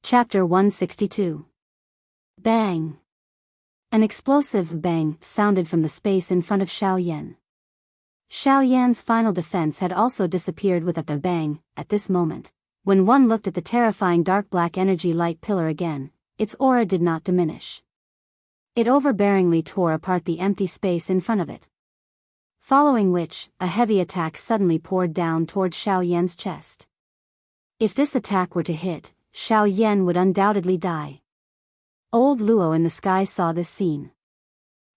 Chapter 162. Bang! An explosive bang sounded from the space in front of Xiao Yan. Xiao Yan's final defense had also disappeared with a bang. At this moment, when one looked at the terrifying dark black energy light pillar again, its aura did not diminish. It overbearingly tore apart the empty space in front of it. Following which, a heavy attack suddenly poured down toward Xiao Yan's chest. If this attack were to hit, Xiao Yan would undoubtedly die. Old Luo in the sky saw this scene.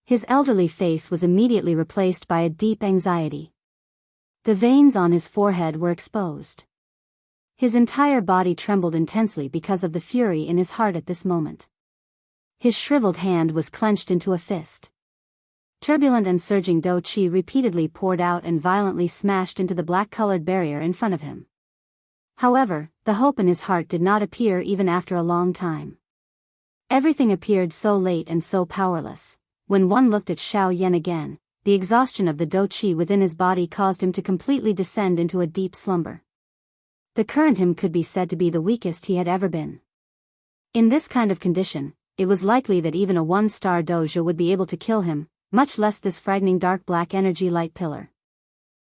His elderly face was immediately replaced by a deep anxiety. The veins on his forehead were exposed. His entire body trembled intensely because of the fury in his heart at this moment. His shriveled hand was clenched into a fist. Turbulent and surging dou qi repeatedly poured out and violently smashed into the black-colored barrier in front of him. However, the hope in his heart did not appear even after a long time. Everything appeared so late and so powerless. When one looked at Xiao Yan again, the exhaustion of the dou qi within his body caused him to completely descend into a deep slumber. The current him could be said to be the weakest he had ever been. In this kind of condition, it was likely that even a one-star dojo would be able to kill him, much less this frightening dark black energy light pillar.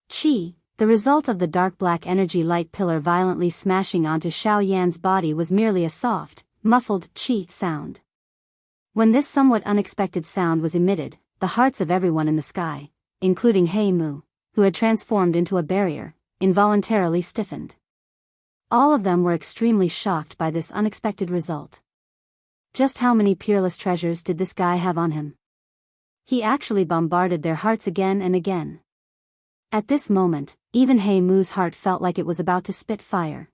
Qi. The result of the dark black energy light pillar violently smashing onto Xiao Yan's body was merely a soft, muffled qi sound. When this somewhat unexpected sound was emitted, the hearts of everyone in the sky, including He Mu, who had transformed into a barrier, involuntarily stiffened. All of them were extremely shocked by this unexpected result. Just how many peerless treasures did this guy have on him? He actually bombarded their hearts again and again. At this moment, even He Mu's heart felt like it was about to spit fire.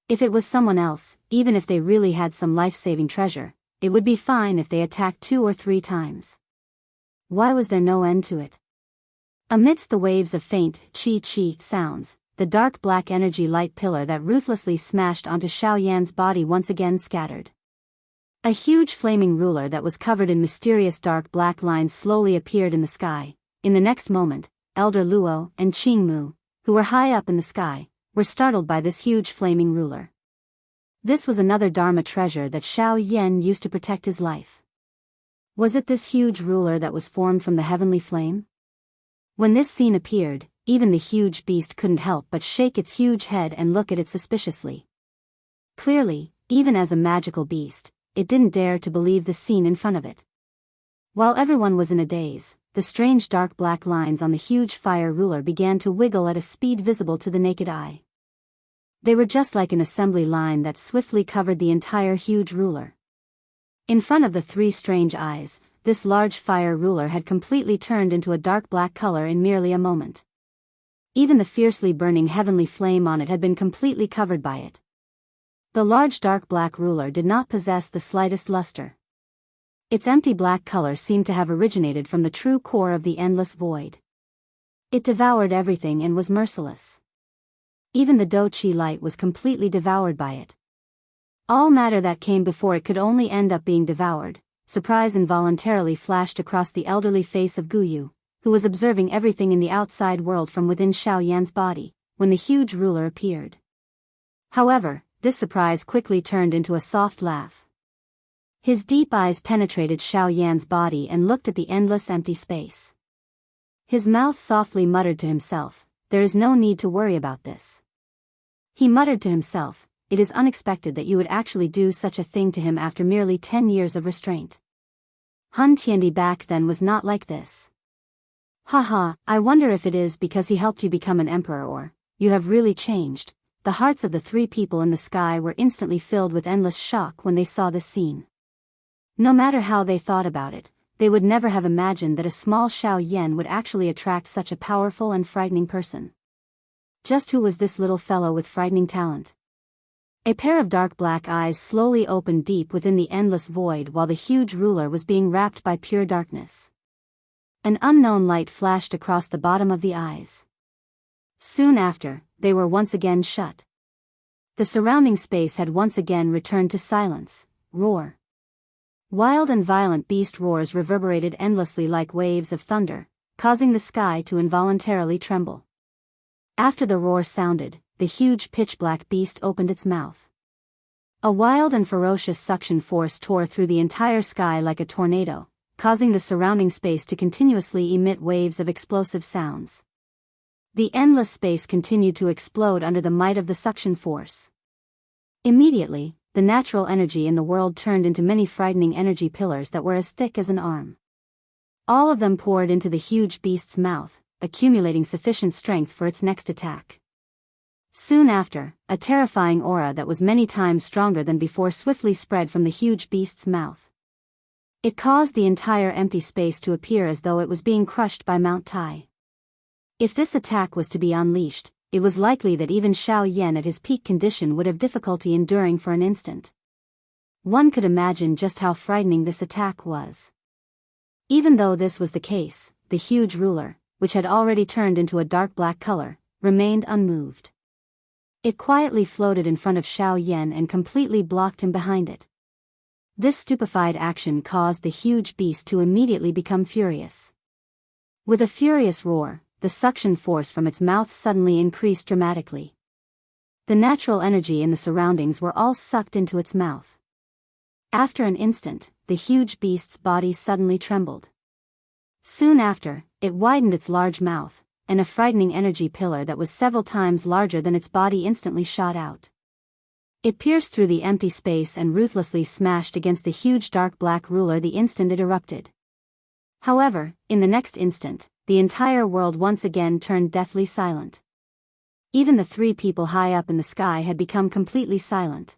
If it was someone else, even if they really had some life-saving treasure, it would be fine if they attacked 2 or 3 times. Why was there no end to it? Amidst the waves of faint qi sounds, the dark black energy light pillar that ruthlessly smashed onto Xiao Yan's body once again scattered. A huge flaming ruler that was covered in mysterious dark black lines slowly appeared in the sky. In the next moment, Elder Luo and Qingmu, who were high up in the sky, were startled by this huge flaming ruler. This was another Dharma treasure that Xiao Yan used to protect his life. Was it this huge ruler that was formed from the heavenly flame? When this scene appeared, even the huge beast couldn't help but shake its huge head and look at it suspiciously. Clearly, even as a magical beast, it didn't dare to believe the scene in front of it. While everyone was in a daze, the strange dark black lines on the huge fire ruler began to wiggle at a speed visible to the naked eye. They were just like an assembly line that swiftly covered the entire huge ruler. In front of the 3 strange eyes, this large fire ruler had completely turned into a dark black color in merely a moment. Even the fiercely burning heavenly flame on it had been completely covered by it. The large dark black ruler did not possess the slightest luster. Its empty black color seemed to have originated from the true core of the endless void. It devoured everything and was merciless. Even the dou qi light was completely devoured by it. All matter that came before it could only end up being devoured. Surprise involuntarily flashed across the elderly face of Guyu, who was observing everything in the outside world from within Xiao Yan's body, when the huge ruler appeared. However, this surprise quickly turned into a soft laugh. His deep eyes penetrated Xiao Yan's body and looked at the endless empty space. His mouth softly muttered to himself, "There is no need to worry about this." He muttered to himself, "It is unexpected that you would actually do such a thing to him after merely 10 years of restraint. Hun Tiandi back then was not like this. Haha, I wonder if it is because he helped you become an emperor or, you have really changed." The hearts of the 3 people in the sky were instantly filled with endless shock when they saw this scene. No matter how they thought about it, they would never have imagined that a small Xiao Yan would actually attract such a powerful and frightening person. Just who was this little fellow with frightening talent? A pair of dark black eyes slowly opened deep within the endless void while the huge ruler was being wrapped by pure darkness. An unknown light flashed across the bottom of the eyes. Soon after, they were once again shut. The surrounding space had once again returned to silence. Roar. Wild and violent beast roars reverberated endlessly like waves of thunder, causing the sky to involuntarily tremble. After the roar sounded, the huge pitch-black beast opened its mouth. A wild and ferocious suction force tore through the entire sky like a tornado, causing the surrounding space to continuously emit waves of explosive sounds. The endless space continued to explode under the might of the suction force. Immediately, the natural energy in the world turned into many frightening energy pillars that were as thick as an arm. All of them poured into the huge beast's mouth, accumulating sufficient strength for its next attack. Soon after, a terrifying aura that was many times stronger than before swiftly spread from the huge beast's mouth. It caused the entire empty space to appear as though it was being crushed by Mount Tai. If this attack was to be unleashed, it was likely that even Xiao Yan at his peak condition would have difficulty enduring for an instant. One could imagine just how frightening this attack was. Even though this was the case, the huge ruler, which had already turned into a dark black color, remained unmoved. It quietly floated in front of Xiao Yan and completely blocked him behind it. This stupefied action caused the huge beast to immediately become furious. With a furious roar, the suction force from its mouth suddenly increased dramatically. The natural energy in the surroundings were all sucked into its mouth. After an instant, the huge beast's body suddenly trembled. Soon after, it widened its large mouth, and a frightening energy pillar that was several times larger than its body instantly shot out. It pierced through the empty space and ruthlessly smashed against the huge dark black ruler the instant it erupted. However, in the next instant, the entire world once again turned deathly silent. Even the three people high up in the sky had become completely silent.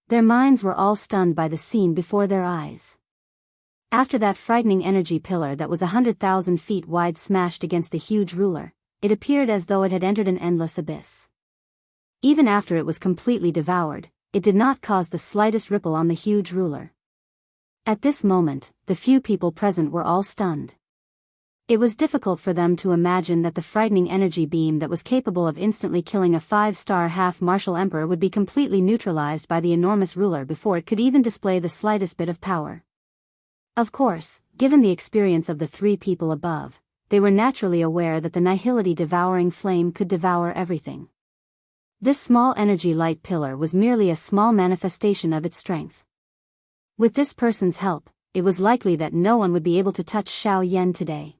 Their minds were all stunned by the scene before their eyes. After that frightening energy pillar that was 100,000 feet wide smashed against the huge ruler, it appeared as though it had entered an endless abyss. Even after it was completely devoured, it did not cause the slightest ripple on the huge ruler. At this moment, the few people present were all stunned. It was difficult for them to imagine that the frightening energy beam that was capable of instantly killing a 5-star half-martial emperor would be completely neutralized by the enormous ruler before it could even display the slightest bit of power. Of course, given the experience of the three people above, they were naturally aware that the nihility devouring flame could devour everything. This small energy light pillar was merely a small manifestation of its strength. With this person's help, it was likely that no one would be able to touch Xiao Yan today.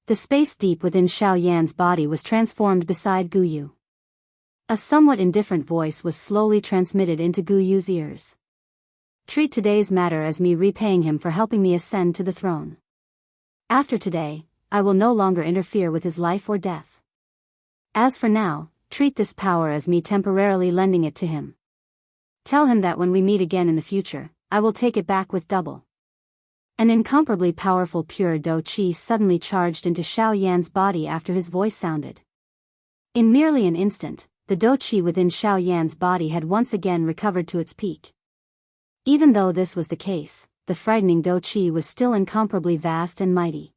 The space deep within Xiao Yan's body was transformed beside Gu Yu. A somewhat indifferent voice was slowly transmitted into Gu Yu's ears. Treat today's matter as me repaying him for helping me ascend to the throne. After today, I will no longer interfere with his life or death. As for now, treat this power as me temporarily lending it to him. Tell him that when we meet again in the future, I will take it back with double. An incomparably powerful pure Do Qi suddenly charged into Xiao Yan's body after his voice sounded. In merely an instant, the Do Qi within Xiao Yan's body had once again recovered to its peak. Even though this was the case, the frightening Do Qi was still incomparably vast and mighty.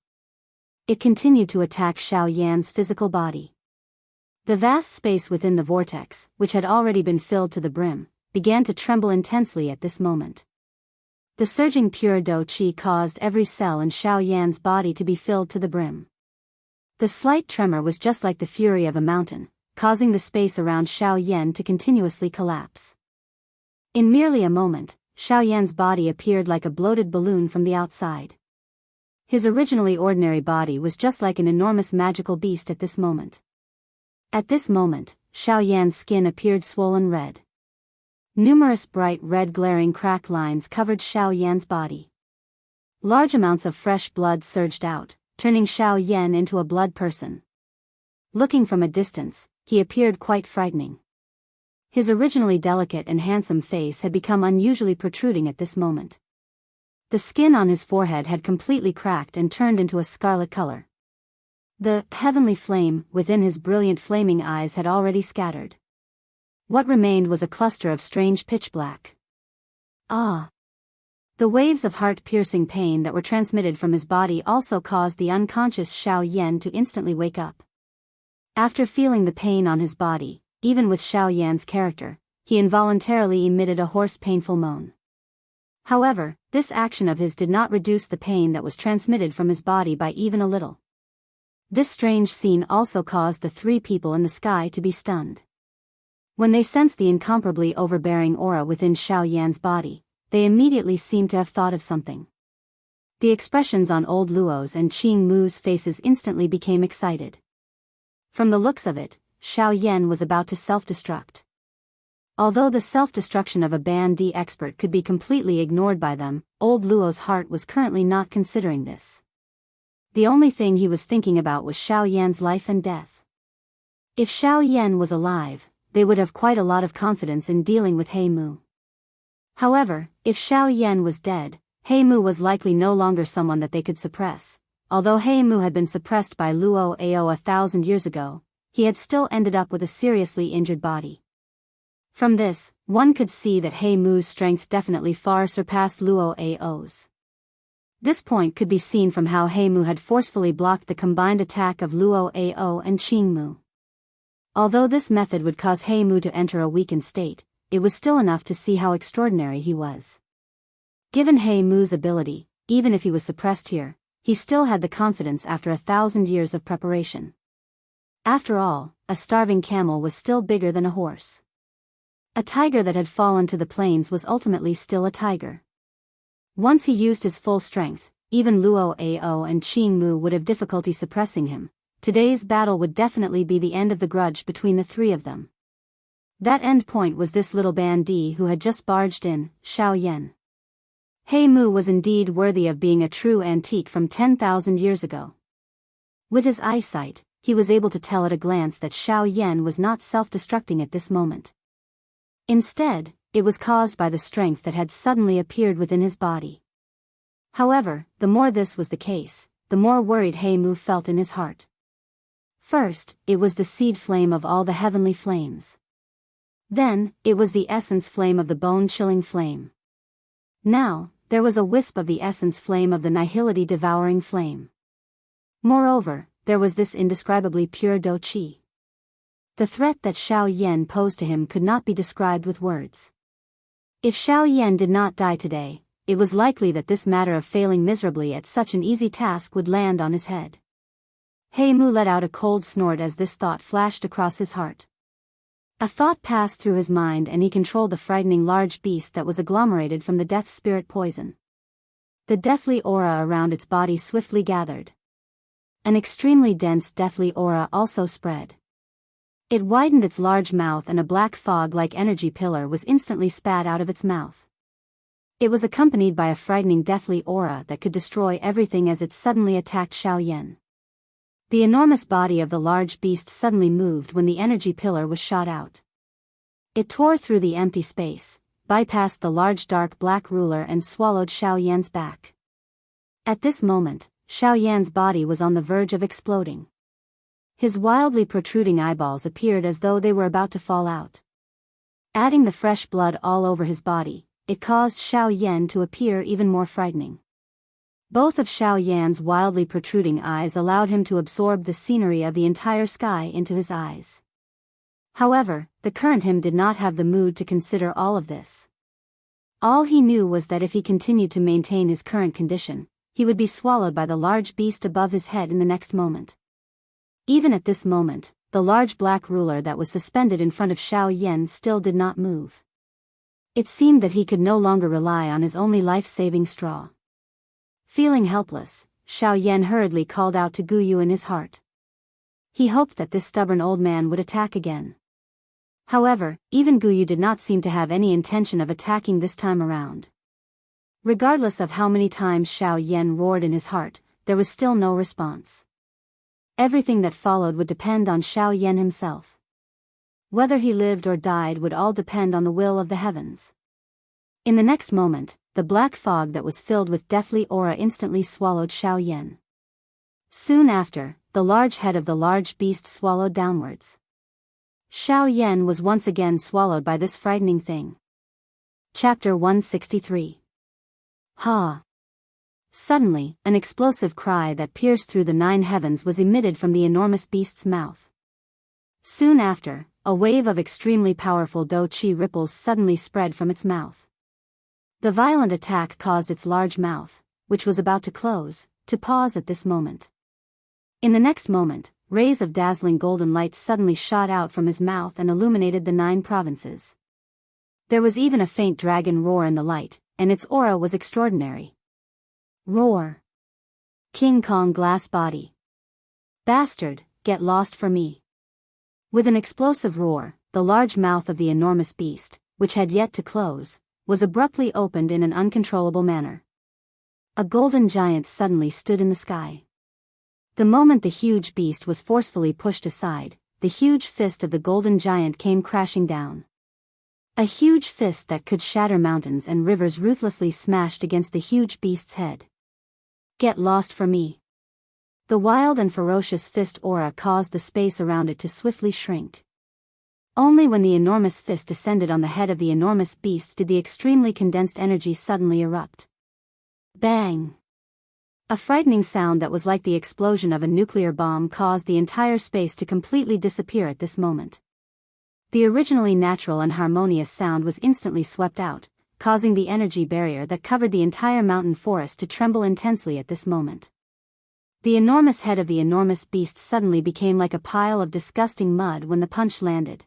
It continued to attack Xiao Yan's physical body. The vast space within the vortex, which had already been filled to the brim, began to tremble intensely at this moment. The surging pure Do Qi caused every cell in Xiao Yan's body to be filled to the brim. The slight tremor was just like the fury of a mountain, causing the space around Xiao Yan to continuously collapse. In merely a moment, Xiao Yan's body appeared like a bloated balloon from the outside. His originally ordinary body was just like an enormous magical beast at this moment. At this moment, Xiao Yan's skin appeared swollen red. Numerous bright red glaring crack lines covered Xiao Yan's body. Large amounts of fresh blood surged out, turning Xiao Yan into a blood person. Looking from a distance, he appeared quite frightening. His originally delicate and handsome face had become unusually protruding at this moment. The skin on his forehead had completely cracked and turned into a scarlet color. The heavenly flame within his brilliant flaming eyes had already scattered. What remained was a cluster of strange pitch black. Ah! The waves of heart-piercing pain that were transmitted from his body also caused the unconscious Xiao Yan to instantly wake up. After feeling the pain on his body, even with Xiao Yan's character, he involuntarily emitted a hoarse painful moan. However, this action of his did not reduce the pain that was transmitted from his body by even a little. This strange scene also caused the three people in the sky to be stunned. When they sensed the incomparably overbearing aura within Xiao Yan's body, they immediately seemed to have thought of something. The expressions on old Luo's and Qing Mu's faces instantly became excited. From the looks of it, Xiao Yan was about to self-destruct. Although the self-destruction of a Band D expert could be completely ignored by them, old Luo's heart was currently not considering this. The only thing he was thinking about was Xiao Yan's life and death. If Xiao Yan was alive, they would have quite a lot of confidence in dealing with He Mu. However, if Xiao Yan was dead, He Mu was likely no longer someone that they could suppress. Although He Mu had been suppressed by Luo Ao 1,000 years ago, he had still ended up with a seriously injured body. From this, one could see that He Mu's strength definitely far surpassed Luo Ao's. This point could be seen from how He Mu had forcefully blocked the combined attack of Luo Ao and Qing Mu. Although this method would cause He Mu to enter a weakened state, it was still enough to see how extraordinary he was. Given He Mu's ability, even if he was suppressed here, he still had the confidence after 1,000 years of preparation. After all, a starving camel was still bigger than a horse. A tiger that had fallen to the plains was ultimately still a tiger. Once he used his full strength, even Luo Ao and Qing Mu would have difficulty suppressing him. Today's battle would definitely be the end of the grudge between the three of them. That end point was this little bandit who had just barged in, Xiao Yan. He Mu was indeed worthy of being a true antique from 10,000 years ago. With his eyesight, he was able to tell at a glance that Xiao Yan was not self-destructing at this moment. Instead, it was caused by the strength that had suddenly appeared within his body. However, the more this was the case, the more worried He Mu felt in his heart. First, it was the seed flame of all the heavenly flames. Then, it was the essence flame of the bone-chilling flame. Now, there was a wisp of the essence flame of the nihility-devouring flame. Moreover, there was this indescribably pure Do Qi. The threat that Xiao Yan posed to him could not be described with words. If Xiao Yan did not die today, it was likely that this matter of failing miserably at such an easy task would land on his head. He Mu let out a cold snort as this thought flashed across his heart. A thought passed through his mind and he controlled the frightening large beast that was agglomerated from the death spirit poison. The deathly aura around its body swiftly gathered. An extremely dense deathly aura also spread. It widened its large mouth and a black fog-like energy pillar was instantly spat out of its mouth. It was accompanied by a frightening deathly aura that could destroy everything as it suddenly attacked Xiao Yan. The enormous body of the large beast suddenly moved when the energy pillar was shot out. It tore through the empty space, bypassed the large dark black ruler and swallowed Xiao Yan's back. At this moment, Xiao Yan's body was on the verge of exploding. His wildly protruding eyeballs appeared as though they were about to fall out. Adding the fresh blood all over his body, it caused Xiao Yan to appear even more frightening. Both of Xiao Yan's wildly protruding eyes allowed him to absorb the scenery of the entire sky into his eyes. However, the current him did not have the mood to consider all of this. All he knew was that if he continued to maintain his current condition, he would be swallowed by the large beast above his head in the next moment. Even at this moment, the large black ruler that was suspended in front of Xiao Yan still did not move. It seemed that he could no longer rely on his only life-saving straw. Feeling helpless, Xiao Yan hurriedly called out to Guyu in his heart. He hoped that this stubborn old man would attack again. However, even Guyu did not seem to have any intention of attacking this time around. Regardless of how many times Xiao Yan roared in his heart, there was still no response. Everything that followed would depend on Xiao Yan himself. Whether he lived or died would all depend on the will of the heavens. In the next moment, the black fog that was filled with deathly aura instantly swallowed Xiao Yan. Soon after, the large head of the large beast swallowed downwards. Xiao Yan was once again swallowed by this frightening thing. Chapter 163. Ha! Suddenly, an explosive cry that pierced through the 9 heavens was emitted from the enormous beast's mouth. Soon after, a wave of extremely powerful Do Qi ripples suddenly spread from its mouth. The violent attack caused its large mouth, which was about to close, to pause at this moment. In the next moment, rays of dazzling golden light suddenly shot out from his mouth and illuminated the 9 provinces. There was even a faint dragon roar in the light, and its aura was extraordinary. Roar. King Kong glass body. Bastard, get lost for me. With an explosive roar, the large mouth of the enormous beast, which had yet to close, was abruptly opened in an uncontrollable manner. A golden giant suddenly stood in the sky. The moment the huge beast was forcefully pushed aside, the huge fist of the golden giant came crashing down. A huge fist that could shatter mountains and rivers ruthlessly smashed against the huge beast's head. Get lost for me. The wild and ferocious fist aura caused the space around it to swiftly shrink. Only when the enormous fist descended on the head of the enormous beast did the extremely condensed energy suddenly erupt. Bang! A frightening sound that was like the explosion of a nuclear bomb caused the entire space to completely disappear at this moment. The originally natural and harmonious sound was instantly swept out, causing the energy barrier that covered the entire mountain forest to tremble intensely at this moment. The enormous head of the enormous beast suddenly became like a pile of disgusting mud when the punch landed.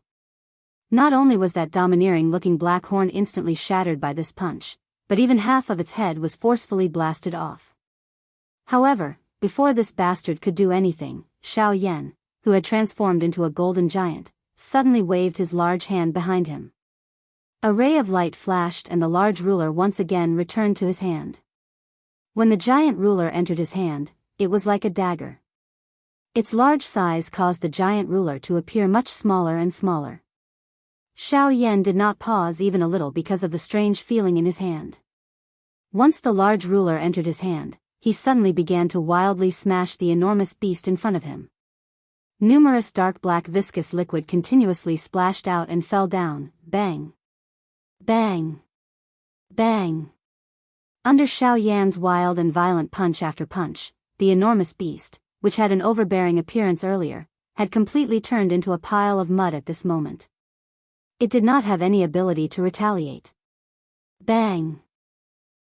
Not only was that domineering-looking black horn instantly shattered by this punch, but even half of its head was forcefully blasted off. However, before this bastard could do anything, Xiao Yan, who had transformed into a golden giant, suddenly waved his large hand behind him. A ray of light flashed and the large ruler once again returned to his hand. When the giant ruler entered his hand, it was like a dagger. Its large size caused the giant ruler to appear much smaller and smaller. Xiao Yan did not pause even a little because of the strange feeling in his hand. Once the large ruler entered his hand, he suddenly began to wildly smash the enormous beast in front of him. Numerous dark black viscous liquid continuously splashed out and fell down, bang. Bang. Bang. Under Xiao Yan's wild and violent punch after punch, the enormous beast, which had an overbearing appearance earlier, had completely turned into a pile of mud at this moment. It did not have any ability to retaliate. Bang.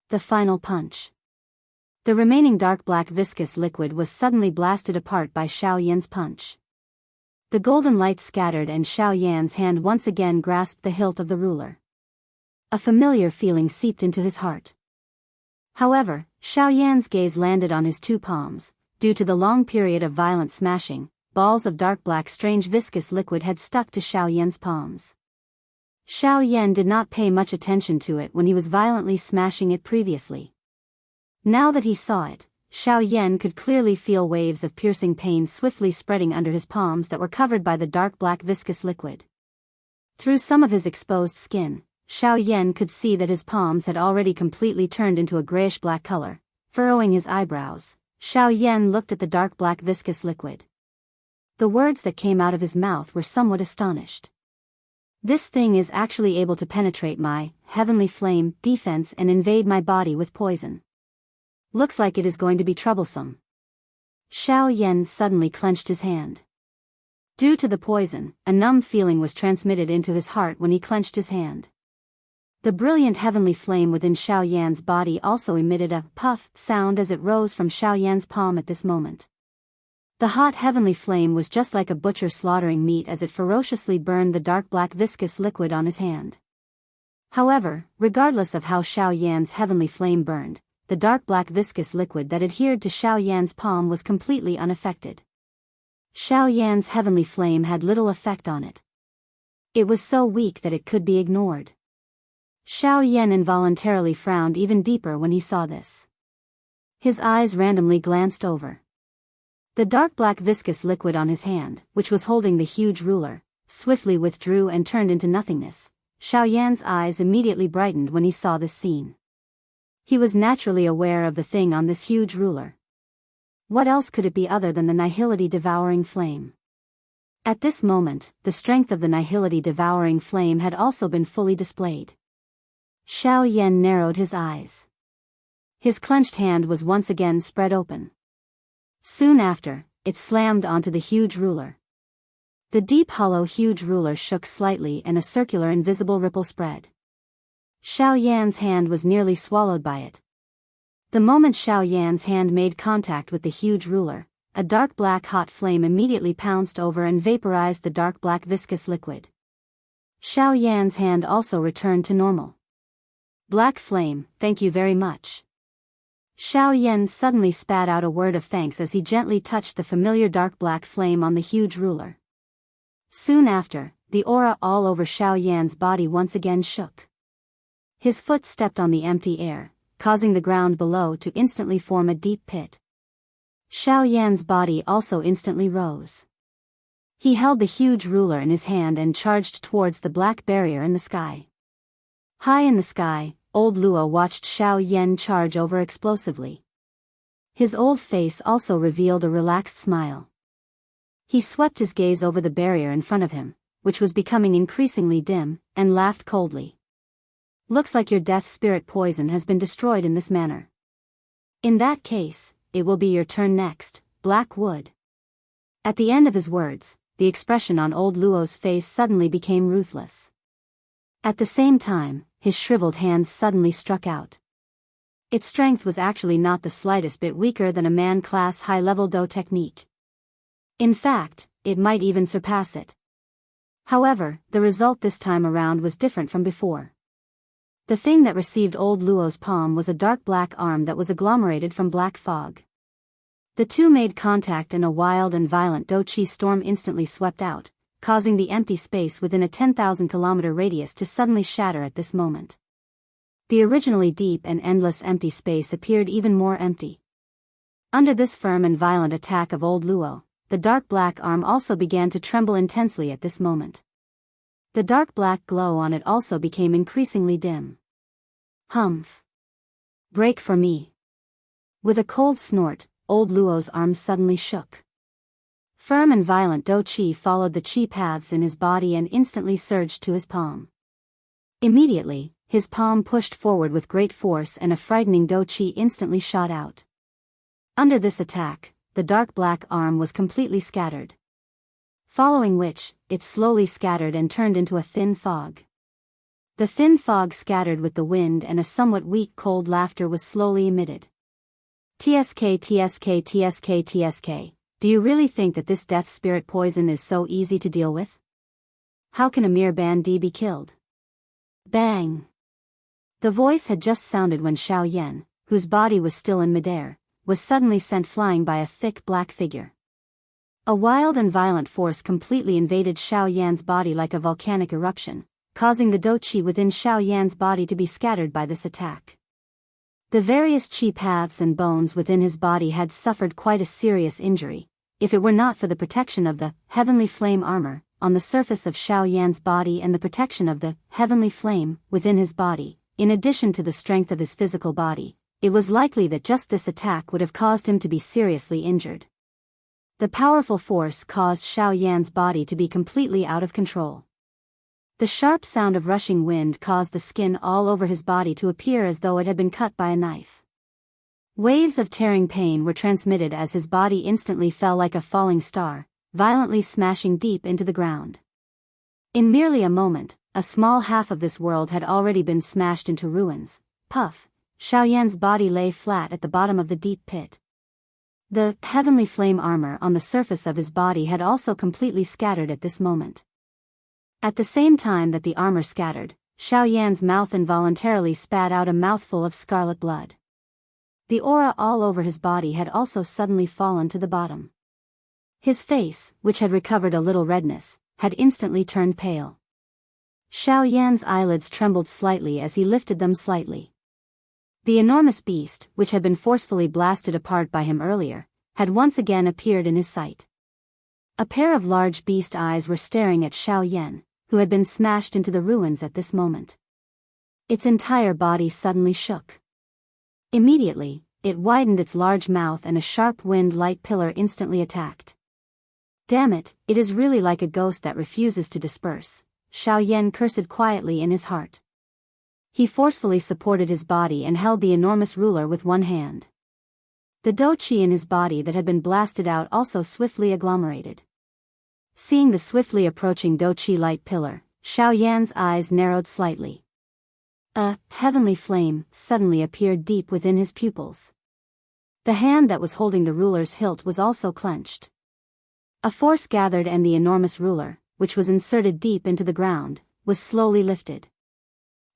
The final punch. The remaining dark black viscous liquid was suddenly blasted apart by Xiao Yan's punch. The golden light scattered and Xiao Yan's hand once again grasped the hilt of the ruler. A familiar feeling seeped into his heart. However, Xiao Yan's gaze landed on his 2 palms. Due to the long period of violent smashing, balls of dark black strange viscous liquid had stuck to Xiao Yan's palms. Xiao Yan did not pay much attention to it when he was violently smashing it previously. Now that he saw it, Xiao Yan could clearly feel waves of piercing pain swiftly spreading under his palms that were covered by the dark black viscous liquid. Through some of his exposed skin, Xiao Yan could see that his palms had already completely turned into a grayish-black color. Furrowing his eyebrows, Xiao Yan looked at the dark black viscous liquid. The words that came out of his mouth were somewhat astonished. This thing is actually able to penetrate my heavenly flame defense and invade my body with poison. Looks like it is going to be troublesome. Xiao Yan suddenly clenched his hand. Due to the poison, a numb feeling was transmitted into his heart when he clenched his hand. The brilliant heavenly flame within Xiao Yan's body also emitted a puff sound as it rose from Xiao Yan's palm at this moment. The hot heavenly flame was just like a butcher slaughtering meat as it ferociously burned the dark black viscous liquid on his hand. However, regardless of how Xiao Yan's heavenly flame burned, the dark black viscous liquid that adhered to Xiao Yan's palm was completely unaffected. Xiao Yan's heavenly flame had little effect on it. It was so weak that it could be ignored. Xiao Yan involuntarily frowned even deeper when he saw this. His eyes randomly glanced over. The dark black viscous liquid on his hand, which was holding the huge ruler, swiftly withdrew and turned into nothingness. Xiao Yan's eyes immediately brightened when he saw this scene. He was naturally aware of the thing on this huge ruler. What else could it be other than the nihility devouring flame? At this moment, the strength of the nihility devouring flame had also been fully displayed. Xiao Yan narrowed his eyes. His clenched hand was once again spread open. Soon after, it slammed onto the huge ruler. The deep hollow huge ruler shook slightly and a circular invisible ripple spread. Xiao Yan's hand was nearly swallowed by it. The moment Xiao Yan's hand made contact with the huge ruler, a dark black hot flame immediately pounced over and vaporized the dark black viscous liquid. Xiao Yan's hand also returned to normal. Black flame, thank you very much. Xiao Yan suddenly spat out a word of thanks as he gently touched the familiar dark black flame on the huge ruler. Soon after, the aura all over Xiao Yan's body once again shook. His foot stepped on the empty air, causing the ground below to instantly form a deep pit. Xiao Yan's body also instantly rose. He held the huge ruler in his hand and charged towards the black barrier in the sky. High in the sky, old Luo watched Xiao Yan charge over explosively. His old face also revealed a relaxed smile. He swept his gaze over the barrier in front of him, which was becoming increasingly dim, and laughed coldly. Looks like your death spirit poison has been destroyed in this manner. In that case, it will be your turn next, Black Wood. At the end of his words, the expression on old Luo's face suddenly became ruthless. At the same time, his shriveled hands suddenly struck out. Its strength was actually not the slightest bit weaker than a man-class high-level Do technique. In fact, it might even surpass it. However, the result this time around was different from before. The thing that received old Luo's palm was a dark black arm that was agglomerated from black fog. The two made contact and a wild and violent Do-Chi storm instantly swept out, causing the empty space within a 10,000-kilometer radius to suddenly shatter at this moment. The originally deep and endless empty space appeared even more empty. Under this firm and violent attack of old Luo, the dark black arm also began to tremble intensely at this moment. The dark black glow on it also became increasingly dim. Humph. Break for me. With a cold snort, old Luo's arms suddenly shook. Firm and violent Do-Chi followed the Chi paths in his body and instantly surged to his palm. Immediately, his palm pushed forward with great force and a frightening Do-Chi instantly shot out. Under this attack, the dark black arm was completely scattered. Following which, it slowly scattered and turned into a thin fog. The thin fog scattered with the wind and a somewhat weak cold laughter was slowly emitted. TSK TSK TSK TSK, do you really think that this death spirit poison is so easy to deal with? How can a mere bandit be killed? Bang! The voice had just sounded when Xiao Yan, whose body was still in midair, was suddenly sent flying by a thick black figure. A wild and violent force completely invaded Xiao Yan's body like a volcanic eruption, causing the Do-Chi within Xiao Yan's body to be scattered by this attack. The various Chi paths and bones within his body had suffered quite a serious injury, if it were not for the protection of the heavenly flame armor on the surface of Xiao Yan's body and the protection of the heavenly flame within his body, in addition to the strength of his physical body. It was likely that just this attack would have caused him to be seriously injured. The powerful force caused Xiao Yan's body to be completely out of control. The sharp sound of rushing wind caused the skin all over his body to appear as though it had been cut by a knife. Waves of tearing pain were transmitted as his body instantly fell like a falling star, violently smashing deep into the ground. In merely a moment, a small half of this world had already been smashed into ruins. Puff! Xiao Yan's body lay flat at the bottom of the deep pit. The heavenly flame armor on the surface of his body had also completely scattered at this moment. At the same time that the armor scattered, Xiao Yan's mouth involuntarily spat out a mouthful of scarlet blood. The aura all over his body had also suddenly fallen to the bottom. His face, which had recovered a little redness, had instantly turned pale. Xiao Yan's eyelids trembled slightly as he lifted them slightly. The enormous beast, which had been forcefully blasted apart by him earlier, had once again appeared in his sight. A pair of large beast eyes were staring at Xiao Yan, who had been smashed into the ruins at this moment. Its entire body suddenly shook. Immediately, it widened its large mouth and a sharp wind-light pillar instantly attacked. Damn it, it is really like a ghost that refuses to disperse, Xiao Yan cursed quietly in his heart. He forcefully supported his body and held the enormous ruler with one hand. The Do-Chi in his body that had been blasted out also swiftly agglomerated. Seeing the swiftly approaching Do-Chi light pillar, Xiao Yan's eyes narrowed slightly. A heavenly flame suddenly appeared deep within his pupils. The hand that was holding the ruler's hilt was also clenched. A force gathered and the enormous ruler, which was inserted deep into the ground, was slowly lifted.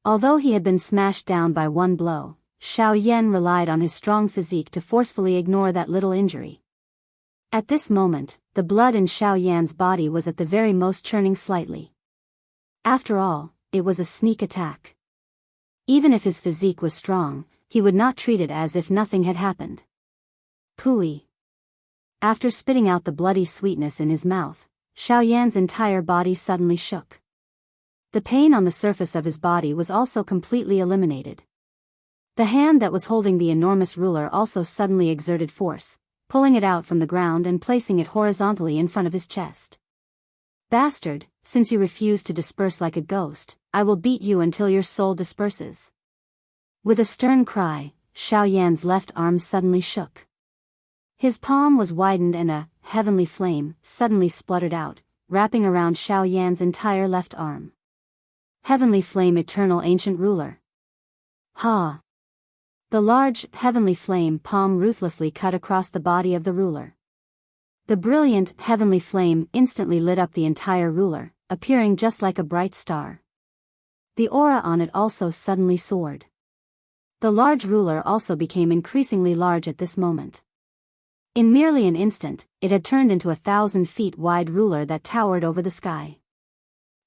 Although he had been smashed down by one blow, Xiaoyan relied on his strong physique to forcefully ignore that little injury. At this moment, the blood in Xiaoyan's body was at the very most churning slightly. After all, it was a sneak attack. Even if his physique was strong, he would not treat it as if nothing had happened. Pooey. After spitting out the bloody sweetness in his mouth, Xiaoyan's entire body suddenly shook. The pain on the surface of his body was also completely eliminated. The hand that was holding the enormous ruler also suddenly exerted force, pulling it out from the ground and placing it horizontally in front of his chest. Bastard, since you refuse to disperse like a ghost, I will beat you until your soul disperses. With a stern cry, Xiaoyan's left arm suddenly shook. His palm was widened and a heavenly flame suddenly spluttered out, wrapping around Xiaoyan's entire left arm. Heavenly flame, eternal ancient ruler. Ha! The large, heavenly flame palm ruthlessly cut across the body of the ruler. The brilliant, heavenly flame instantly lit up the entire ruler, appearing just like a bright star. The aura on it also suddenly soared. The large ruler also became increasingly large at this moment. In merely an instant, it had turned into a 1,000 feet wide ruler that towered over the sky.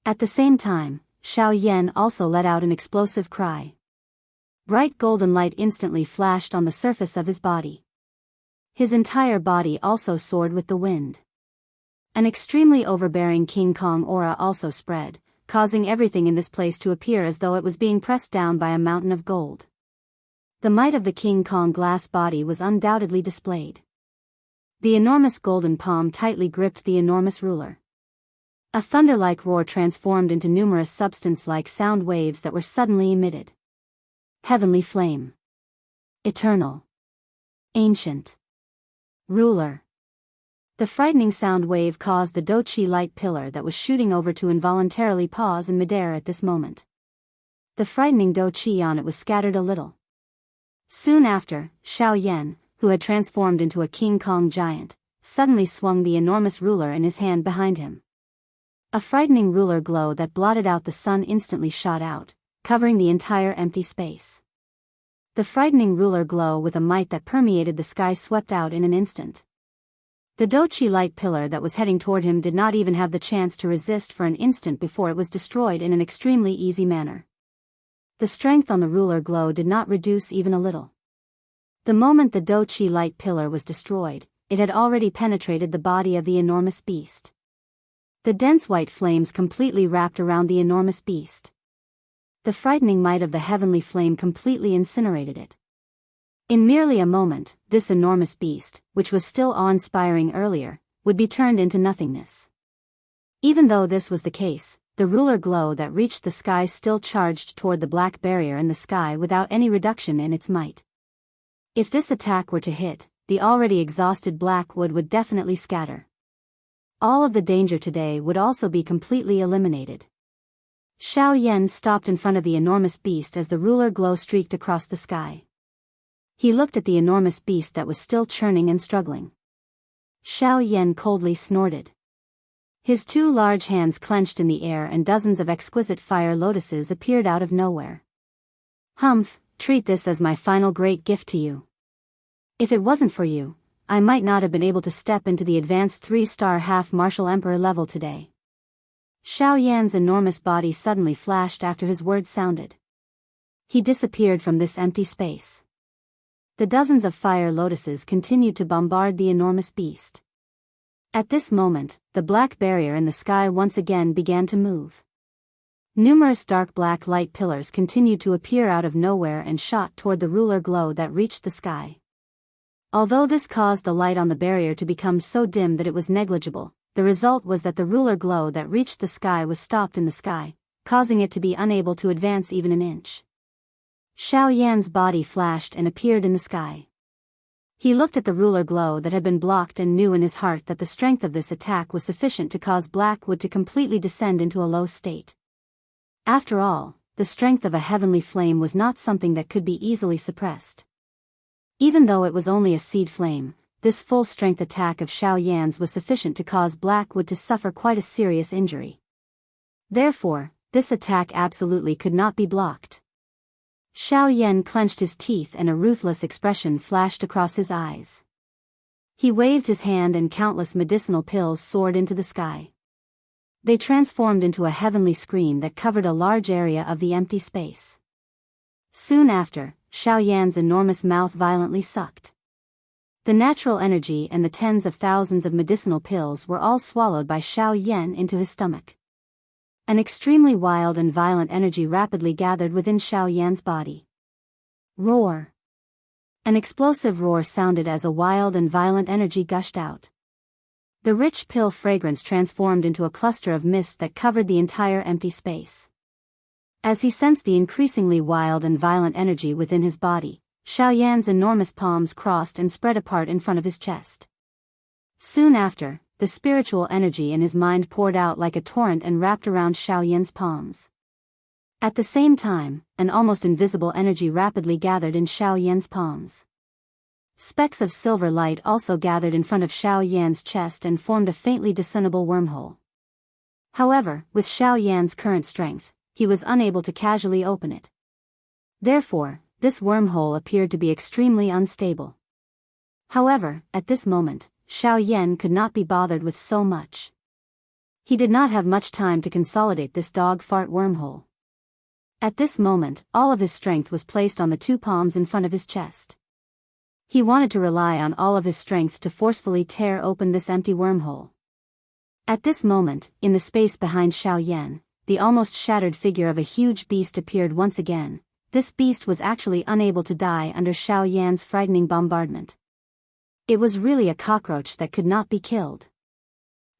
At the same time, Xiaoyan also let out an explosive cry. Bright golden light instantly flashed on the surface of his body. His entire body also soared with the wind. An extremely overbearing King Kong aura also spread, causing everything in this place to appear as though it was being pressed down by a mountain of gold. The might of the King Kong glass body was undoubtedly displayed. The enormous golden palm tightly gripped the enormous ruler. A thunder-like roar transformed into numerous substance-like sound waves that were suddenly emitted. Heavenly flame. Eternal. Ancient. Ruler. The frightening sound wave caused the Daoist light pillar that was shooting over to involuntarily pause in midair at this moment. The frightening Daoist on it was scattered a little. Soon after, Xiaoyan, who had transformed into a King Kong giant, suddenly swung the enormous ruler in his hand behind him. A frightening ruler glow that blotted out the sun instantly shot out, covering the entire empty space. The frightening ruler glow with a might that permeated the sky swept out in an instant. The Daoist light pillar that was heading toward him did not even have the chance to resist for an instant before it was destroyed in an extremely easy manner. The strength on the ruler glow did not reduce even a little. The moment the Daoist light pillar was destroyed, it had already penetrated the body of the enormous beast. The dense white flames completely wrapped around the enormous beast. The frightening might of the heavenly flame completely incinerated it. In merely a moment, this enormous beast, which was still awe-inspiring earlier, would be turned into nothingness. Even though this was the case, the ruler glow that reached the sky still charged toward the black barrier in the sky without any reduction in its might. If this attack were to hit, the already exhausted black would definitely scatter. All of the danger today would also be completely eliminated. Xiaoyan stopped in front of the enormous beast as the ruler glow streaked across the sky. He looked at the enormous beast that was still churning and struggling. Xiaoyan coldly snorted. His two large hands clenched in the air and dozens of exquisite fire lotuses appeared out of nowhere. Humph, treat this as my final great gift to you. If it wasn't for you, I might not have been able to step into the advanced 3-star half-martial emperor level today. Xiaoyan's enormous body suddenly flashed after his words sounded. He disappeared from this empty space. The dozens of fire lotuses continued to bombard the enormous beast. At this moment, the black barrier in the sky once again began to move. Numerous dark black light pillars continued to appear out of nowhere and shot toward the ruler glow that reached the sky. Although this caused the light on the barrier to become so dim that it was negligible, the result was that the ruler glow that reached the sky was stopped in the sky, causing it to be unable to advance even an inch. Xiaoyan's body flashed and appeared in the sky. He looked at the ruler glow that had been blocked and knew in his heart that the strength of this attack was sufficient to cause Blackwood to completely descend into a low state. After all, the strength of a heavenly flame was not something that could be easily suppressed. Even though it was only a seed flame, this full-strength attack of Xiao Yan's was sufficient to cause Blackwood to suffer quite a serious injury. Therefore, this attack absolutely could not be blocked. Xiao Yan clenched his teeth and a ruthless expression flashed across his eyes. He waved his hand and countless medicinal pills soared into the sky. They transformed into a heavenly screen that covered a large area of the empty space. Soon after, Xiao Yan's enormous mouth violently sucked. The natural energy and the tens of thousands of medicinal pills were all swallowed by Xiao Yan into his stomach. An extremely wild and violent energy rapidly gathered within Xiao Yan's body. Roar! An explosive roar sounded as a wild and violent energy gushed out. The rich pill fragrance transformed into a cluster of mist that covered the entire empty space. As he sensed the increasingly wild and violent energy within his body, Xiao Yan's enormous palms crossed and spread apart in front of his chest. Soon after, the spiritual energy in his mind poured out like a torrent and wrapped around Xiao Yan's palms. At the same time, an almost invisible energy rapidly gathered in Xiao Yan's palms. Specks of silver light also gathered in front of Xiao Yan's chest and formed a faintly discernible wormhole. However, with Xiao Yan's current strength, he was unable to casually open it. Therefore, this wormhole appeared to be extremely unstable. However, at this moment, Xiao Yan could not be bothered with so much. He did not have much time to consolidate this dog fart wormhole. At this moment, all of his strength was placed on the two palms in front of his chest. He wanted to rely on all of his strength to forcefully tear open this empty wormhole. At this moment, in the space behind Xiao Yan, the almost shattered figure of a huge beast appeared once again. This beast was actually unable to die under Xiao Yan's frightening bombardment. It was really a cockroach that could not be killed.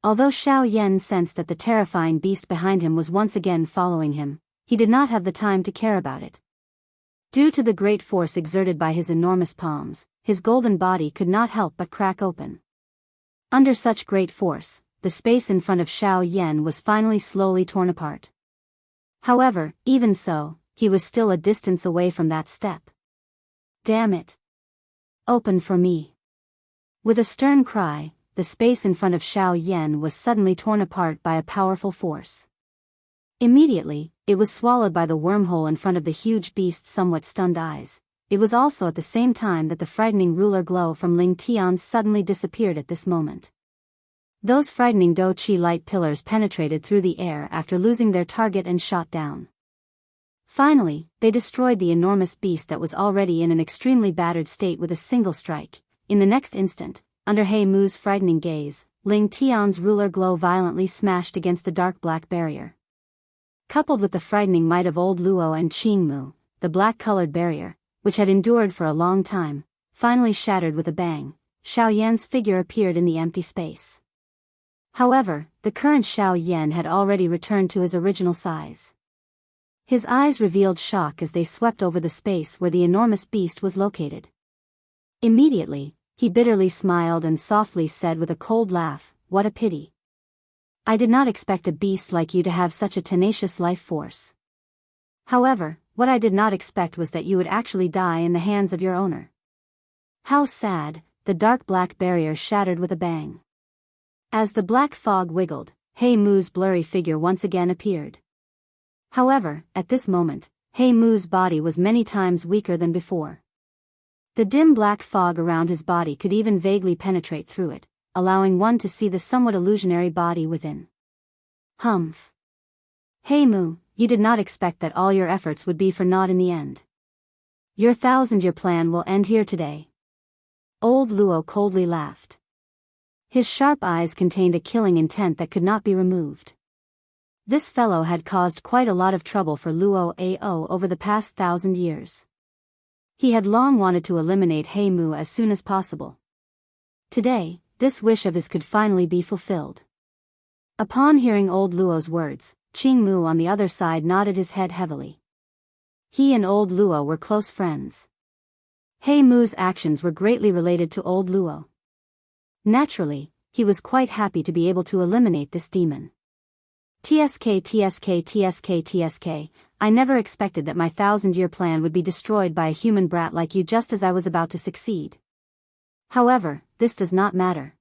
Although Xiao Yan sensed that the terrifying beast behind him was once again following him, he did not have the time to care about it. Due to the great force exerted by his enormous palms, his golden body could not help but crack open. Under such great force, the space in front of Xiao Yan was finally slowly torn apart. However, even so, he was still a distance away from that step. Damn it! Open for me! With a stern cry, the space in front of Xiao Yan was suddenly torn apart by a powerful force. Immediately, it was swallowed by the wormhole in front of the huge beast's somewhat stunned eyes. It was also at the same time that the frightening ruler glow from Ling Tian suddenly disappeared at this moment. Those frightening Do Chi light pillars penetrated through the air after losing their target and shot down. Finally, they destroyed the enormous beast that was already in an extremely battered state with a single strike. In the next instant, under He Mu's frightening gaze, Ling Tian's ruler glow violently smashed against the dark black barrier. Coupled with the frightening might of old Luo and Qing Mu, the black-colored barrier, which had endured for a long time, finally shattered with a bang. Xiao Yan's figure appeared in the empty space. However, the current Xiao Yan had already returned to his original size. His eyes revealed shock as they swept over the space where the enormous beast was located. Immediately, he bitterly smiled and softly said with a cold laugh, "What a pity. I did not expect a beast like you to have such a tenacious life force. However, what I did not expect was that you would actually die in the hands of your owner." How sad! The dark black barrier shattered with a bang. As the black fog wiggled, He Mu's blurry figure once again appeared. However, at this moment, He Mu's body was many times weaker than before. The dim black fog around his body could even vaguely penetrate through it, allowing one to see the somewhat illusionary body within. Humph! He Mu, you did not expect that all your efforts would be for naught in the end. Your thousand-year plan will end here today. Old Luo coldly laughed. His sharp eyes contained a killing intent that could not be removed. This fellow had caused quite a lot of trouble for Luo Ao over the past 1,000 years. He had long wanted to eliminate He Mu as soon as possible. Today, this wish of his could finally be fulfilled. Upon hearing old Luo's words, Qing Mu on the other side nodded his head heavily. He and old Luo were close friends. He Mu's actions were greatly related to old Luo. Naturally, he was quite happy to be able to eliminate this demon. TSK TSK TSK TSK, I never expected that my 1,000-year plan would be destroyed by a human brat like you just as I was about to succeed. However, this does not matter.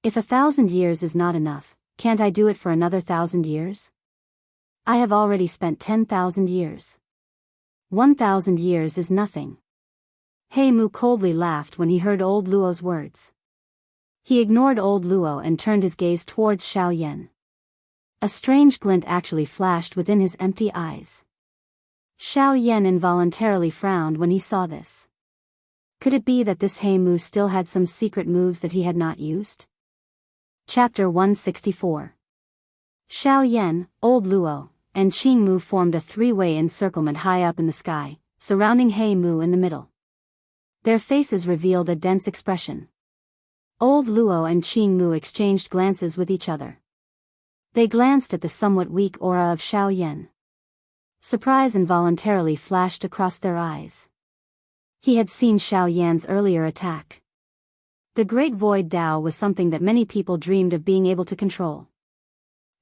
If 1,000 years is not enough, can't I do it for another 1,000 years? I have already spent 10,000 years. 1,000 years is nothing. He Mu coldly laughed when he heard old Luo's words. He ignored old Luo and turned his gaze towards Xiaoyan. A strange glint actually flashed within his empty eyes. Xiaoyan involuntarily frowned when he saw this. Could it be that this He Mu still had some secret moves that he had not used? Chapter 164. Xiaoyan, old Luo, and Qing Mu formed a three-way encirclement high up in the sky, surrounding He Mu in the middle. Their faces revealed a dense expression. Old Luo and Qing Mu exchanged glances with each other. They glanced at the somewhat weak aura of Xiaoyan. Surprise involuntarily flashed across their eyes. He had seen Xiaoyan's earlier attack. The Great Void Dao was something that many people dreamed of being able to control.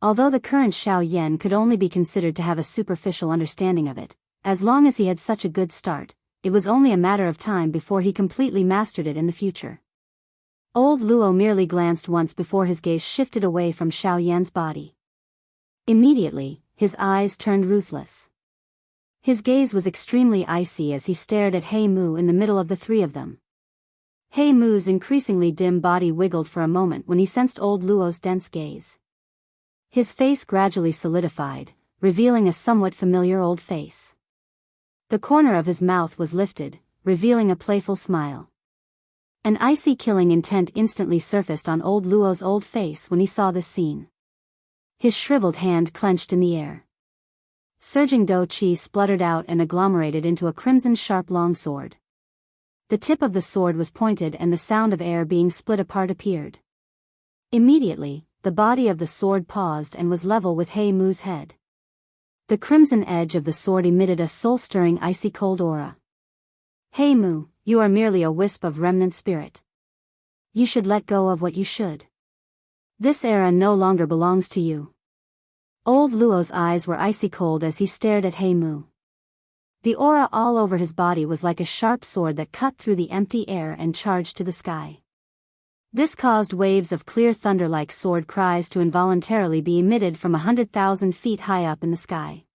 Although the current Xiaoyan could only be considered to have a superficial understanding of it, as long as he had such a good start, it was only a matter of time before he completely mastered it in the future. Old Luo merely glanced once before his gaze shifted away from Xiaoyan's body. Immediately, his eyes turned ruthless. His gaze was extremely icy as he stared at He Mu in the middle of the three of them. He Mu's increasingly dim body wiggled for a moment when he sensed old Luo's dense gaze. His face gradually solidified, revealing a somewhat familiar old face. The corner of his mouth was lifted, revealing a playful smile. An icy killing intent instantly surfaced on old Luo's old face when he saw this scene. His shriveled hand clenched in the air. Surging Do Chi spluttered out and agglomerated into a crimson sharp longsword. The tip of the sword was pointed and the sound of air being split apart appeared. Immediately, the body of the sword paused and was level with He Mu's head. The crimson edge of the sword emitted a soul-stirring icy cold aura. He Mu, you are merely a wisp of remnant spirit. You should let go of what you should. This era no longer belongs to you. Old Luo's eyes were icy cold as he stared at He Mu. The aura all over his body was like a sharp sword that cut through the empty air and charged to the sky. This caused waves of clear thunder-like sword cries to involuntarily be emitted from 100,000 feet high up in the sky.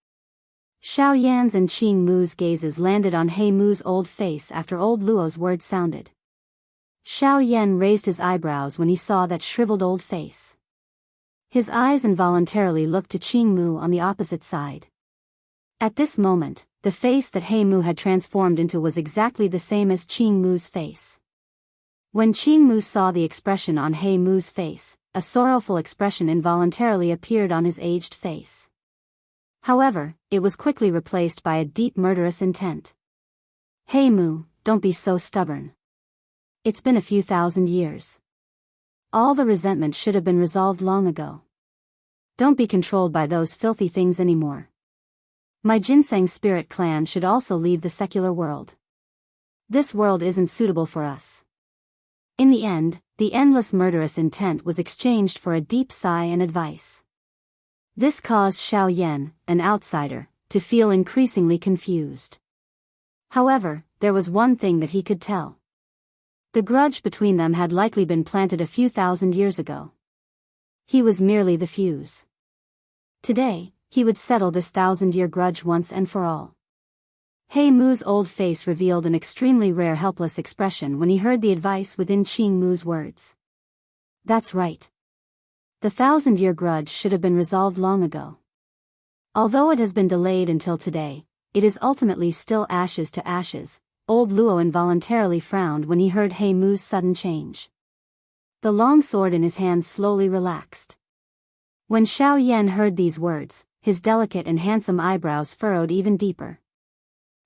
Xiaoyan's and Qing Mu's gazes landed on He Mu's old face after old Luo's words sounded. Xiaoyan raised his eyebrows when he saw that shriveled old face. His eyes involuntarily looked to Qing Mu on the opposite side. At this moment, the face that He Mu had transformed into was exactly the same as Qing Mu's face. When Qing Mu saw the expression on He Mu's face, a sorrowful expression involuntarily appeared on his aged face. However, it was quickly replaced by a deep murderous intent. He Mu, don't be so stubborn. It's been a few thousand years. All the resentment should have been resolved long ago. Don't be controlled by those filthy things anymore. My ginseng spirit clan should also leave the secular world. This world isn't suitable for us. In the end, the endless murderous intent was exchanged for a deep sigh and advice. This caused Xiaoyan, an outsider, to feel increasingly confused. However, there was one thing that he could tell. The grudge between them had likely been planted a few thousand years ago. He was merely the fuse. Today, he would settle this 1,000-year grudge once and for all. He Mu's old face revealed an extremely rare helpless expression when he heard the advice within Qing Mu's words. That's right. The 1,000-year grudge should have been resolved long ago. Although it has been delayed until today, it is ultimately still ashes to ashes. Old Luo involuntarily frowned when he heard He Mu's sudden change. The long sword in his hand slowly relaxed. When Xiaoyan heard these words, his delicate and handsome eyebrows furrowed even deeper.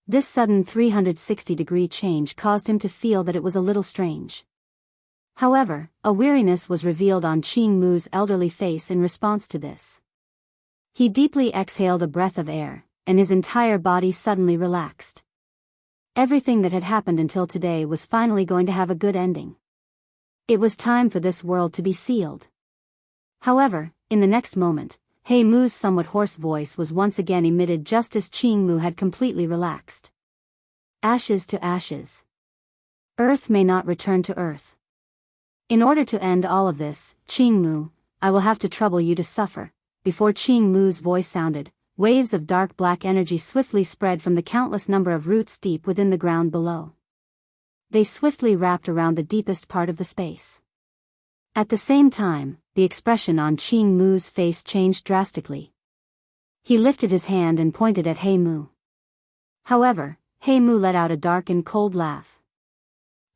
This sudden 360-degree change caused him to feel that it was a little strange. However, a weariness was revealed on Qing Mu's elderly face in response to this. He deeply exhaled a breath of air, and his entire body suddenly relaxed. Everything that had happened until today was finally going to have a good ending. It was time for this world to be sealed. However, in the next moment, He Mu's somewhat hoarse voice was once again emitted just as Qing Mu had completely relaxed. Ashes to ashes. Earth may not return to earth. In order to end all of this, Qing Mu, I will have to trouble you to suffer. Before Qing Mu's voice sounded, waves of dark black energy swiftly spread from the countless number of roots deep within the ground below. They swiftly wrapped around the deepest part of the space. At the same time, the expression on Qing Mu's face changed drastically. He lifted his hand and pointed at He Mu. However, He Mu let out a dark and cold laugh.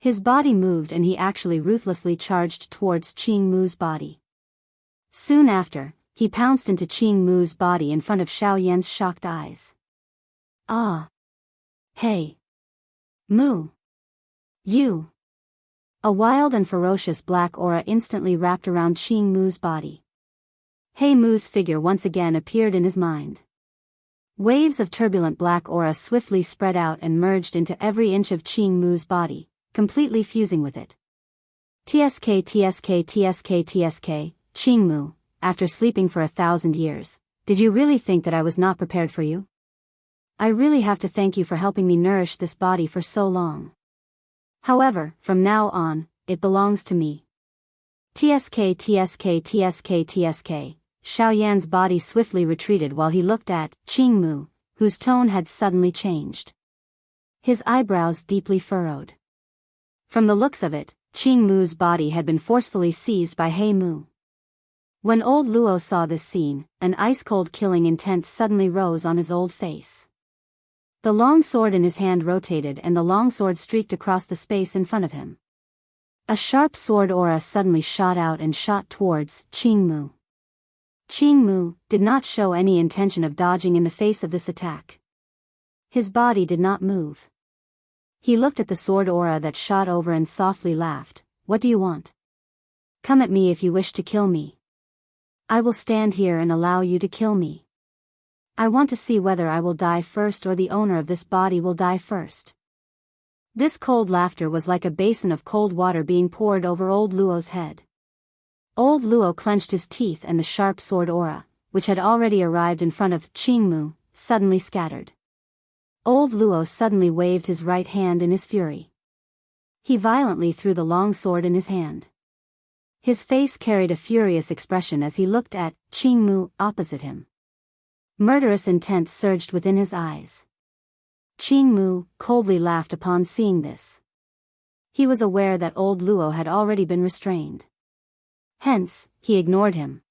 His body moved and he actually ruthlessly charged towards Qing Mu's body. Soon after, he pounced into Qing Mu's body in front of Xiaoyan's shocked eyes. Ah! Hey! Mu! You! A wild and ferocious black aura instantly wrapped around Qing Mu's body. He Mu's figure once again appeared in his mind. Waves of turbulent black aura swiftly spread out and merged into every inch of Qing Mu's body, completely fusing with it. TSK TSK TSK TSK, Qing Mu, after sleeping for 1,000 years, did you really think that I was not prepared for you? I really have to thank you for helping me nourish this body for so long. However, from now on, it belongs to me. TSK TSK TSK TSK, Xiaoyan's body swiftly retreated while he looked at Qing Mu, whose tone had suddenly changed. His eyebrows deeply furrowed. From the looks of it, Qing Mu's body had been forcefully seized by He Mu. When old Luo saw this scene, an ice-cold killing intent suddenly rose on his old face. The long sword in his hand rotated and the long sword streaked across the space in front of him. A sharp sword aura suddenly shot out and shot towards Qing Mu. Qing Mu did not show any intention of dodging in the face of this attack. His body did not move. He looked at the sword aura that shot over and softly laughed. What do you want? Come at me if you wish to kill me. I will stand here and allow you to kill me. I want to see whether I will die first or the owner of this body will die first. This cold laughter was like a basin of cold water being poured over old Luo's head. Old Luo clenched his teeth and the sharp sword aura, which had already arrived in front of Qing Mu, suddenly scattered. Old Luo suddenly waved his right hand in his fury. He violently threw the long sword in his hand. His face carried a furious expression as he looked at Qing Mu opposite him. Murderous intent surged within his eyes. Qing Mu coldly laughed upon seeing this. He was aware that old Luo had already been restrained. Hence, he ignored him.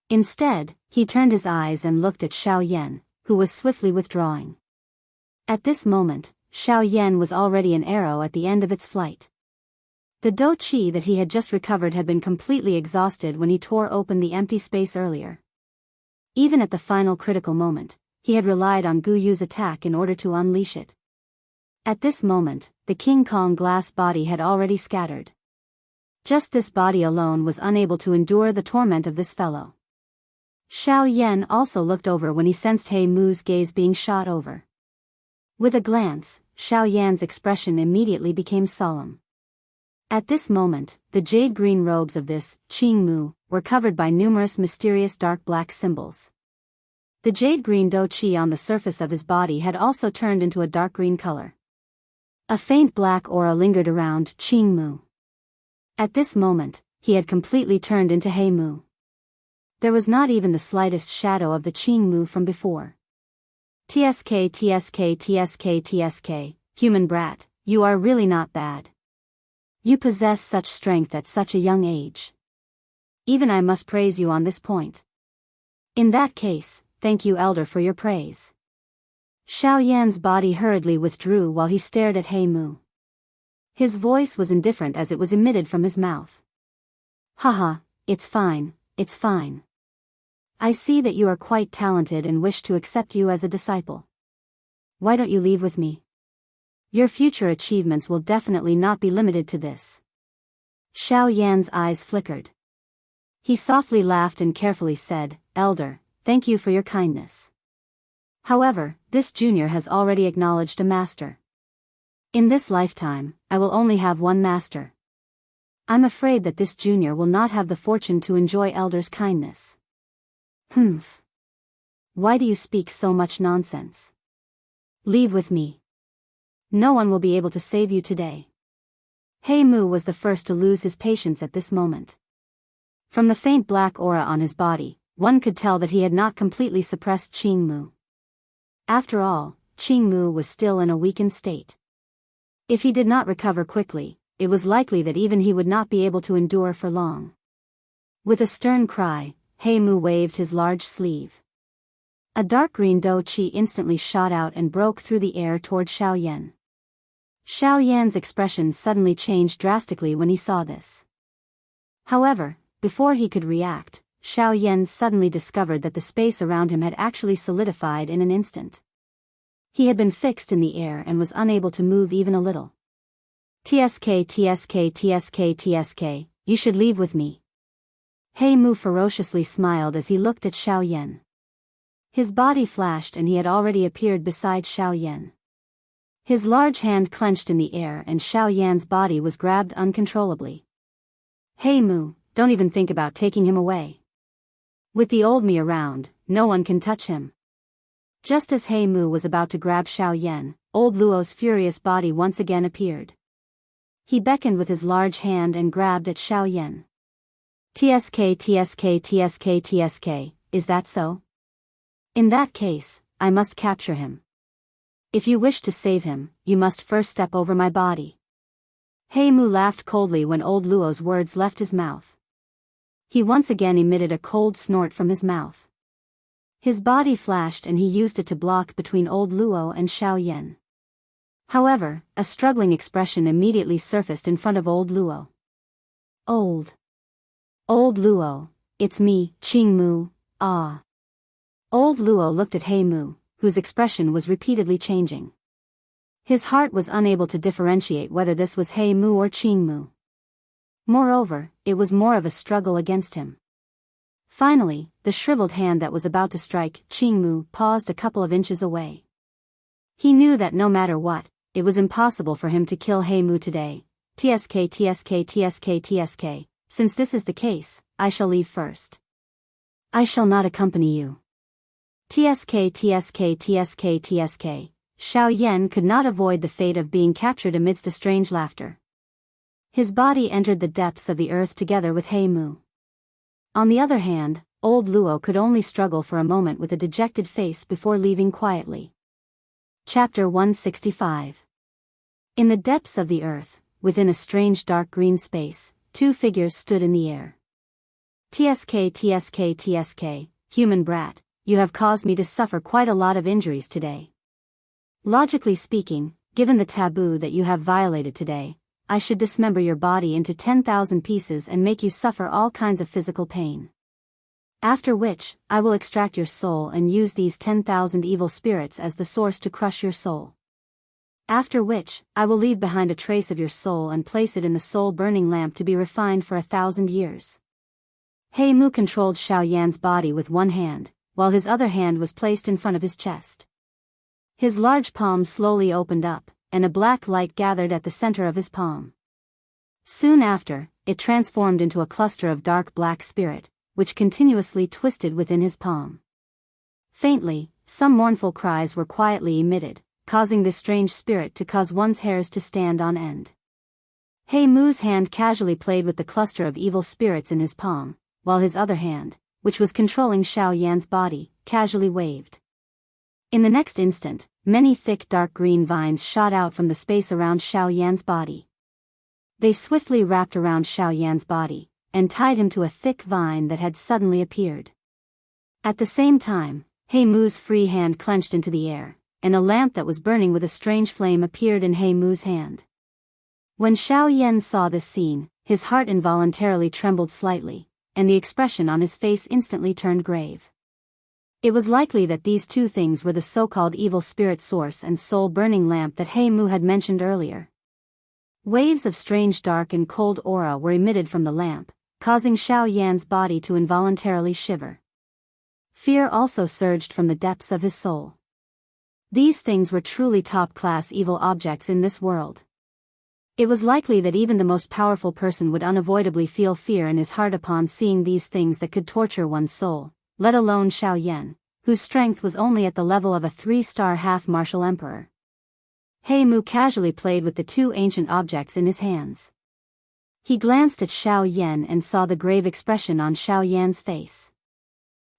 Instead, he turned his eyes and looked at Xiaoyan, who was swiftly withdrawing. At this moment, Xiaoyan was already an arrow at the end of its flight. The dou qi that he had just recovered had been completely exhausted when he tore open the empty space earlier. Even at the final critical moment, he had relied on Gu Yu's attack in order to unleash it. At this moment, the King Kong glass body had already scattered. Just this body alone was unable to endure the torment of this fellow. Xiaoyan also looked over when he sensed He Mu's gaze being shot over. With a glance, Xiaoyan's expression immediately became solemn. At this moment, the jade-green robes of this Qing Mu were covered by numerous mysterious dark black symbols. The jade-green dou qi on the surface of his body had also turned into a dark green color. A faint black aura lingered around Qing Mu. At this moment, he had completely turned into He Mu. There was not even the slightest shadow of the Qing Mu from before. TSK TSK TSK TSK, human brat, you are really not bad. You possess such strength at such a young age. Even I must praise you on this point. In that case, thank you elder for your praise. Xiaoyan's body hurriedly withdrew while he stared at He Mu. His voice was indifferent as it was emitted from his mouth. Haha, it's fine, it's fine. I see that you are quite talented and wish to accept you as a disciple. Why don't you leave with me? Your future achievements will definitely not be limited to this. Xiaoyan's eyes flickered. He softly laughed and carefully said, Elder, thank you for your kindness. However, this junior has already acknowledged a master. In this lifetime, I will only have one master. I'm afraid that this junior will not have the fortune to enjoy Elder's kindness. Humph. Why do you speak so much nonsense? Leave with me. No one will be able to save you today. He Mu was the first to lose his patience at this moment. From the faint black aura on his body, one could tell that he had not completely suppressed Qing Mu. After all, Qing Mu was still in a weakened state. If he did not recover quickly, it was likely that even he would not be able to endure for long. With a stern cry, He Mu waved his large sleeve. A dark green dou qi instantly shot out and broke through the air toward Xiaoyan. Xiaoyan's expression suddenly changed drastically when he saw this. However, before he could react, Xiaoyan suddenly discovered that the space around him had actually solidified in an instant. He had been fixed in the air and was unable to move even a little. "Tsk, tsk, tsk, tsk, you should leave with me." He Mu ferociously smiled as he looked at Xiaoyan. His body flashed and he had already appeared beside Xiaoyan. His large hand clenched in the air and Xiaoyan's body was grabbed uncontrollably. "He Mu, don't even think about taking him away. With the old me around, no one can touch him." Just as He Mu was about to grab Xiaoyan, old Luo's furious body once again appeared. He beckoned with his large hand and grabbed at Xiaoyan. "Tsk, tsk, tsk, tsk, is that so? In that case, I must capture him. If you wish to save him, you must first step over my body." He Mu laughed coldly when old Luo's words left his mouth. He once again emitted a cold snort from his mouth. His body flashed and he used it to block between old Luo and Xiaoyan. However, a struggling expression immediately surfaced in front of old Luo. Old Luo, it's me, Qing Mu, ah." Old Luo looked at He Mu, whose expression was repeatedly changing. His heart was unable to differentiate whether this was He Mu or Qing Mu. Moreover, it was more of a struggle against him. Finally, the shriveled hand that was about to strike Qing Mu paused a couple of inches away. He knew that no matter what, it was impossible for him to kill He Mu today. "Tsk, tsk, tsk, tsk, since this is the case, I shall leave first. I shall not accompany you." "Tsk, tsk, tsk, tsk, Xiaoyan could not avoid the fate of being captured amidst a strange laughter. His body entered the depths of the earth together with He Mu. On the other hand, old Luo could only struggle for a moment with a dejected face before leaving quietly. Chapter 165. In the depths of the earth, within a strange dark green space, two figures stood in the air. "Tsk, tsk, tsk, human brat, you have caused me to suffer quite a lot of injuries today. Logically speaking, given the taboo that you have violated today, I should dismember your body into 10,000 pieces and make you suffer all kinds of physical pain. After which, I will extract your soul and use these 10,000 evil spirits as the source to crush your soul. After which, I will leave behind a trace of your soul and place it in the soul-burning lamp to be refined for 1,000 years." He Mu controlled Xiaoyan's body with one hand, while his other hand was placed in front of his chest. His large palm slowly opened up, and a black light gathered at the center of his palm. Soon after, it transformed into a cluster of dark black spirit, which continuously twisted within his palm. Faintly, some mournful cries were quietly emitted, causing this strange spirit to cause one's hairs to stand on end. He Mu's hand casually played with the cluster of evil spirits in his palm, while his other hand, which was controlling Xiaoyan's body, casually waved. In the next instant, many thick dark green vines shot out from the space around Xiaoyan's body. They swiftly wrapped around Xiaoyan's body, and tied him to a thick vine that had suddenly appeared. At the same time, He Mu's free hand clenched into the air, and a lamp that was burning with a strange flame appeared in He Mu's hand. When Xiaoyan saw this scene, his heart involuntarily trembled slightly, and the expression on his face instantly turned grave. It was likely that these two things were the so-called evil spirit source and soul-burning lamp that He Mu had mentioned earlier. Waves of strange dark and cold aura were emitted from the lamp, causing Xiaoyan's body to involuntarily shiver. Fear also surged from the depths of his soul. These things were truly top-class evil objects in this world. It was likely that even the most powerful person would unavoidably feel fear in his heart upon seeing these things that could torture one's soul, let alone Xiao Yan, whose strength was only at the level of a 3-star half-martial emperor. He Mu casually played with the two ancient objects in his hands. He glanced at Xiao Yan and saw the grave expression on Xiao Yan's face.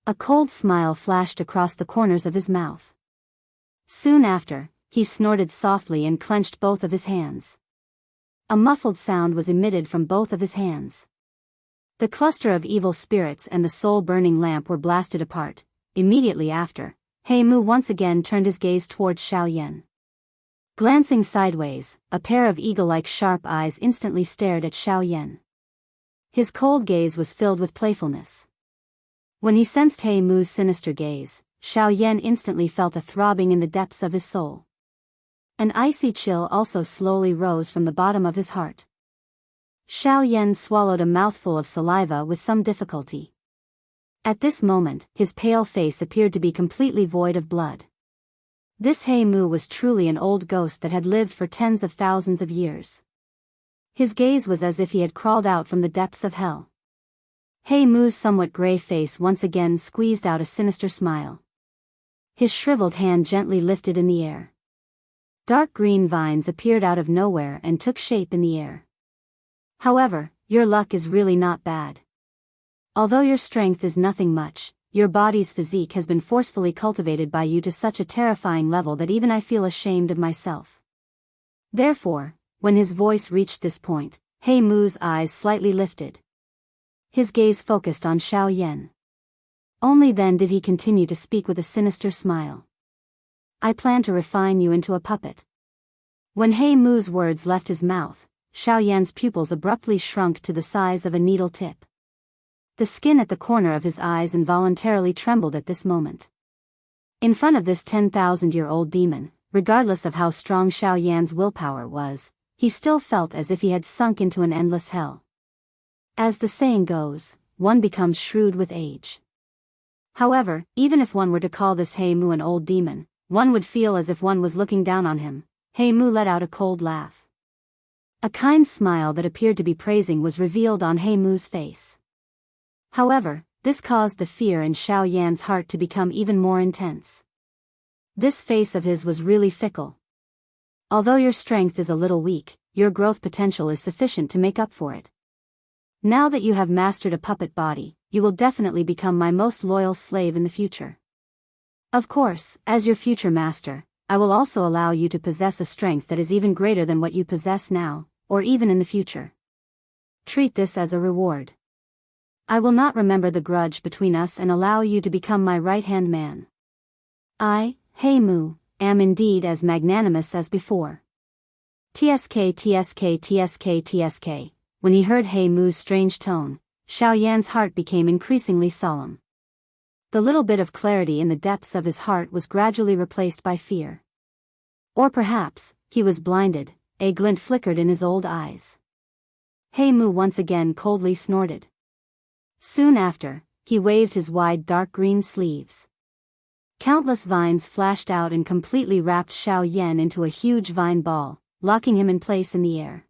A cold smile flashed across the corners of his mouth. Soon after, he snorted softly and clenched both of his hands. A muffled sound was emitted from both of his hands. The cluster of evil spirits and the soul-burning lamp were blasted apart. Immediately after, He Mu once again turned his gaze towards Xiao Yan. Glancing sideways, a pair of eagle-like sharp eyes instantly stared at Xiao Yan. His cold gaze was filled with playfulness. When he sensed He Mu's sinister gaze, Xiao Yan instantly felt a throbbing in the depths of his soul. An icy chill also slowly rose from the bottom of his heart. Xiao Yan swallowed a mouthful of saliva with some difficulty. At this moment, his pale face appeared to be completely void of blood. This He Mu was truly an old ghost that had lived for tens of thousands of years. His gaze was as if he had crawled out from the depths of hell. He Mu's somewhat gray face once again squeezed out a sinister smile. His shriveled hand gently lifted in the air. Dark green vines appeared out of nowhere and took shape in the air. However, your luck is really not bad. Although your strength is nothing much, your body's physique has been forcefully cultivated by you to such a terrifying level that even I feel ashamed of myself. Therefore, when his voice reached this point, He Mu's eyes slightly lifted. His gaze focused on Xiao Yan. Only then did he continue to speak with a sinister smile. I plan to refine you into a puppet. When He Mu's words left his mouth, Xiao Yan's pupils abruptly shrunk to the size of a needle tip. The skin at the corner of his eyes involuntarily trembled at this moment. In front of this 10,000-year-old demon, regardless of how strong Xiao Yan's willpower was, he still felt as if he had sunk into an endless hell. As the saying goes, one becomes shrewd with age. However, even if one were to call this He Mu an old demon, one would feel as if one was looking down on him. He Mu let out a cold laugh. A kind smile that appeared to be praising was revealed on He Mu's face. However, this caused the fear in Xiao Yan's heart to become even more intense. This face of his was really fickle. Although your strength is a little weak, your growth potential is sufficient to make up for it. Now that you have mastered a puppet body, you will definitely become my most loyal slave in the future. Of course, as your future master, I will also allow you to possess a strength that is even greater than what you possess now, or even in the future. Treat this as a reward. I will not remember the grudge between us and allow you to become my right-hand man. I, He Mu, am indeed as magnanimous as before. TSK TSK TSK TSK. When he heard He Mu's strange tone, Xiao Yan's heart became increasingly solemn. The little bit of clarity in the depths of his heart was gradually replaced by fear. Or perhaps, he was blinded, a glint flickered in his old eyes. He Mu once again coldly snorted. Soon after, he waved his wide dark green sleeves. Countless vines flashed out and completely wrapped Xiao Yan into a huge vine ball, locking him in place in the air.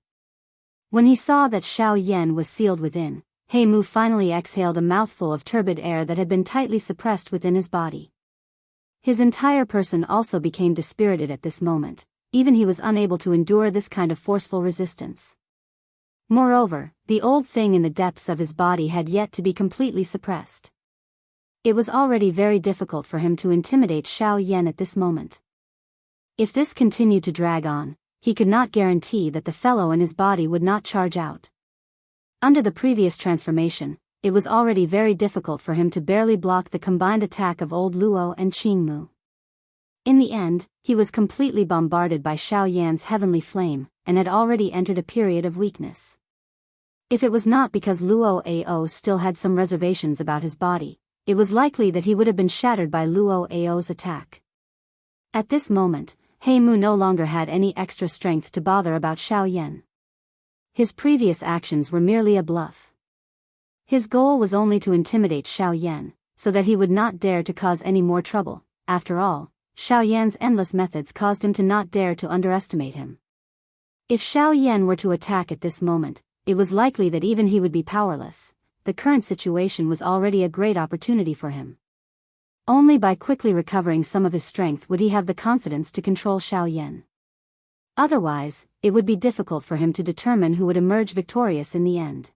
When he saw that Xiao Yan was sealed within, He Mu finally exhaled a mouthful of turbid air that had been tightly suppressed within his body. His entire person also became dispirited at this moment, even he was unable to endure this kind of forceful resistance. Moreover, the old thing in the depths of his body had yet to be completely suppressed. It was already very difficult for him to intimidate Xiao Yan at this moment. If this continued to drag on, he could not guarantee that the fellow in his body would not charge out. Under the previous transformation, it was already very difficult for him to barely block the combined attack of old Luo and Qingmu. In the end, he was completely bombarded by Xiao Yan's heavenly flame, and had already entered a period of weakness. If it was not because Luo Ao still had some reservations about his body, it was likely that he would have been shattered by Luo Ao's attack. At this moment, He Mu no longer had any extra strength to bother about Xiao Yan. His previous actions were merely a bluff. His goal was only to intimidate Xiao Yan, so that he would not dare to cause any more trouble. After all, Xiao Yan's endless methods caused him to not dare to underestimate him. If Xiao Yan were to attack at this moment, it was likely that even he would be powerless. the current situation was already a great opportunity for him. Only by quickly recovering some of his strength would he have the confidence to control Xiaoyan. Otherwise, it would be difficult for him to determine who would emerge victorious in the end.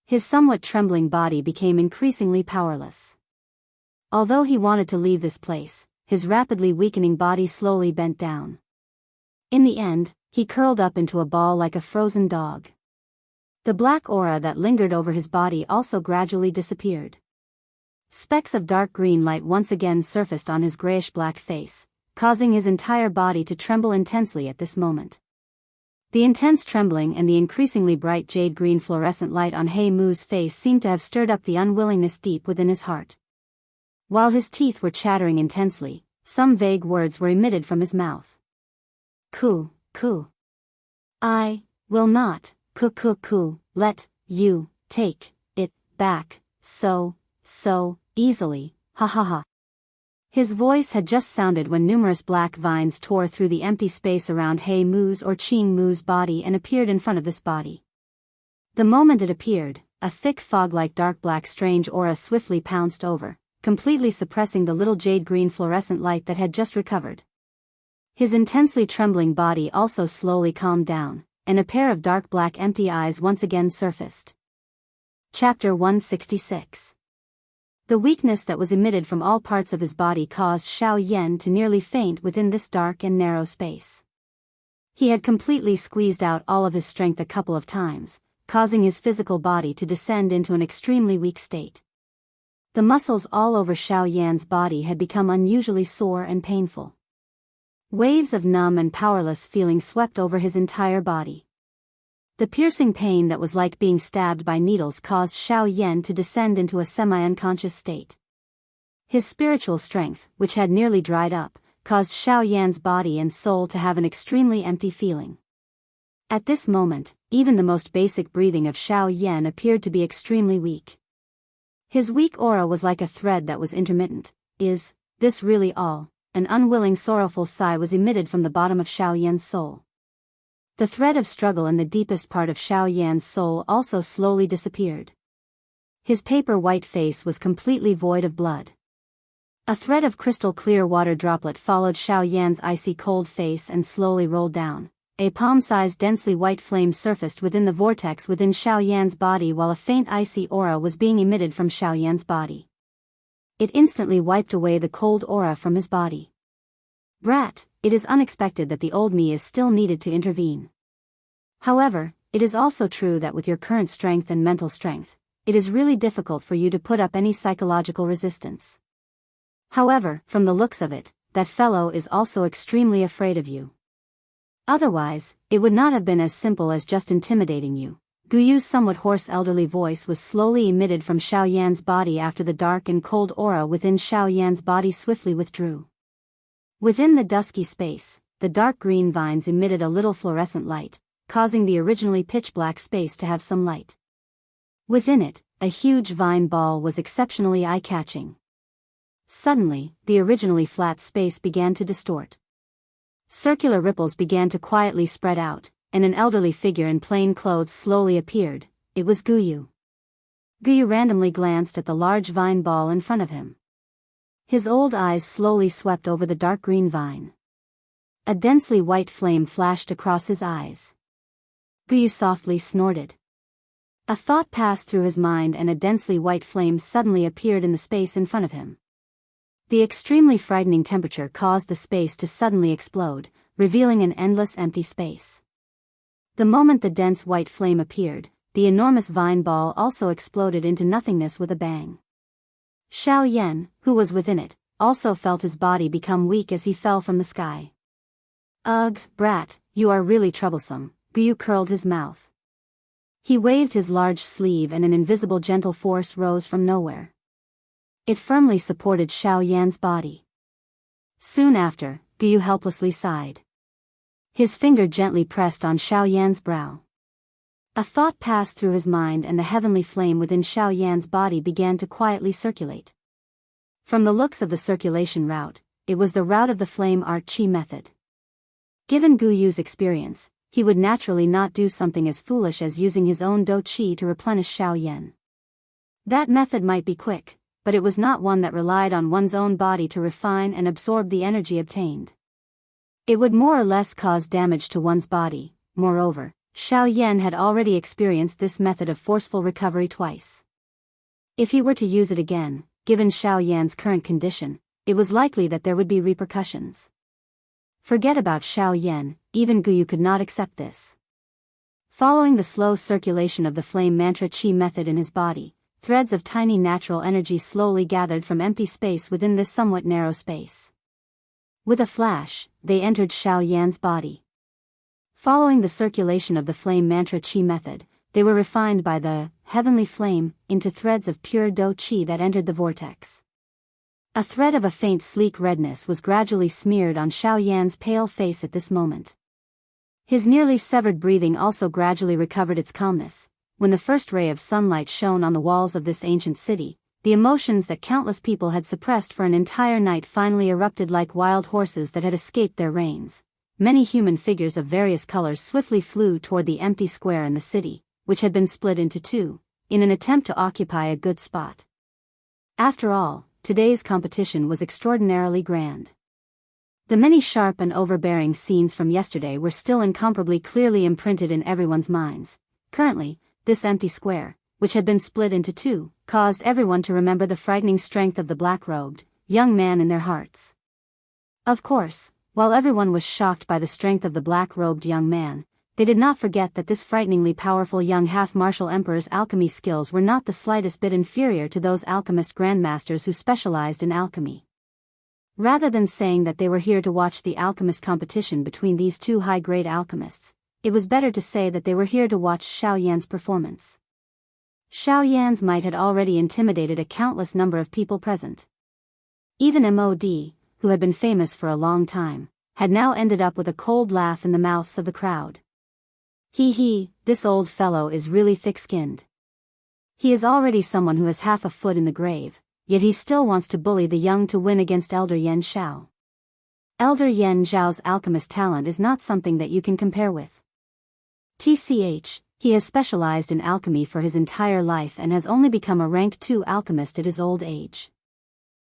His somewhat trembling body became increasingly powerless. Although he wanted to leave this place, his rapidly weakening body slowly bent down. In the end, he curled up into a ball like a frozen dog. The black aura that lingered over his body also gradually disappeared. Specks of dark green light once again surfaced on his grayish-black face, causing his entire body to tremble intensely at this moment. The intense trembling and the increasingly bright jade-green fluorescent light on He Mu's face seemed to have stirred up the unwillingness deep within his heart. While his teeth were chattering intensely, some vague words were emitted from his mouth. Ku. I will not, let you take it back so easily, ha ha ha. His voice had just sounded when numerous black vines tore through the empty space around He Mu's or Qing Mu's body and appeared in front of this body. The moment it appeared, a thick fog-like dark black strange aura swiftly pounced over, completely suppressing the little jade-green fluorescent light that had just recovered. His intensely trembling body also slowly calmed down, and a pair of dark black empty eyes once again surfaced. Chapter 166. The weakness that was emitted from all parts of his body caused Xiaoyan to nearly faint within this dark and narrow space. He had completely squeezed out all of his strength a couple of times, causing his physical body to descend into an extremely weak state. The muscles all over Xiaoyan's body had become unusually sore and painful. Waves of numb and powerless feeling swept over his entire body. The piercing pain that was like being stabbed by needles caused Xiaoyan to descend into a semi-unconscious state. His spiritual strength, which had nearly dried up, caused Xiaoyan's body and soul to have an extremely empty feeling. At this moment, even the most basic breathing of Xiaoyan appeared to be extremely weak. His weak aura was like a thread that was intermittent. Is this really all? An unwilling sorrowful sigh was emitted from the bottom of Xiaoyan's soul. The thread of struggle in the deepest part of Xiaoyan's soul also slowly disappeared. His paper-white face was completely void of blood. A thread of crystal-clear water droplet followed Xiaoyan's icy cold face and slowly rolled down. A palm-sized densely white flame surfaced within the vortex within Xiaoyan's body while a faint icy aura was being emitted from Xiaoyan's body. It instantly wiped away the cold aura from his body. Brat, it is unexpected that the old me is still needed to intervene. However, it is also true that with your current strength and mental strength, it is really difficult for you to put up any psychological resistance. However, from the looks of it, that fellow is also extremely afraid of you. Otherwise, it would not have been as simple as just intimidating you. Guyu's somewhat hoarse elderly voice was slowly emitted from Xiaoyan's body after the dark and cold aura within Xiaoyan's body swiftly withdrew. Within the dusky space, the dark green vines emitted a little fluorescent light, causing the originally pitch-black space to have some light. Within it, a huge vine ball was exceptionally eye-catching. Suddenly, the originally flat space began to distort. Circular ripples began to quietly spread out, and an elderly figure in plain clothes slowly appeared. It was Guyu. Guyu randomly glanced at the large vine ball in front of him. His old eyes slowly swept over the dark green vine. A densely white flame flashed across his eyes. Guyu softly snorted. A thought passed through his mind and a densely white flame suddenly appeared in the space in front of him. The extremely frightening temperature caused the space to suddenly explode, revealing an endless empty space. The moment the dense white flame appeared, the enormous vine ball also exploded into nothingness with a bang. Xiaoyan, who was within it, also felt his body become weak as he fell from the sky. Ugh, brat, you are really troublesome. Guyu curled his mouth. He waved his large sleeve and an invisible gentle force rose from nowhere. It firmly supported Xiaoyan's body. Soon after, Guyu helplessly sighed. His finger gently pressed on Xiaoyan's brow. A thought passed through his mind and the heavenly flame within Xiaoyan's body began to quietly circulate. From the looks of the circulation route, it was the route of the flame art chi method. Given Guyu's experience, he would naturally not do something as foolish as using his own do chi to replenish Xiaoyan. That method might be quick, but it was not one that relied on one's own body to refine and absorb the energy obtained. It would more or less cause damage to one's body. Moreover, Xiao Yan had already experienced this method of forceful recovery twice. If he were to use it again, given Xiao Yan's current condition, it was likely that there would be repercussions. Forget about Xiao Yan, even Guyu could not accept this. Following the slow circulation of the flame mantra chi method in his body, threads of tiny natural energy slowly gathered from empty space within this somewhat narrow space. With a flash, they entered Xiao Yan's body. Following the circulation of the flame mantra chi method, they were refined by the heavenly flame into threads of pure Do Qi that entered the vortex. A thread of a faint sleek redness was gradually smeared on Xiao Yan's pale face at this moment. His nearly severed breathing also gradually recovered its calmness. When the first ray of sunlight shone on the walls of this ancient city, the emotions that countless people had suppressed for an entire night finally erupted like wild horses that had escaped their reins. Many human figures of various colors swiftly flew toward the empty square in the city, which had been split into two, in an attempt to occupy a good spot. After all, today's competition was extraordinarily grand. The many sharp and overbearing scenes from yesterday were still incomparably clearly imprinted in everyone's minds. Currently, this empty square, which had been split into two, caused everyone to remember the frightening strength of the black-robed young man in their hearts. Of course, while everyone was shocked by the strength of the black-robed young man, they did not forget that this frighteningly powerful young half-martial emperor's alchemy skills were not the slightest bit inferior to those alchemist grandmasters who specialized in alchemy. Rather than saying that they were here to watch the alchemist competition between these two high-grade alchemists, it was better to say that they were here to watch Xiao Yan's performance. Xiao Yan's might had already intimidated a countless number of people present. Even MOD, who had been famous for a long time, had now ended up with a cold laugh in the mouths of the crowd. He, this old fellow is really thick-skinned. He is already someone who has half a foot in the grave, yet he still wants to bully the young to win against Elder Yan Xiao. Elder Yan Zhao's alchemist talent is not something that you can compare with. TCH, he has specialized in alchemy for his entire life and has only become a rank 2 alchemist at his old age.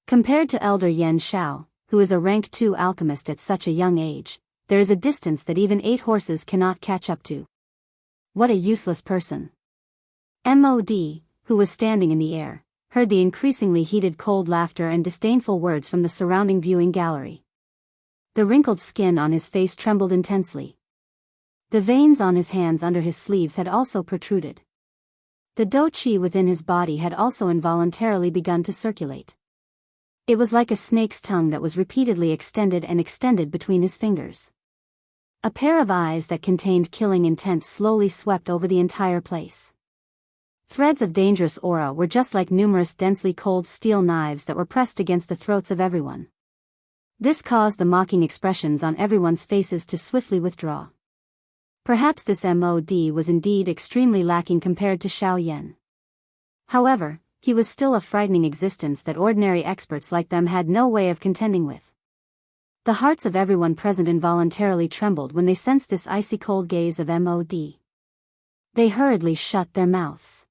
Compared to Elder Yan Xiao, who is a rank 2 alchemist at such a young age, there is a distance that even 8 horses cannot catch up to. What a useless person. MOD, who was standing in the air, heard the increasingly heated cold laughter and disdainful words from the surrounding viewing gallery. The wrinkled skin on his face trembled intensely. The veins on his hands under his sleeves had also protruded. The Do Qi within his body had also involuntarily begun to circulate. It was like a snake's tongue that was repeatedly extended and extended between his fingers. A pair of eyes that contained killing intent slowly swept over the entire place. Threads of dangerous aura were just like numerous densely cold steel knives that were pressed against the throats of everyone. This caused the mocking expressions on everyone's faces to swiftly withdraw. Perhaps this MOD was indeed extremely lacking compared to Xiao Yan. However, he was still a frightening existence that ordinary experts like them had no way of contending with. The hearts of everyone present involuntarily trembled when they sensed this icy cold gaze of MOD. They hurriedly shut their mouths.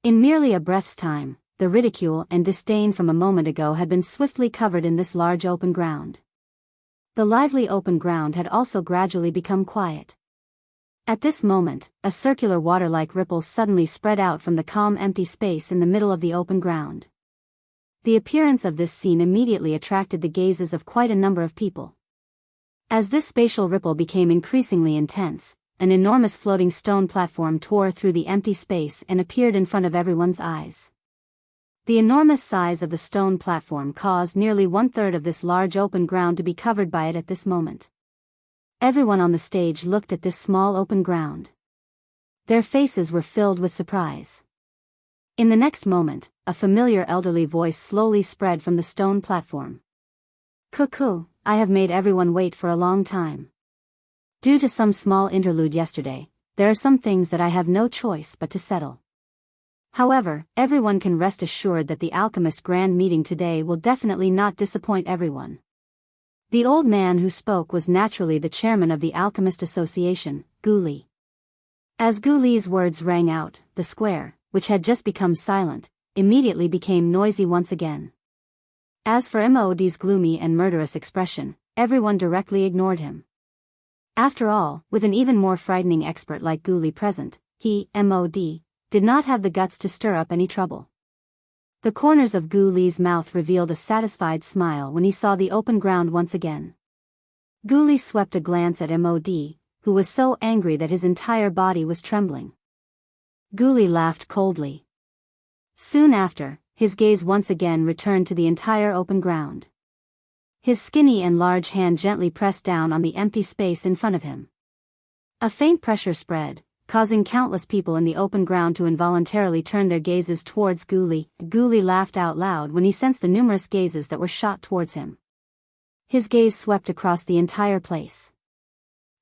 In merely a breath's time, the ridicule and disdain from a moment ago had been swiftly covered in this large open ground. The lively open ground had also gradually become quiet. At this moment, a circular water-like ripple suddenly spread out from the calm empty space in the middle of the open ground. The appearance of this scene immediately attracted the gazes of quite a number of people. As this spatial ripple became increasingly intense, an enormous floating stone platform tore through the empty space and appeared in front of everyone's eyes. The enormous size of the stone platform caused nearly 1/3 of this large open ground to be covered by it at this moment. Everyone on the stage looked at this small open ground. Their faces were filled with surprise. In the next moment, a familiar elderly voice slowly spread from the stone platform. "Cuckoo, I have made everyone wait for a long time. Due to some small interlude yesterday, there are some things that I have no choice but to settle. However, everyone can rest assured that the alchemist grand meeting today will definitely not disappoint everyone." The old man who spoke was naturally the chairman of the Alchemist Association, Gu Li. As Gu Li's words rang out, the square, which had just become silent, immediately became noisy once again. As for Mod's gloomy and murderous expression, everyone directly ignored him. After all, with an even more frightening expert like Gu Li present, he, Mod, did not have the guts to stir up any trouble. The corners of Gu Li's mouth revealed a satisfied smile when he saw the open ground once again. Gu Li swept a glance at Mod, who was so angry that his entire body was trembling. Gu Li laughed coldly. Soon after, his gaze once again returned to the entire open ground. His skinny and large hand gently pressed down on the empty space in front of him. A faint pressure spread, causing countless people in the open ground to involuntarily turn their gazes towards Gu Li. Gu Li laughed out loud when he sensed the numerous gazes that were shot towards him. His gaze swept across the entire place.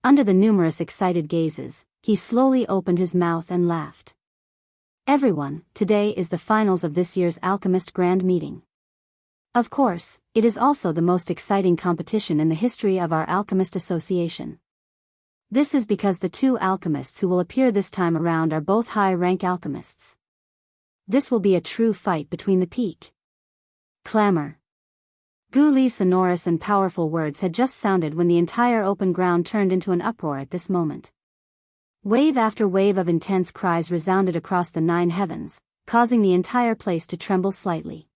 Under the numerous excited gazes, he slowly opened his mouth and laughed. Everyone, today is the finals of this year's Alchemist Grand Meeting. Of course, it is also the most exciting competition in the history of our Alchemist Association. This is because the two alchemists who will appear this time around are both high-rank alchemists. This will be a true fight between the peak. Clamor. Gu Li's sonorous and powerful words had just sounded when the entire open ground turned into an uproar at this moment. Wave after wave of intense cries resounded across the 9 heavens, causing the entire place to tremble slightly.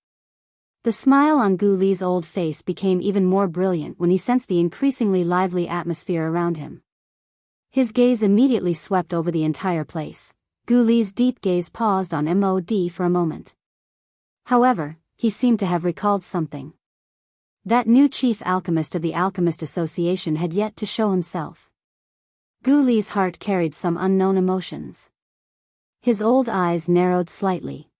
The smile on Gu Li's old face became even more brilliant when he sensed the increasingly lively atmosphere around him. His gaze immediately swept over the entire place. Gu Li's deep gaze paused on Mod for a moment. However, he seemed to have recalled something. That new chief alchemist of the Alchemist Association had yet to show himself. Gu Li's heart carried some unknown emotions. His old eyes narrowed slightly.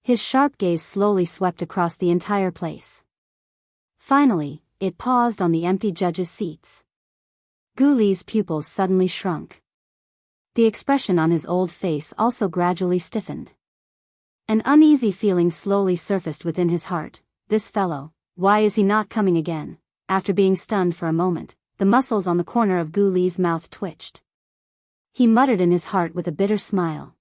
His sharp gaze slowly swept across the entire place. Finally, it paused on the empty judges' seats. Gu Li's pupils suddenly shrunk. The expression on his old face also gradually stiffened. An uneasy feeling slowly surfaced within his heart. This fellow, why is he not coming again? After being stunned for a moment, the muscles on the corner of Gu Li's mouth twitched. He muttered in his heart with a bitter smile.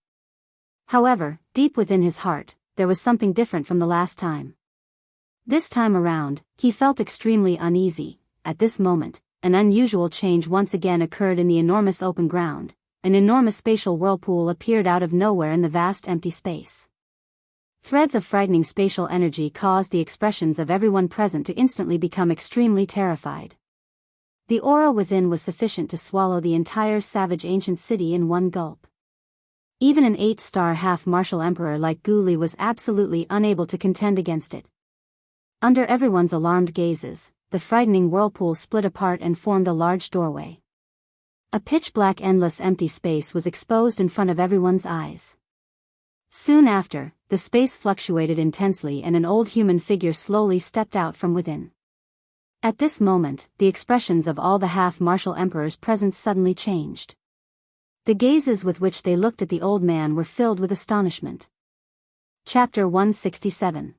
However, deep within his heart, there was something different from the last time. This time around, he felt extremely uneasy. At this moment, an unusual change once again occurred in the enormous open ground. An enormous spatial whirlpool appeared out of nowhere in the vast empty space. Threads of frightening spatial energy caused the expressions of everyone present to instantly become extremely terrified. The aura within was sufficient to swallow the entire savage ancient city in one gulp. Even an 8-star half-martial emperor like Gu Li was absolutely unable to contend against it. Under everyone's alarmed gazes, the frightening whirlpool split apart and formed a large doorway. A pitch-black endless empty space was exposed in front of everyone's eyes. Soon after, the space fluctuated intensely and an old human figure slowly stepped out from within. At this moment, the expressions of all the half-martial emperors present suddenly changed. The gazes with which they looked at the old man were filled with astonishment. Chapter 167.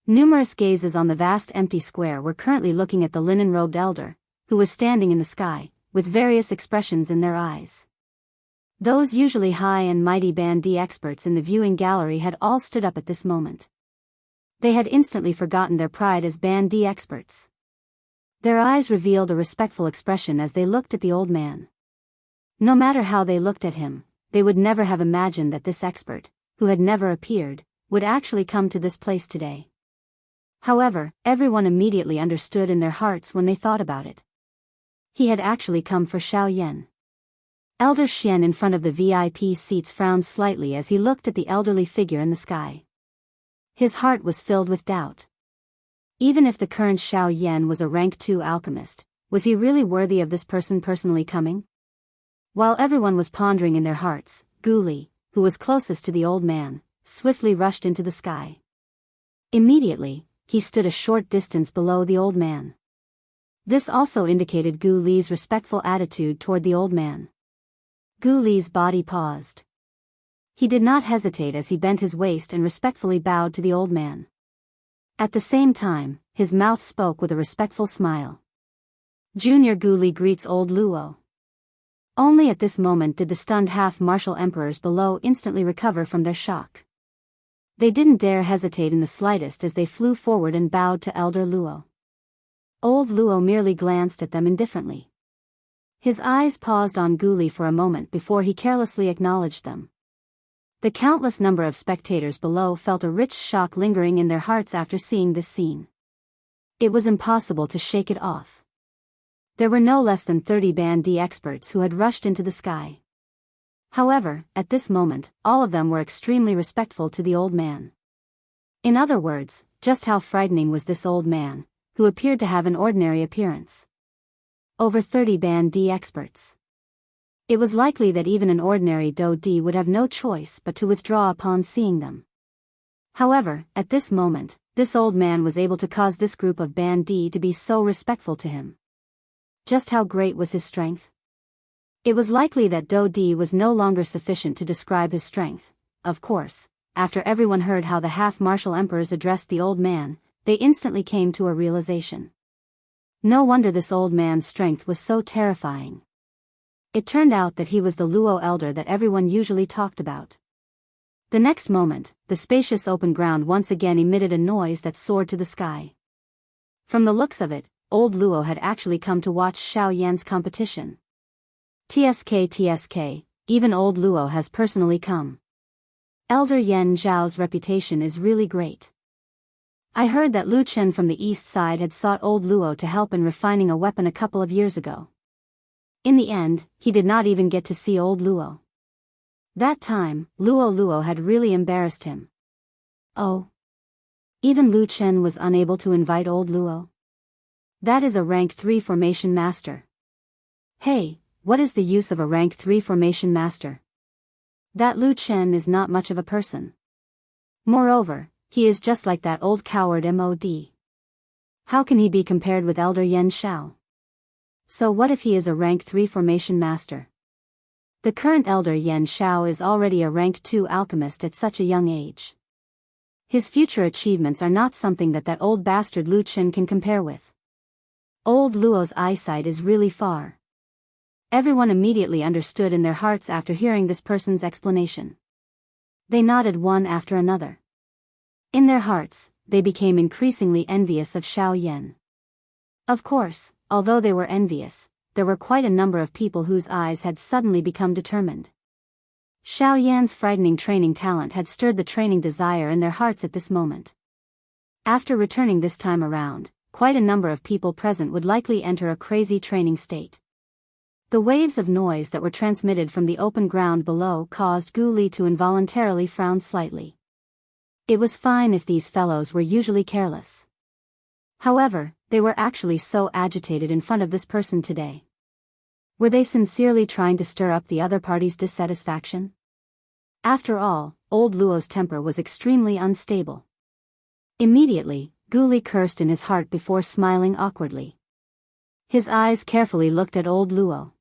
Numerous gazes on the vast empty square were currently looking at the linen-robed elder, who was standing in the sky, with various expressions in their eyes. Those usually high and mighty Band D experts in the viewing gallery had all stood up at this moment. They had instantly forgotten their pride as Band D experts. Their eyes revealed a respectful expression as they looked at the old man. No matter how they looked at him, they would never have imagined that this expert, who had never appeared, would actually come to this place today. However, everyone immediately understood in their hearts when they thought about it. He had actually come for Xiaoyan. Elder Xian in front of the VIP seats frowned slightly as he looked at the elderly figure in the sky. His heart was filled with doubt. Even if the current Xiaoyan was a rank 2 alchemist, was he really worthy of this person personally coming? While everyone was pondering in their hearts, Gu Li, who was closest to the old man, swiftly rushed into the sky. Immediately, he stood a short distance below the old man. This also indicated Gu Li's respectful attitude toward the old man. Gu Li's body paused. He did not hesitate as he bent his waist and respectfully bowed to the old man. At the same time, his mouth spoke with a respectful smile. Junior Gu Li greets old Luo. Only at this moment did the stunned half-martial emperors below instantly recover from their shock. They didn't dare hesitate in the slightest as they flew forward and bowed to Elder Luo. Old Luo merely glanced at them indifferently. His eyes paused on Guli for a moment before he carelessly acknowledged them. The countless number of spectators below felt a rich shock lingering in their hearts after seeing this scene. It was impossible to shake it off. There were no less than 30 Band D experts who had rushed into the sky. However, at this moment, all of them were extremely respectful to the old man. In other words, just how frightening was this old man, who appeared to have an ordinary appearance. Over 30 Band D experts. It was likely that even an ordinary Do D would have no choice but to withdraw upon seeing them. However, at this moment, this old man was able to cause this group of Band D to be so respectful to him. Just how great was his strength? It was likely that Do D was no longer sufficient to describe his strength. Of course, after everyone heard how the half-martial emperors addressed the old man, they instantly came to a realization. No wonder this old man's strength was so terrifying. It turned out that he was the Luo elder that everyone usually talked about. The next moment, the spacious open ground once again emitted a noise that soared to the sky. From the looks of it, old Luo had actually come to watch Xiao Yan's competition. TSK, even old Luo has personally come. Elder Yan Zhao's reputation is really great. I heard that Lu Chen from the east side had sought old Luo to help in refining a weapon a couple of years ago. In the end, he did not even get to see old Luo. That time, Luo had really embarrassed him. Oh. Even Lu Chen was unable to invite old Luo. That is a rank 3 formation master. Hey, what is the use of a rank 3 formation master? That Lu Chen is not much of a person. Moreover, he is just like that old coward Mod. How can he be compared with Elder Yan Xiao? So what if he is a rank 3 formation master? The current Elder Yan Xiao is already a rank 2 alchemist at such a young age. His future achievements are not something that old bastard Lu Chen can compare with. Old Luo's eyesight is really far. Everyone immediately understood in their hearts after hearing this person's explanation. They nodded one after another. In their hearts, they became increasingly envious of Xiao Yan. Of course, although they were envious, there were quite a number of people whose eyes had suddenly become determined. Xiao Yan's frightening training talent had stirred the training desire in their hearts at this moment. After returning this time around, quite a number of people present would likely enter a crazy training state. The waves of noise that were transmitted from the open ground below caused Gu Li to involuntarily frown slightly. It was fine if these fellows were usually careless. However, they were actually so agitated in front of this person today. Were they sincerely trying to stir up the other party's dissatisfaction? After all, old Luo's temper was extremely unstable. Immediately, Gu Li cursed in his heart before smiling awkwardly. His eyes carefully looked at old Luo.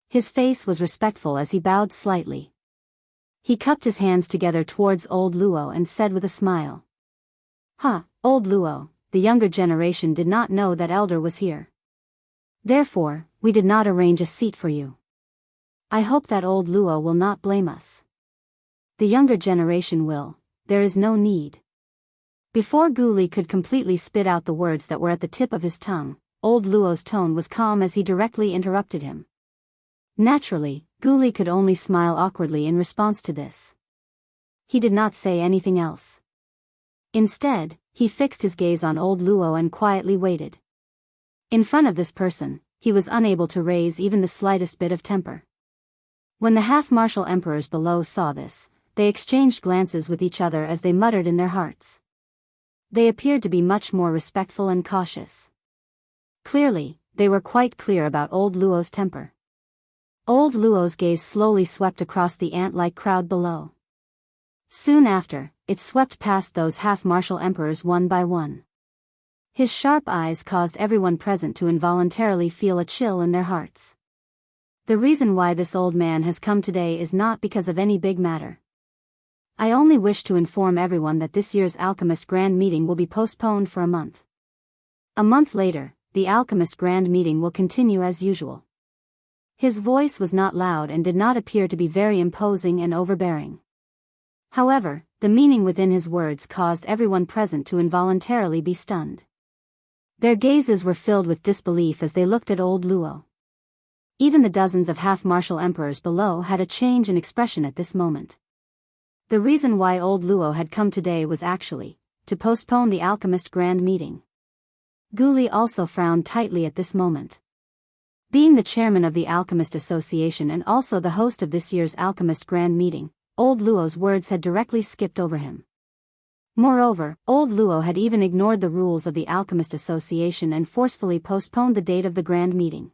His face was respectful as he bowed slightly. He cupped his hands together towards old Luo and said with a smile. Old Luo, the younger generation did not know that elder was here. Therefore, we did not arrange a seat for you. I hope that old Luo will not blame us. The younger generation will, there is no need. Before Gu Li could completely spit out the words that were at the tip of his tongue, old Luo's tone was calm as he directly interrupted him. Naturally, Gu Li could only smile awkwardly in response to this. He did not say anything else. Instead, he fixed his gaze on old Luo and quietly waited. In front of this person, he was unable to raise even the slightest bit of temper. When the half-martial emperors below saw this, they exchanged glances with each other as they muttered in their hearts. They appeared to be much more respectful and cautious. Clearly, they were quite clear about old Luo's temper. Old Luo's gaze slowly swept across the ant-like crowd below. Soon after, it swept past those half-martial emperors one by one. His sharp eyes caused everyone present to involuntarily feel a chill in their hearts. The reason why this old man has come today is not because of any big matter. I only wish to inform everyone that this year's Alchemist Grand Meeting will be postponed for a month. A month later, the Alchemist Grand Meeting will continue as usual. His voice was not loud and did not appear to be very imposing and overbearing. However, the meaning within his words caused everyone present to involuntarily be stunned. Their gazes were filled with disbelief as they looked at old Luo. Even the dozens of half-martial emperors below had a change in expression at this moment. The reason why old Luo had come today was actually to postpone the alchemist grand meeting. Guli also frowned tightly at this moment. Being the chairman of the Alchemist Association and also the host of this year's Alchemist Grand Meeting, old Luo's words had directly skipped over him. Moreover, old Luo had even ignored the rules of the Alchemist Association and forcefully postponed the date of the Grand Meeting.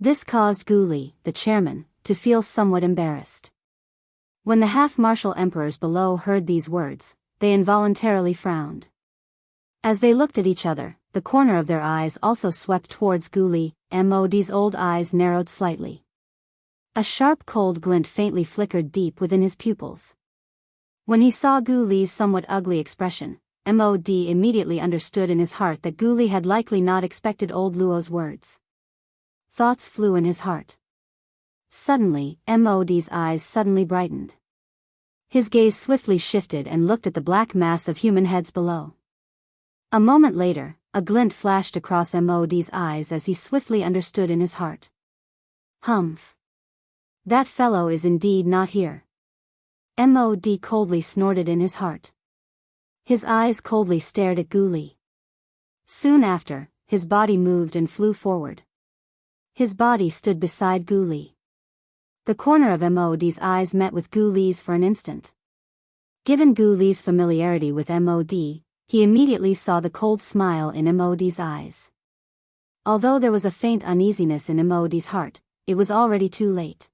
This caused Guli, the chairman, to feel somewhat embarrassed. When the half-martial emperors below heard these words, they involuntarily frowned. As they looked at each other, the corner of their eyes also swept towards Guli. Mod's old eyes narrowed slightly. A sharp cold glint faintly flickered deep within his pupils. When he saw Guli's somewhat ugly expression, Mod immediately understood in his heart that Guli had likely not expected old Luo's words. Thoughts flew in his heart. Suddenly, Mod's eyes suddenly brightened. His gaze swiftly shifted and looked at the black mass of human heads below. A moment later, a glint flashed across Mod's eyes as he swiftly understood in his heart. Humph. That fellow is indeed not here. Mod coldly snorted in his heart. His eyes coldly stared at Guli. Soon after, his body moved and flew forward. His body stood beside Guli. The corner of Mod's eyes met with Guli's for an instant. Given Guli's familiarity with Mod, he immediately saw the cold smile in Mod's eyes. Although there was a faint uneasiness in Mod's heart, it was already too late.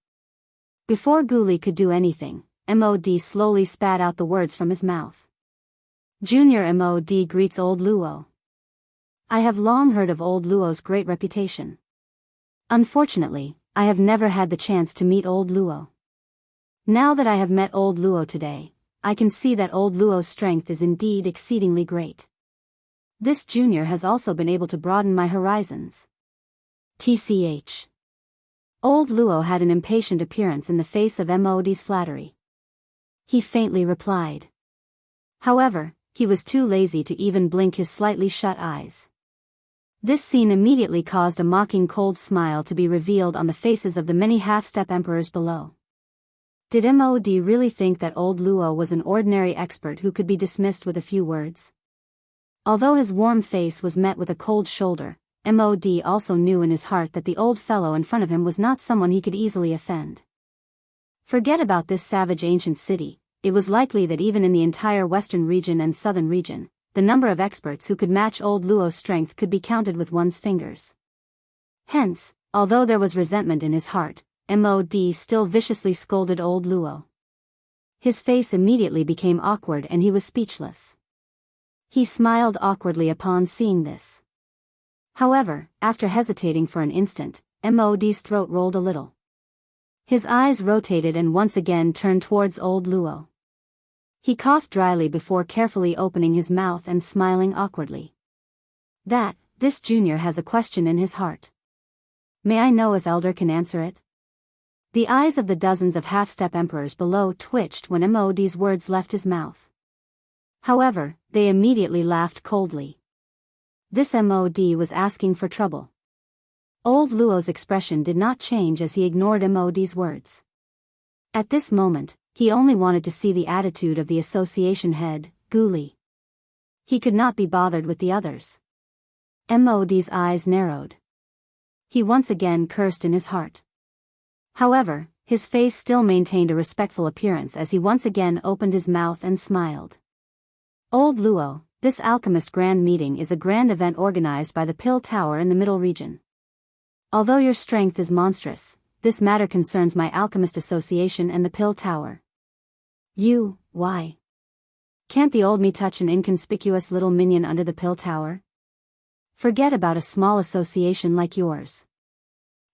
Before Guli could do anything, Mod slowly spat out the words from his mouth. Junior Mod greets old Luo. I have long heard of old Luo's great reputation. Unfortunately, I have never had the chance to meet old Luo. Now that I have met old Luo today, I can see that old Luo's strength is indeed exceedingly great. This junior has also been able to broaden my horizons. TCH. Old Luo had an impatient appearance in the face of Mod's flattery. He faintly replied. However, he was too lazy to even blink his slightly shut eyes. This scene immediately caused a mocking cold smile to be revealed on the faces of the many half-step emperors below. Did Mod really think that old Luo was an ordinary expert who could be dismissed with a few words? Although his warm face was met with a cold shoulder, Mod also knew in his heart that the old fellow in front of him was not someone he could easily offend. Forget about this savage ancient city. It was likely that even in the entire western region and southern region, the number of experts who could match old Luo's strength could be counted with one's fingers. Hence, although there was resentment in his heart, Mod still viciously scolded old Luo. His face immediately became awkward and he was speechless. He smiled awkwardly upon seeing this. However, after hesitating for an instant, Mod's throat rolled a little. His eyes rotated and once again turned towards old Luo. He coughed dryly before carefully opening his mouth and smiling awkwardly. This junior has a question in his heart. May I know if Elder can answer it? The eyes of the dozens of half-step emperors below twitched when Mod's words left his mouth. However, they immediately laughed coldly. This Mod was asking for trouble. Old Luo's expression did not change as he ignored Mod's words. At this moment, he only wanted to see the attitude of the association head, Guli. He could not be bothered with the others. Mod's eyes narrowed. He once again cursed in his heart. However, his face still maintained a respectful appearance as he once again opened his mouth and smiled. Old Luo, this alchemist grand meeting is a grand event organized by the Pill Tower in the Middle Region. Although your strength is monstrous, this matter concerns my Alchemist Association and the Pill Tower. Why? Can't the old me touch an inconspicuous little minion under the Pill Tower? Forget about a small association like yours.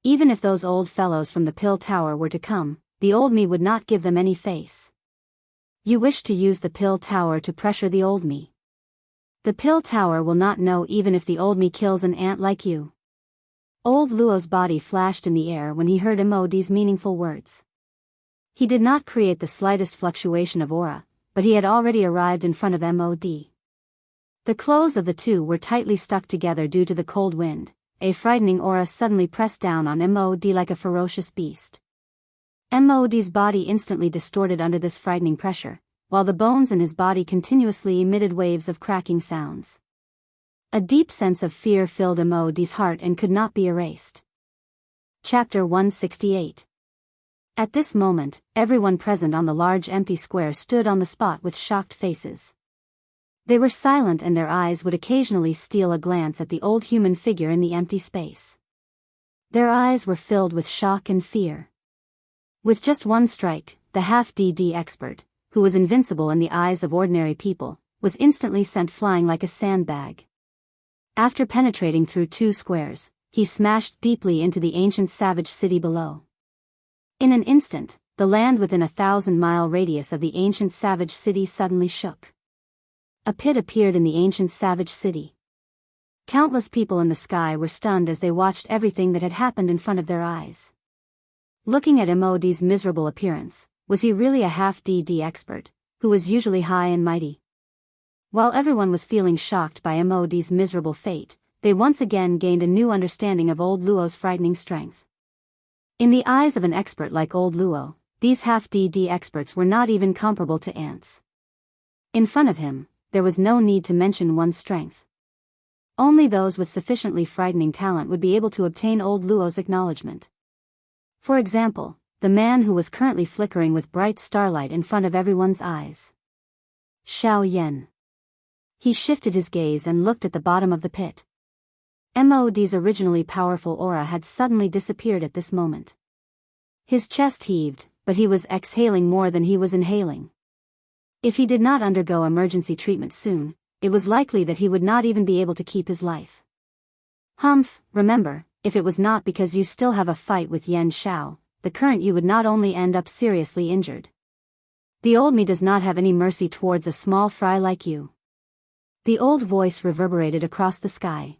Even if those old fellows from the Pill Tower were to come, the old me would not give them any face. You wish to use the Pill Tower to pressure the old me. The Pill Tower will not know even if the old me kills an ant like you. Old Luo's body flashed in the air when he heard Mod's meaningful words. He did not create the slightest fluctuation of aura, but he had already arrived in front of Mod. The clothes of the two were tightly stuck together due to the cold wind. A frightening aura suddenly pressed down on Mod like a ferocious beast. Mod's body instantly distorted under this frightening pressure, while the bones in his body continuously emitted waves of cracking sounds. A deep sense of fear filled Mod's heart and could not be erased. Chapter 168. At this moment, everyone present on the large empty square stood on the spot with shocked faces. They were silent and their eyes would occasionally steal a glance at the old human figure in the empty space. Their eyes were filled with shock and fear. With just one strike, the half-DD expert, who was invincible in the eyes of ordinary people, was instantly sent flying like a sandbag. After penetrating through 2 squares, he smashed deeply into the ancient savage city below. In an instant, the land within a 1,000-mile radius of the ancient savage city suddenly shook. A pit appeared in the ancient savage city. Countless people in the sky were stunned as they watched everything that had happened in front of their eyes. Looking at Mod's miserable appearance, was he really a half-DD expert, who was usually high and mighty? While everyone was feeling shocked by Mod's miserable fate, they once again gained a new understanding of old Luo's frightening strength. In the eyes of an expert like old Luo, these half-DD experts were not even comparable to ants. In front of him, there was no need to mention one's strength. Only those with sufficiently frightening talent would be able to obtain old Luo's acknowledgement. For example, the man who was currently flickering with bright starlight in front of everyone's eyes. Xiao Yan. He shifted his gaze and looked at the bottom of the pit. Mod's originally powerful aura had suddenly disappeared at this moment. His chest heaved, but he was exhaling more than he was inhaling. If he did not undergo emergency treatment soon, it was likely that he would not even be able to keep his life. Humph, remember, if it was not because you still have a fight with Yan Xiao, the current you would not only end up seriously injured. The old me does not have any mercy towards a small fry like you. The old voice reverberated across the sky.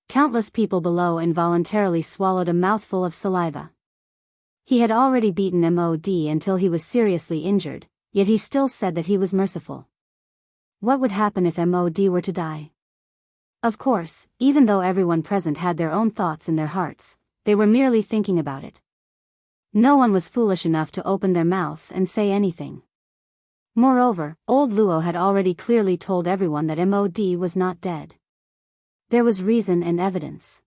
Countless people below involuntarily swallowed a mouthful of saliva. He had already beaten Mod until he was seriously injured, yet he still said that he was merciful. What would happen if Mod were to die? Of course, even though everyone present had their own thoughts in their hearts, they were merely thinking about it. No one was foolish enough to open their mouths and say anything. Moreover, old Luo had already clearly told everyone that Mod was not dead. There was reason and evidence.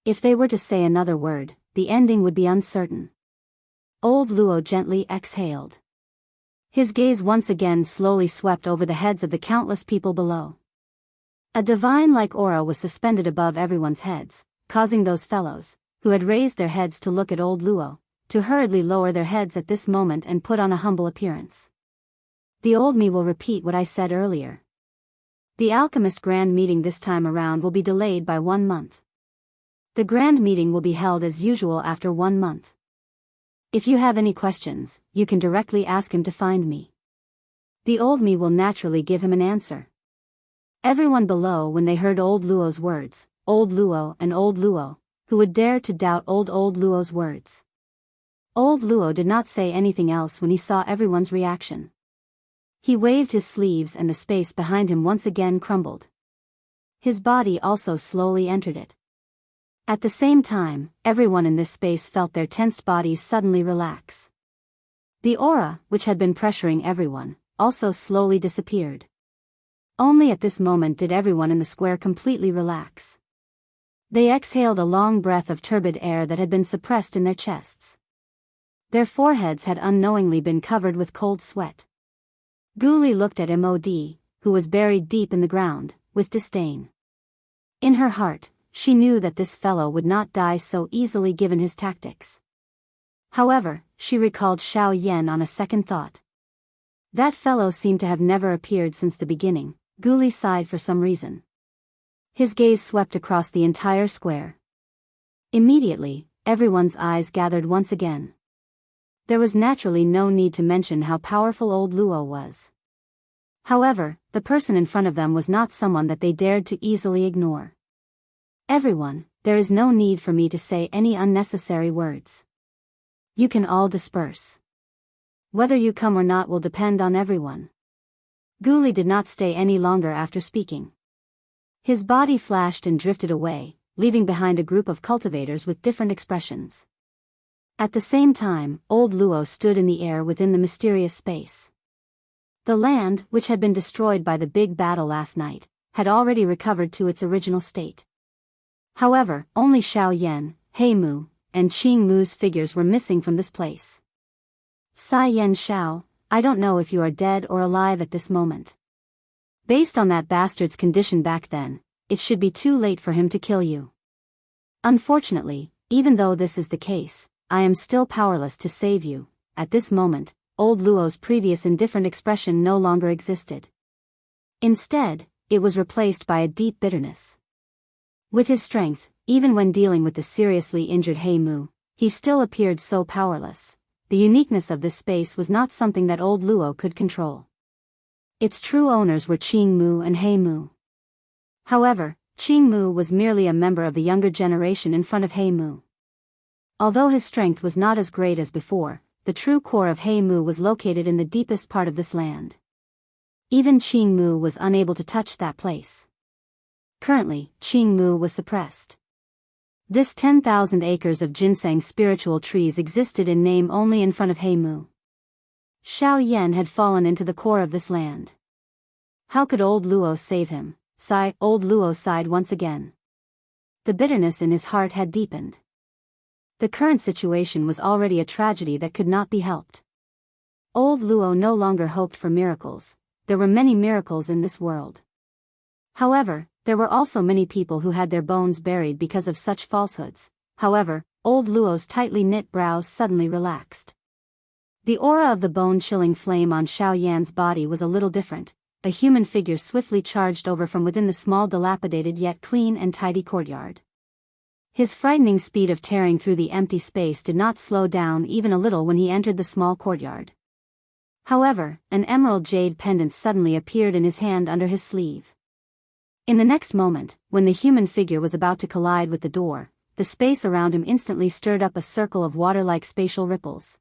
If they were to say another word, the ending would be uncertain. Old Luo gently exhaled. His gaze once again slowly swept over the heads of the countless people below. A divine-like aura was suspended above everyone's heads, causing those fellows, who had raised their heads to look at old Luo, to hurriedly lower their heads at this moment and put on a humble appearance. The old me will repeat what I said earlier. The alchemist grand meeting this time around will be delayed by 1 month. The grand meeting will be held as usual after 1 month. If you have any questions, you can directly ask him to find me. The old me will naturally give him an answer. Everyone below, when they heard old Luo's words, old Luo and old Luo, who would dare to doubt old Luo's words? Old Luo did not say anything else when he saw everyone's reaction. He waved his sleeves and the space behind him once again crumbled. His body also slowly entered it. At the same time, everyone in this space felt their tensed bodies suddenly relax. The aura, which had been pressuring everyone, also slowly disappeared. Only at this moment did everyone in the square completely relax. They exhaled a long breath of turbid air that had been suppressed in their chests. Their foreheads had unknowingly been covered with cold sweat. Guli looked at Mod, who was buried deep in the ground, with disdain. In her heart, she knew that this fellow would not die so easily given his tactics. However, she recalled Xiao Yan on a second thought. That fellow seemed to have never appeared since the beginning. Guli sighed for some reason. His gaze swept across the entire square. Immediately, everyone's eyes gathered once again. There was naturally no need to mention how powerful old Luo was. However, the person in front of them was not someone that they dared to easily ignore. Everyone, there is no need for me to say any unnecessary words. You can all disperse. Whether you come or not will depend on everyone. Guli did not stay any longer after speaking. His body flashed and drifted away, leaving behind a group of cultivators with different expressions. At the same time, old Luo stood in the air within the mysterious space. The land, which had been destroyed by the big battle last night, had already recovered to its original state. However, only Xiao Yan, He Mu, and Qing Mu's figures were missing from this place. Sai Yan Xiao, I don't know if you are dead or alive at this moment. Based on that bastard's condition back then, it should be too late for him to kill you. Unfortunately, even though this is the case, I am still powerless to save you. At this moment, old Luo's previous indifferent expression no longer existed. Instead, it was replaced by a deep bitterness. With his strength, even when dealing with the seriously injured He Mu, he still appeared so powerless. The uniqueness of this space was not something that old Luo could control. Its true owners were Qing Mu and He Mu. However, Qing Mu was merely a member of the younger generation in front of He Mu. Although his strength was not as great as before, the true core of He Mu was located in the deepest part of this land. Even Qing Mu was unable to touch that place. Currently, Qing Mu was suppressed. This 10,000 acres of ginseng spiritual trees existed in name only in front of He Mu. Xiao Yan had fallen into the core of this land. How could old Luo save him? Old Luo sighed once again. The bitterness in his heart had deepened. The current situation was already a tragedy that could not be helped. Old Luo no longer hoped for miracles. There were many miracles in this world. However, there were also many people who had their bones buried because of such falsehoods. However, old Luo's tightly knit brows suddenly relaxed. The aura of the bone-chilling flame on Xiao Yan's body was a little different. A human figure swiftly charged over from within the small dilapidated yet clean and tidy courtyard. His frightening speed of tearing through the empty space did not slow down even a little when he entered the small courtyard. However, an emerald jade pendant suddenly appeared in his hand under his sleeve. In the next moment, when the human figure was about to collide with the door, the space around him instantly stirred up a circle of water-like spatial ripples.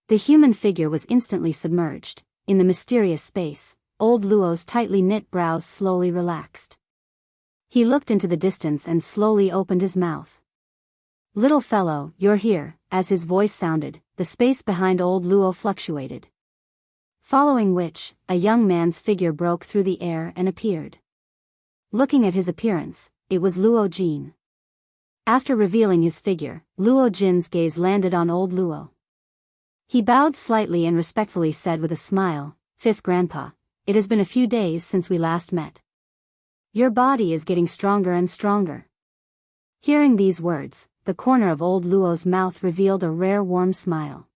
The human figure was instantly submerged. In the mysterious space, old Luo's tightly knit brows slowly relaxed. He looked into the distance and slowly opened his mouth. "Little fellow, you're here." As his voice sounded, the space behind old Luo fluctuated. Following which, a young man's figure broke through the air and appeared. Looking at his appearance, it was Luo Jin. After revealing his figure, Luo Jin's gaze landed on old Luo. He bowed slightly and respectfully said with a smile, "Fifth Grandpa, it has been a few days since we last met. Your body is getting stronger and stronger." Hearing these words, the corner of old Luo's mouth revealed a rare warm smile.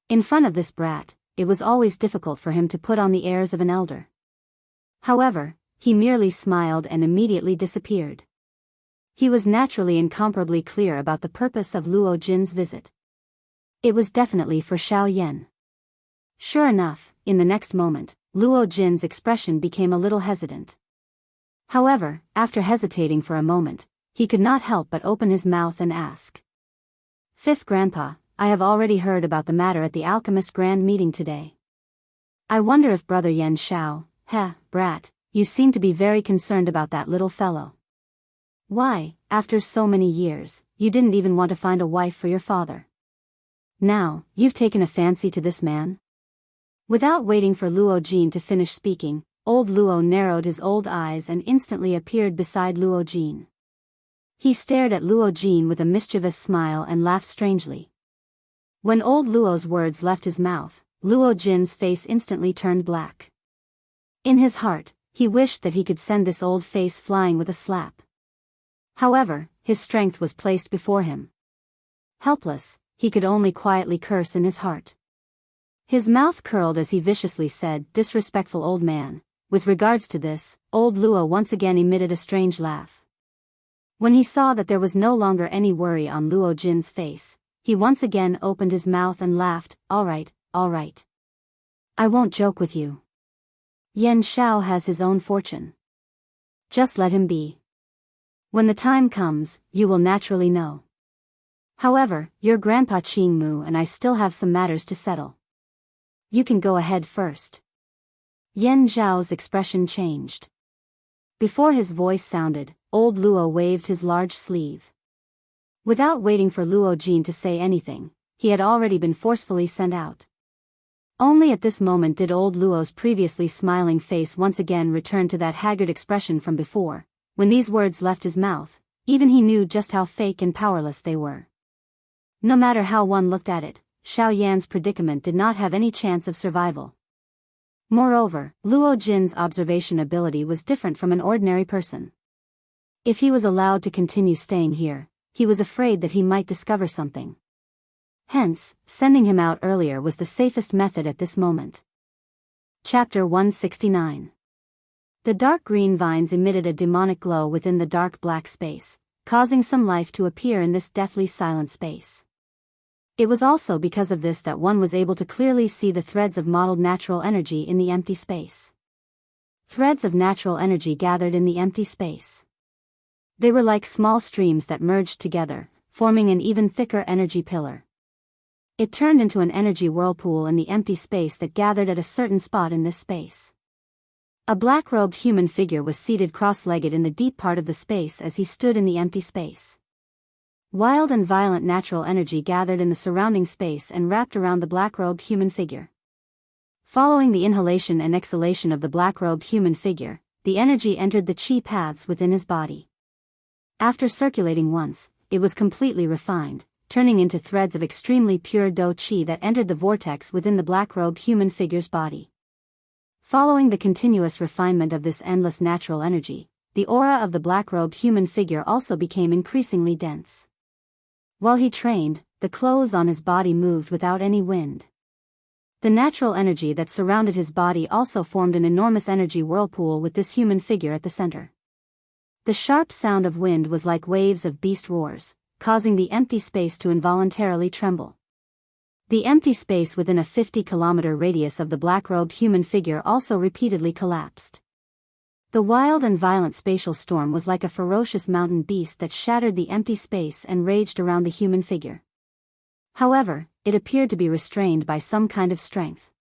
In front of this brat, it was always difficult for him to put on the airs of an elder. However, he merely smiled and immediately disappeared. He was naturally incomparably clear about the purpose of Luo Jin's visit. It was definitely for Xiao Yan. Sure enough, in the next moment, Luo Jin's expression became a little hesitant. However, after hesitating for a moment, he could not help but open his mouth and ask. "Fifth Grandpa, I have already heard about the matter at the alchemist grand meeting today. I wonder if Brother Yan Xiao, brat, you seem to be very concerned about that little fellow. Why, after so many years, you didn't even want to find a wife for your father. Now, you've taken a fancy to this man?" Without waiting for Luo Jin to finish speaking, old Luo narrowed his old eyes and instantly appeared beside Luo Jin. He stared at Luo Jin with a mischievous smile and laughed strangely. When old Luo's words left his mouth, Luo Jin's face instantly turned black. In his heart, he wished that he could send this old face flying with a slap. However, his strength was placed before him. Helpless, he could only quietly curse in his heart. His mouth curled as he viciously said, "Disrespectful old man." With regards to this, old Luo once again emitted a strange laugh. When he saw that there was no longer any worry on Luo Jin's face, he once again opened his mouth and laughed, all right. I won't joke with you. Yan Xiao has his own fortune. Just let him be." When the time comes, you will naturally know. However, your grandpa Qingmu and I still have some matters to settle. You can go ahead first. Yan Zhao's expression changed. Before his voice sounded, old Luo waved his large sleeve. Without waiting for Luo Jin to say anything, he had already been forcefully sent out. Only at this moment did old Luo's previously smiling face once again return to that haggard expression from before. When these words left his mouth, even he knew just how fake and powerless they were. No matter how one looked at it, Xiao Yan's predicament did not have any chance of survival. Moreover, Luo Jin's observation ability was different from an ordinary person. If he was allowed to continue staying here, he was afraid that he might discover something. Hence, sending him out earlier was the safest method at this moment. Chapter 169. The dark green vines emitted a demonic glow within the dark black space, causing some life to appear in this deathly silent space. It was also because of this that one was able to clearly see the threads of mottled natural energy in the empty space. Threads of natural energy gathered in the empty space. They were like small streams that merged together, forming an even thicker energy pillar. It turned into an energy whirlpool in the empty space that gathered at a certain spot in this space. A black-robed human figure was seated cross-legged in the deep part of the space as he stood in the empty space. Wild and violent natural energy gathered in the surrounding space and wrapped around the black-robed human figure. Following the inhalation and exhalation of the black-robed human figure, the energy entered the qi paths within his body. After circulating once, it was completely refined, turning into threads of extremely pure do qi that entered the vortex within the black-robed human figure's body. Following the continuous refinement of this endless natural energy, the aura of the black-robed human figure also became increasingly dense. While he trained, the clothes on his body moved without any wind. The natural energy that surrounded his body also formed an enormous energy whirlpool with this human figure at the center. The sharp sound of wind was like waves of beast roars, causing the empty space to involuntarily tremble. The empty space within a 50-kilometer radius of the black-robed human figure also repeatedly collapsed. The wild and violent spatial storm was like a ferocious mountain beast that shattered the empty space and raged around the human figure. However, it appeared to be restrained by some kind of strength.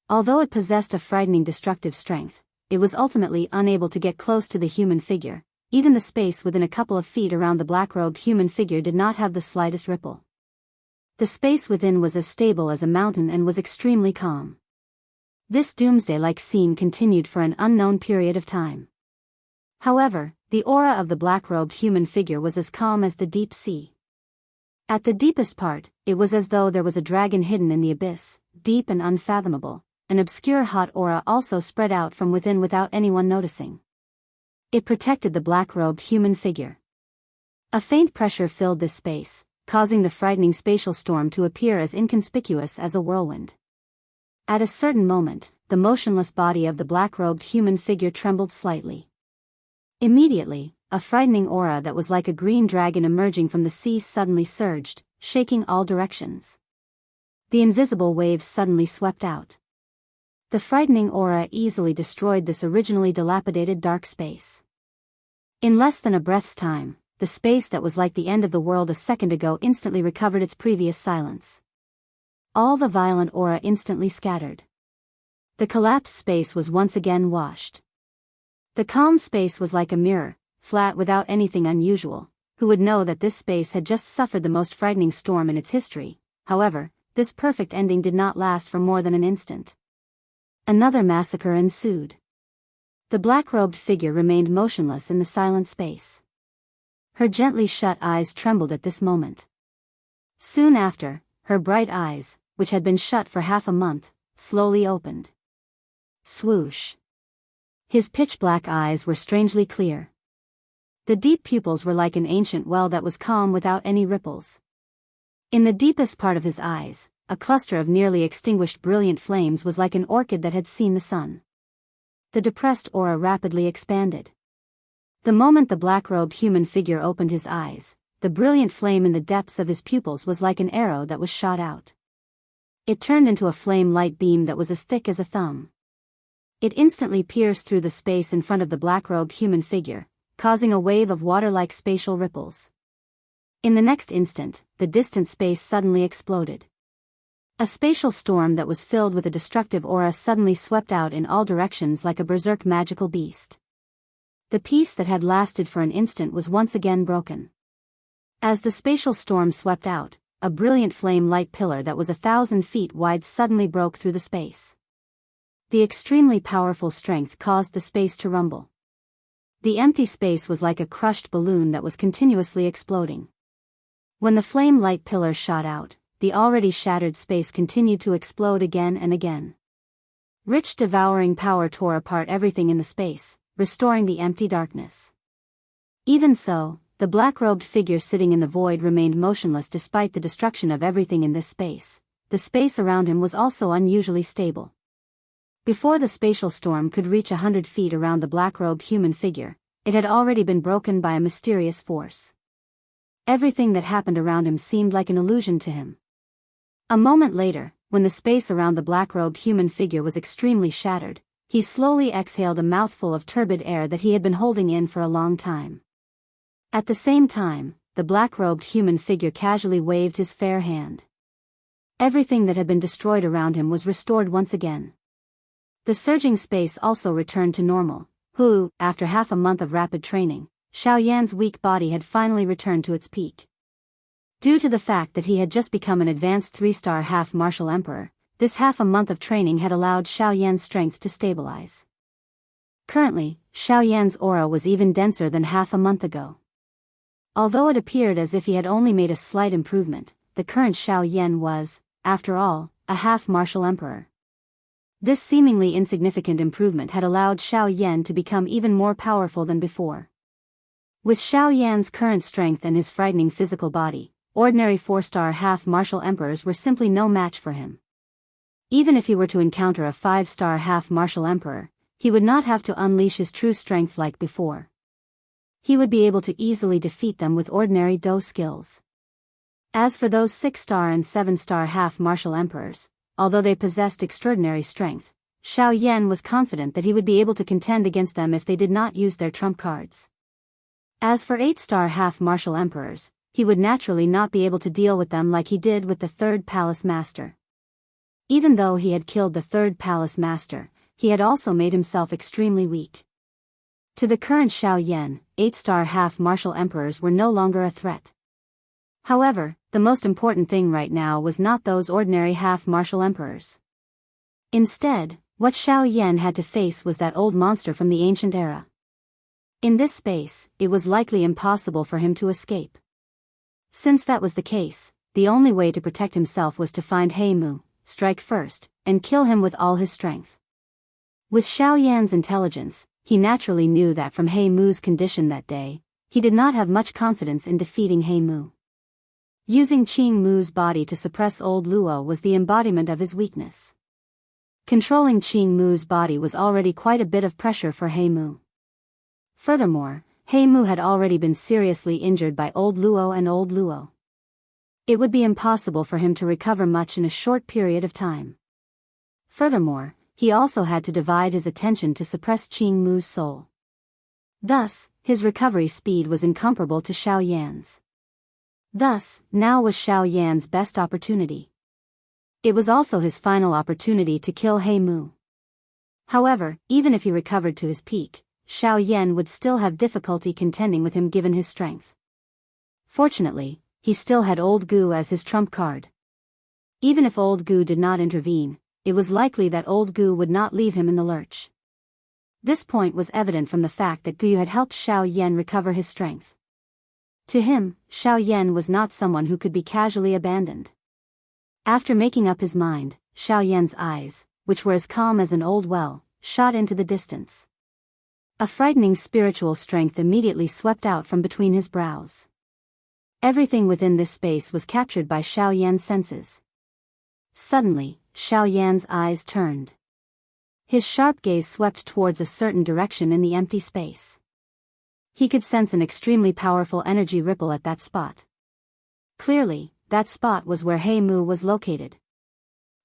Although it possessed a frightening destructive strength, it was ultimately unable to get close to the human figure. Even the space within a couple of feet around the black-robed human figure did not have the slightest ripple. The space within was as stable as a mountain and was extremely calm. This doomsday-like scene continued for an unknown period of time. However, the aura of the black-robed human figure was as calm as the deep sea. At the deepest part, it was as though there was a dragon hidden in the abyss, deep and unfathomable. An obscure hot aura also spread out from within without anyone noticing. It protected the black-robed human figure. A faint pressure filled this space, causing the frightening spatial storm to appear as inconspicuous as a whirlwind. At a certain moment, the motionless body of the black-robed human figure trembled slightly. Immediately, a frightening aura that was like a green dragon emerging from the sea suddenly surged, shaking all directions. The invisible waves suddenly swept out. The frightening aura easily destroyed this originally dilapidated dark space. In less than a breath's time, the space that was like the end of the world a second ago instantly recovered its previous silence. All the violent aura instantly scattered. The collapsed space was once again washed. The calm space was like a mirror, flat without anything unusual. Who would know that this space had just suffered the most frightening storm in its history? However, this perfect ending did not last for more than an instant. Another massacre ensued. The black-robed figure remained motionless in the silent space. Her gently shut eyes trembled at this moment. Soon after, her bright eyes, which had been shut for half a month, slowly opened. Swoosh. His pitch-black eyes were strangely clear. The deep pupils were like an ancient well that was calm without any ripples. In the deepest part of his eyes, a cluster of nearly extinguished brilliant flames was like an orchid that had seen the sun. The depressed aura rapidly expanded. The moment the black-robed human figure opened his eyes, the brilliant flame in the depths of his pupils was like an arrow that was shot out. It turned into a flame-light beam that was as thick as a thumb. It instantly pierced through the space in front of the black-robed human figure, causing a wave of water-like spatial ripples. In the next instant, the distant space suddenly exploded. A spatial storm that was filled with a destructive aura suddenly swept out in all directions like a berserk magical beast. The peace that had lasted for an instant was once again broken. As the spatial storm swept out, a brilliant flame-light pillar that was 1,000 feet wide suddenly broke through the space. The extremely powerful strength caused the space to rumble. The empty space was like a crushed balloon that was continuously exploding. When the flame-light pillar shot out, the already shattered space continued to explode again and again. Rich devouring power tore apart everything in the space, restoring the empty darkness. Even so, the black-robed figure sitting in the void remained motionless despite the destruction of everything in this space. The space around him was also unusually stable. Before the spatial storm could reach 100 feet around the black-robed human figure, it had already been broken by a mysterious force. Everything that happened around him seemed like an illusion to him. A moment later, when the space around the black-robed human figure was extremely shattered, he slowly exhaled a mouthful of turbid air that he had been holding in for a long time. At the same time, the black-robed human figure casually waved his fair hand. Everything that had been destroyed around him was restored once again. The surging space also returned to normal, after half a month of rapid training, Xiaoyan's weak body had finally returned to its peak. Due to the fact that he had just become an advanced 3-star half-martial emperor, this half a month of training had allowed Xiaoyan's strength to stabilize. Currently, Xiaoyan's aura was even denser than half a month ago. Although it appeared as if he had only made a slight improvement, the current Xiaoyan was, after all, a half-martial emperor. This seemingly insignificant improvement had allowed Xiaoyan to become even more powerful than before. With Xiaoyan's current strength and his frightening physical body, ordinary 4-star half-martial emperors were simply no match for him. Even if he were to encounter a 5-star half-martial emperor, he would not have to unleash his true strength like before. He would be able to easily defeat them with ordinary Do skills. As for those 6-star and 7-star half-martial emperors, although they possessed extraordinary strength, Xiaoyan was confident that he would be able to contend against them if they did not use their trump cards. As for 8-star half-martial emperors, he would naturally not be able to deal with them like he did with the 3rd Palace Master. Even though he had killed the 3rd Palace Master, he had also made himself extremely weak. To the current Xiaoyan, 8-star half-martial emperors were no longer a threat. However, the most important thing right now was not those ordinary half-martial emperors. Instead, what Xiaoyan had to face was that old monster from the ancient era. In this space, it was likely impossible for him to escape. Since that was the case, the only way to protect himself was to find Heimu, strike first, and kill him with all his strength. With Xiaoyan's intelligence, he naturally knew that from Heimu's condition that day, he did not have much confidence in defeating Heimu. Using Qing Mu's body to suppress old Luo was the embodiment of his weakness. Controlling Qing Mu's body was already quite a bit of pressure for Heimu. Furthermore, Heimu had already been seriously injured by old Luo and old Luo. It would be impossible for him to recover much in a short period of time. Furthermore, he also had to divide his attention to suppress Qing Mu's soul. Thus, his recovery speed was incomparable to Xiaoyan's. Thus, now was Xiaoyan's best opportunity. It was also his final opportunity to kill Heimu. However, even if he recovered to his peak, Xiaoyan would still have difficulty contending with him given his strength. Fortunately, he still had Old Gu as his trump card. Even if Old Gu did not intervene, it was likely that Old Gu would not leave him in the lurch. This point was evident from the fact that Gu had helped Xiaoyan recover his strength. To him, Xiaoyan was not someone who could be casually abandoned. After making up his mind, Xiaoyan's eyes, which were as calm as an old well, shot into the distance. A frightening spiritual strength immediately swept out from between his brows. Everything within this space was captured by Xiaoyan's senses. Suddenly, Xiaoyan's eyes turned. His sharp gaze swept towards a certain direction in the empty space. He could sense an extremely powerful energy ripple at that spot. Clearly, that spot was where Heimu was located.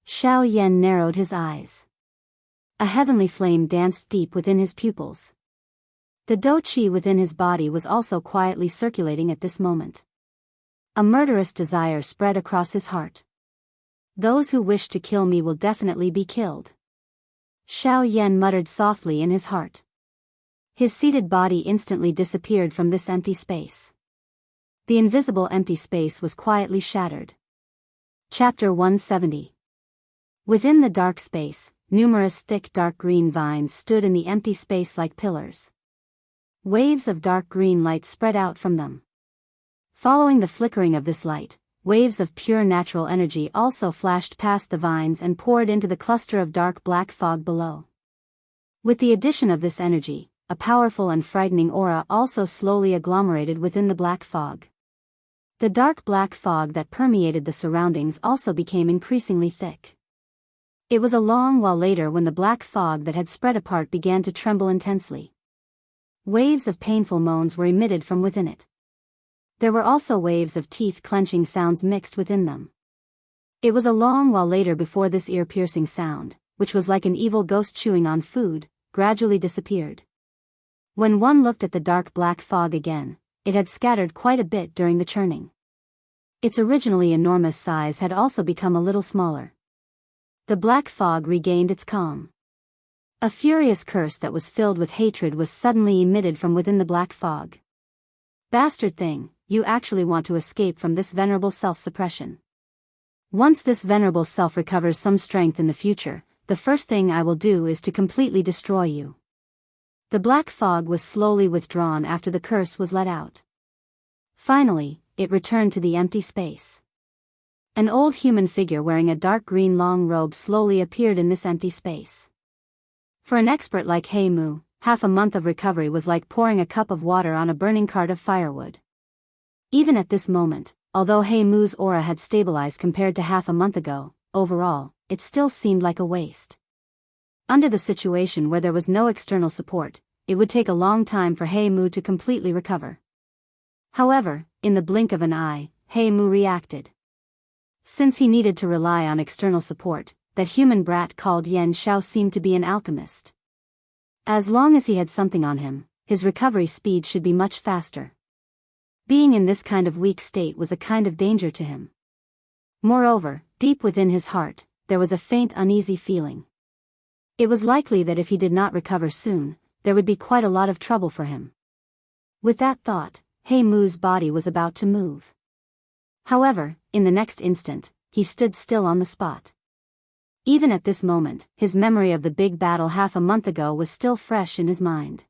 Xiaoyan narrowed his eyes. A heavenly flame danced deep within his pupils. The dou qi within his body was also quietly circulating at this moment. A murderous desire spread across his heart. Those who wish to kill me will definitely be killed. Xiao Yan muttered softly in his heart. His seated body instantly disappeared from this empty space. The invisible empty space was quietly shattered. Chapter 170. Within the dark space, numerous thick dark green vines stood in the empty space like pillars. Waves of dark green light spread out from them. Following the flickering of this light, waves of pure natural energy also flashed past the vines and poured into the cluster of dark black fog below. With the addition of this energy, a powerful and frightening aura also slowly agglomerated within the black fog. The dark black fog that permeated the surroundings also became increasingly thick. It was a long while later when the black fog that had spread apart began to tremble intensely. Waves of painful moans were emitted from within it. There were also waves of teeth-clenching sounds mixed within them. It was a long while later before this ear-piercing sound, which was like an evil ghost chewing on food, gradually disappeared. When one looked at the dark black fog again, it had scattered quite a bit during the churning. Its originally enormous size had also become a little smaller. The black fog regained its calm. A furious curse that was filled with hatred was suddenly emitted from within the black fog. Bastard thing, you actually want to escape from this venerable self-suppression. Once this venerable self recovers some strength in the future, the first thing I will do is to completely destroy you. The black fog was slowly withdrawn after the curse was let out. Finally, it returned to the empty space. An old human figure wearing a dark green long robe slowly appeared in this empty space. For an expert like He Mu, half a month of recovery was like pouring a cup of water on a burning cart of firewood. Even at this moment, although He Mu's aura had stabilized compared to half a month ago, overall, it still seemed like a waste. Under the situation where there was no external support, it would take a long time for He Mu to completely recover. However, in the blink of an eye, He Mu reacted. Since he needed to rely on external support, that human brat called Yan Xiao seemed to be an alchemist. As long as he had something on him, his recovery speed should be much faster. Being in this kind of weak state was a kind of danger to him. Moreover, deep within his heart, there was a faint uneasy feeling. It was likely that if he did not recover soon, there would be quite a lot of trouble for him. With that thought, He Mu's body was about to move. However, in the next instant, he stood still on the spot. Even at this moment, his memory of the big battle half a month ago was still fresh in his mind.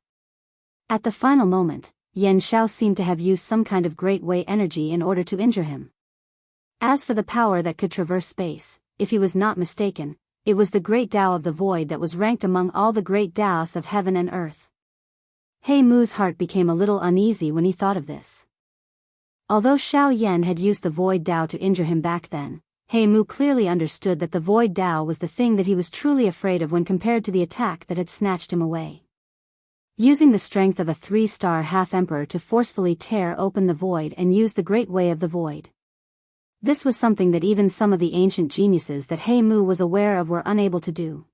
At the final moment, Yan Xiao seemed to have used some kind of great way energy in order to injure him. As for the power that could traverse space, if he was not mistaken, it was the great Tao of the void that was ranked among all the great Taoists of heaven and earth. He Mu's heart became a little uneasy when he thought of this. Although Xiao Yan had used the void Tao to injure him back then, He Mu clearly understood that the void Tao was the thing that he was truly afraid of when compared to the attack that had snatched him away. Using the strength of a 3-star half-emperor to forcefully tear open the void and use the great way of the void. This was something that even some of the ancient geniuses that He Mu was aware of were unable to do.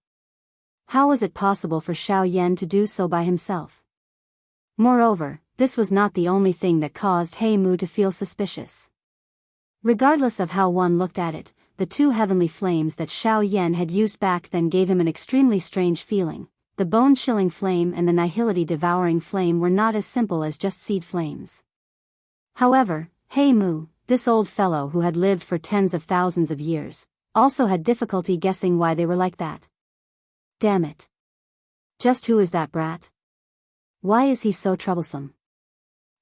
How was it possible for Xiao Yan to do so by himself? Moreover, this was not the only thing that caused He Mu to feel suspicious. Regardless of how one looked at it, the two heavenly flames that Xiao Yan had used back then gave him an extremely strange feeling. The bone-chilling flame and the nihility-devouring flame were not as simple as just seed flames. However, He Mu, this old fellow who had lived for tens of thousands of years, also had difficulty guessing why they were like that. Damn it. Just who is that brat? Why is he so troublesome?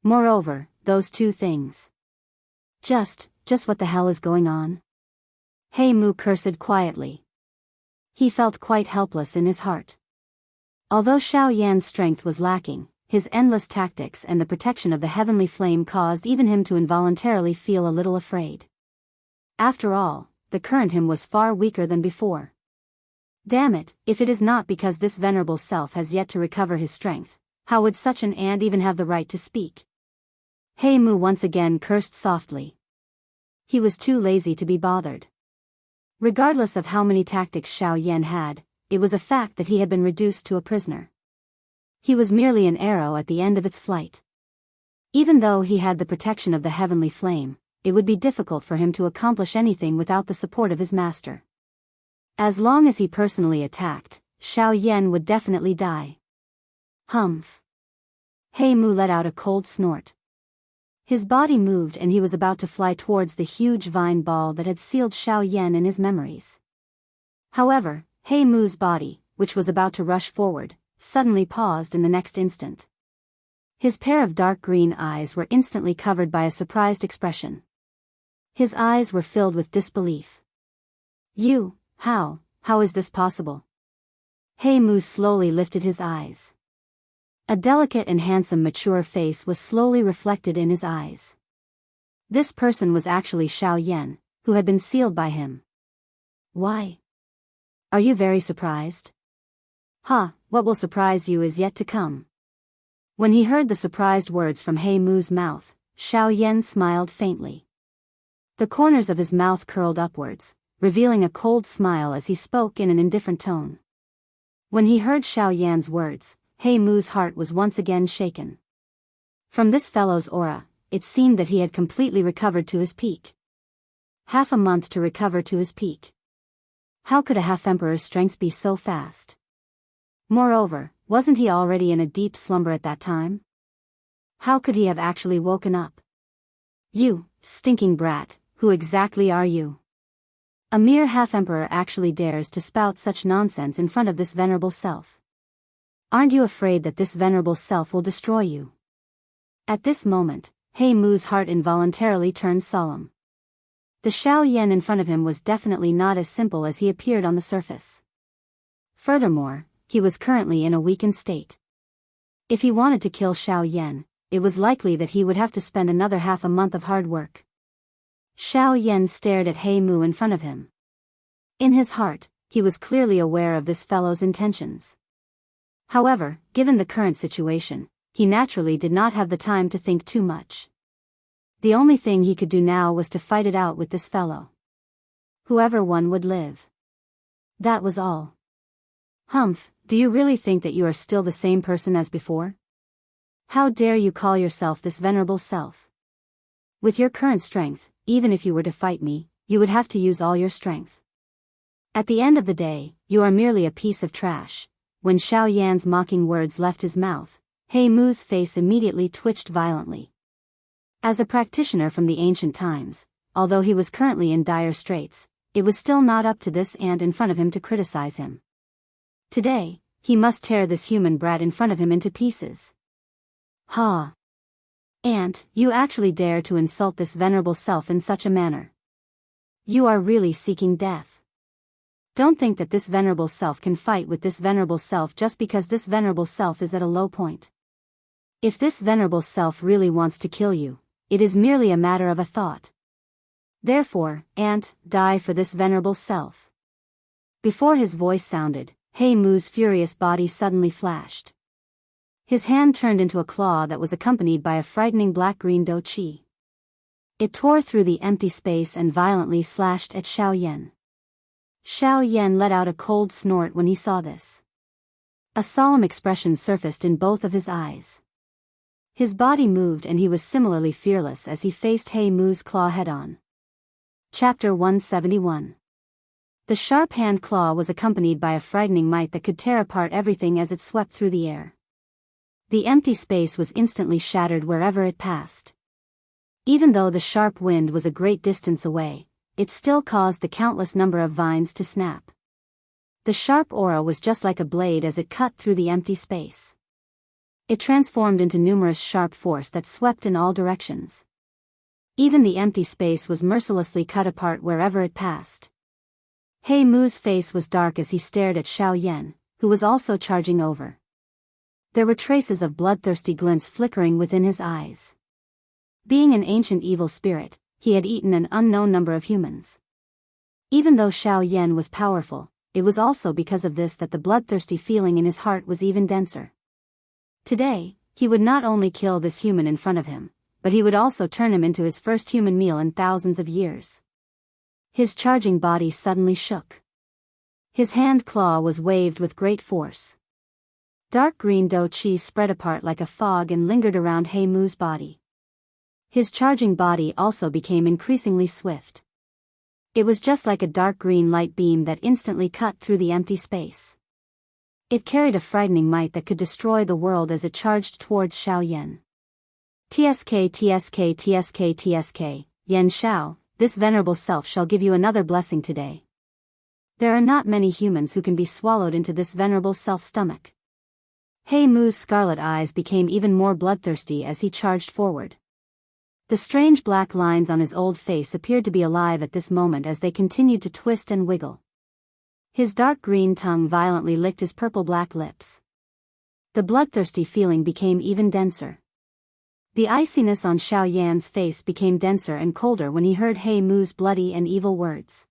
Moreover, those two things. Just what the hell is going on? He Mu cursed quietly. He felt quite helpless in his heart. Although Xiao Yan's strength was lacking, his endless tactics and the protection of the heavenly flame caused even him to involuntarily feel a little afraid. After all, the current him was far weaker than before. Damn it, if it is not because this venerable self has yet to recover his strength, how would such an ant even have the right to speak? He Mu once again cursed softly. He was too lazy to be bothered. Regardless of how many tactics Xiao Yan had, it was a fact that he had been reduced to a prisoner. He was merely an arrow at the end of its flight. Even though he had the protection of the heavenly flame, it would be difficult for him to accomplish anything without the support of his master. As long as he personally attacked, Xiaoyan would definitely die. Humph. He Mu let out a cold snort. His body moved and he was about to fly towards the huge vine ball that had sealed Xiaoyan in his memories. However, He Mu's body, which was about to rush forward, suddenly paused in the next instant. His pair of dark green eyes were instantly covered by a surprised expression. His eyes were filled with disbelief. How is this possible? He Mu slowly lifted his eyes. A delicate and handsome mature face was slowly reflected in his eyes. This person was actually Xiaoyan, who had been sealed by him. Why? Are you very surprised? What will surprise you is yet to come. When he heard the surprised words from He Mu's mouth, Xiaoyan smiled faintly. The corners of his mouth curled upwards, revealing a cold smile as he spoke in an indifferent tone. When he heard Xiaoyan's words, He Mu's heart was once again shaken. From this fellow's aura, it seemed that he had completely recovered to his peak. Half a month to recover to his peak. How could a half-emperor's strength be so fast? Moreover, wasn't he already in a deep slumber at that time? How could he have actually woken up? You, stinking brat, who exactly are you? A mere half-emperor actually dares to spout such nonsense in front of this venerable self. Aren't you afraid that this venerable self will destroy you? At this moment, He Mu's heart involuntarily turned solemn. The Xiaoyan in front of him was definitely not as simple as he appeared on the surface. Furthermore, he was currently in a weakened state. If he wanted to kill Xiaoyan, it was likely that he would have to spend another half a month of hard work. Xiaoyan stared at He Mu in front of him. In his heart, he was clearly aware of this fellow's intentions. However, given the current situation, he naturally did not have the time to think too much. The only thing he could do now was to fight it out with this fellow. Whoever won would live. That was all. Humph, do you really think that you are still the same person as before? How dare you call yourself this venerable self? With your current strength, even if you were to fight me, you would have to use all your strength. At the end of the day, you are merely a piece of trash. When Xiaoyan's mocking words left his mouth, He Mu's face immediately twitched violently. As a practitioner from the ancient times, although he was currently in dire straits, it was still not up to this ant in front of him to criticize him. Today, he must tear this human brat in front of him into pieces. Ha! Ant, you actually dare to insult this venerable self in such a manner. You are really seeking death. Don't think that this venerable self can fight with this venerable self just because this venerable self is at a low point. If this venerable self really wants to kill you, it is merely a matter of a thought. Therefore, Ant, die for this venerable self. Before his voice sounded, He Mu's furious body suddenly flashed. His hand turned into a claw that was accompanied by a frightening black-green do chi. It tore through the empty space and violently slashed at Xiaoyan. Xiaoyan let out a cold snort when he saw this. A solemn expression surfaced in both of his eyes. His body moved and he was similarly fearless as he faced He Mu's claw head-on. Chapter 171. The sharp hand claw was accompanied by a frightening might that could tear apart everything as it swept through the air. The empty space was instantly shattered wherever it passed. Even though the sharp wind was a great distance away, it still caused the countless number of vines to snap. The sharp aura was just like a blade as it cut through the empty space. It transformed into numerous sharp force that swept in all directions. Even the empty space was mercilessly cut apart wherever it passed. He Mu's face was dark as he stared at Xiaoyan, who was also charging over. There were traces of bloodthirsty glints flickering within his eyes. Being an ancient evil spirit, he had eaten an unknown number of humans. Even though Xiaoyan was powerful, it was also because of this that the bloodthirsty feeling in his heart was even denser. Today, he would not only kill this human in front of him, but he would also turn him into his first human meal in thousands of years. His charging body suddenly shook. His hand claw was waved with great force. Dark green dou qi spread apart like a fog and lingered around He Mu's body. His charging body also became increasingly swift. It was just like a dark green light beam that instantly cut through the empty space. It carried a frightening might that could destroy the world as it charged towards Xiaoyan. TSK TSK TSK TSK, Yan Xiao, this venerable self shall give you another blessing today. There are not many humans who can be swallowed into this venerable self's stomach. He Mu's scarlet eyes became even more bloodthirsty as he charged forward. The strange black lines on his old face appeared to be alive at this moment as they continued to twist and wiggle. His dark green tongue violently licked his purple-black lips. The bloodthirsty feeling became even denser. The iciness on Xiaoyan's face became denser and colder when he heard He Mu's bloody and evil words.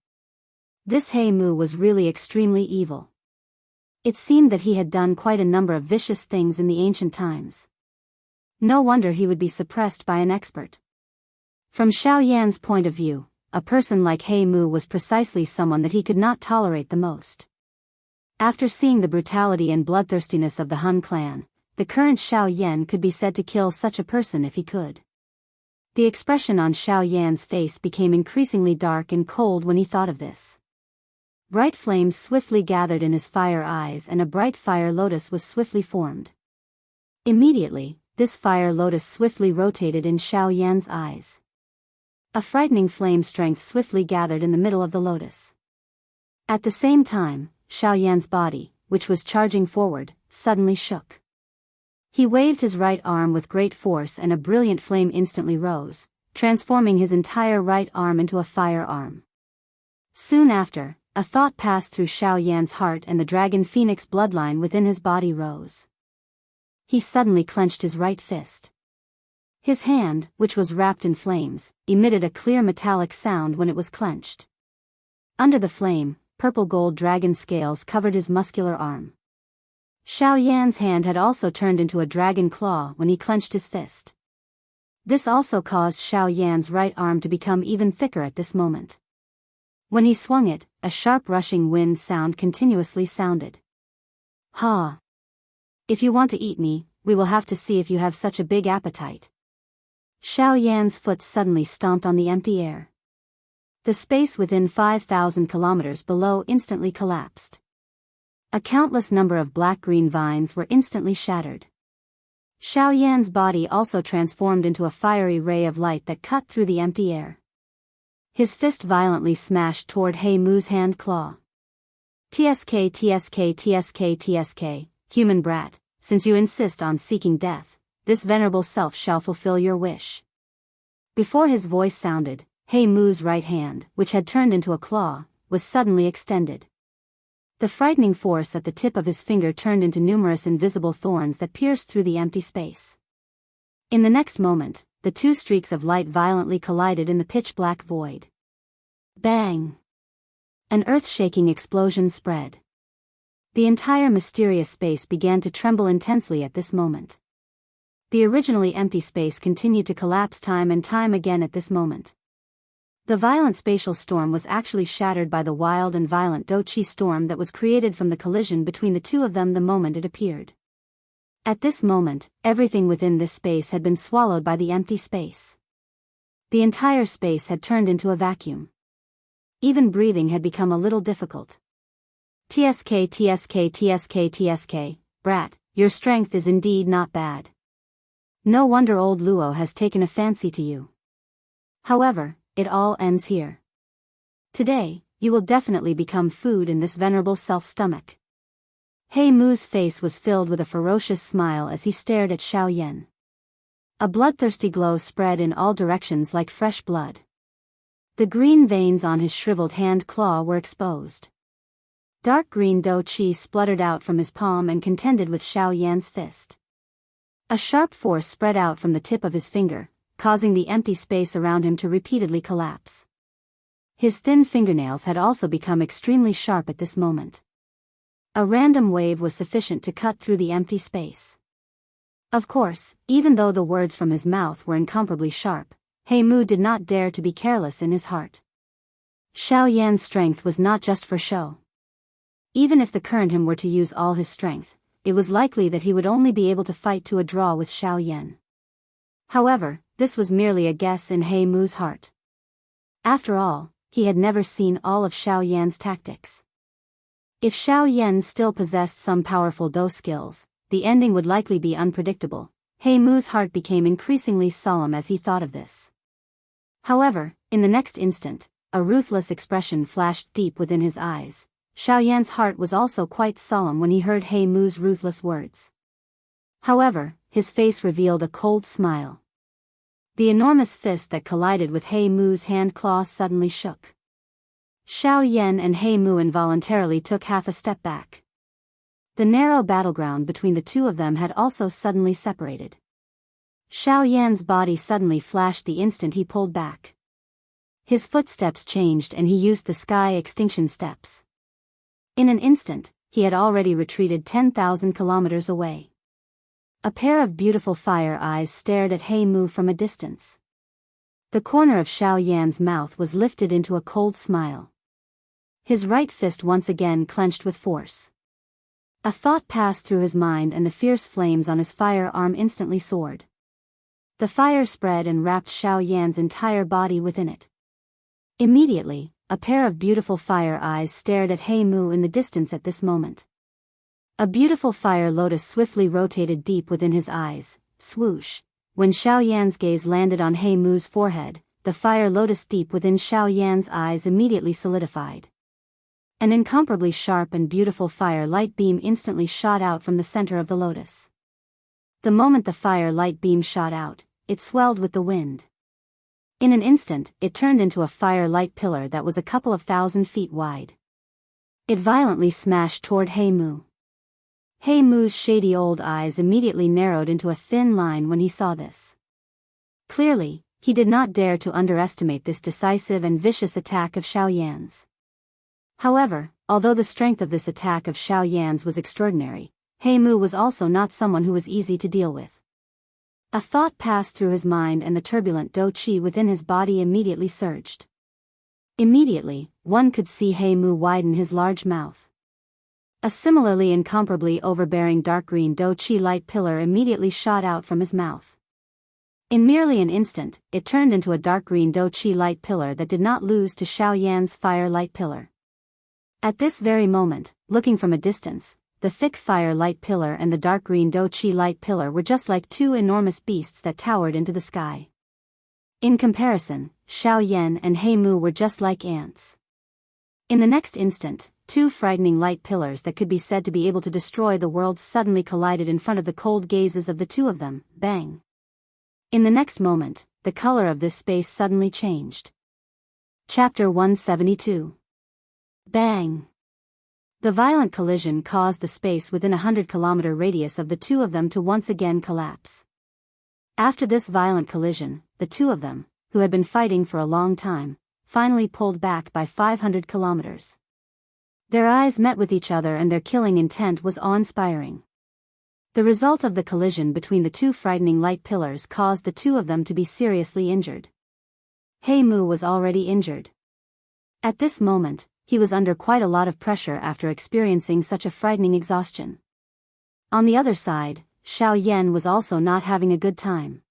This He Mu was really extremely evil. It seemed that he had done quite a number of vicious things in the ancient times. No wonder he would be suppressed by an expert. From Xiaoyan's point of view, a person like He Mu was precisely someone that he could not tolerate the most. After seeing the brutality and bloodthirstiness of the Han clan, the current Xiaoyan could be said to kill such a person if he could. The expression on Xiaoyan's face became increasingly dark and cold when he thought of this. Bright flames swiftly gathered in his fire eyes and a bright fire lotus was swiftly formed. Immediately, this fire lotus swiftly rotated in Xiaoyan's eyes. A frightening flame strength swiftly gathered in the middle of the lotus. At the same time, Xiaoyan's body, which was charging forward, suddenly shook. He waved his right arm with great force and a brilliant flame instantly rose, transforming his entire right arm into a fire arm. Soon after, a thought passed through Xiaoyan's heart and the dragon phoenix bloodline within his body rose. He suddenly clenched his right fist. His hand, which was wrapped in flames, emitted a clear metallic sound when it was clenched. Under the flame, purple gold dragon scales covered his muscular arm. Xiaoyan's hand had also turned into a dragon claw when he clenched his fist. This also caused Xiaoyan's right arm to become even thicker at this moment. When he swung it, a sharp rushing wind sound continuously sounded. Ha! If you want to eat me, we will have to see if you have such a big appetite. Xiaoyan's foot suddenly stomped on the empty air. The space within 5,000 kilometers below instantly collapsed. A countless number of black-green vines were instantly shattered. Xiaoyan's body also transformed into a fiery ray of light that cut through the empty air. His fist violently smashed toward He Mu's hand claw. TSK TSK TSK TSK, human brat, since you insist on seeking death, this venerable self shall fulfill your wish. Before his voice sounded, He Mu's right hand, which had turned into a claw, was suddenly extended. The frightening force at the tip of his finger turned into numerous invisible thorns that pierced through the empty space. In the next moment, the two streaks of light violently collided in the pitch-black void. Bang! An earth-shaking explosion spread. The entire mysterious space began to tremble intensely at this moment. The originally empty space continued to collapse time and time again at this moment. The violent spatial storm was actually shattered by the wild and violent dou qi storm that was created from the collision between the two of them the moment it appeared. At this moment, everything within this space had been swallowed by the empty space. The entire space had turned into a vacuum. Even breathing had become a little difficult. TSK TSK TSK TSK, brat, your strength is indeed not bad. No wonder old Luo has taken a fancy to you. However, it all ends here. Today, you will definitely become food in this venerable self's stomach. He Mu's face was filled with a ferocious smile as he stared at Xiaoyan. A bloodthirsty glow spread in all directions like fresh blood. The green veins on his shriveled hand claw were exposed. Dark green dou qi spluttered out from his palm and contended with Xiaoyan's fist. A sharp force spread out from the tip of his finger, causing the empty space around him to repeatedly collapse. His thin fingernails had also become extremely sharp at this moment. A random wave was sufficient to cut through the empty space. Of course, even though the words from his mouth were incomparably sharp, He Mu did not dare to be careless in his heart. Xiaoyan's strength was not just for show. Even if the current him were to use all his strength, it was likely that he would only be able to fight to a draw with Xiao Yan. However, this was merely a guess in He Mu's heart. After all, he had never seen all of Xiao Yan's tactics. If Xiao Yan still possessed some powerful Do skills, the ending would likely be unpredictable. He Mu's heart became increasingly solemn as he thought of this. However, in the next instant, a ruthless expression flashed deep within his eyes. Xiao Yan's heart was also quite solemn when he heard He Mu's ruthless words. However, his face revealed a cold smile. The enormous fist that collided with He Mu's hand claw suddenly shook. Xiao Yan and He Mu involuntarily took half a step back. The narrow battleground between the two of them had also suddenly separated. Xiao Yan's body suddenly flashed the instant he pulled back. His footsteps changed and he used the sky extinction steps. In an instant, he had already retreated 10,000 kilometers away. A pair of beautiful fire eyes stared at He Mu from a distance. The corner of Xiao Yan's mouth was lifted into a cold smile. His right fist once again clenched with force. A thought passed through his mind and the fierce flames on his firearm instantly soared. The fire spread and wrapped Xiao Yan's entire body within it. Immediately, a pair of beautiful fire eyes stared at He Mu in the distance at this moment. A beautiful fire lotus swiftly rotated deep within his eyes, swoosh. When Xiao Yan's gaze landed on He Mu's forehead, the fire lotus deep within Xiao Yan's eyes immediately solidified. An incomparably sharp and beautiful fire light beam instantly shot out from the center of the lotus. The moment the fire light beam shot out, it swelled with the wind. In an instant, it turned into a fire light pillar that was a couple of 1,000 feet wide. It violently smashed toward He Mu. He Mu's shady old eyes immediately narrowed into a thin line when he saw this. Clearly, he did not dare to underestimate this decisive and vicious attack of Xiao Yan's. However, although the strength of this attack of Xiao Yan's was extraordinary, He Mu was also not someone who was easy to deal with. A thought passed through his mind and the turbulent Do Qi within his body immediately surged. Immediately, one could see He Mu widen his large mouth. A similarly incomparably overbearing dark green Do Qi light pillar immediately shot out from his mouth. In merely an instant, it turned into a dark green Do Qi light pillar that did not lose to Xiao Yan's fire light pillar. At this very moment, looking from a distance, the thick fire light pillar and the dark green Do Qi light pillar were just like two enormous beasts that towered into the sky. In comparison, Xiao Yan and He Mu were just like ants. In the next instant, two frightening light pillars that could be said to be able to destroy the world suddenly collided in front of the cold gazes of the two of them, bang. In the next moment, the color of this space suddenly changed. Chapter 172. Bang! The violent collision caused the space within a 100-kilometer radius of the two of them to once again collapse. After this violent collision, the two of them, who had been fighting for a long time, finally pulled back by 500 kilometers. Their eyes met with each other and their killing intent was awe-inspiring. The result of the collision between the two frightening light pillars caused the two of them to be seriously injured. He Mu was already injured. At this moment, he was under quite a lot of pressure after experiencing such a frightening exhaustion. On the other side, Xiao Yan was also not having a good time.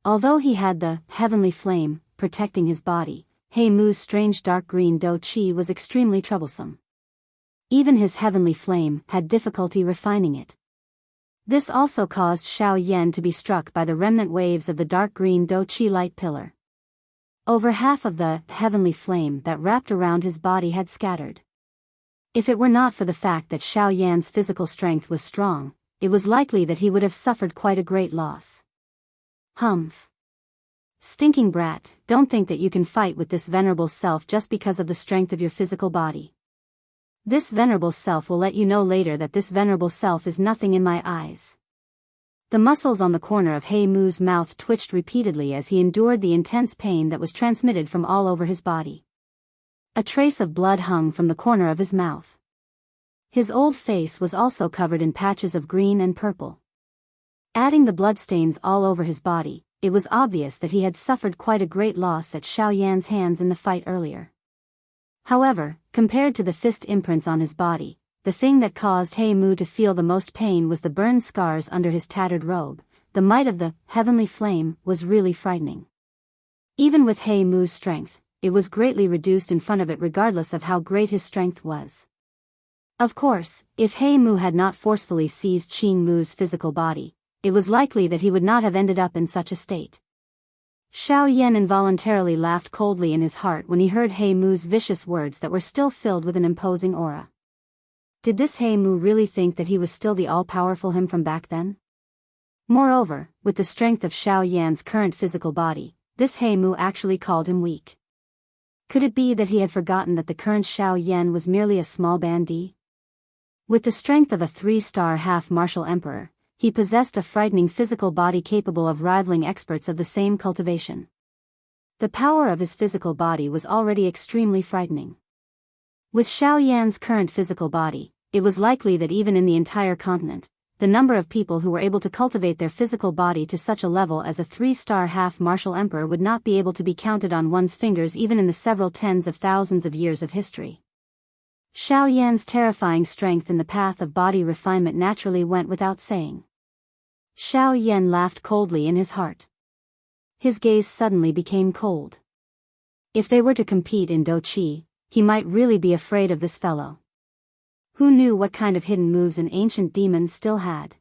Although he had the heavenly flame protecting his body, He Mu's strange dark green Do Qi was extremely troublesome. Even his heavenly flame had difficulty refining it. This also caused Xiao Yan to be struck by the remnant waves of the dark green Do Qi light pillar. Over half of the heavenly flame that wrapped around his body had scattered. If it were not for the fact that Xiao Yan's physical strength was strong, it was likely that he would have suffered quite a great loss. Humph. Stinking brat, don't think that you can fight with this venerable self just because of the strength of your physical body. This venerable self will let you know later that this venerable self is nothing in my eyes. The muscles on the corner of He Mu's mouth twitched repeatedly as he endured the intense pain that was transmitted from all over his body. A trace of blood hung from the corner of his mouth. His old face was also covered in patches of green and purple. Adding the bloodstains all over his body, it was obvious that he had suffered quite a great loss at Xiao Yan's hands in the fight earlier. However, compared to the fist imprints on his body, the thing that caused He Mu to feel the most pain was the burned scars under his tattered robe. The might of the heavenly flame was really frightening. Even with He Mu's strength, it was greatly reduced in front of it regardless of how great his strength was. Of course, if He Mu had not forcefully seized Qing Mu's physical body, it was likely that he would not have ended up in such a state. Xiao Yan involuntarily laughed coldly in his heart when he heard He Mu's vicious words that were still filled with an imposing aura. Did this He Mu really think that he was still the all-powerful him from back then? Moreover, with the strength of Xiao Yan's current physical body, this He Mu actually called him weak. Could it be that he had forgotten that the current Xiao Yan was merely a small bandit? With the strength of a 3-star half-martial emperor, he possessed a frightening physical body capable of rivaling experts of the same cultivation. The power of his physical body was already extremely frightening. With Xiao Yan's current physical body, it was likely that even in the entire continent, the number of people who were able to cultivate their physical body to such a level as a 3-star half-martial emperor would not be able to be counted on one's fingers even in the several tens of thousands of years of history. Xiao Yan's terrifying strength in the path of body refinement naturally went without saying. Xiao Yan laughed coldly in his heart. His gaze suddenly became cold. If they were to compete in Do Qi, he might really be afraid of this fellow. Who knew what kind of hidden moves an ancient demon still had?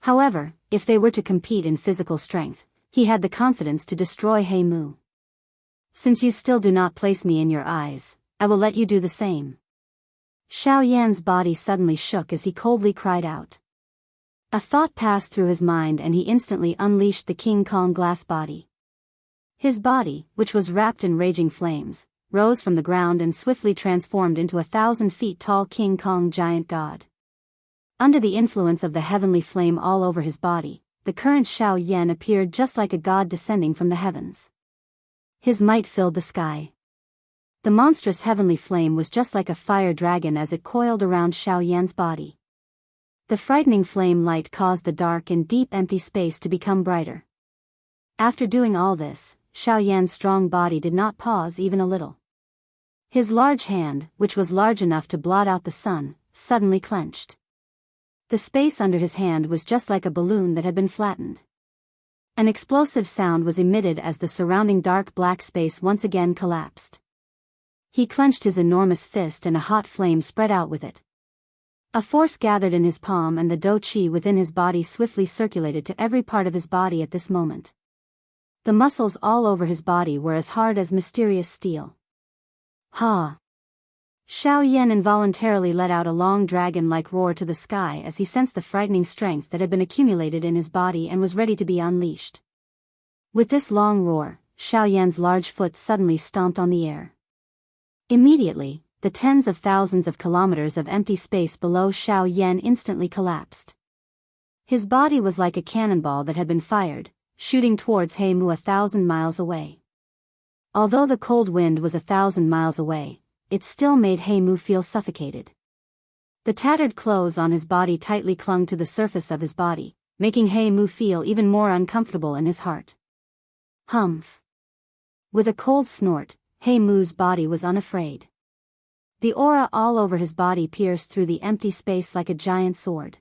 However, if they were to compete in physical strength, he had the confidence to destroy He Mu. Since you still do not place me in your eyes, I will let you do the same. Xiao Yan's body suddenly shook as he coldly cried out. A thought passed through his mind and he instantly unleashed the King Kong glass body. His body, which was wrapped in raging flames, rose from the ground and swiftly transformed into 1,000 feet tall King Kong giant god. Under the influence of the heavenly flame all over his body, the current Xiao Yan appeared just like a god descending from the heavens. His might filled the sky. The monstrous heavenly flame was just like a fire dragon as it coiled around Xiao Yan's body. The frightening flame light caused the dark and deep empty space to become brighter. After doing all this, Xiao Yan's strong body did not pause even a little. His large hand, which was large enough to blot out the sun, suddenly clenched. The space under his hand was just like a balloon that had been flattened. An explosive sound was emitted as the surrounding dark black space once again collapsed. He clenched his enormous fist and a hot flame spread out with it. A force gathered in his palm and the Do Qi within his body swiftly circulated to every part of his body at this moment. The muscles all over his body were as hard as mysterious steel. Ha! Xiao Yan involuntarily let out a long dragon-like roar to the sky as he sensed the frightening strength that had been accumulated in his body and was ready to be unleashed. With this long roar, Xiao Yan's large foot suddenly stomped on the air. Immediately, the tens of thousands of kilometers of empty space below Xiao Yan instantly collapsed. His body was like a cannonball that had been fired, shooting towards He Mu 1,000 miles away. Although the cold wind was 1,000 miles away, it still made He Mu feel suffocated. The tattered clothes on his body tightly clung to the surface of his body, making He Mu feel even more uncomfortable in his heart. Humph! With a cold snort, He Mu's body was unafraid. The aura all over his body pierced through the empty space like a giant sword.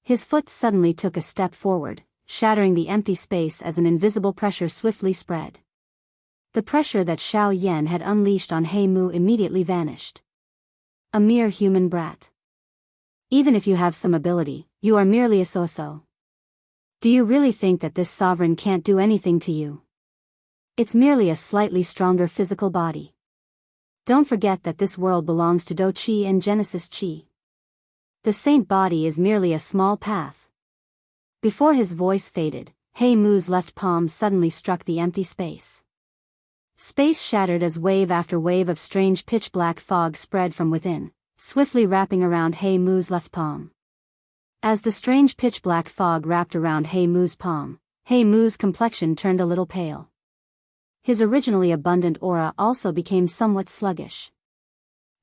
His foot suddenly took a step forward, shattering the empty space as an invisible pressure swiftly spread. The pressure that Xiao Yan had unleashed on He Mu immediately vanished. A mere human brat. Even if you have some ability, you are merely a so-so. Do you really think that this sovereign can't do anything to you? It's merely a slightly stronger physical body. Don't forget that this world belongs to Do Qi and Genesis Qi. The saint body is merely a small path. Before his voice faded, He Mu's left palm suddenly struck the empty space. Space shattered as wave after wave of strange pitch-black fog spread from within, swiftly wrapping around He Mu's left palm. As the strange pitch-black fog wrapped around He Mu's palm, He Mu's complexion turned a little pale. His originally abundant aura also became somewhat sluggish.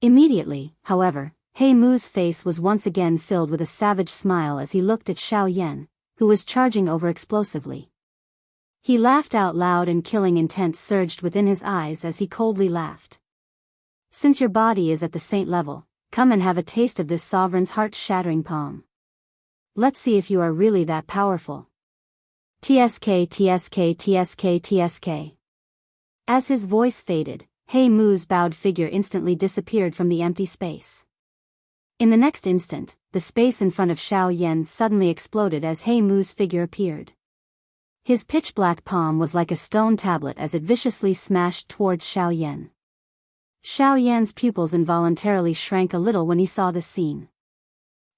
Immediately, however, He Mu's face was once again filled with a savage smile as he looked at Xiao Yan, who was charging over explosively. He laughed out loud and killing intent surged within his eyes as he coldly laughed. Since your body is at the saint level, come and have a taste of this sovereign's heart-shattering palm. Let's see if you are really that powerful. TSK TSK TSK TSK. As his voice faded, He Mu's bowed figure instantly disappeared from the empty space. In the next instant, the space in front of Xiaoyan suddenly exploded as He Mu's figure appeared. His pitch-black palm was like a stone tablet as it viciously smashed towards Xiaoyan. Xiaoyan's pupils involuntarily shrank a little when he saw this scene.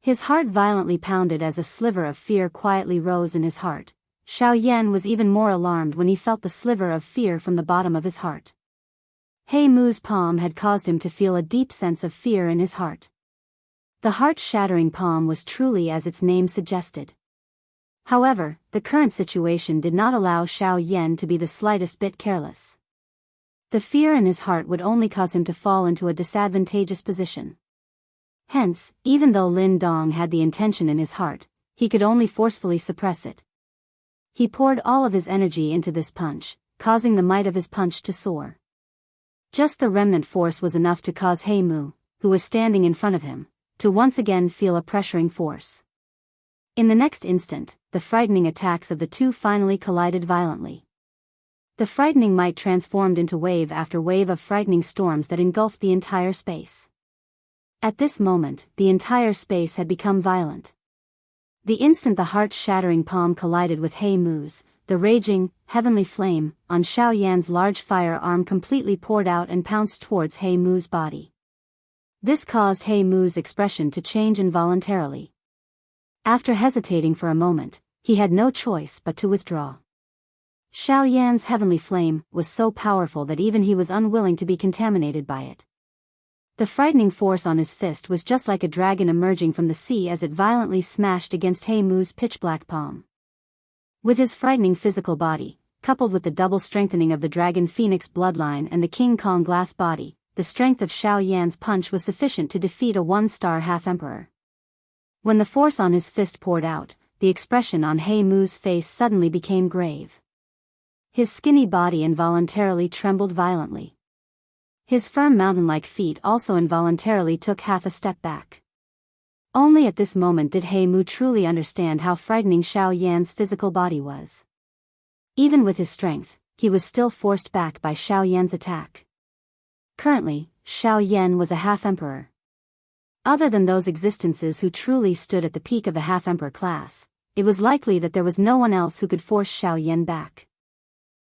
His heart violently pounded as a sliver of fear quietly rose in his heart. Xiaoyan was even more alarmed when he felt the sliver of fear from the bottom of his heart. He Mu's palm had caused him to feel a deep sense of fear in his heart. The heart-shattering palm was truly as its name suggested. However, the current situation did not allow Xiaoyan to be the slightest bit careless. The fear in his heart would only cause him to fall into a disadvantageous position. Hence, even though Lin Dong had the intention in his heart, he could only forcefully suppress it. He poured all of his energy into this punch, causing the might of his punch to soar. Just the remnant force was enough to cause He Mu, who was standing in front of him, to once again feel a pressuring force. In the next instant, the frightening attacks of the two finally collided violently. The frightening might transformed into wave after wave of frightening storms that engulfed the entire space. At this moment, the entire space had become violent. The instant the heart-shattering palm collided with He Mu's, the raging, heavenly flame on Xiaoyan's large firearm completely poured out and pounced towards He Mu's body. This caused He Mu's expression to change involuntarily. After hesitating for a moment, he had no choice but to withdraw. Xiaoyan's heavenly flame was so powerful that even he was unwilling to be contaminated by it. The frightening force on his fist was just like a dragon emerging from the sea as it violently smashed against He Mu's pitch-black palm. With his frightening physical body, coupled with the double strengthening of the Dragon Phoenix bloodline and the King Kong glass body, the strength of Xiaoyan's punch was sufficient to defeat a one-star half-emperor. When the force on his fist poured out, the expression on He Mu's face suddenly became grave. His skinny body involuntarily trembled violently. His firm mountain-like feet also involuntarily took half a step back. Only at this moment did He Mu truly understand how frightening Xiaoyan's physical body was. Even with his strength, he was still forced back by Xiaoyan's attack. Currently, Xiaoyan was a half-emperor. Other than those existences who truly stood at the peak of the half-emperor class, it was likely that there was no one else who could force Xiaoyan back.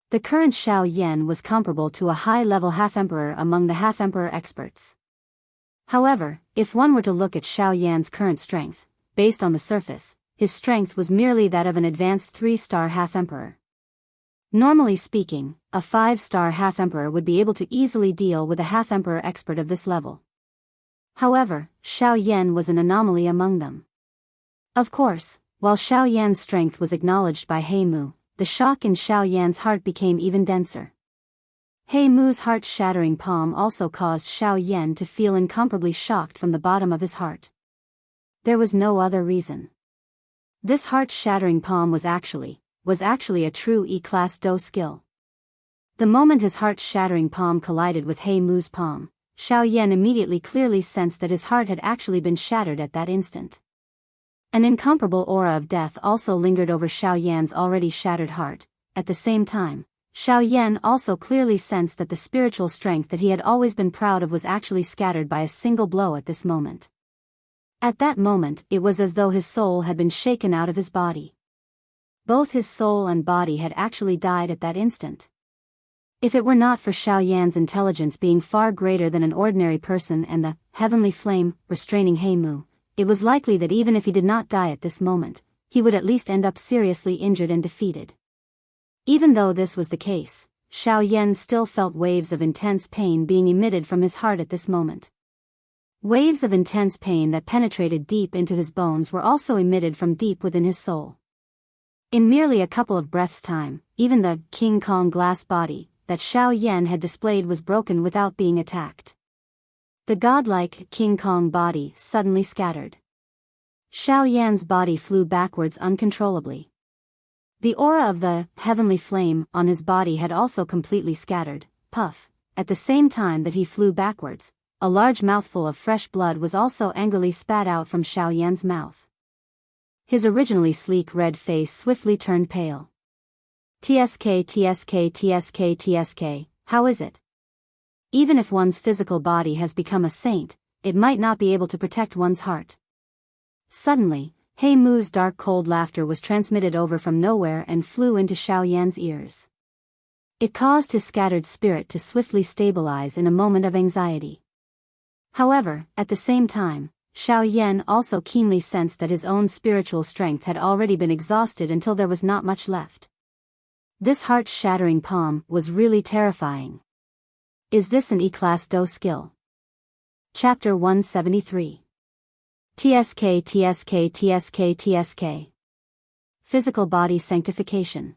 The current Xiaoyan was comparable to a high-level half-emperor among the half-emperor experts. However, if one were to look at Xiaoyan's current strength, based on the surface, his strength was merely that of an advanced 3-star half-emperor. Normally speaking, a 5-star half-emperor would be able to easily deal with a half-emperor expert of this level. However, Xiaoyan was an anomaly among them. Of course, while Xiaoyan's strength was acknowledged by He Mu, the shock in Xiaoyan's heart became even denser. He Mu's heart-shattering palm also caused Xiaoyan to feel incomparably shocked from the bottom of his heart. There was no other reason. This heart-shattering palm was actually a true E-class Do skill. The moment his heart-shattering palm collided with He Mu's palm, Xiaoyan immediately clearly sensed that his heart had actually been shattered at that instant. An incomparable aura of death also lingered over Xiaoyan's already shattered heart. At the same time, Xiaoyan also clearly sensed that the spiritual strength that he had always been proud of was actually scattered by a single blow at this moment. At that moment, it was as though his soul had been shaken out of his body. Both his soul and body had actually died at that instant. If it were not for Xiaoyan's intelligence being far greater than an ordinary person and the heavenly flame restraining He Mu, it was likely that even if he did not die at this moment, he would at least end up seriously injured and defeated. Even though this was the case, Xiaoyan still felt waves of intense pain being emitted from his heart at this moment. Waves of intense pain that penetrated deep into his bones were also emitted from deep within his soul. In merely a couple of breaths' time, even the King Kong glass body that Xiaoyan had displayed was broken without being attacked. The godlike King Kong body suddenly scattered. Xiaoyan's body flew backwards uncontrollably. The aura of the heavenly flame on his body had also completely scattered. Puff. At the same time that he flew backwards, a large mouthful of fresh blood was also angrily spat out from Xiaoyan's mouth. His originally sleek red face swiftly turned pale. "TSK, TSK, TSK, TSK, how is it? Even if one's physical body has become a saint, it might not be able to protect one's heart." Suddenly, He Mu's dark cold laughter was transmitted over from nowhere and flew into Xiaoyan's ears. It caused his scattered spirit to swiftly stabilize in a moment of anxiety. However, at the same time, Xiaoyan also keenly sensed that his own spiritual strength had already been exhausted until there was not much left. This heart-shattering palm was really terrifying. Is this an E-Class Do skill? Chapter 173. TSK, TSK, TSK, TSK. Physical body sanctification.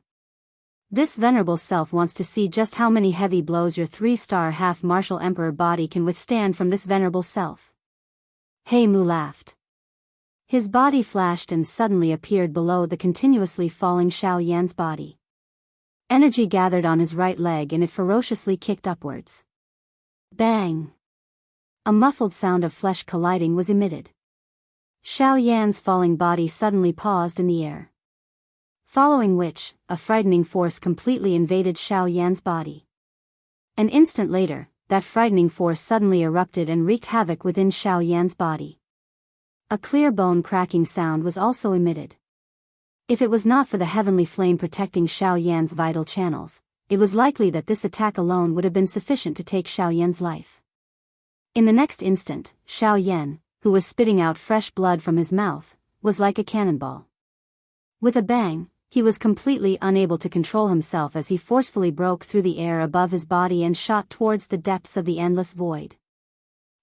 This venerable self wants to see just how many heavy blows your 3-star half-martial emperor body can withstand from this venerable self. He Mu laughed. His body flashed and suddenly appeared below the continuously falling Xiaoyan's body. Energy gathered on his right leg and it ferociously kicked upwards. Bang! A muffled sound of flesh colliding was emitted. Xiaoyan's falling body suddenly paused in the air. Following which, a frightening force completely invaded Xiaoyan's body. An instant later, that frightening force suddenly erupted and wreaked havoc within Xiaoyan's body. A clear bone-cracking sound was also emitted. If it was not for the heavenly flame protecting Xiaoyan's vital channels, it was likely that this attack alone would have been sufficient to take Xiaoyan's life. In the next instant, Xiaoyan, who was spitting out fresh blood from his mouth, was like a cannonball. With a bang, he was completely unable to control himself as he forcefully broke through the air above his body and shot towards the depths of the endless void.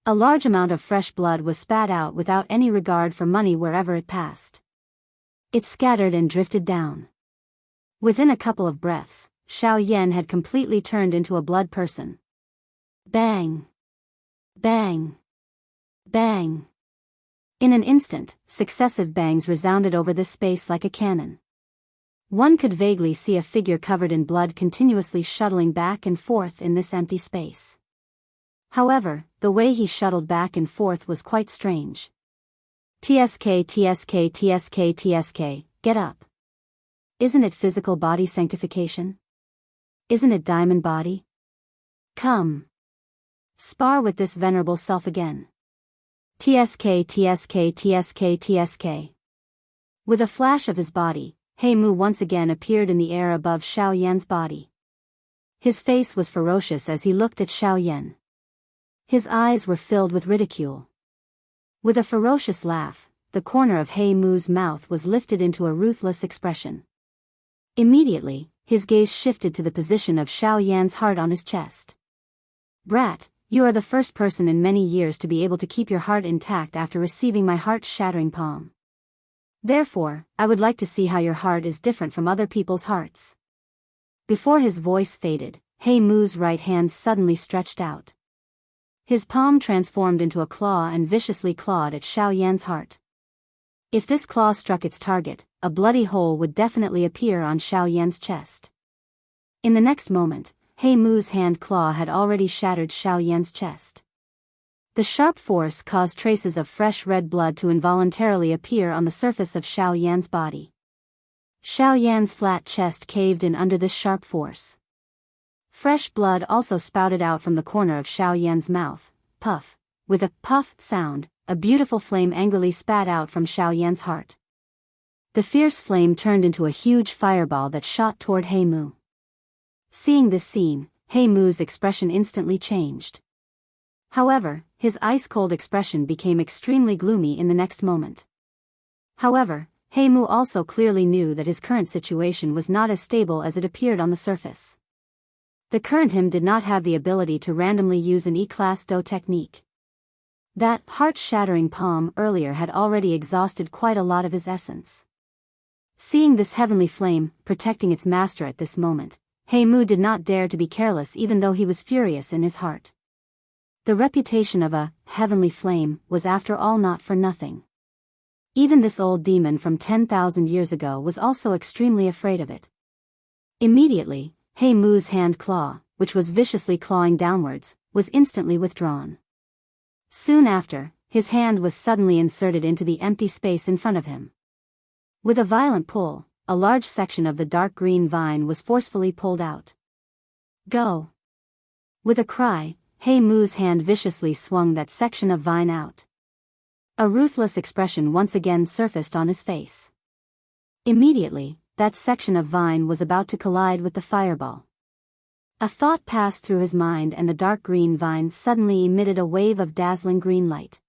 A large amount of fresh blood was spat out without any regard for money wherever it passed. It scattered and drifted down. Within a couple of breaths, Xiaoyan had completely turned into a blood person. Bang! Bang! Bang! In an instant, successive bangs resounded over this space like a cannon. One could vaguely see a figure covered in blood continuously shuttling back and forth in this empty space. However, the way he shuttled back and forth was quite strange. TSK, TSK, TSK, TSK, get up. Isn't it physical body sanctification? Isn't it diamond body? Come. Spar with this venerable self again. TSK, TSK, TSK, TSK. With a flash of his body, He Mu once again appeared in the air above Xiaoyan's body. His face was ferocious as he looked at Xiaoyan. His eyes were filled with ridicule. With a ferocious laugh, the corner of He Mu's mouth was lifted into a ruthless expression. Immediately, his gaze shifted to the position of Xiaoyan's heart on his chest. Brat, you are the first person in many years to be able to keep your heart intact after receiving my heart-shattering palm. Therefore, I would like to see how your heart is different from other people's hearts. Before his voice faded, He Mu's right hand suddenly stretched out. His palm transformed into a claw and viciously clawed at Xiaoyan's heart. If this claw struck its target, a bloody hole would definitely appear on Xiaoyan's chest. In the next moment, He Mu's hand claw had already shattered Xiaoyan's chest. The sharp force caused traces of fresh red blood to involuntarily appear on the surface of Xiaoyan's body. Xiaoyan's flat chest caved in under this sharp force. Fresh blood also spouted out from the corner of Xiaoyan's mouth. Puff. With a puff sound, a beautiful flame angrily spat out from Xiaoyan's heart. The fierce flame turned into a huge fireball that shot toward He Mu. Seeing this scene, He Mu's expression instantly changed. However, his ice-cold expression became extremely gloomy in the next moment. However, He Mu also clearly knew that his current situation was not as stable as it appeared on the surface. The current him did not have the ability to randomly use an E-Class Do technique. That heart-shattering palm earlier had already exhausted quite a lot of his essence. Seeing this heavenly flame protecting its master at this moment, He Mu did not dare to be careless even though he was furious in his heart. The reputation of a heavenly flame was after all not for nothing. Even this old demon from 10,000 years ago was also extremely afraid of it. Immediately, He Mu's hand claw, which was viciously clawing downwards, was instantly withdrawn. Soon after, his hand was suddenly inserted into the empty space in front of him. With a violent pull, a large section of the dark green vine was forcefully pulled out. Go! With a cry, He Mu's hand viciously swung that section of vine out. A ruthless expression once again surfaced on his face. Immediately, that section of vine was about to collide with the fireball. A thought passed through his mind and the dark green vine suddenly emitted a wave of dazzling green light.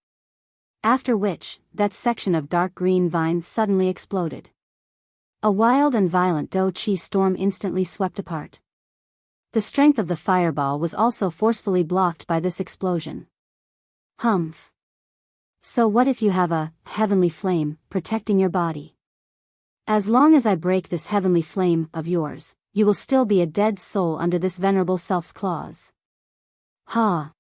After which, that section of dark green vine suddenly exploded. A wild and violent Do-Chi storm instantly swept apart. The strength of the fireball was also forcefully blocked by this explosion. Humph. So what if you have a heavenly flame protecting your body? As long as I break this heavenly flame of yours, you will still be a dead soul under this venerable self's claws. Ha!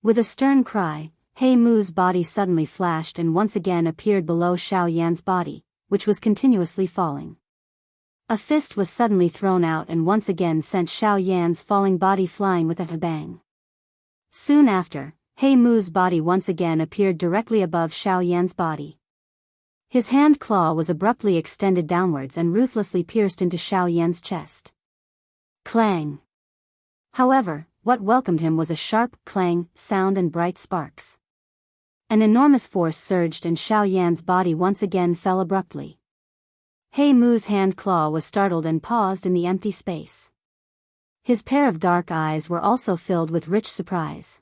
With a stern cry, He Mu's body suddenly flashed and once again appeared below Xiao Yan's body, which was continuously falling. A fist was suddenly thrown out and once again sent Xiao Yan's falling body flying with a bang. Soon after, He Mu's body once again appeared directly above Xiao Yan's body. His hand claw was abruptly extended downwards and ruthlessly pierced into Xiao Yan's chest. Clang! However, what welcomed him was a sharp clang sound and bright sparks. An enormous force surged and Xiao Yan's body once again fell abruptly. He Mu's hand claw was startled and paused in the empty space. His pair of dark eyes were also filled with rich surprise.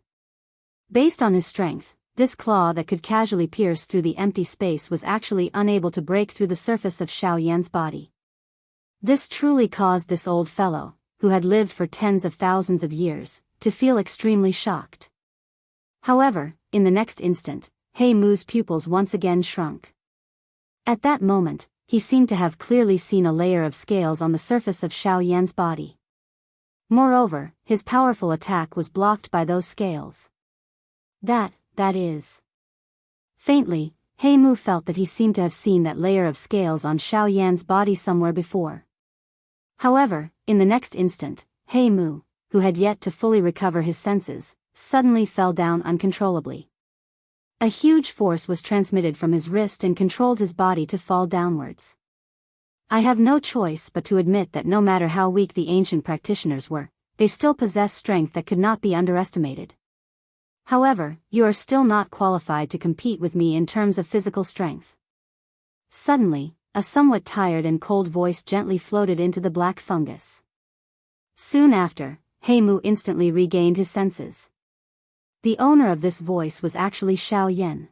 Based on his strength, this claw that could casually pierce through the empty space was actually unable to break through the surface of Xiao Yan's body. This truly caused this old fellow, who had lived for tens of thousands of years, to feel extremely shocked. However, in the next instant, He Mu's pupils once again shrunk. At that moment, he seemed to have clearly seen a layer of scales on the surface of Xiao Yan's body. Moreover, his powerful attack was blocked by those scales. That is. Faintly, He Mu felt that he seemed to have seen that layer of scales on Xiao Yan's body somewhere before. However, in the next instant, He Mu, who had yet to fully recover his senses, suddenly fell down uncontrollably. A huge force was transmitted from his wrist and controlled his body to fall downwards. I have no choice but to admit that no matter how weak the ancient practitioners were, they still possessed strength that could not be underestimated. However, you are still not qualified to compete with me in terms of physical strength. Suddenly, a somewhat tired and cold voice gently floated into the black fungus. Soon after, He Mu instantly regained his senses. The owner of this voice was actually Xiao Yan.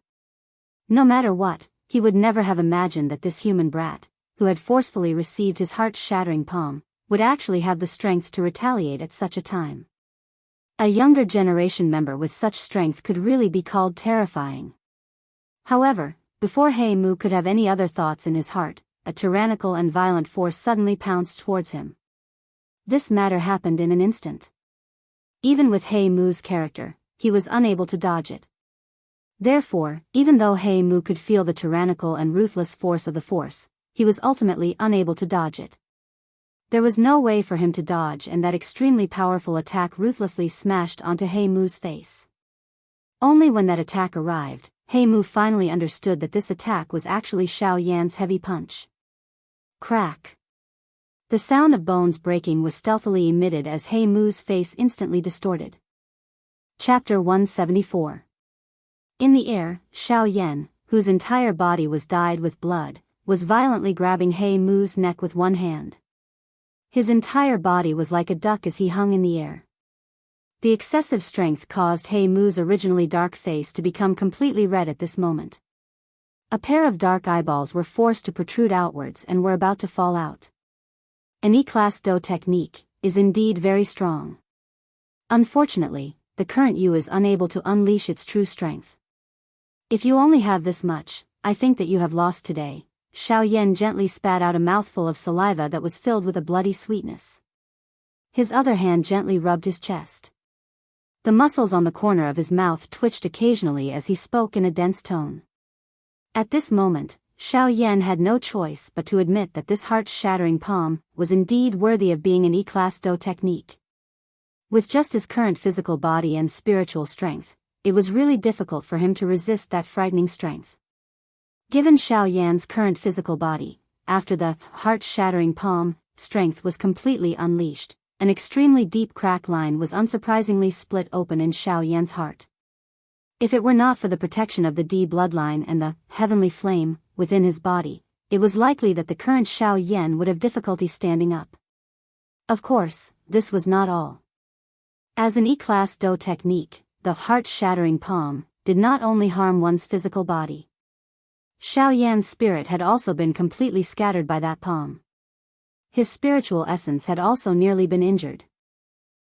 No matter what, he would never have imagined that this human brat, who had forcefully received his heart-shattering palm, would actually have the strength to retaliate at such a time. A younger generation member with such strength could really be called terrifying. However, before He Mu could have any other thoughts in his heart, a tyrannical and violent force suddenly pounced towards him. This matter happened in an instant. Even with He Mu's character, he was unable to dodge it. Therefore, even though He Mu could feel the tyrannical and ruthless force of the force, he was ultimately unable to dodge it. There was no way for him to dodge, and that extremely powerful attack ruthlessly smashed onto He Mu's face. Only when that attack arrived, He Mu finally understood that this attack was actually Xiao Yan's heavy punch. Crack! The sound of bones breaking was stealthily emitted as He Mu's face instantly distorted. Chapter 174. In the air, Xiao Yan, whose entire body was dyed with blood, was violently grabbing He Mu's neck with one hand. His entire body was like a duck as he hung in the air. The excessive strength caused He Mu's originally dark face to become completely red at this moment. A pair of dark eyeballs were forced to protrude outwards and were about to fall out. An E-class Do technique is indeed very strong. Unfortunately, the current you is unable to unleash its true strength. If you only have this much, I think that you have lost today. Xiao Yan gently spat out a mouthful of saliva that was filled with a bloody sweetness. His other hand gently rubbed his chest. The muscles on the corner of his mouth twitched occasionally as he spoke in a dense tone. At this moment, Xiao Yan had no choice but to admit that this heart-shattering palm was indeed worthy of being an E-class Do technique. With just his current physical body and spiritual strength, it was really difficult for him to resist that frightening strength. Given Xiao Yan's current physical body, after the heart-shattering palm, strength was completely unleashed. An extremely deep crack line was unsurprisingly split open in Xiao Yan's heart. If it were not for the protection of the D bloodline and the heavenly flame within his body, it was likely that the current Xiao Yan would have difficulty standing up. Of course, this was not all. As an E-class Do technique, the heart-shattering palm did not only harm one's physical body. Xiao Yan's spirit had also been completely scattered by that palm. His spiritual essence had also nearly been injured.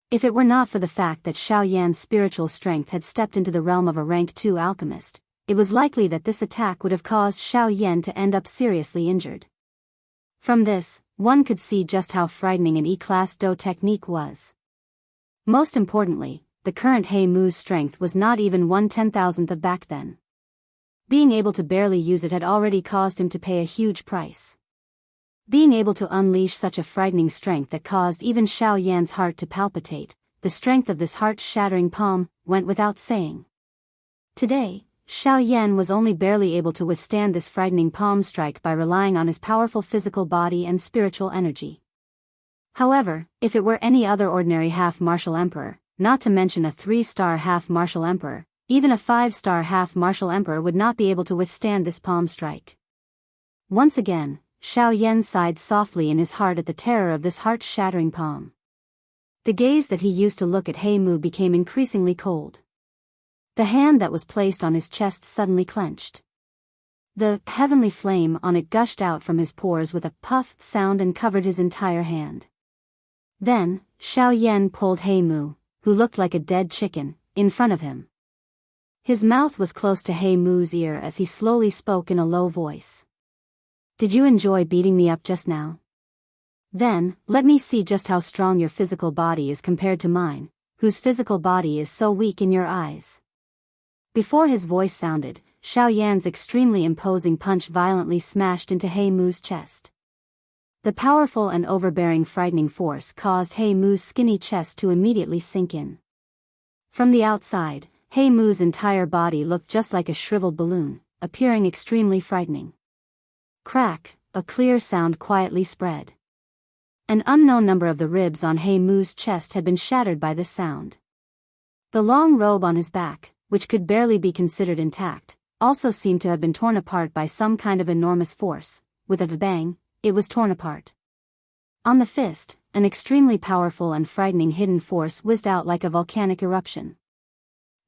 If it were not for the fact that Xiao Yan's spiritual strength had stepped into the realm of a rank 2 alchemist, it was likely that this attack would have caused Xiao Yan to end up seriously injured. From this, one could see just how frightening an E-class Do technique was. Most importantly, the current He Mu's strength was not even 1/10,000th of back then. Being able to barely use it had already caused him to pay a huge price. Being able to unleash such a frightening strength that caused even Xiao Yan's heart to palpitate, the strength of this heart-shattering palm went without saying. Today, Xiao Yan was only barely able to withstand this frightening palm strike by relying on his powerful physical body and spiritual energy. However, if it were any other ordinary half-martial emperor, not to mention a 3-star half-martial emperor, even a 5-star half-martial emperor would not be able to withstand this palm strike. Once again, Xiao Yan sighed softly in his heart at the terror of this heart-shattering palm. The gaze that he used to look at He Mu became increasingly cold. The hand that was placed on his chest suddenly clenched. The heavenly flame on it gushed out from his pores with a puff sound and covered his entire hand. Then, Xiao Yan pulled He Mu, who looked like a dead chicken, in front of him. His mouth was close to He Mu's ear as he slowly spoke in a low voice. "Did you enjoy beating me up just now? Then, let me see just how strong your physical body is compared to mine, whose physical body is so weak in your eyes." Before his voice sounded, Xiao Yan's extremely imposing punch violently smashed into He Mu's chest. The powerful and overbearing frightening force caused He Mu's skinny chest to immediately sink in. From the outside, He Mu's entire body looked just like a shriveled balloon, appearing extremely frightening. Crack, a clear sound quietly spread. An unknown number of the ribs on He Mu's chest had been shattered by this sound. The long robe on his back, which could barely be considered intact, also seemed to have been torn apart by some kind of enormous force. With a bang, it was torn apart. On the fist, an extremely powerful and frightening hidden force whizzed out like a volcanic eruption.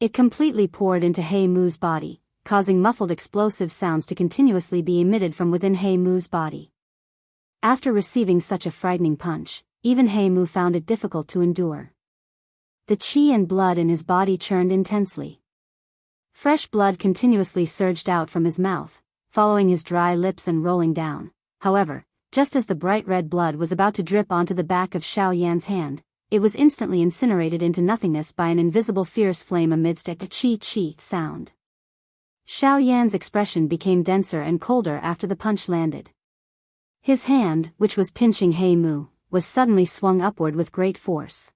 It completely poured into He Mu's body, causing muffled explosive sounds to continuously be emitted from within He Mu's body. After receiving such a frightening punch, even He Mu found it difficult to endure. The qi and blood in his body churned intensely. Fresh blood continuously surged out from his mouth, following his dry lips and rolling down. However, just as the bright red blood was about to drip onto the back of Xiao Yan's hand, it was instantly incinerated into nothingness by an invisible fierce flame amidst a chi-chi sound. Xiao Yan's expression became denser and colder after the punch landed. His hand, which was pinching He Mu, was suddenly swung upward with great force.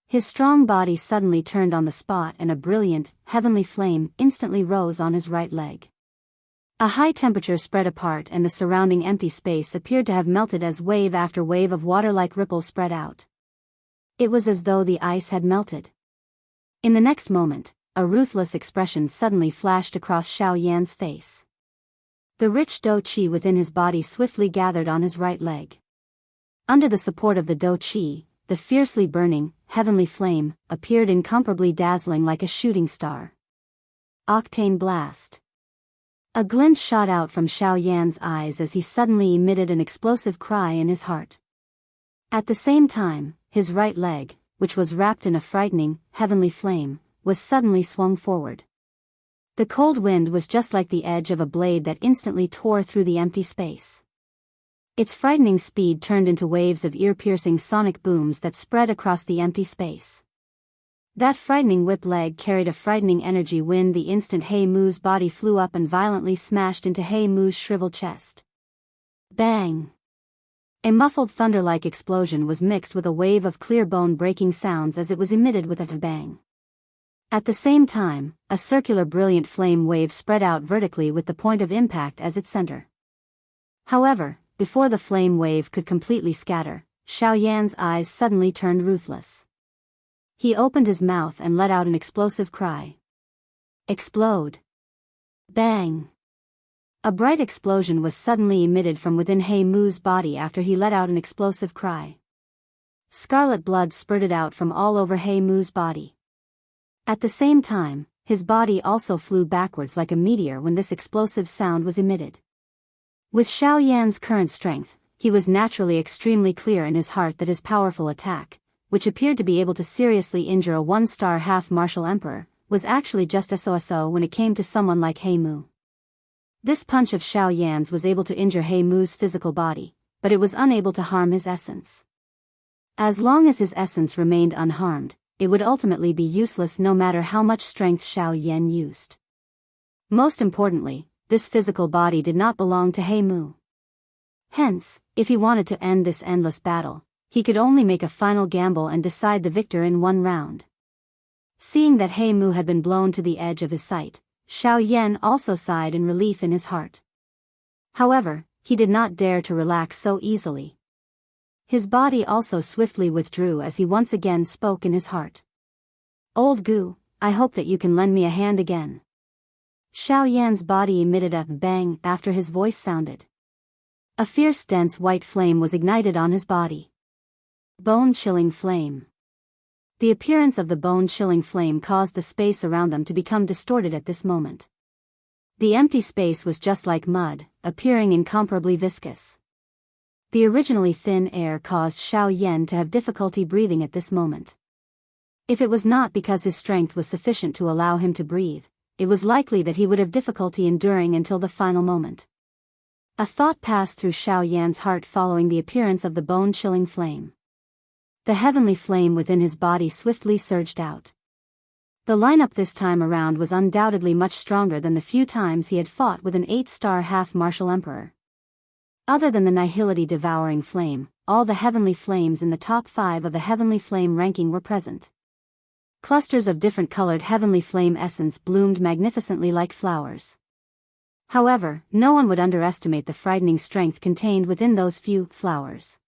His strong body suddenly turned on the spot and a brilliant, heavenly flame instantly rose on his right leg. A high temperature spread apart and the surrounding empty space appeared to have melted as wave after wave of water-like ripples spread out. It was as though the ice had melted. In the next moment, a ruthless expression suddenly flashed across Xiao Yan's face. The rich Do Qi within his body swiftly gathered on his right leg. Under the support of the Do Qi, the fiercely burning, heavenly flame appeared incomparably dazzling like a shooting star. Octane blast. A glint shot out from Xiao Yan's eyes as he suddenly emitted an explosive cry in his heart. At the same time, his right leg, which was wrapped in a frightening, heavenly flame, was suddenly swung forward. The cold wind was just like the edge of a blade that instantly tore through the empty space. Its frightening speed turned into waves of ear-piercing sonic booms that spread across the empty space. That frightening whip leg carried a frightening energy wind. The instant He Mu's body flew up and violently smashed into He Mu's shriveled chest. Bang! A muffled thunder-like explosion was mixed with a wave of clear bone-breaking sounds as it was emitted with a bang. At the same time, a circular brilliant flame wave spread out vertically with the point of impact as its center. However, before the flame wave could completely scatter, Xiaoyan's eyes suddenly turned ruthless. He opened his mouth and let out an explosive cry. Explode! Bang! A bright explosion was suddenly emitted from within He Mu's body after he let out an explosive cry. Scarlet blood spurted out from all over He Mu's body. At the same time, his body also flew backwards like a meteor when this explosive sound was emitted. With Xiaoyan's current strength, he was naturally extremely clear in his heart that his powerful attack, which appeared to be able to seriously injure a one-star half-martial emperor, was actually just so when it came to someone like He Mu. This punch of Xiaoyan's was able to injure He Mu's physical body, but it was unable to harm his essence. As long as his essence remained unharmed, it would ultimately be useless no matter how much strength Xiaoyan used. Most importantly, this physical body did not belong to He Mu. Hence, if he wanted to end this endless battle, he could only make a final gamble and decide the victor in one round. Seeing that He Mu had been blown to the edge of his sight, Xiaoyan also sighed in relief in his heart. However, he did not dare to relax so easily. His body also swiftly withdrew as he once again spoke in his heart. Old Gu, I hope that you can lend me a hand again. Xiaoyan's body emitted a bang after his voice sounded. A fierce dense white flame was ignited on his body. Bone-chilling flame. The appearance of the bone-chilling flame caused the space around them to become distorted at this moment. The empty space was just like mud, appearing incomparably viscous. The originally thin air caused Xiaoyan to have difficulty breathing at this moment. If it was not because his strength was sufficient to allow him to breathe, it was likely that he would have difficulty enduring until the final moment. A thought passed through Xiaoyan's heart following the appearance of the bone-chilling flame. The heavenly flame within his body swiftly surged out. The lineup this time around was undoubtedly much stronger than the few times he had fought with an 8-star half-martial emperor. Other than the Nihility devouring flame, all the heavenly flames in the top 5 of the heavenly flame ranking were present. Clusters of different colored heavenly flame essence bloomed magnificently like flowers. However, no one would underestimate the frightening strength contained within those few flowers.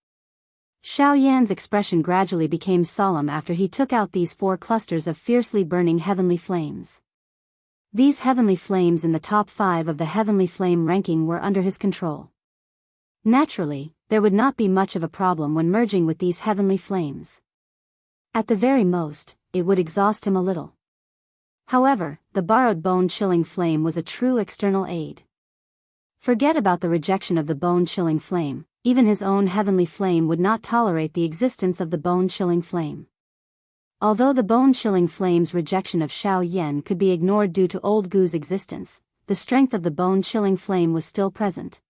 Xiaoyan's expression gradually became solemn after he took out these 4 clusters of fiercely burning heavenly flames. These heavenly flames in the top 5 of the heavenly flame ranking were under his control. Naturally, there would not be much of a problem when merging with these heavenly flames. At the very most, it would exhaust him a little. However, the borrowed bone-chilling flame was a true external aid. Forget about the rejection of the bone-chilling flame, even his own heavenly flame would not tolerate the existence of the bone-chilling flame. Although the bone-chilling flame's rejection of Xiaoyan could be ignored due to Old Gu's existence, the strength of the bone-chilling flame was still present.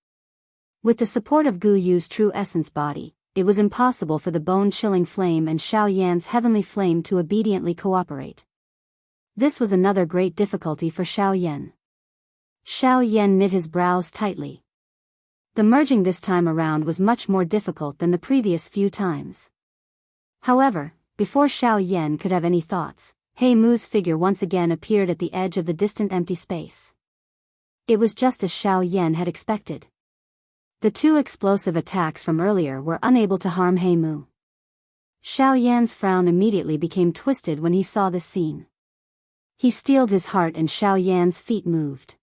With the support of Gu Yu's true essence body, it was impossible for the bone-chilling flame and Xiaoyan's heavenly flame to obediently cooperate. This was another great difficulty for Xiaoyan. Xiaoyan knit his brows tightly. The merging this time around was much more difficult than the previous few times. However, before Xiaoyan could have any thoughts, He Mu's figure once again appeared at the edge of the distant empty space. It was just as Xiaoyan had expected. The 2 explosive attacks from earlier were unable to harm He Mu. Xiaoyan's frown immediately became twisted when he saw this scene. He steeled his heart and Xiaoyan's feet moved.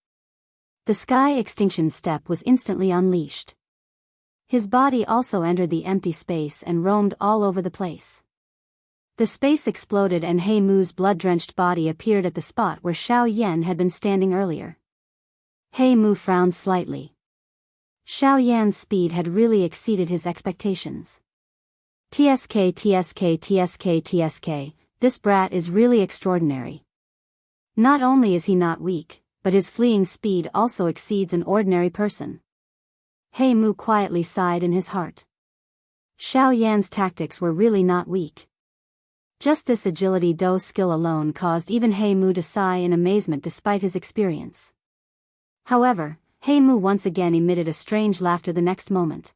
The sky extinction step was instantly unleashed. His body also entered the empty space and roamed all over the place. The space exploded and He Mu's blood-drenched body appeared at the spot where Xiaoyan had been standing earlier. He Mu frowned slightly. Xiaoyan's speed had really exceeded his expectations. TSK, this brat is really extraordinary. Not only is he not weak, but his fleeing speed also exceeds an ordinary person. He Mu quietly sighed in his heart. Xiaoyan's tactics were really not weak. Just this agility do skill alone caused even He Mu to sigh in amazement despite his experience. However, He Mu once again emitted a strange laughter the next moment.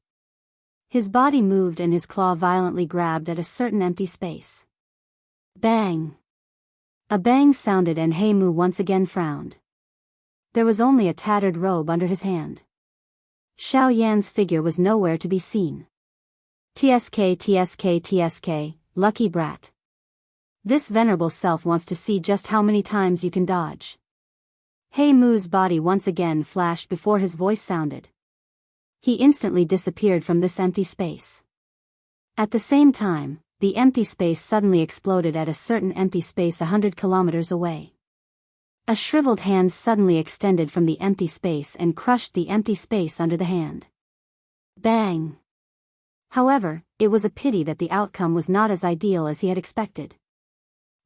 His body moved and his claw violently grabbed at a certain empty space. Bang! A bang sounded and He Mu once again frowned. There was only a tattered robe under his hand. Xiao Yan's figure was nowhere to be seen. TSK, TSK, TSK, lucky brat. This venerable self wants to see just how many times you can dodge. He Mu's body once again flashed before his voice sounded. He instantly disappeared from this empty space. At the same time, the empty space suddenly exploded at a certain empty space 100 kilometers away. A shriveled hand suddenly extended from the empty space and crushed the empty space under the hand. Bang! However, it was a pity that the outcome was not as ideal as he had expected.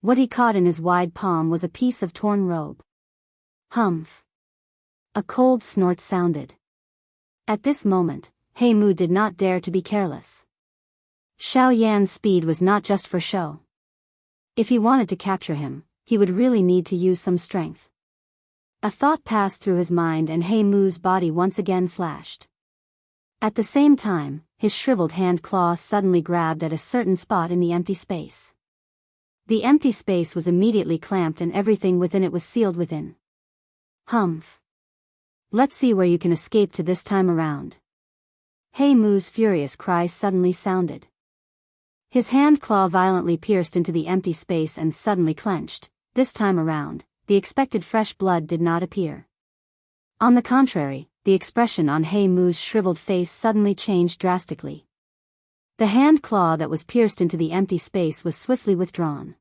What he caught in his wide palm was a piece of torn robe. Humph! A cold snort sounded. At this moment, He Mu did not dare to be careless. Xiao Yan's speed was not just for show. If he wanted to capture him, he would really need to use some strength. A thought passed through his mind and He Mu's body once again flashed. At the same time, his shriveled hand claw suddenly grabbed at a certain spot in the empty space. The empty space was immediately clamped and everything within it was sealed within. Humph! Let's see where you can escape to this time around. He Mu's furious cry suddenly sounded. His hand claw violently pierced into the empty space and suddenly clenched. This time around, the expected fresh blood did not appear. On the contrary, the expression on He Mu's shriveled face suddenly changed drastically. The hand claw that was pierced into the empty space was swiftly withdrawn.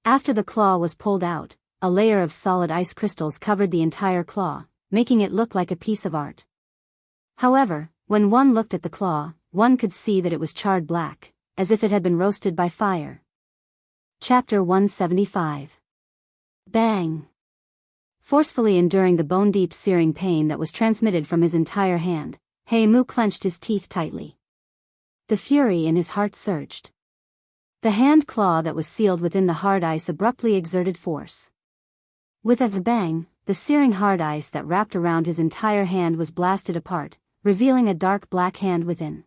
After the claw was pulled out, a layer of solid ice crystals covered the entire claw, making it look like a piece of art. However, when one looked at the claw, one could see that it was charred black, as if it had been roasted by fire. Chapter 175. Bang! Forcefully enduring the bone-deep searing pain that was transmitted from his entire hand, He Mu clenched his teeth tightly. The fury in his heart surged. The hand claw that was sealed within the hard ice abruptly exerted force. With a bang, the searing hard ice that wrapped around his entire hand was blasted apart, revealing a dark black hand within.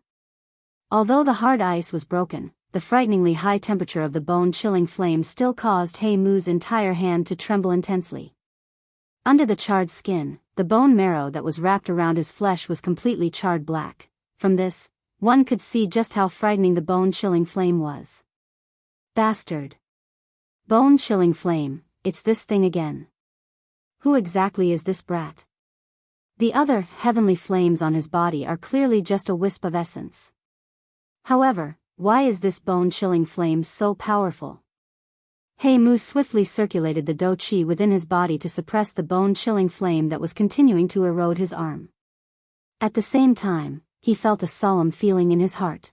Although the hard ice was broken, the frighteningly high temperature of the bone-chilling flame still caused He Mu's entire hand to tremble intensely. Under the charred skin, the bone marrow that was wrapped around his flesh was completely charred black. From this, one could see just how frightening the bone-chilling flame was. Bastard! Bone-chilling flame, it's this thing again. Who exactly is this brat? The other heavenly flames on his body are clearly just a wisp of essence. However, why is this bone-chilling flame so powerful? He Mu swiftly circulated the dou qi within his body to suppress the bone-chilling flame that was continuing to erode his arm. At the same time, he felt a solemn feeling in his heart.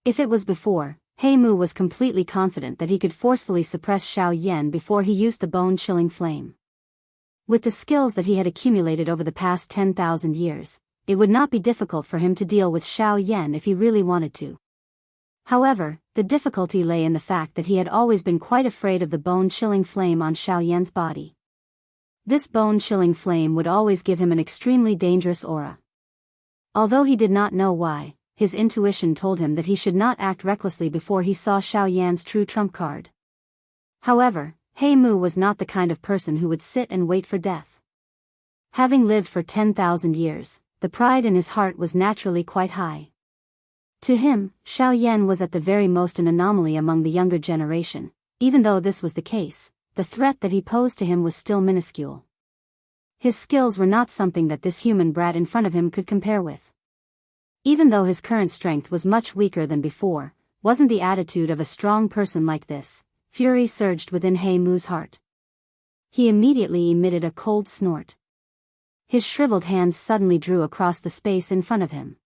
If it was before, He Mu was completely confident that he could forcefully suppress Xiao Yan before he used the bone-chilling flame. With the skills that he had accumulated over the past 10,000 years, it would not be difficult for him to deal with Xiao Yan if he really wanted to. However, the difficulty lay in the fact that he had always been quite afraid of the bone-chilling flame on Xiao Yan's body. This bone-chilling flame would always give him an extremely dangerous aura. Although he did not know why, his intuition told him that he should not act recklessly before he saw Xiao Yan's true trump card. However, He Mu was not the kind of person who would sit and wait for death. Having lived for 10,000 years, the pride in his heart was naturally quite high. To him, Xiao Yan was at the very most an anomaly among the younger generation. Even though this was the case, the threat that he posed to him was still minuscule. His skills were not something that this human brat in front of him could compare with. Even though his current strength was much weaker than before, wasn't the attitude of a strong person like this. Fury surged within He Mu's heart. He immediately emitted a cold snort. His shriveled hands suddenly drew across the space in front of him.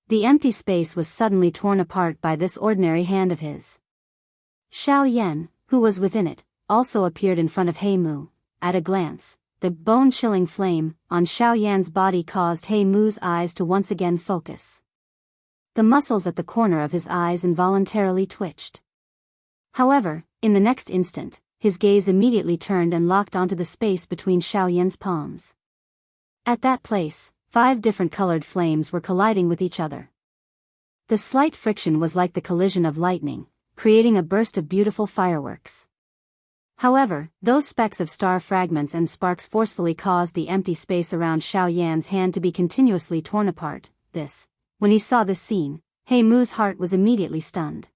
The empty space was suddenly torn apart by this ordinary hand of his. Xiao Yan, who was within it, also appeared in front of He Mu. At a glance, the bone-chilling flame on Xiao Yan's body caused He Mu's eyes to once again focus. The muscles at the corner of his eyes involuntarily twitched. However, in the next instant, his gaze immediately turned and locked onto the space between Xiao Yan's palms. At that place, 5 different colored flames were colliding with each other. The slight friction was like the collision of lightning, creating a burst of beautiful fireworks. However, those specks of star fragments and sparks forcefully caused the empty space around Xiao Yan's hand to be continuously torn apart. When he saw this scene, He Mu's heart was immediately stunned.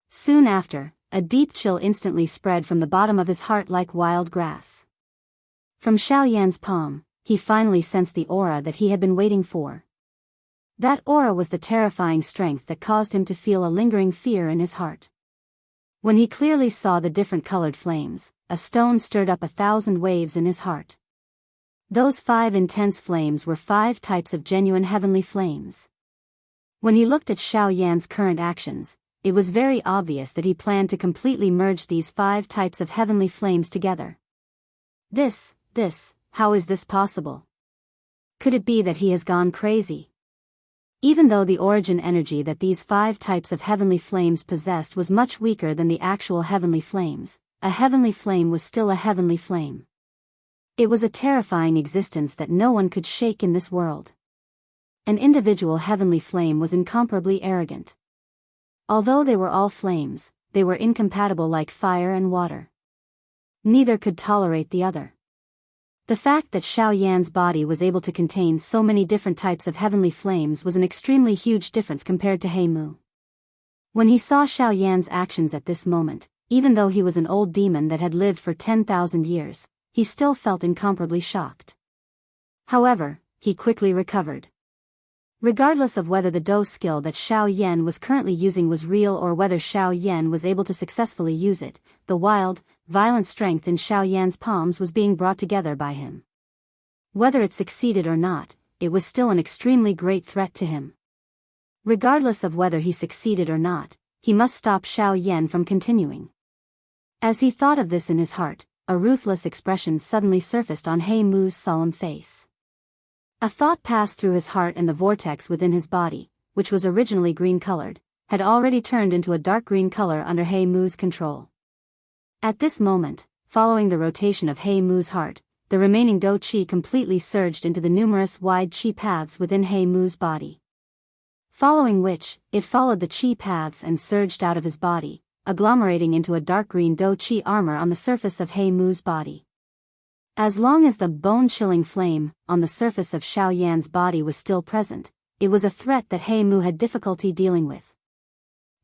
Soon after, a deep chill instantly spread from the bottom of his heart like wild grass. From Xiao Yan's palm, he finally sensed the aura that he had been waiting for. That aura was the terrifying strength that caused him to feel a lingering fear in his heart. When he clearly saw the different colored flames, a stone stirred up 1,000 waves in his heart. Those 5 intense flames were 5 types of genuine heavenly flames. When he looked at Xiao Yan's current actions, it was very obvious that he planned to completely merge these 5 types of heavenly flames together. How is this possible? Could it be that he has gone crazy? Even though the origin energy that these 5 types of heavenly flames possessed was much weaker than the actual heavenly flames, a heavenly flame was still a heavenly flame. It was a terrifying existence that no one could shake in this world. An individual heavenly flame was incomparably arrogant. Although they were all flames, they were incompatible like fire and water. Neither could tolerate the other. The fact that Xiao Yan's body was able to contain so many different types of heavenly flames was an extremely huge difference compared to He Mu. When he saw Xiao Yan's actions at this moment, even though he was an old demon that had lived for 10,000 years, he still felt incomparably shocked. However, he quickly recovered. Regardless of whether the Daoist skill that Xiao Yan was currently using was real or whether Xiao Yan was able to successfully use it, the wild, violent strength in Xiao Yan's palms was being brought together by him. Whether it succeeded or not, it was still an extremely great threat to him. Regardless of whether he succeeded or not, he must stop Xiao Yan from continuing. As he thought of this in his heart, a ruthless expression suddenly surfaced on He Mu's solemn face. A thought passed through his heart, and the vortex within his body, which was originally green-colored, had already turned into a dark green color under He Mu's control. At this moment, following the rotation of He Mu's heart, the remaining Dou Qi completely surged into the numerous wide Qi paths within He Mu's body. Following which, it followed the Qi paths and surged out of his body, agglomerating into a dark green Dou Qi armor on the surface of He Mu's body. As long as the bone-chilling flame on the surface of Xiao Yan's body was still present, it was a threat that He Mu had difficulty dealing with.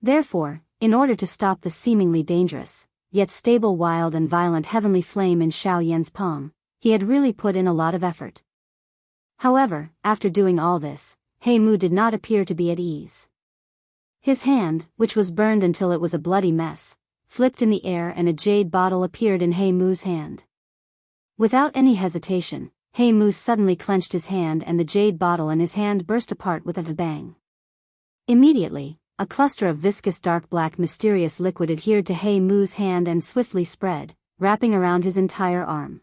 Therefore, in order to stop the seemingly dangerous, yet stable wild and violent heavenly flame in Xiao Yan's palm, he had really put in a lot of effort. However, after doing all this, He Mu did not appear to be at ease. His hand, which was burned until it was a bloody mess, flipped in the air and a jade bottle appeared in He Mu's hand. Without any hesitation, He Mu suddenly clenched his hand and the jade bottle in his hand burst apart with a bang. Immediately, a cluster of viscous dark black mysterious liquid adhered to He Mu's hand and swiftly spread, wrapping around his entire arm.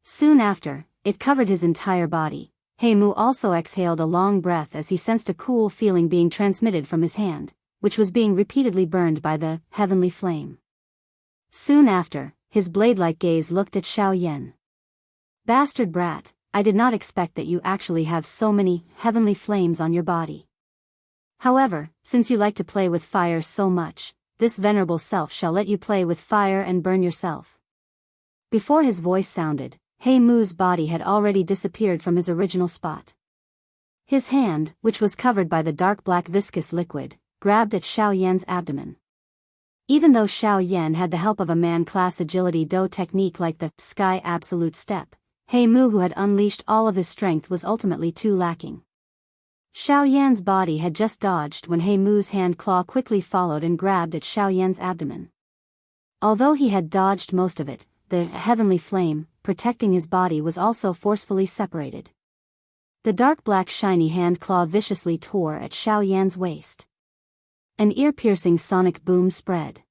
Soon after, it covered his entire body. He Mu also exhaled a long breath as he sensed a cool feeling being transmitted from his hand, which was being repeatedly burned by the heavenly flame. Soon after, his blade-like gaze looked at Xiao Yan. "Bastard brat, I did not expect that you actually have so many heavenly flames on your body. However, since you like to play with fire so much, this venerable self shall let you play with fire and burn yourself." Before his voice sounded, He Mu's body had already disappeared from his original spot. His hand, which was covered by the dark black viscous liquid, grabbed at Xiao Yan's abdomen. Even though Xiao Yan had the help of a man-class agility Do technique like the Sky Absolute Step, He Mu, who had unleashed all of his strength, was ultimately too lacking. Xiao Yan's body had just dodged when He Mu's hand claw quickly followed and grabbed at Xiao Yan's abdomen. Although he had dodged most of it, the heavenly flame, protecting his body, was also forcefully separated. The dark black shiny hand claw viciously tore at Xiao Yan's waist. An ear-piercing sonic boom spread.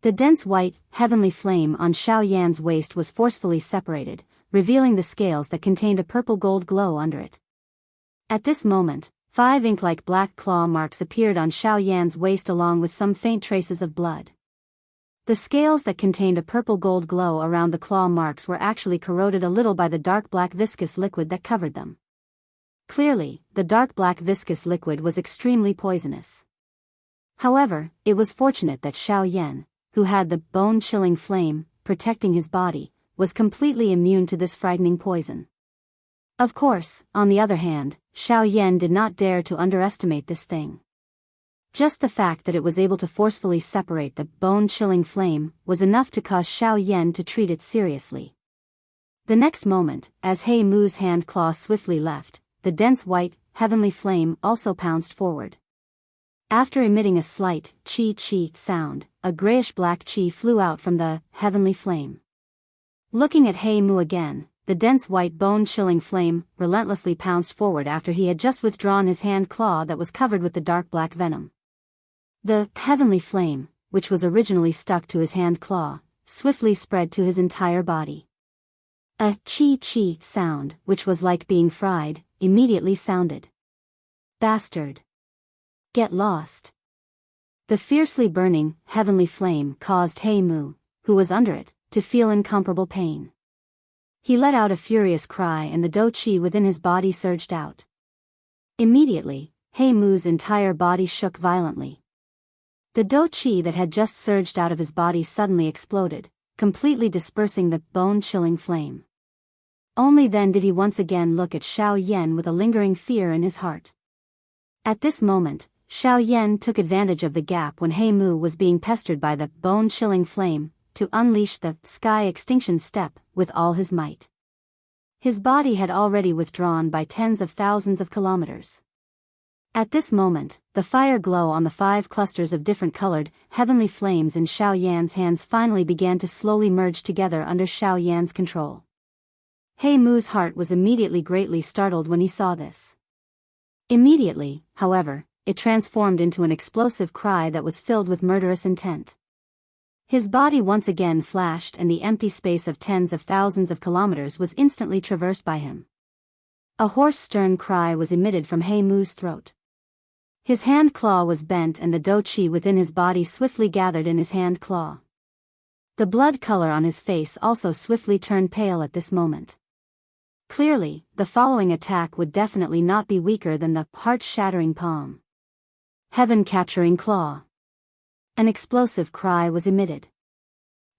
The dense white, heavenly flame on Xiao Yan's waist was forcefully separated, revealing the scales that contained a purple-gold glow under it. At this moment, 5 ink-like black claw marks appeared on Xiao Yan's waist along with some faint traces of blood. The scales that contained a purple-gold glow around the claw marks were actually corroded a little by the dark black viscous liquid that covered them. Clearly, the dark black viscous liquid was extremely poisonous. However, it was fortunate that Xiao Yan, who had the bone-chilling flame protecting his body, was completely immune to this frightening poison. Of course, on the other hand, Xiaoyan did not dare to underestimate this thing. Just the fact that it was able to forcefully separate the bone-chilling flame was enough to cause Xiaoyan to treat it seriously. The next moment, as He Mu's hand claw swiftly left, the dense white, heavenly flame also pounced forward. After emitting a slight chi-chi sound, a grayish-black chi flew out from the heavenly flame. Looking at He Mu again, the dense white bone-chilling flame relentlessly pounced forward after he had just withdrawn his hand claw that was covered with the dark black venom. The heavenly flame, which was originally stuck to his hand claw, swiftly spread to his entire body. A chi-chi sound, which was like being fried, immediately sounded. Bastard! Get lost! The fiercely burning, heavenly flame caused He Mu, who was under it, to feel incomparable pain. He let out a furious cry and the do-chi within his body surged out. Immediately, He Mu's entire body shook violently. The do-chi that had just surged out of his body suddenly exploded, completely dispersing the bone-chilling flame. Only then did he once again look at Xiaoyan with a lingering fear in his heart. At this moment, Xiaoyan took advantage of the gap when He Mu was being pestered by the bone-chilling flame, to unleash the sky extinction step with all his might. His body had already withdrawn by tens of thousands of kilometers. At this moment, the fire glow on the 5 clusters of different colored, heavenly flames in Xiaoyan's hands finally began to slowly merge together under Xiaoyan's control. He Mu's heart was immediately greatly startled when he saw this. Immediately, however, it transformed into an explosive cry that was filled with murderous intent. His body once again flashed and the empty space of tens of thousands of kilometers was instantly traversed by him. A hoarse stern cry was emitted from He Mu's throat. His hand claw was bent and the do-chi within his body swiftly gathered in his hand claw. The blood color on his face also swiftly turned pale at this moment. Clearly, the following attack would definitely not be weaker than the heart-shattering palm. Heaven-capturing claw. An explosive cry was emitted.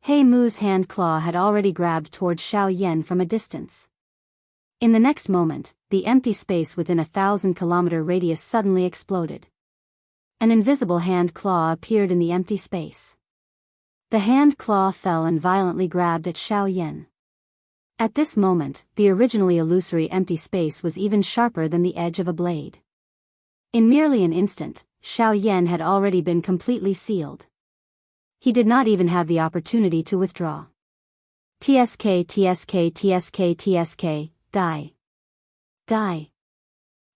He Mu's hand claw had already grabbed towards Xiaoyan from a distance. In the next moment, the empty space within a 1,000-kilometer radius suddenly exploded. An invisible hand claw appeared in the empty space. The hand claw fell and violently grabbed at Xiaoyan. At this moment, the originally illusory empty space was even sharper than the edge of a blade. In merely an instant, Xiaoyan had already been completely sealed. He did not even have the opportunity to withdraw. TSK, TSK, TSK, TSK, die. Die.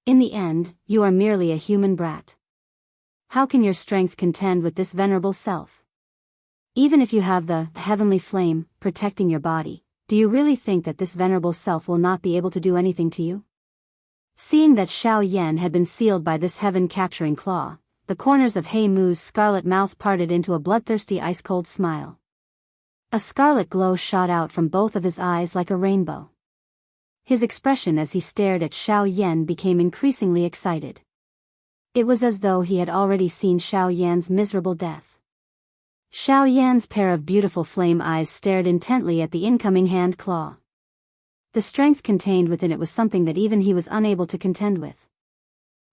In the end, you are merely a human brat. How can your strength contend with this venerable self? Even if you have the heavenly flame protecting your body, do you really think that this venerable self will not be able to do anything to you? Seeing that Xiaoyan had been sealed by this heaven-capturing claw, the corners of He Mu's scarlet mouth parted into a bloodthirsty ice-cold smile. A scarlet glow shot out from both of his eyes like a rainbow. His expression as he stared at Xiaoyan became increasingly excited. It was as though he had already seen Xiaoyan's miserable death. Xiaoyan's pair of beautiful flame eyes stared intently at the incoming hand claw. The strength contained within it was something that even he was unable to contend with.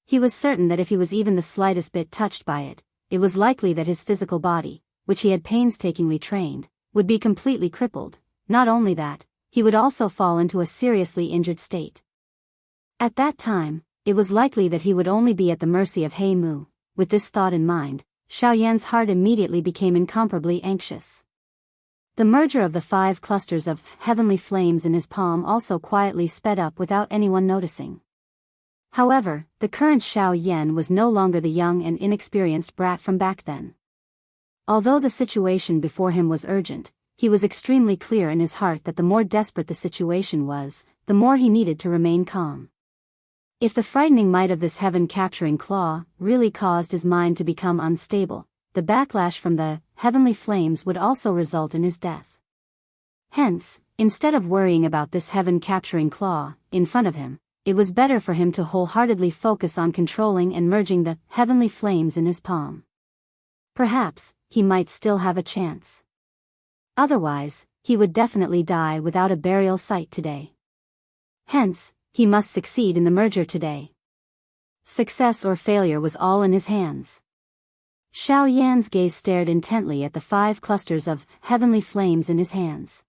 He was certain that if he was even the slightest bit touched by it, it was likely that his physical body, which he had painstakingly trained, would be completely crippled. Not only that, he would also fall into a seriously injured state. At that time, it was likely that he would only be at the mercy of He Mu. With this thought in mind, Xiaoyan's heart immediately became incomparably anxious. The merger of the 5 clusters of heavenly flames in his palm also quietly sped up without anyone noticing. However, the current Xiaoyan was no longer the young and inexperienced brat from back then. Although the situation before him was urgent, he was extremely clear in his heart that the more desperate the situation was, the more he needed to remain calm. If the frightening might of this heaven-capturing claw really caused his mind to become unstable, the backlash from the heavenly flames would also result in his death. Hence, instead of worrying about this heaven-capturing claw in front of him, it was better for him to wholeheartedly focus on controlling and merging the heavenly flames in his palm. Perhaps, he might still have a chance. Otherwise, he would definitely die without a burial site today. Hence, he must succeed in the merger today. Success or failure was all in his hands. Xiao Yan's gaze stared intently at the 5 clusters of heavenly flames in his hands.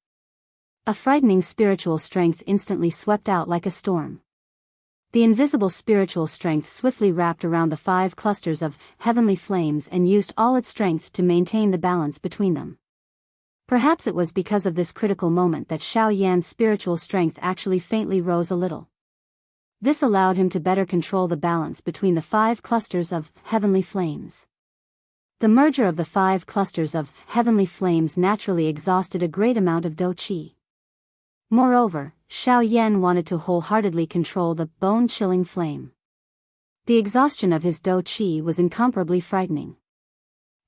A frightening spiritual strength instantly swept out like a storm. The invisible spiritual strength swiftly wrapped around the 5 clusters of heavenly flames and used all its strength to maintain the balance between them. Perhaps it was because of this critical moment that Xiao Yan's spiritual strength actually faintly rose a little. This allowed him to better control the balance between the 5 clusters of heavenly flames. The merger of the 5 clusters of heavenly flames naturally exhausted a great amount of Dou Qi. Moreover, Xiao Yan wanted to wholeheartedly control the bone-chilling flame. The exhaustion of his Dou Qi was incomparably frightening.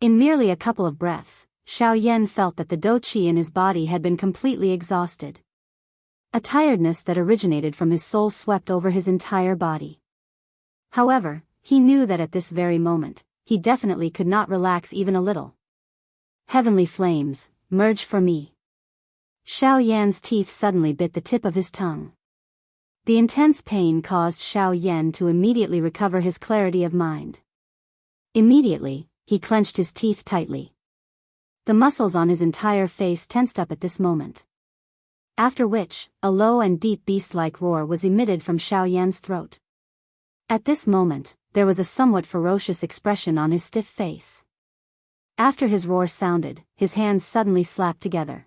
In merely a couple of breaths, Xiao Yan felt that the Dou Qi in his body had been completely exhausted. A tiredness that originated from his soul swept over his entire body. However, he knew that at this very moment, he definitely could not relax even a little. Heavenly flames, merge for me. Xiao Yan's teeth suddenly bit the tip of his tongue. The intense pain caused Xiao Yan to immediately recover his clarity of mind. Immediately, he clenched his teeth tightly. The muscles on his entire face tensed up at this moment. After which, a low and deep beast-like roar was emitted from Xiao Yan's throat. At this moment, there was a somewhat ferocious expression on his stiff face. After his roar sounded, his hands suddenly slapped together.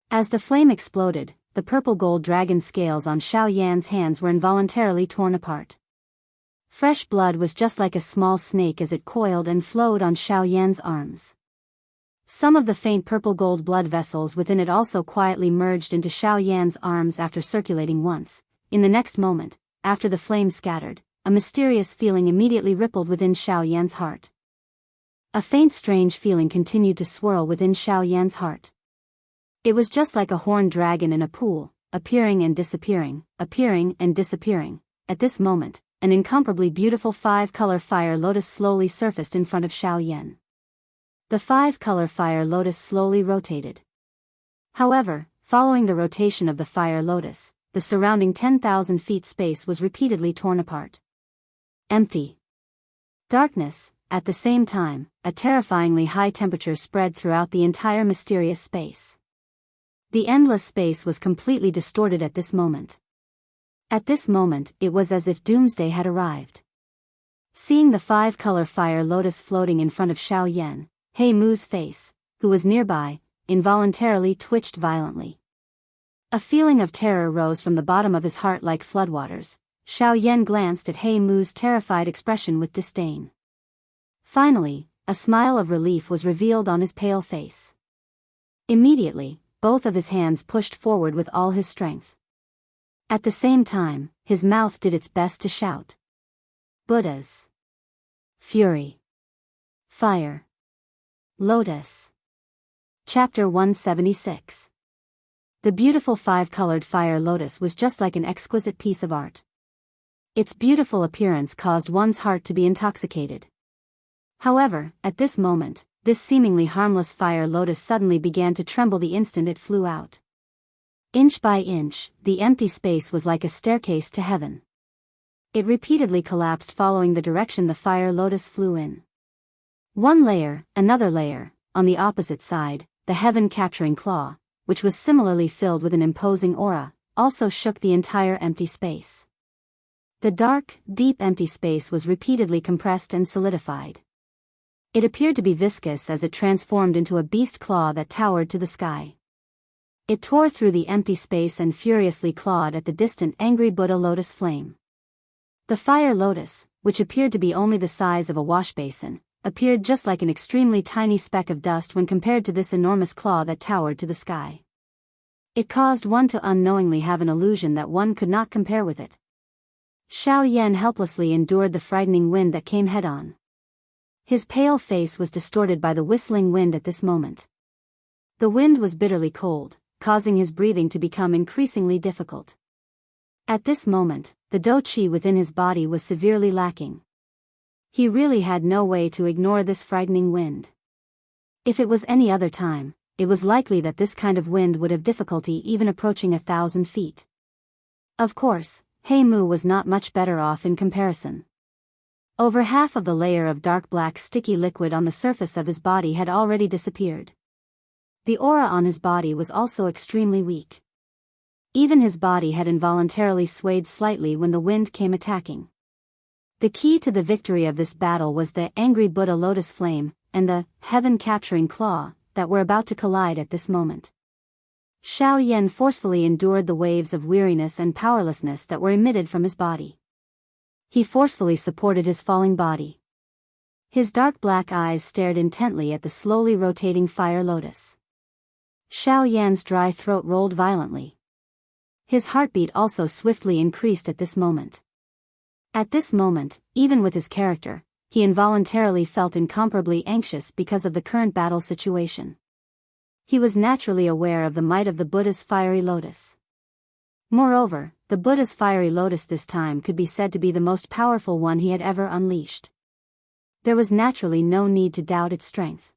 As the flame exploded, the purple gold dragon scales on Xiao Yan's hands were involuntarily torn apart. Fresh blood was just like a small snake as it coiled and flowed on Xiao Yan's arms. Some of the faint purple gold blood vessels within it also quietly merged into Xiao Yan's arms after circulating once. In the next moment, after the flame scattered, a mysterious feeling immediately rippled within Xiao Yan's heart. A faint strange feeling continued to swirl within Xiao Yan's heart. It was just like a horned dragon in a pool, appearing and disappearing, appearing and disappearing. At this moment, an incomparably beautiful 5-color fire lotus slowly surfaced in front of Xiao Yan. The 5-color fire lotus slowly rotated. However, following the rotation of the fire lotus, the surrounding 10,000 feet space was repeatedly torn apart. Empty. Darkness. At the same time, a terrifyingly high temperature spread throughout the entire mysterious space. The endless space was completely distorted at this moment. At this moment, it was as if doomsday had arrived. Seeing the 5-color fire lotus floating in front of Xiao Yan, He Mu's face, who was nearby, involuntarily twitched violently. A feeling of terror rose from the bottom of his heart like floodwaters. Xiao Yan glanced at He Mu's terrified expression with disdain. Finally, a smile of relief was revealed on his pale face. Immediately, both of his hands pushed forward with all his strength. At the same time, his mouth did its best to shout. Buddhas. Fury. Fire. Lotus. Chapter 176. The beautiful 5-colored fire lotus was just like an exquisite piece of art. Its beautiful appearance caused one's heart to be intoxicated. However, at this moment, this seemingly harmless fire lotus suddenly began to tremble the instant it flew out. Inch by inch, the empty space was like a staircase to heaven. It repeatedly collapsed following the direction the fire lotus flew in. One layer, another layer, on the opposite side, the heaven-capturing claw, which was similarly filled with an imposing aura, also shook the entire empty space. The dark, deep empty space was repeatedly compressed and solidified. It appeared to be viscous as it transformed into a beast claw that towered to the sky. It tore through the empty space and furiously clawed at the distant angry Buddha lotus flame. The fire lotus, which appeared to be only the size of a wash basin, appeared just like an extremely tiny speck of dust when compared to this enormous claw that towered to the sky. It caused one to unknowingly have an illusion that one could not compare with it. Xiao Yan helplessly endured the frightening wind that came head-on. His pale face was distorted by the whistling wind at this moment. The wind was bitterly cold, causing his breathing to become increasingly difficult. At this moment, the Dou Qi within his body was severely lacking. He really had no way to ignore this frightening wind. If it was any other time, it was likely that this kind of wind would have difficulty even approaching 1,000 feet. Of course, He Mu was not much better off in comparison. Over half of the layer of dark black sticky liquid on the surface of his body had already disappeared. The aura on his body was also extremely weak. Even his body had involuntarily swayed slightly when the wind came attacking. The key to the victory of this battle was the angry Buddha lotus flame and the heaven-capturing claw that were about to collide at this moment. Xiaoyan forcefully endured the waves of weariness and powerlessness that were emitted from his body. He forcefully supported his falling body. His dark black eyes stared intently at the slowly rotating fire lotus. Xiaoyan's dry throat rolled violently. His heartbeat also swiftly increased at this moment. At this moment, even with his character, he involuntarily felt incomparably anxious because of the current battle situation. He was naturally aware of the might of the Buddha's fiery lotus. Moreover, the Buddha's fiery lotus this time could be said to be the most powerful one he had ever unleashed. There was naturally no need to doubt its strength.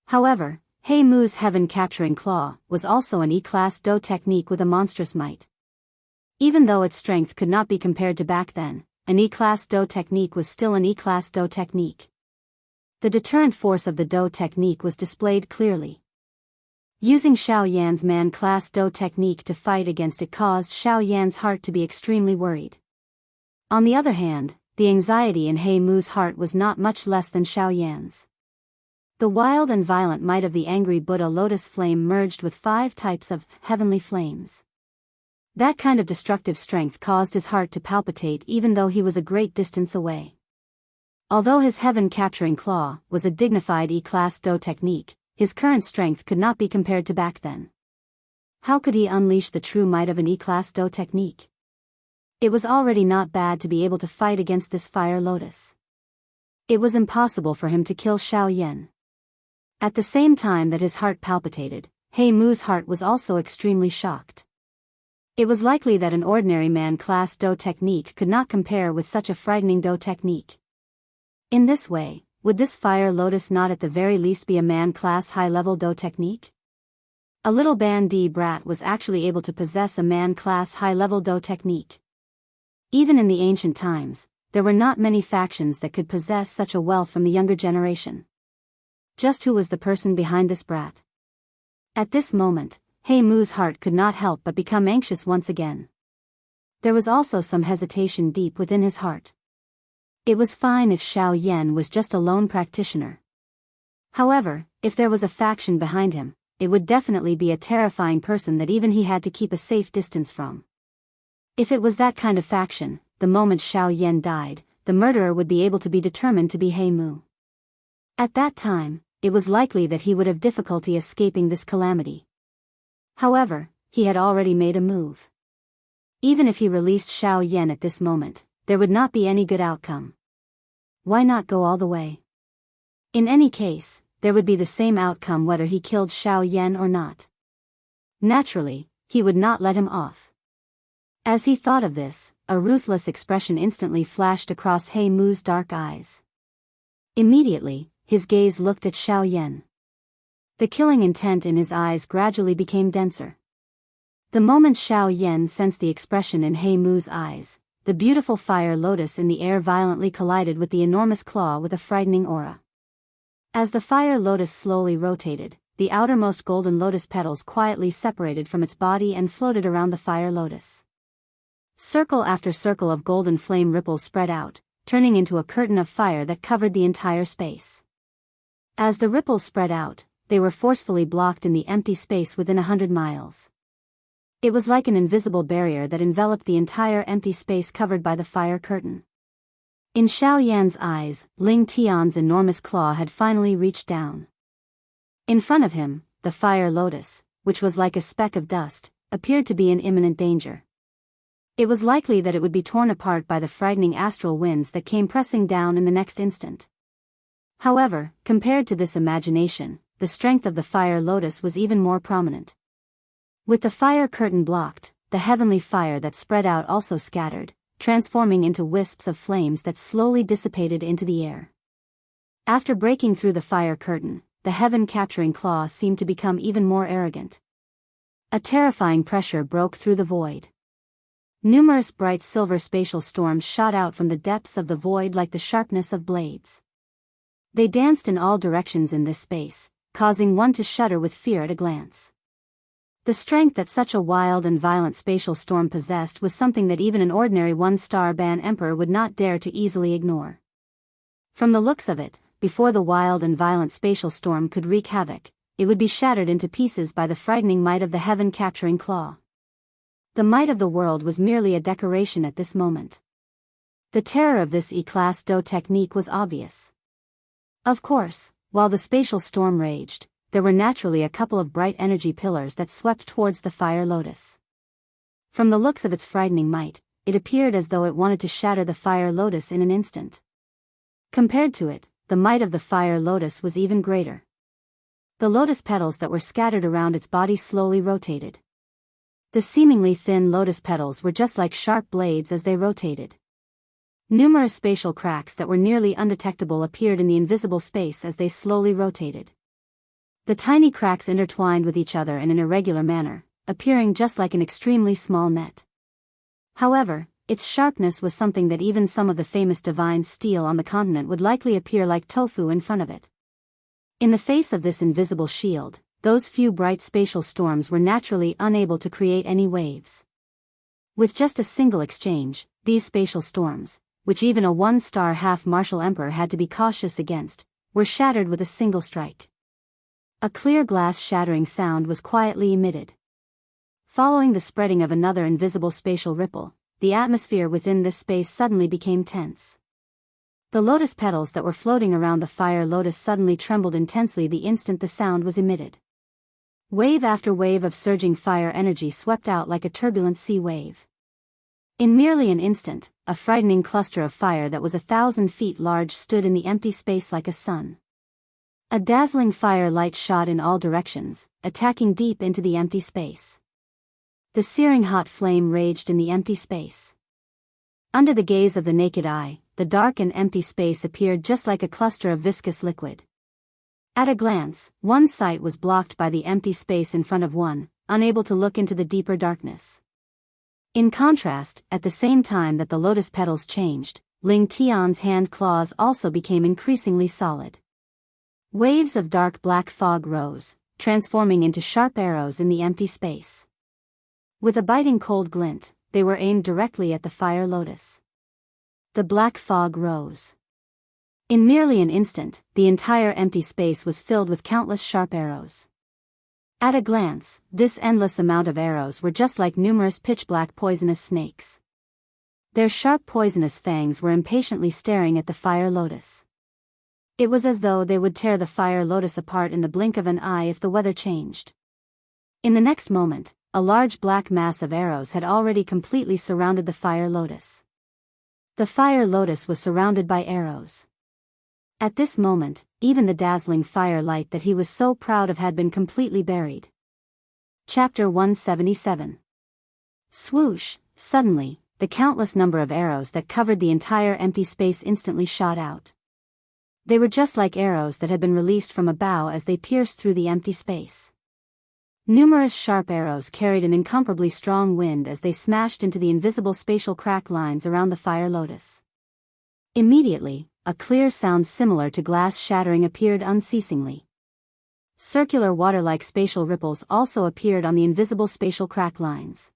However, He Mu's heaven-capturing claw was also an E-class Do technique with a monstrous might. Even though its strength could not be compared to back then, an E-class Do technique was still an E-class Do technique. The deterrent force of the Do technique was displayed clearly. Using Xiaoyan's man-class Do technique to fight against it caused Xiaoyan's heart to be extremely worried. On the other hand, the anxiety in He Mu's heart was not much less than Xiaoyan's. The wild and violent might of the angry Buddha lotus flame merged with 5 types of heavenly flames. That kind of destructive strength caused his heart to palpitate even though he was a great distance away. Although his heaven-capturing claw was a dignified E-class Do technique, his current strength could not be compared to back then. How could he unleash the true might of an E-class Do technique? It was already not bad to be able to fight against this fire lotus. It was impossible for him to kill Xiaoyan. At the same time that his heart palpitated, He Mu's heart was also extremely shocked. It was likely that an ordinary man-class Do technique could not compare with such a frightening Do technique. In this way, would this fire lotus not at the very least be a man-class high-level Do technique? A little bandit brat was actually able to possess a man-class high-level Do technique. Even in the ancient times, there were not many factions that could possess such a wealth from the younger generation. Just who was the person behind this brat? At this moment, He Mu's heart could not help but become anxious once again. There was also some hesitation deep within his heart. It was fine if Xiaoyan was just a lone practitioner. However, if there was a faction behind him, it would definitely be a terrifying person that even he had to keep a safe distance from. If it was that kind of faction, the moment Xiaoyan died, the murderer would be able to be determined to be He Mu. At that time, it was likely that he would have difficulty escaping this calamity. However, he had already made a move. Even if he released Xiaoyan at this moment, there would not be any good outcome. Why not go all the way? In any case, there would be the same outcome whether he killed Xiaoyan or not. Naturally, he would not let him off. As he thought of this, a ruthless expression instantly flashed across He Mu's dark eyes. Immediately, his gaze looked at Xiaoyan. The killing intent in his eyes gradually became denser. The moment Xiaoyan sensed the expression in He Mu's eyes, the beautiful fire lotus in the air violently collided with the enormous claw with a frightening aura. As the fire lotus slowly rotated, the outermost golden lotus petals quietly separated from its body and floated around the fire lotus. Circle after circle of golden flame ripples spread out, turning into a curtain of fire that covered the entire space. As the ripples spread out, they were forcefully blocked in the empty space within 100 miles. It was like an invisible barrier that enveloped the entire empty space covered by the fire curtain. In Xiaoyan's eyes, Ling Tian's enormous claw had finally reached down. In front of him, the fire lotus, which was like a speck of dust, appeared to be in imminent danger. It was likely that it would be torn apart by the frightening astral winds that came pressing down in the next instant. However, compared to this imagination, the strength of the fire lotus was even more prominent. With the fire curtain blocked, the heavenly fire that spread out also scattered, transforming into wisps of flames that slowly dissipated into the air. After breaking through the fire curtain, the heaven-capturing claw seemed to become even more arrogant. A terrifying pressure broke through the void. Numerous bright silver spatial storms shot out from the depths of the void like the sharpness of blades. They danced in all directions in this space, causing one to shudder with fear at a glance. The strength that such a wild and violent spatial storm possessed was something that even an ordinary one-star ban emperor would not dare to easily ignore. From the looks of it, before the wild and violent spatial storm could wreak havoc, it would be shattered into pieces by the frightening might of the heaven-capturing claw. The might of the world was merely a decoration at this moment. The terror of this E-class Do technique was obvious. Of course, while the spatial storm raged, there were naturally a couple of bright energy pillars that swept towards the fire lotus. From the looks of its frightening might, it appeared as though it wanted to shatter the fire lotus in an instant. Compared to it, the might of the fire lotus was even greater. The lotus petals that were scattered around its body slowly rotated. The seemingly thin lotus petals were just like sharp blades as they rotated. Numerous spatial cracks that were nearly undetectable appeared in the invisible space as they slowly rotated. The tiny cracks intertwined with each other in an irregular manner, appearing just like an extremely small net. However, its sharpness was something that even some of the famous divine steel on the continent would likely appear like tofu in front of it. In the face of this invisible shield, those few bright spatial storms were naturally unable to create any waves. With just a single exchange, these spatial storms, which even a one-star half-martial emperor had to be cautious against, were shattered with a single strike. A clear glass shattering sound was quietly emitted. Following the spreading of another invisible spatial ripple, the atmosphere within this space suddenly became tense. The lotus petals that were floating around the fire lotus suddenly trembled intensely the instant the sound was emitted. Wave after wave of surging fire energy swept out like a turbulent sea wave. In merely an instant, a frightening cluster of fire that was 1,000 feet large stood in the empty space like a sun. A dazzling fire light shot in all directions, attacking deep into the empty space. The searing hot flame raged in the empty space. Under the gaze of the naked eye, the dark and empty space appeared just like a cluster of viscous liquid. At a glance, one's sight was blocked by the empty space in front of one, unable to look into the deeper darkness. In contrast, at the same time that the lotus petals changed, Ling Tian's hand claws also became increasingly solid. Waves of dark black fog rose, transforming into sharp arrows in the empty space. With a biting cold glint, they were aimed directly at the fire lotus. The black fog rose. In merely an instant, the entire empty space was filled with countless sharp arrows. At a glance, this endless amount of arrows were just like numerous pitch-black poisonous snakes. Their sharp poisonous fangs were impatiently staring at the fire lotus. It was as though they would tear the fire lotus apart in the blink of an eye if the weather changed. In the next moment, a large black mass of arrows had already completely surrounded the fire lotus. The fire lotus was surrounded by arrows. At this moment, even the dazzling fire light that he was so proud of had been completely buried. Chapter 177. Swoosh! Suddenly, the countless number of arrows that covered the entire empty space instantly shot out. They were just like arrows that had been released from a bow as they pierced through the empty space. Numerous sharp arrows carried an incomparably strong wind as they smashed into the invisible spatial crack lines around the fire lotus. Immediately, a clear sound similar to glass shattering appeared unceasingly. Circular water-like spatial ripples also appeared on the invisible spatial crack lines.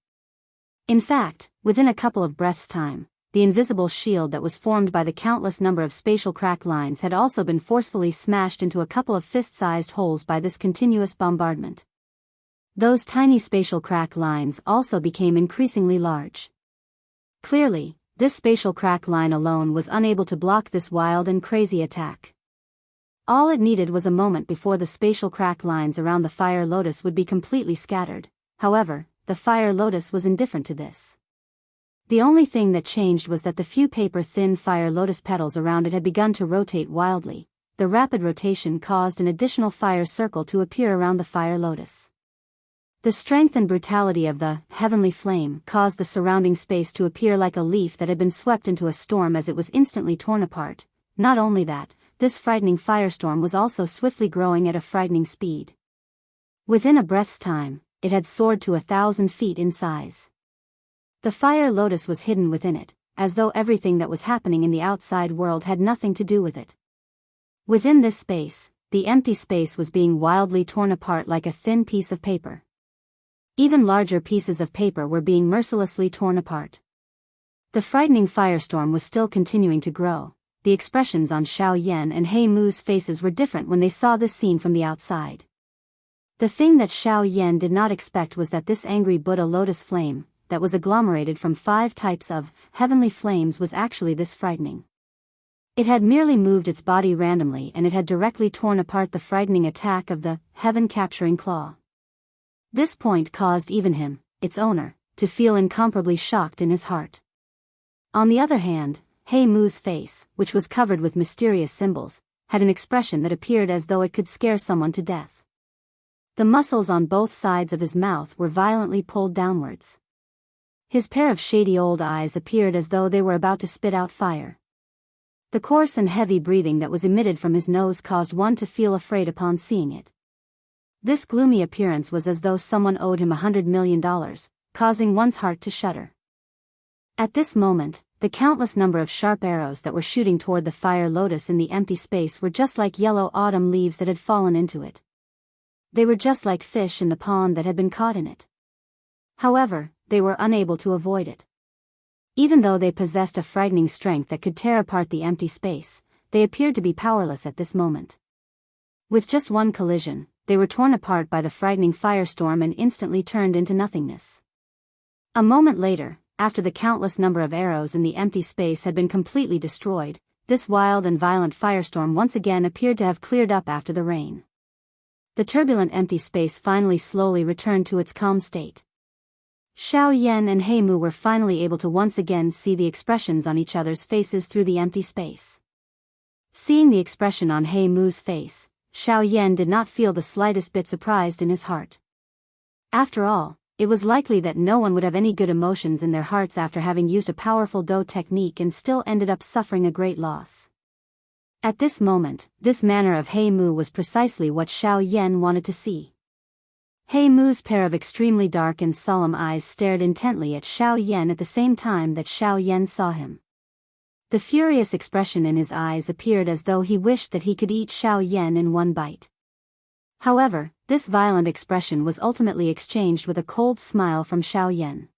In fact, within a couple of breaths' time, the invisible shield that was formed by the countless number of spatial crack lines had also been forcefully smashed into a couple of fist-sized holes by this continuous bombardment. Those tiny spatial crack lines also became increasingly large. Clearly, this spatial crack line alone was unable to block this wild and crazy attack. All it needed was a moment before the spatial crack lines around the fire lotus would be completely scattered. However, the fire lotus was indifferent to this. The only thing that changed was that the few paper-thin fire lotus petals around it had begun to rotate wildly. The rapid rotation caused an additional fire circle to appear around the fire lotus. The strength and brutality of the heavenly flame caused the surrounding space to appear like a leaf that had been swept into a storm as it was instantly torn apart. Not only that, this frightening firestorm was also swiftly growing at a frightening speed. Within a breath's time, it had soared to 1,000 feet in size. The fire lotus was hidden within it, as though everything that was happening in the outside world had nothing to do with it. Within this space, the empty space was being wildly torn apart like a thin piece of paper. Even larger pieces of paper were being mercilessly torn apart. The frightening firestorm was still continuing to grow. The expressions on Xiao Yan and He Mu's faces were different when they saw this scene from the outside. The thing that Xiao Yan did not expect was that this angry Buddha lotus flame, that was agglomerated from 5 types of heavenly flames, was actually this frightening. It had merely moved its body randomly and it had directly torn apart the frightening attack of the heaven-capturing claw. This point caused even him, its owner, to feel incomparably shocked in his heart. On the other hand, He Mu's face, which was covered with mysterious symbols, had an expression that appeared as though it could scare someone to death. The muscles on both sides of his mouth were violently pulled downwards. His pair of shady old eyes appeared as though they were about to spit out fire. The coarse and heavy breathing that was emitted from his nose caused one to feel afraid upon seeing it. This gloomy appearance was as though someone owed him $100 million, causing one's heart to shudder. At this moment, the countless number of sharp arrows that were shooting toward the fire lotus in the empty space were just like yellow autumn leaves that had fallen into it. They were just like fish in the pond that had been caught in it. However, they were unable to avoid it. Even though they possessed a frightening strength that could tear apart the empty space, they appeared to be powerless at this moment. With just one collision, they were torn apart by the frightening firestorm and instantly turned into nothingness. A moment later, after the countless number of arrows in the empty space had been completely destroyed, this wild and violent firestorm once again appeared to have cleared up after the rain. The turbulent empty space finally slowly returned to its calm state. Xiao Yan and He Mu were finally able to once again see the expressions on each other's faces through the empty space. Seeing the expression on He Mu's face, Xiao Yan did not feel the slightest bit surprised in his heart. After all, it was likely that no one would have any good emotions in their hearts after having used a powerful Do technique and still ended up suffering a great loss. At this moment, this manner of He Mu was precisely what Xiao Yan wanted to see. He Mu's pair of extremely dark and solemn eyes stared intently at Xiao Yan at the same time that Xiao Yan saw him. The furious expression in his eyes appeared as though he wished that he could eat Xiao Yan in one bite. However, this violent expression was ultimately exchanged with a cold smile from Xiao Yan.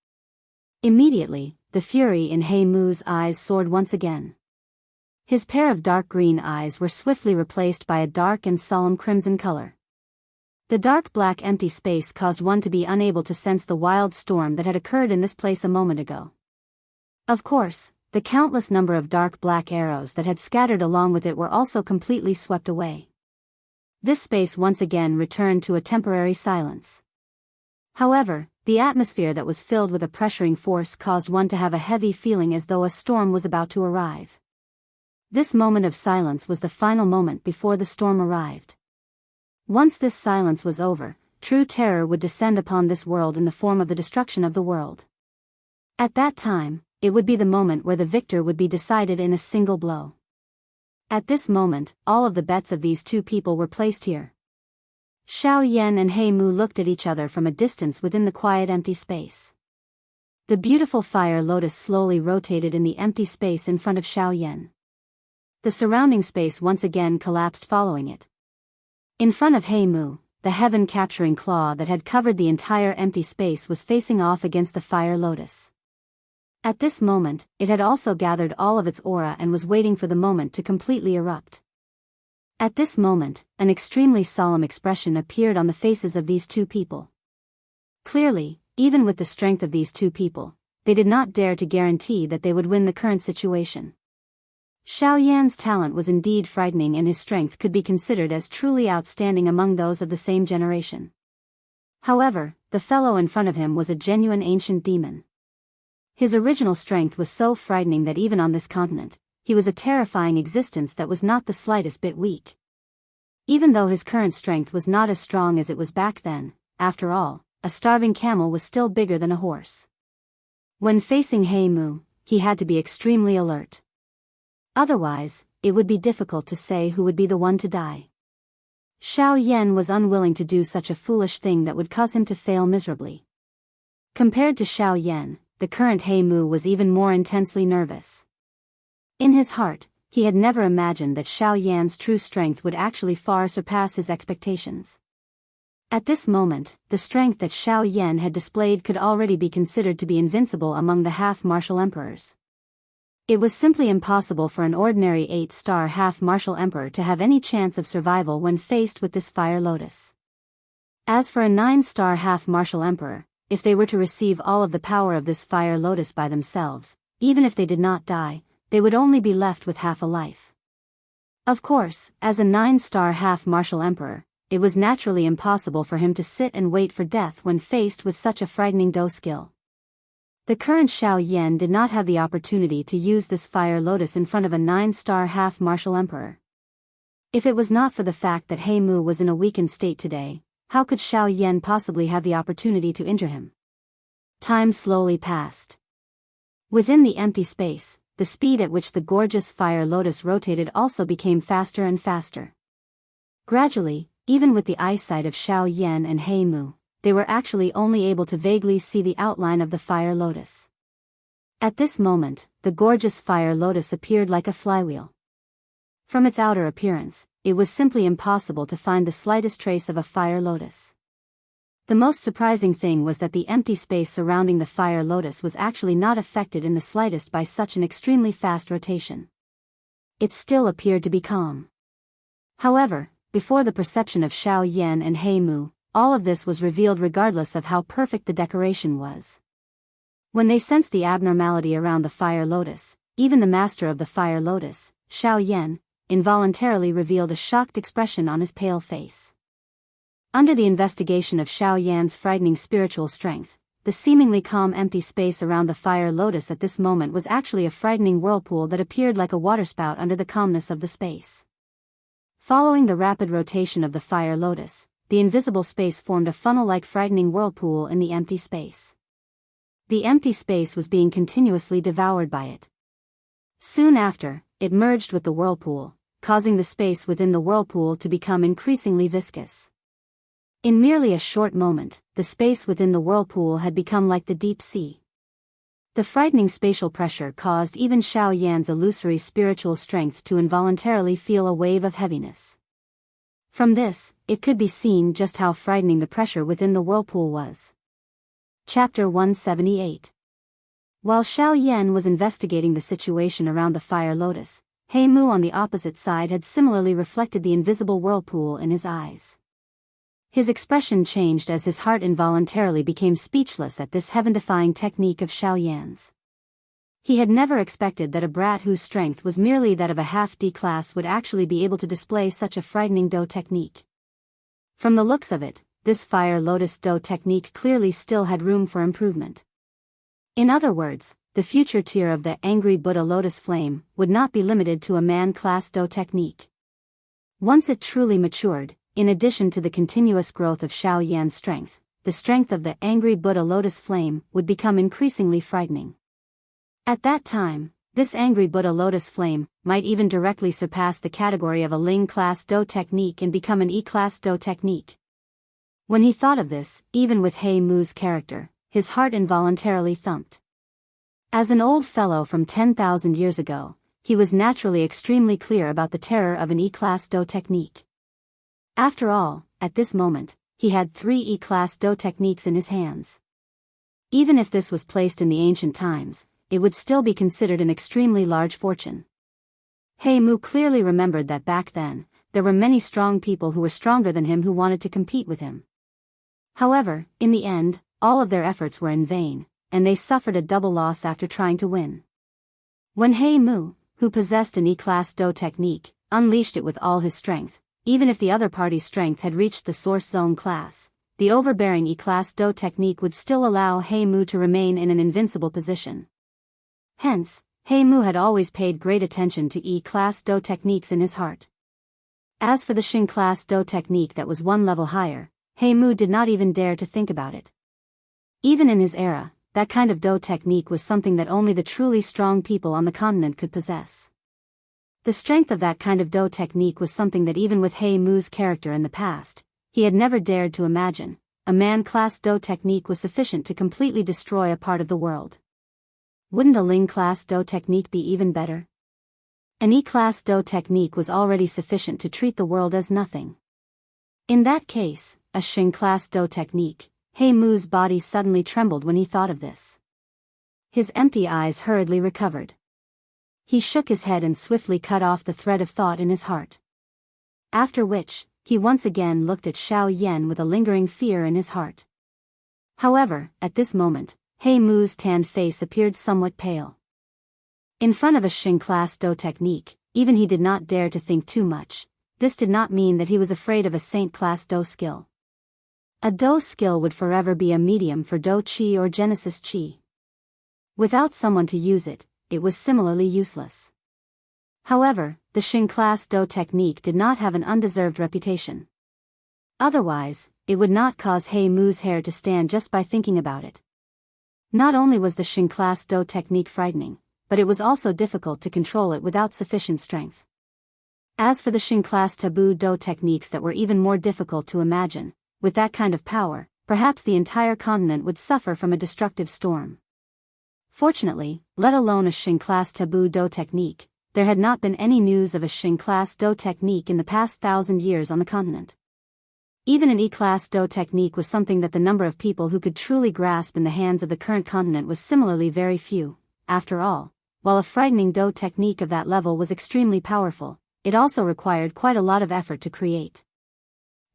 Immediately, the fury in He Mu's eyes soared once again. His pair of dark green eyes were swiftly replaced by a dark and solemn crimson color. The dark black empty space caused one to be unable to sense the wild storm that had occurred in this place a moment ago. Of course, the countless number of dark black arrows that had scattered along with it were also completely swept away. This space once again returned to a temporary silence. However, the atmosphere that was filled with a pressuring force caused one to have a heavy feeling as though a storm was about to arrive. This moment of silence was the final moment before the storm arrived. Once this silence was over, true terror would descend upon this world in the form of the destruction of the world. At that time, it would be the moment where the victor would be decided in a single blow. At this moment, all of the bets of these two people were placed here. Xiao Yan and He Mu looked at each other from a distance within the quiet empty space. The beautiful fire lotus slowly rotated in the empty space in front of Xiao Yan. The surrounding space once again collapsed following it. In front of He Mu, the heaven-capturing claw that had covered the entire empty space was facing off against the fire lotus. At this moment, it had also gathered all of its aura and was waiting for the moment to completely erupt. At this moment, an extremely solemn expression appeared on the faces of these two people. Clearly, even with the strength of these two people, they did not dare to guarantee that they would win the current situation. Xiao Yan's talent was indeed frightening and his strength could be considered as truly outstanding among those of the same generation. However, the fellow in front of him was a genuine ancient demon. His original strength was so frightening that even on this continent, he was a terrifying existence that was not the slightest bit weak. Even though his current strength was not as strong as it was back then, after all, a starving camel was still bigger than a horse. When facing He Mu, he had to be extremely alert. Otherwise, it would be difficult to say who would be the one to die. Xiao Yan was unwilling to do such a foolish thing that would cause him to fail miserably. Compared to Xiao Yan, the current He Mu was even more intensely nervous. In his heart, he had never imagined that Xiao Yan's true strength would actually far surpass his expectations. At this moment, the strength that Xiao Yan had displayed could already be considered to be invincible among the half-martial emperors. It was simply impossible for an ordinary 8-star half-martial emperor to have any chance of survival when faced with this fire lotus. As for a 9-star half-martial emperor, if they were to receive all of the power of this fire lotus by themselves, even if they did not die, they would only be left with half a life. Of course, as a 9-star half-martial emperor, it was naturally impossible for him to sit and wait for death when faced with such a frightening Do skill. The current Xiao Yan did not have the opportunity to use this fire lotus in front of a 9-star half-martial emperor. If it was not for the fact that He Mu was in a weakened state today, how could Xiao Yan possibly have the opportunity to injure him? Time slowly passed. Within the empty space, the speed at which the gorgeous fire lotus rotated also became faster and faster. Gradually, even with the eyesight of Xiao Yan and He Mu, they were actually only able to vaguely see the outline of the fire lotus. At this moment, the gorgeous fire lotus appeared like a flywheel. From its outer appearance, it was simply impossible to find the slightest trace of a fire lotus. The most surprising thing was that the empty space surrounding the fire lotus was actually not affected in the slightest by such an extremely fast rotation. It still appeared to be calm. However, before the perception of Xiao Yan and He Mu, all of this was revealed regardless of how perfect the decoration was. When they sensed the abnormality around the fire lotus, even the master of the fire lotus, Xiao Yan, involuntarily revealed a shocked expression on his pale face. Under the investigation of Xiao Yan's frightening spiritual strength, the seemingly calm empty space around the fire lotus at this moment was actually a frightening whirlpool that appeared like a waterspout under the calmness of the space. Following the rapid rotation of the fire lotus, the invisible space formed a funnel-like frightening whirlpool in the empty space. The empty space was being continuously devoured by it. Soon after, it merged with the whirlpool, causing the space within the whirlpool to become increasingly viscous. In merely a short moment, the space within the whirlpool had become like the deep sea. The frightening spatial pressure caused even Xiao Yan's illusory spiritual strength to involuntarily feel a wave of heaviness. From this, it could be seen just how frightening the pressure within the whirlpool was. Chapter 178. While Xiao Yan was investigating the situation around the fire lotus, He Mu on the opposite side had similarly reflected the invisible whirlpool in his eyes. His expression changed as his heart involuntarily became speechless at this heaven-defying technique of Xiao Yan's. He had never expected that a brat whose strength was merely that of a half-D class would actually be able to display such a frightening Do technique. From the looks of it, this fire lotus Do technique clearly still had room for improvement. In other words, the future tier of the Angry Buddha Lotus Flame would not be limited to a man-class Do technique. Once it truly matured, in addition to the continuous growth of Xiao Yan's strength, the strength of the Angry Buddha Lotus Flame would become increasingly frightening. At that time, this Angry Buddha Lotus Flame might even directly surpass the category of a Ling-class Do technique and become an E-class Do technique. When he thought of this, even with He Mu's character, his heart involuntarily thumped. As an old fellow from 10,000 years ago, he was naturally extremely clear about the terror of an E-class Do technique. After all, at this moment, he had 3 E-class Do techniques in his hands. Even if this was placed in the ancient times, it would still be considered an extremely large fortune. He Mu clearly remembered that back then, there were many strong people who were stronger than him who wanted to compete with him. However, in the end, all of their efforts were in vain, and they suffered a double loss after trying to win. When He Mu, who possessed an E-class Do technique, unleashed it with all his strength, even if the other party's strength had reached the Source Zone class, the overbearing E-class Do technique would still allow He Mu to remain in an invincible position. Hence, He Mu had always paid great attention to E-class Do techniques in his heart. As for the Xing-class Do technique that was one level higher, He Mu did not even dare to think about it. Even in his era, that kind of Do technique was something that only the truly strong people on the continent could possess. The strength of that kind of Do technique was something that even with He Mu's character in the past, he had never dared to imagine. A man-class Do technique was sufficient to completely destroy a part of the world. Wouldn't a Ling-class Do technique be even better? An E-class Do technique was already sufficient to treat the world as nothing. In that case, a Xing-class Do technique. He Mu's body suddenly trembled when he thought of this. His empty eyes hurriedly recovered. He shook his head and swiftly cut off the thread of thought in his heart. After which, he once again looked at Xiao Yan with a lingering fear in his heart. However, at this moment, He Mu's tanned face appeared somewhat pale. In front of a Xing-class Do technique, even he did not dare to think too much. This did not mean that he was afraid of a Saint-class Do skill. A Do skill would forever be a medium for Do Qi or Genesis Qi. Without someone to use it, it was similarly useless. However, the Xing-class Do technique did not have an undeserved reputation. Otherwise, it would not cause He Mu's hair to stand just by thinking about it. Not only was the Xing-class Do technique frightening, but it was also difficult to control it without sufficient strength. As for the Xing-class taboo Do techniques that were even more difficult to imagine, with that kind of power, perhaps the entire continent would suffer from a destructive storm. Fortunately, let alone a Xing-class taboo Do technique, there had not been any news of a Xing-class Do technique in the past 1,000 years on the continent. Even an E-class Do technique was something that the number of people who could truly grasp in the hands of the current continent was similarly very few. After all, while a frightening Do technique of that level was extremely powerful, it also required quite a lot of effort to create.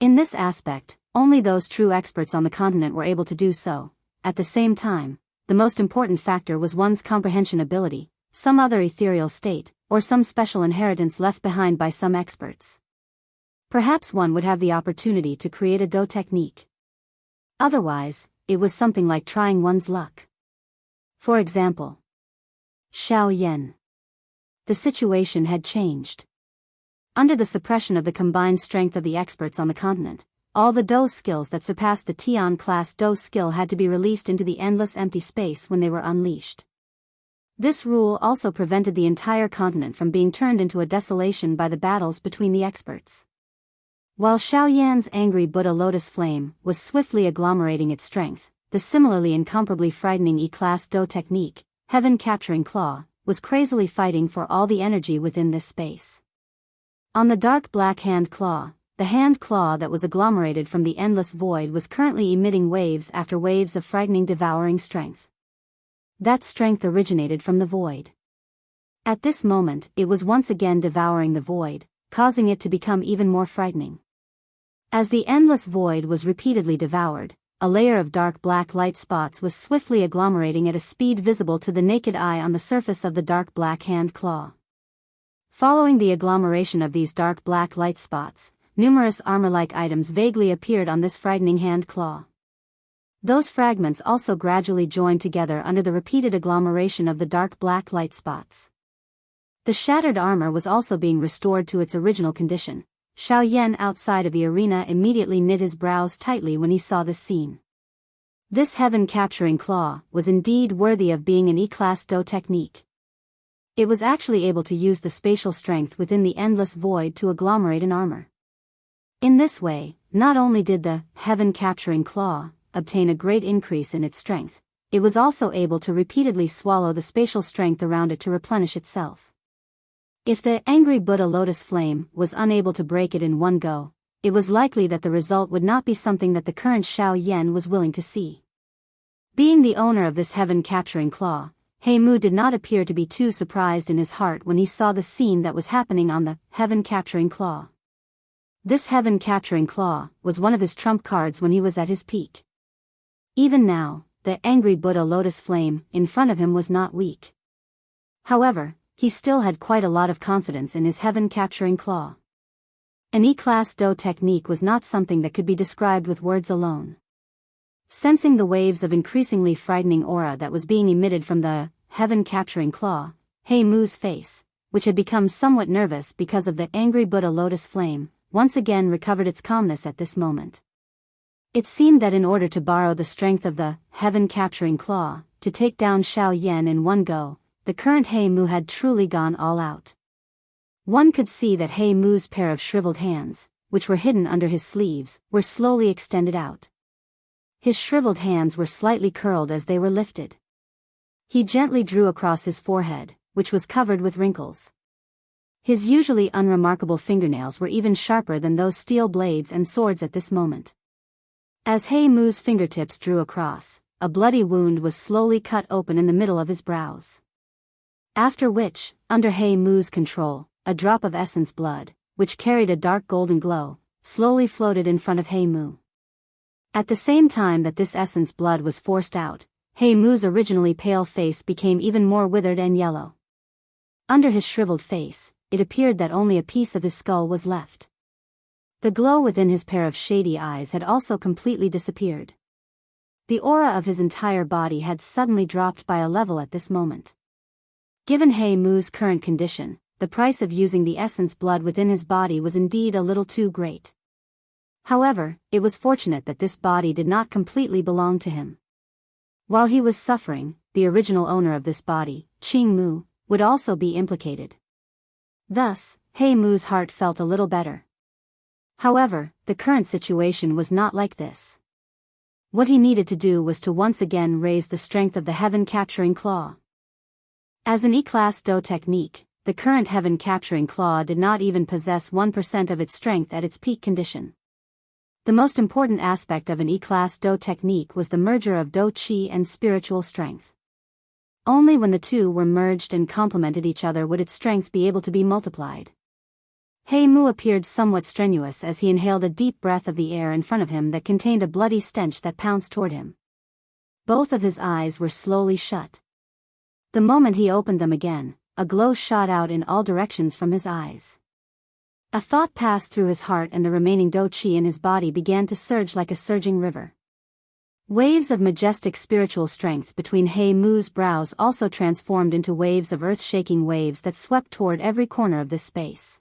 In this aspect, only those true experts on the continent were able to do so. At the same time, the most important factor was one's comprehension ability, some other ethereal state, or some special inheritance left behind by some experts. Perhaps one would have the opportunity to create a Do technique. Otherwise, it was something like trying one's luck. For example, Xiao Yan. The situation had changed. Under the suppression of the combined strength of the experts on the continent, all the Do skills that surpassed the Tian-class Do skill had to be released into the endless empty space when they were unleashed. This rule also prevented the entire continent from being turned into a desolation by the battles between the experts. While Xiao Yan's angry Buddha lotus flame was swiftly agglomerating its strength, the similarly incomparably frightening E-class Do technique, Heaven Capturing Claw, was crazily fighting for all the energy within this space. On the dark black hand claw, the hand claw that was agglomerated from the endless void was currently emitting waves after waves of frightening devouring strength. That strength originated from the void. At this moment, it was once again devouring the void, causing it to become even more frightening. As the endless void was repeatedly devoured, a layer of dark black light spots was swiftly agglomerating at a speed visible to the naked eye on the surface of the dark black hand claw. Following the agglomeration of these dark black light spots, numerous armor-like items vaguely appeared on this frightening hand claw. Those fragments also gradually joined together under the repeated agglomeration of the dark black light spots. The shattered armor was also being restored to its original condition. Xiao Yan outside of the arena immediately knit his brows tightly when he saw this scene. This heaven-capturing claw was indeed worthy of being an E-class Do technique. It was actually able to use the spatial strength within the endless void to agglomerate an armor. In this way, not only did the heaven-capturing claw obtain a great increase in its strength, it was also able to repeatedly swallow the spatial strength around it to replenish itself. If the angry Buddha lotus flame was unable to break it in one go, it was likely that the result would not be something that the current Xiao Yan was willing to see. Being the owner of this heaven-capturing claw, He Mu did not appear to be too surprised in his heart when he saw the scene that was happening on the heaven-capturing claw. This heaven-capturing claw was one of his trump cards when he was at his peak. Even now, the angry Buddha lotus flame in front of him was not weak. However, he still had quite a lot of confidence in his heaven-capturing claw. An E-class Do technique was not something that could be described with words alone. Sensing the waves of increasingly frightening aura that was being emitted from the heaven-capturing claw, He Mu's face, which had become somewhat nervous because of the angry Buddha lotus flame, once again recovered its calmness at this moment. It seemed that in order to borrow the strength of the heaven-capturing claw, to take down Xiao Yan in one go, the current He Mu had truly gone all out. One could see that He Mu's pair of shriveled hands, which were hidden under his sleeves, were slowly extended out. His shriveled hands were slightly curled as they were lifted. He gently drew across his forehead, which was covered with wrinkles. His usually unremarkable fingernails were even sharper than those steel blades and swords at this moment. As He Mu's fingertips drew across, a bloody wound was slowly cut open in the middle of his brows. After which, under He Mu's control, a drop of essence blood, which carried a dark golden glow, slowly floated in front of He Mu. At the same time that this essence blood was forced out, He Mu's originally pale face became even more withered and yellow. Under his shriveled face, it appeared that only a piece of his skull was left. The glow within his pair of shady eyes had also completely disappeared. The aura of his entire body had suddenly dropped by a level at this moment. Given He Mu's current condition, the price of using the essence blood within his body was indeed a little too great. However, it was fortunate that this body did not completely belong to him. While he was suffering, the original owner of this body, Qing Mu, would also be implicated. Thus, He Mu's heart felt a little better. However, the current situation was not like this. What he needed to do was to once again raise the strength of the heaven-capturing claw. As an E-class Do technique, the current heaven-capturing claw did not even possess 1% of its strength at its peak condition. The most important aspect of an E-class Do technique was the merger of Do Qi and spiritual strength. Only when the two were merged and complemented each other would its strength be able to be multiplied. He Mu appeared somewhat strenuous as he inhaled a deep breath of the air in front of him that contained a bloody stench that pounced toward him. Both of his eyes were slowly shut. The moment he opened them again, a glow shot out in all directions from his eyes. A thought passed through his heart and the remaining Do Qi in his body began to surge like a surging river. Waves of majestic spiritual strength between He Mu's brows also transformed into waves of earth-shaking waves that swept toward every corner of this space.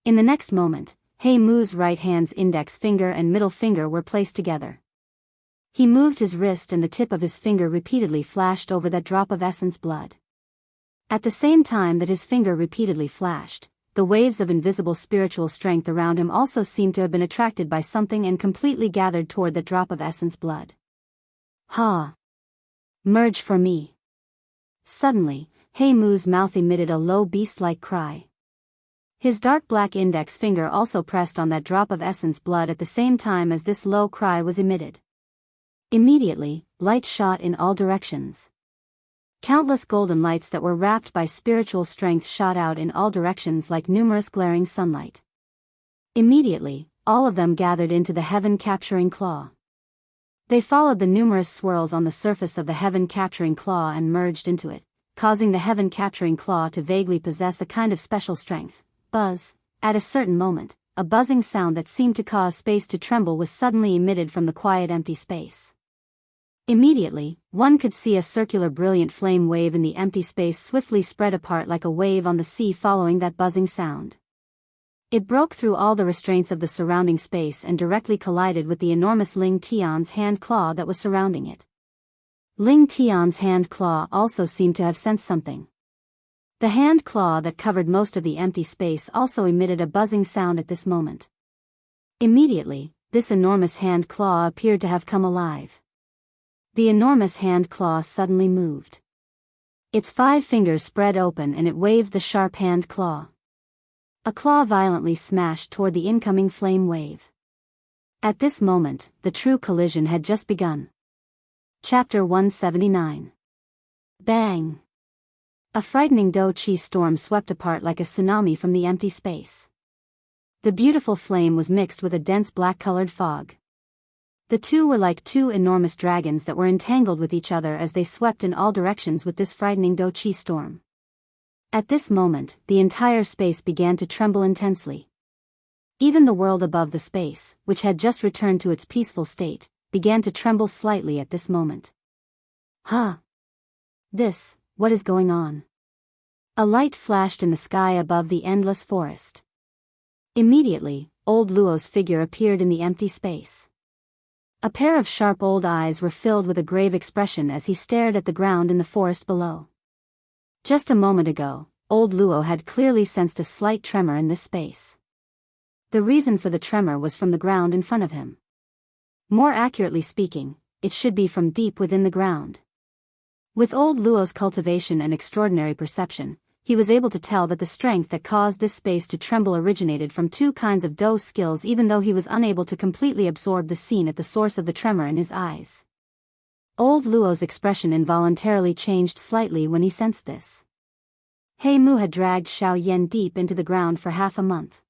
In the next moment, He Mu's right hand's index finger and middle finger were placed together. He moved his wrist and the tip of his finger repeatedly flashed over that drop of essence blood. At the same time that his finger repeatedly flashed, the waves of invisible spiritual strength around him also seemed to have been attracted by something and completely gathered toward the drop of essence blood. Ha! Merge for me! Suddenly, He Mu's mouth emitted a low beast-like cry. His dark black index finger also pressed on that drop of essence blood at the same time as this low cry was emitted. Immediately, light shot in all directions. Countless golden lights that were wrapped by spiritual strength shot out in all directions like numerous glaring sunlight. Immediately, all of them gathered into the heaven-capturing claw. They followed the numerous swirls on the surface of the heaven-capturing claw and merged into it, causing the heaven-capturing claw to vaguely possess a kind of special strength. Buzz. At a certain moment, a buzzing sound that seemed to cause space to tremble was suddenly emitted from the quiet empty space. Immediately, one could see a circular brilliant flame wave in the empty space swiftly spread apart like a wave on the sea following that buzzing sound. It broke through all the restraints of the surrounding space and directly collided with the enormous Ling Tian's hand claw that was surrounding it. Ling Tian's hand claw also seemed to have sensed something. The hand claw that covered most of the empty space also emitted a buzzing sound at this moment. Immediately, this enormous hand claw appeared to have come alive. The enormous hand claw suddenly moved. Its 5 fingers spread open and it waved the sharp hand claw. A claw violently smashed toward the incoming flame wave. At this moment, the true collision had just begun. Chapter 179. Bang! A frightening Do Qi storm swept apart like a tsunami from the empty space. The beautiful flame was mixed with a dense black-colored fog. The two were like 2 enormous dragons that were entangled with each other as they swept in all directions with this frightening Do Qi storm. At this moment, the entire space began to tremble intensely. Even the world above the space, which had just returned to its peaceful state, began to tremble slightly at this moment. Huh! What is going on? A light flashed in the sky above the endless forest. Immediately, old Luo's figure appeared in the empty space. A pair of sharp old eyes were filled with a grave expression as he stared at the ground in the forest below. Just a moment ago, old Luo had clearly sensed a slight tremor in this space. The reason for the tremor was from the ground in front of him. More accurately speaking, it should be from deep within the ground. With old Luo's cultivation and extraordinary perception, he was able to tell that the strength that caused this space to tremble originated from two kinds of Daoist skills, even though he was unable to completely absorb the scene at the source of the tremor in his eyes. Old Luo's expression involuntarily changed slightly when he sensed this. He Mu had dragged Xiao Yan deep into the ground for half a month.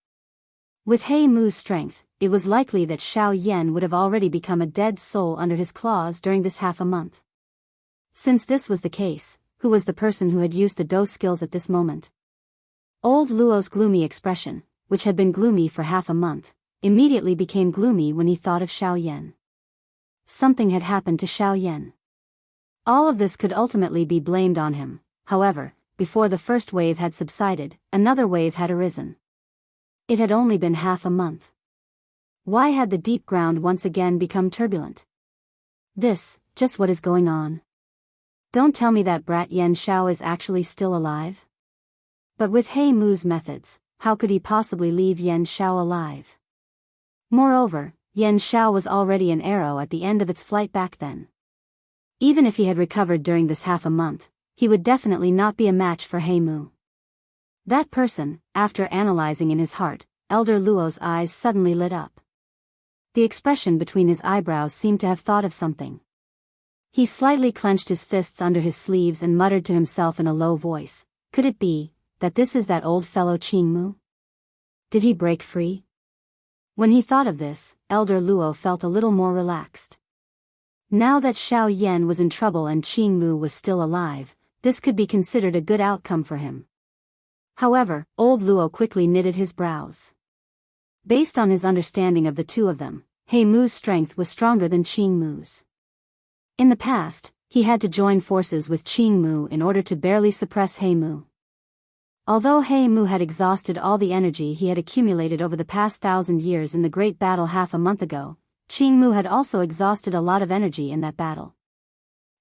With He Mu's strength, it was likely that Xiao Yan would have already become a dead soul under his claws during this half a month. Since this was the case, who was the person who had used the Daoist skills at this moment? Old Luo's gloomy expression, which had been gloomy for half a month, immediately became gloomy when he thought of Xiao Yan. Something had happened to Xiao Yan. All of this could ultimately be blamed on him. However, before the first wave had subsided, another wave had arisen. It had only been half a month. Why had the deep ground once again become turbulent? Just what is going on? Don't tell me that brat Yan Xiao is actually still alive? But with He Mu's methods, how could he possibly leave Yan Xiao alive? Moreover, Yan Xiao was already an arrow at the end of its flight back then. Even if he had recovered during this half a month, he would definitely not be a match for He Mu. That person, after analyzing in his heart, Elder Luo's eyes suddenly lit up. The expression between his eyebrows seemed to have thought of something. He slightly clenched his fists under his sleeves and muttered to himself in a low voice, "Could it be that this is that old fellow Qing Mu? Did he break free?" When he thought of this, Elder Luo felt a little more relaxed. Now that Xiao Yan was in trouble and Qing Mu was still alive, this could be considered a good outcome for him. However, old Luo quickly knitted his brows. Based on his understanding of the two of them, He Mu's strength was stronger than Qing Mu's. In the past, he had to join forces with Qing Mu in order to barely suppress He Mu. Although He Mu had exhausted all the energy he had accumulated over the past 1,000 years in the great battle half a month ago, Qing Mu had also exhausted a lot of energy in that battle.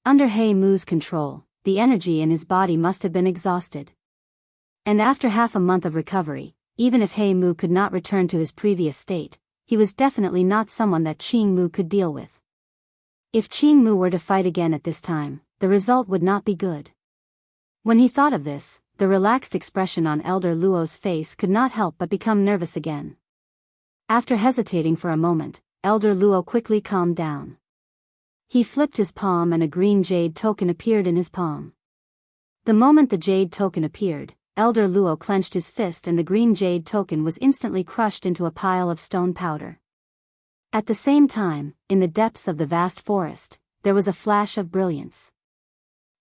Under He Mu's control, the energy in his body must have been exhausted. And after half a month of recovery, even if He Mu could not return to his previous state, he was definitely not someone that Qing Mu could deal with. If Qing Mu were to fight again at this time, the result would not be good. When he thought of this, the relaxed expression on Elder Luo's face could not help but become nervous again. After hesitating for a moment, Elder Luo quickly calmed down. He flipped his palm and a green jade token appeared in his palm. The moment the jade token appeared, Elder Luo clenched his fist and the green jade token was instantly crushed into a pile of stone powder. At the same time, in the depths of the vast forest, there was a flash of brilliance.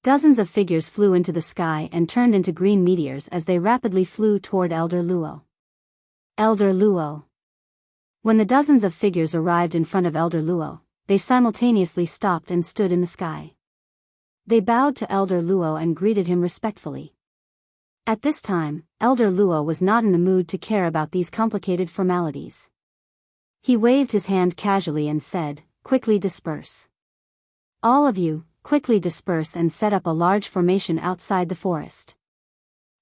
Dozens of figures flew into the sky and turned into green meteors as they rapidly flew toward Elder Luo. Elder Luo. When the dozens of figures arrived in front of Elder Luo, they simultaneously stopped and stood in the sky. They bowed to Elder Luo and greeted him respectfully. At this time, Elder Luo was not in the mood to care about these complicated formalities. He waved his hand casually and said, "Quickly disperse. All of you, quickly disperse and set up a large formation outside the forest.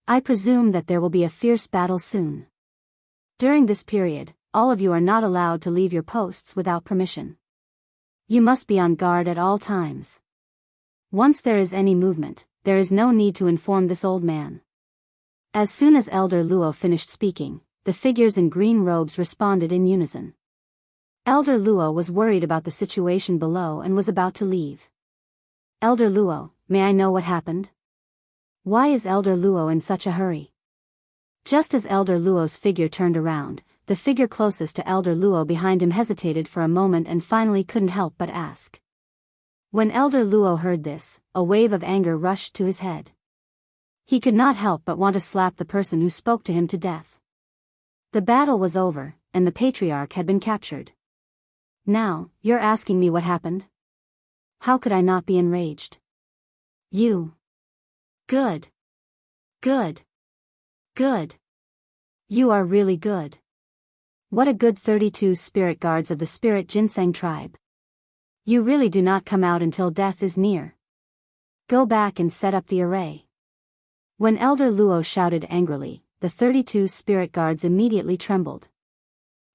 I presume that there will be a fierce battle soon. During this period, all of you are not allowed to leave your posts without permission. You must be on guard at all times. Once there is any movement, there is no need to inform this old man." As soon as Elder Luo finished speaking, the figures in green robes responded in unison. Elder Luo was worried about the situation below and was about to leave. "Elder Luo, may I know what happened? Why is Elder Luo in such a hurry?" Just as Elder Luo's figure turned around, the figure closest to Elder Luo behind him hesitated for a moment and finally couldn't help but ask. When Elder Luo heard this, a wave of anger rushed to his head. He could not help but want to slap the person who spoke to him to death. The battle was over, and the patriarch had been captured. Now, you're asking me what happened? How could I not be enraged? You. Good. Good. Good. You are really good. What a good 32 spirit guards of the spirit ginseng tribe. You really do not come out until death is near. Go back and set up the array. When Elder Luo shouted angrily, the 32 spirit guards immediately trembled.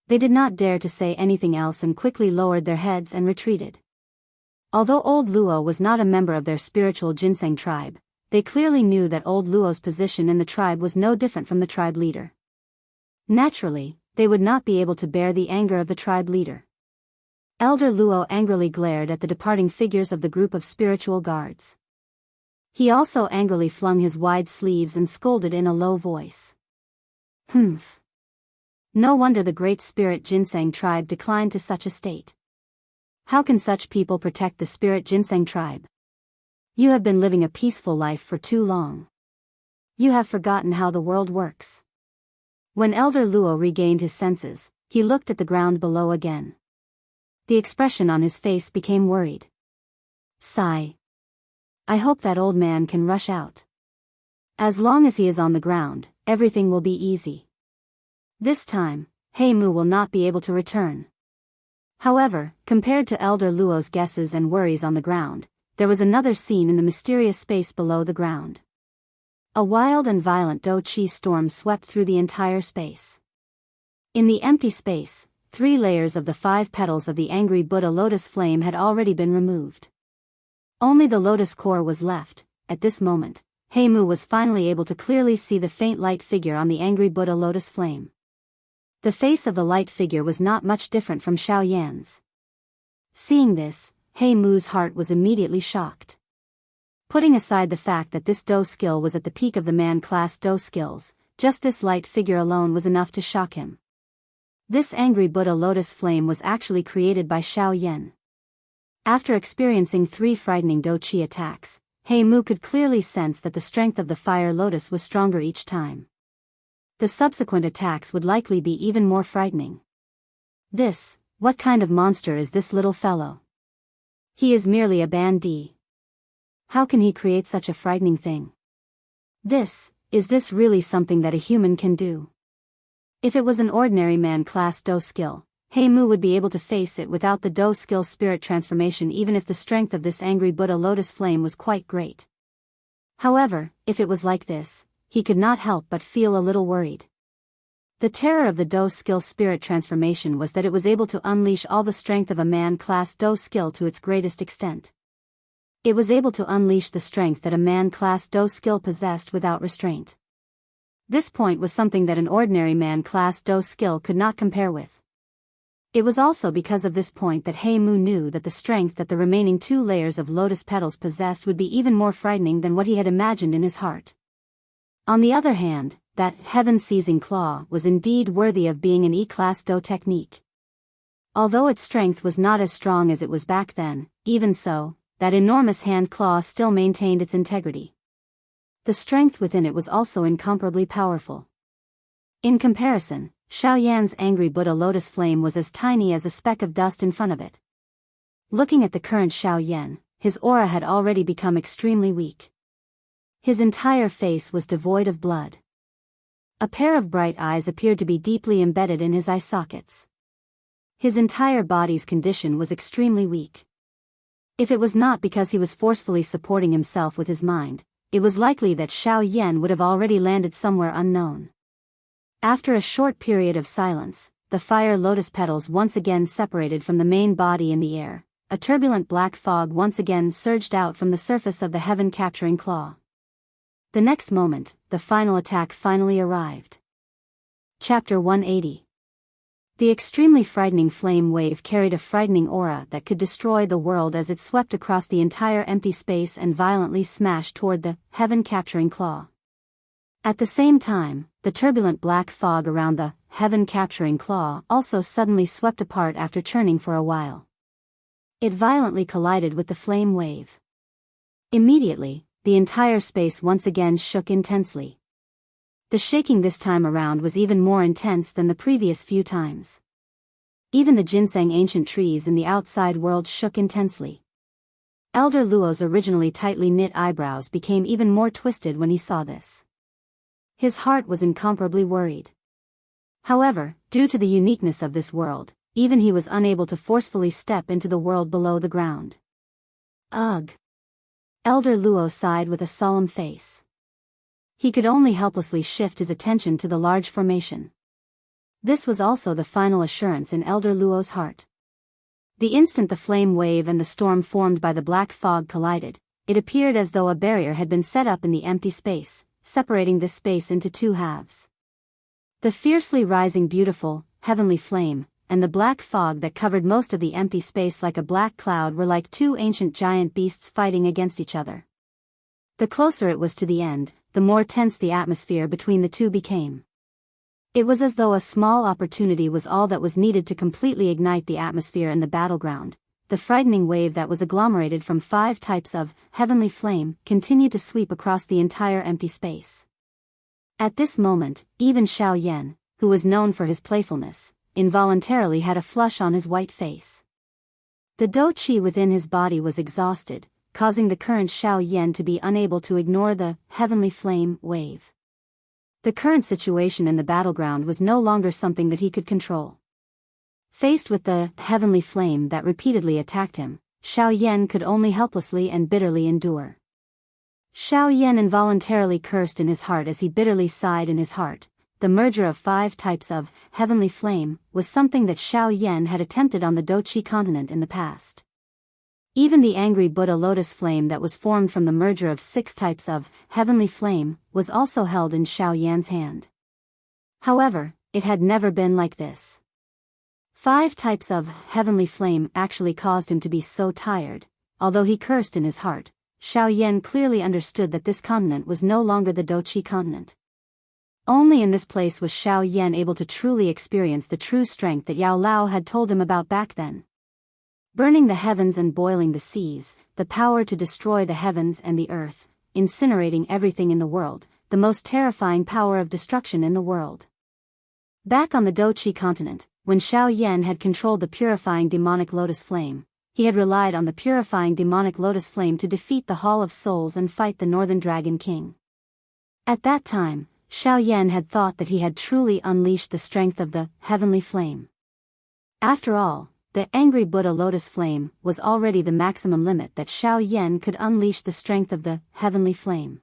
They did not dare to say anything else and quickly lowered their heads and retreated. Although Old Luo was not a member of their spiritual ginseng tribe, they clearly knew that Old Luo's position in the tribe was no different from the tribe leader. Naturally, they would not be able to bear the anger of the tribe leader. Elder Luo angrily glared at the departing figures of the group of spiritual guards. He also angrily flung his wide sleeves and scolded in a low voice. Humph. No wonder the great spirit ginseng tribe declined to such a state. How can such people protect the spirit ginseng tribe? You have been living a peaceful life for too long. You have forgotten how the world works. When Elder Luo regained his senses, he looked at the ground below again. The expression on his face became worried. Sigh. I hope that old man can rush out. As long as he is on the ground, everything will be easy. This time, Mu will not be able to return. However, compared to Elder Luo's guesses and worries on the ground, there was another scene in the mysterious space below the ground. A wild and violent Do-Chi storm swept through the entire space. In the empty space, 3 layers of the 5 petals of the angry Buddha lotus flame had already been removed. Only the lotus core was left. At this moment, Mu was finally able to clearly see the faint light figure on the angry Buddha lotus flame. The face of the light figure was not much different from Xiaoyan's. Seeing this, Mu's heart was immediately shocked. Putting aside the fact that this Do skill was at the peak of the man-class Do skills, just this light figure alone was enough to shock him. This angry Buddha lotus flame was actually created by Xiaoyan. After experiencing 3 frightening Do-Chi attacks, Mu could clearly sense that the strength of the fire lotus was stronger each time. The subsequent attacks would likely be even more frightening. What kind of monster is this little fellow? He is merely a bandit. How can he create such a frightening thing? Is this really something that a human can do? If it was an ordinary man-class Do skill, Mu would be able to face it without the Do skill spirit transformation even if the strength of this angry Buddha lotus flame was quite great. However, if it was like this, he could not help but feel a little worried. The terror of the Do skill spirit transformation was that it was able to unleash all the strength of a man-class Do skill to its greatest extent. It was able to unleash the strength that a man-class Do skill possessed without restraint. This point was something that an ordinary man-class Do skill could not compare with. It was also because of this point that Mu knew that the strength that the remaining 2 layers of lotus petals possessed would be even more frightening than what he had imagined in his heart. On the other hand, that heaven-seizing claw was indeed worthy of being an E-class Do technique. Although its strength was not as strong as it was back then, even so, that enormous hand claw still maintained its integrity. The strength within it was also incomparably powerful. In comparison, Xiaoyan's angry Buddha lotus flame was as tiny as a speck of dust in front of it. Looking at the current Xiaoyan, his aura had already become extremely weak. His entire face was devoid of blood. A pair of bright eyes appeared to be deeply embedded in his eye sockets. His entire body's condition was extremely weak. If it was not because he was forcefully supporting himself with his mind, it was likely that Xiaoyan would have already landed somewhere unknown. After a short period of silence, the fire lotus petals once again separated from the main body in the air. A turbulent black fog once again surged out from the surface of the heaven-capturing claw. The next moment, the final attack finally arrived. Chapter 180. The extremely frightening flame wave carried a frightening aura that could destroy the world as it swept across the entire empty space and violently smashed toward the heaven-capturing claw. At the same time, the turbulent black fog around the heaven-capturing claw also suddenly swept apart after churning for a while. It violently collided with the flame wave. Immediately, the entire space once again shook intensely. The shaking this time around was even more intense than the previous few times. Even the ginseng ancient trees in the outside world shook intensely. Elder Luo's originally tightly knit eyebrows became even more twisted when he saw this. His heart was incomparably worried. However, due to the uniqueness of this world, even he was unable to forcefully step into the world below the ground. Ugh! Elder Luo sighed with a solemn face. He could only helplessly shift his attention to the large formation. This was also the final assurance in Elder Luo's heart. The instant the flame wave and the storm formed by the black fog collided, it appeared as though a barrier had been set up in the empty space, separating this space into two halves. The fiercely rising beautiful, heavenly flame, and the black fog that covered most of the empty space like a black cloud were like two ancient giant beasts fighting against each other. The closer it was to the end, the more tense the atmosphere between the two became. It was as though a small opportunity was all that was needed to completely ignite the atmosphere in the battleground. The frightening wave that was agglomerated from 5 types of heavenly flame continued to sweep across the entire empty space. At this moment, even Xiao Yan, who was known for his playfulness, involuntarily had a flush on his white face. The dou qi within his body was exhausted, causing the current Xiao Yan to be unable to ignore the heavenly flame wave. The current situation in the battleground was no longer something that he could control. Faced with the heavenly flame that repeatedly attacked him, Xiao Yan could only helplessly and bitterly endure. Xiao Yan involuntarily cursed in his heart as he bitterly sighed in his heart. The merger of 5 types of heavenly flame was something that Xiao Yan had attempted on the Douqi continent in the past. Even the angry Buddha lotus flame that was formed from the merger of 6 types of heavenly flame was also held in Xiao Yan's hand. However, it had never been like this. 5 types of heavenly flame actually caused him to be so tired. Although he cursed in his heart, Xiao Yan clearly understood that this continent was no longer the Douqi continent. Only in this place was Xiao Yan able to truly experience the true strength that Yao Lao had told him about back then. Burning the heavens and boiling the seas, the power to destroy the heavens and the earth, incinerating everything in the world, the most terrifying power of destruction in the world. Back on the Douqi continent, when Xiao Yan had controlled the purifying demonic lotus flame, he had relied on the purifying demonic lotus flame to defeat the Hall of Souls and fight the Northern Dragon King. At that time, Xiao Yan had thought that he had truly unleashed the strength of the heavenly flame. After all, the angry Buddha lotus flame was already the maximum limit that Xiao Yan could unleash the strength of the heavenly flame.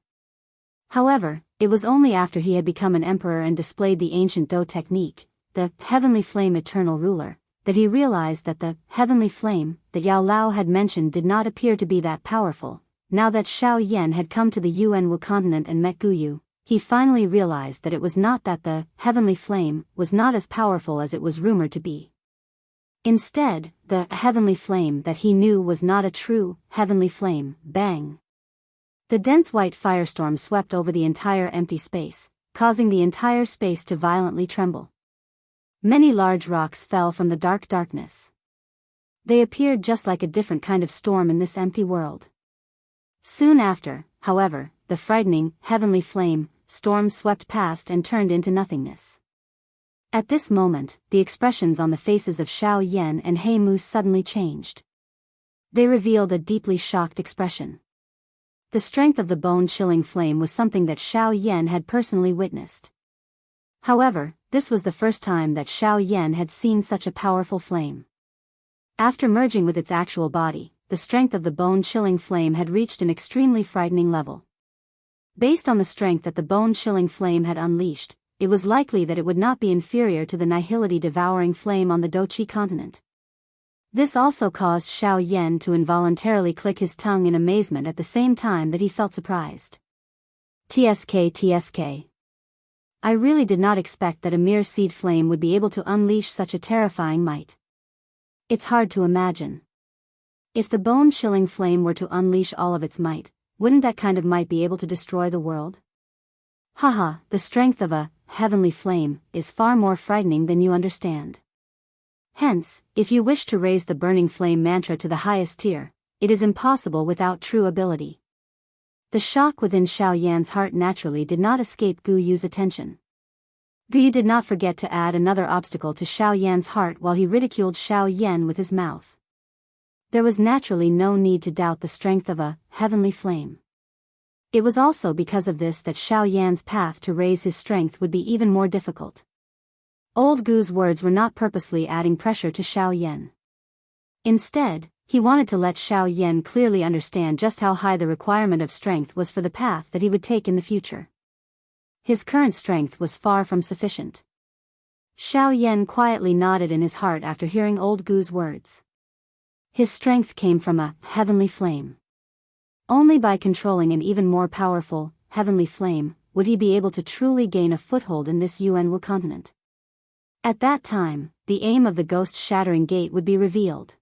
However, it was only after he had become an emperor and displayed the ancient Dou technique, the heavenly flame eternal ruler, that he realized that the heavenly flame that Yao Lao had mentioned did not appear to be that powerful. Now that Xiao Yan had come to the Yuanwu continent and met Guyu, he finally realized that it was not that the heavenly flame was not as powerful as it was rumored to be. Instead, the heavenly flame that he knew was not a true heavenly flame. Bang! The dense white firestorm swept over the entire empty space, causing the entire space to violently tremble. Many large rocks fell from the dark darkness. They appeared just like a different kind of storm in this empty world. Soon after, however, the frightening heavenly flame storm swept past and turned into nothingness. At this moment, the expressions on the faces of Xiao Yan and He Mu suddenly changed. They revealed a deeply shocked expression. The strength of the bone-chilling flame was something that Xiao Yan had personally witnessed. However, this was the first time that Xiao Yan had seen such a powerful flame. After merging with its actual body, the strength of the bone-chilling flame had reached an extremely frightening level. Based on the strength that the bone-chilling flame had unleashed, it was likely that it would not be inferior to the nihility-devouring flame on the Douqi continent. This also caused Xiao Yan to involuntarily click his tongue in amazement at the same time that he felt surprised. TSK. I really did not expect that a mere seed flame would be able to unleash such a terrifying might. It's hard to imagine. If the bone-chilling flame were to unleash all of its might, wouldn't that kind of might be able to destroy the world? Haha, the strength of a heavenly flame is far more frightening than you understand. Hence, if you wish to raise the burning flame mantra to the highest tier, it is impossible without true ability. The shock within Xiao Yan's heart naturally did not escape Gu Yu's attention. Gu Yu did not forget to add another obstacle to Xiao Yan's heart while he ridiculed Xiao Yan with his mouth. There was naturally no need to doubt the strength of a heavenly flame. It was also because of this that Xiao Yan's path to raise his strength would be even more difficult. Old Gu's words were not purposely adding pressure to Xiao Yan. Instead, he wanted to let Xiao Yan clearly understand just how high the requirement of strength was for the path that he would take in the future. His current strength was far from sufficient. Xiao Yan quietly nodded in his heart after hearing Old Gu's words. His strength came from a heavenly flame. Only by controlling an even more powerful, heavenly flame, would he be able to truly gain a foothold in this Yuanwu continent. At that time, the aim of the ghost-shattering gate would be revealed.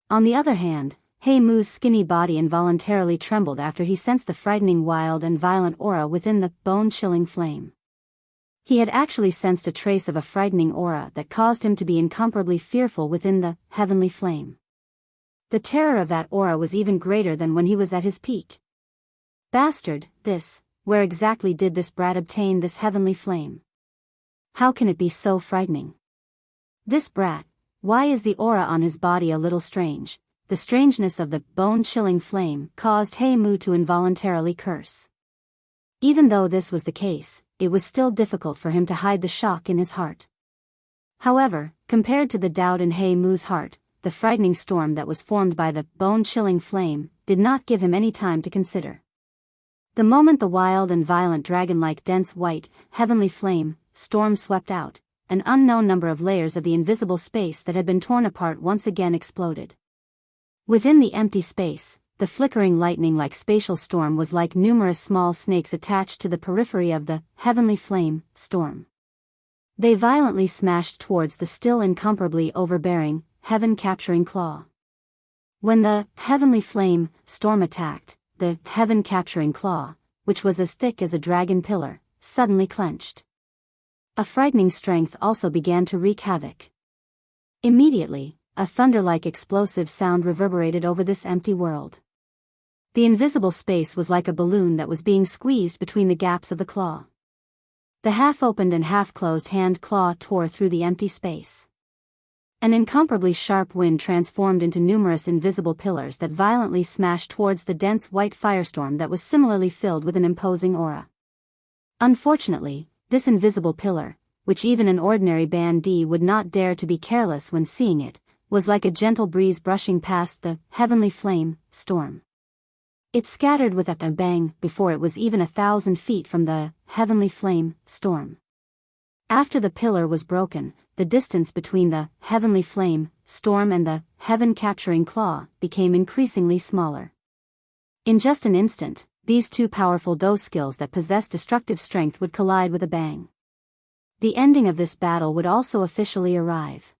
On the other hand, He Mu's skinny body involuntarily trembled after he sensed the frightening wild and violent aura within the bone-chilling flame. He had actually sensed a trace of a frightening aura that caused him to be incomparably fearful within the heavenly flame. The terror of that aura was even greater than when he was at his peak. Bastard, this, where exactly did this brat obtain this heavenly flame? How can it be so frightening? This brat, why is the aura on his body a little strange? The strangeness of the bone-chilling flame caused He Mu to involuntarily curse. Even though this was the case, it was still difficult for him to hide the shock in his heart. However, compared to the doubt in He Mu's heart, the frightening storm that was formed by the bone-chilling flame did not give him any time to consider. The moment the wild and violent dragon-like dense white, heavenly flame storm swept out, an unknown number of layers of the invisible space that had been torn apart once again exploded. Within the empty space, the flickering lightning-like spatial storm was like numerous small snakes attached to the periphery of the heavenly flame storm. They violently smashed towards the still incomparably overbearing, heaven-capturing claw. When the heavenly flame storm attacked, the heaven-capturing claw, which was as thick as a dragon pillar, suddenly clenched. A frightening strength also began to wreak havoc. Immediately, a thunder-like explosive sound reverberated over this empty world. The invisible space was like a balloon that was being squeezed between the gaps of the claw. The half-opened and half-closed hand claw tore through the empty space. An incomparably sharp wind transformed into numerous invisible pillars that violently smashed towards the dense white firestorm that was similarly filled with an imposing aura. Unfortunately, this invisible pillar, which even an ordinary bandit would not dare to be careless when seeing it, was like a gentle breeze brushing past the heavenly flame storm. It scattered with a bang before it was even 1,000 feet from the heavenly flame storm. After the pillar was broken, the distance between the heavenly flame storm and the heaven-capturing claw became increasingly smaller. In just an instant, these two powerful Dou skills that possess destructive strength would collide with a bang. The ending of this battle would also officially arrive.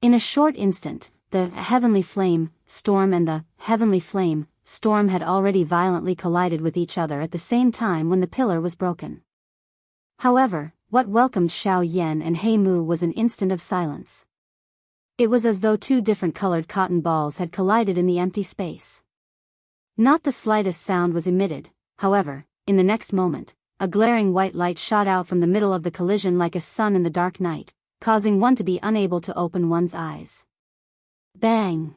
In a short instant, the heavenly flame storm and the heavenly flame storm had already violently collided with each other at the same time when the pillar was broken. However, what welcomed Xiao Yan and He Mu was an instant of silence. It was as though two different colored cotton balls had collided in the empty space. Not the slightest sound was emitted, however, in the next moment, a glaring white light shot out from the middle of the collision like a sun in the dark night, causing one to be unable to open one's eyes. Bang!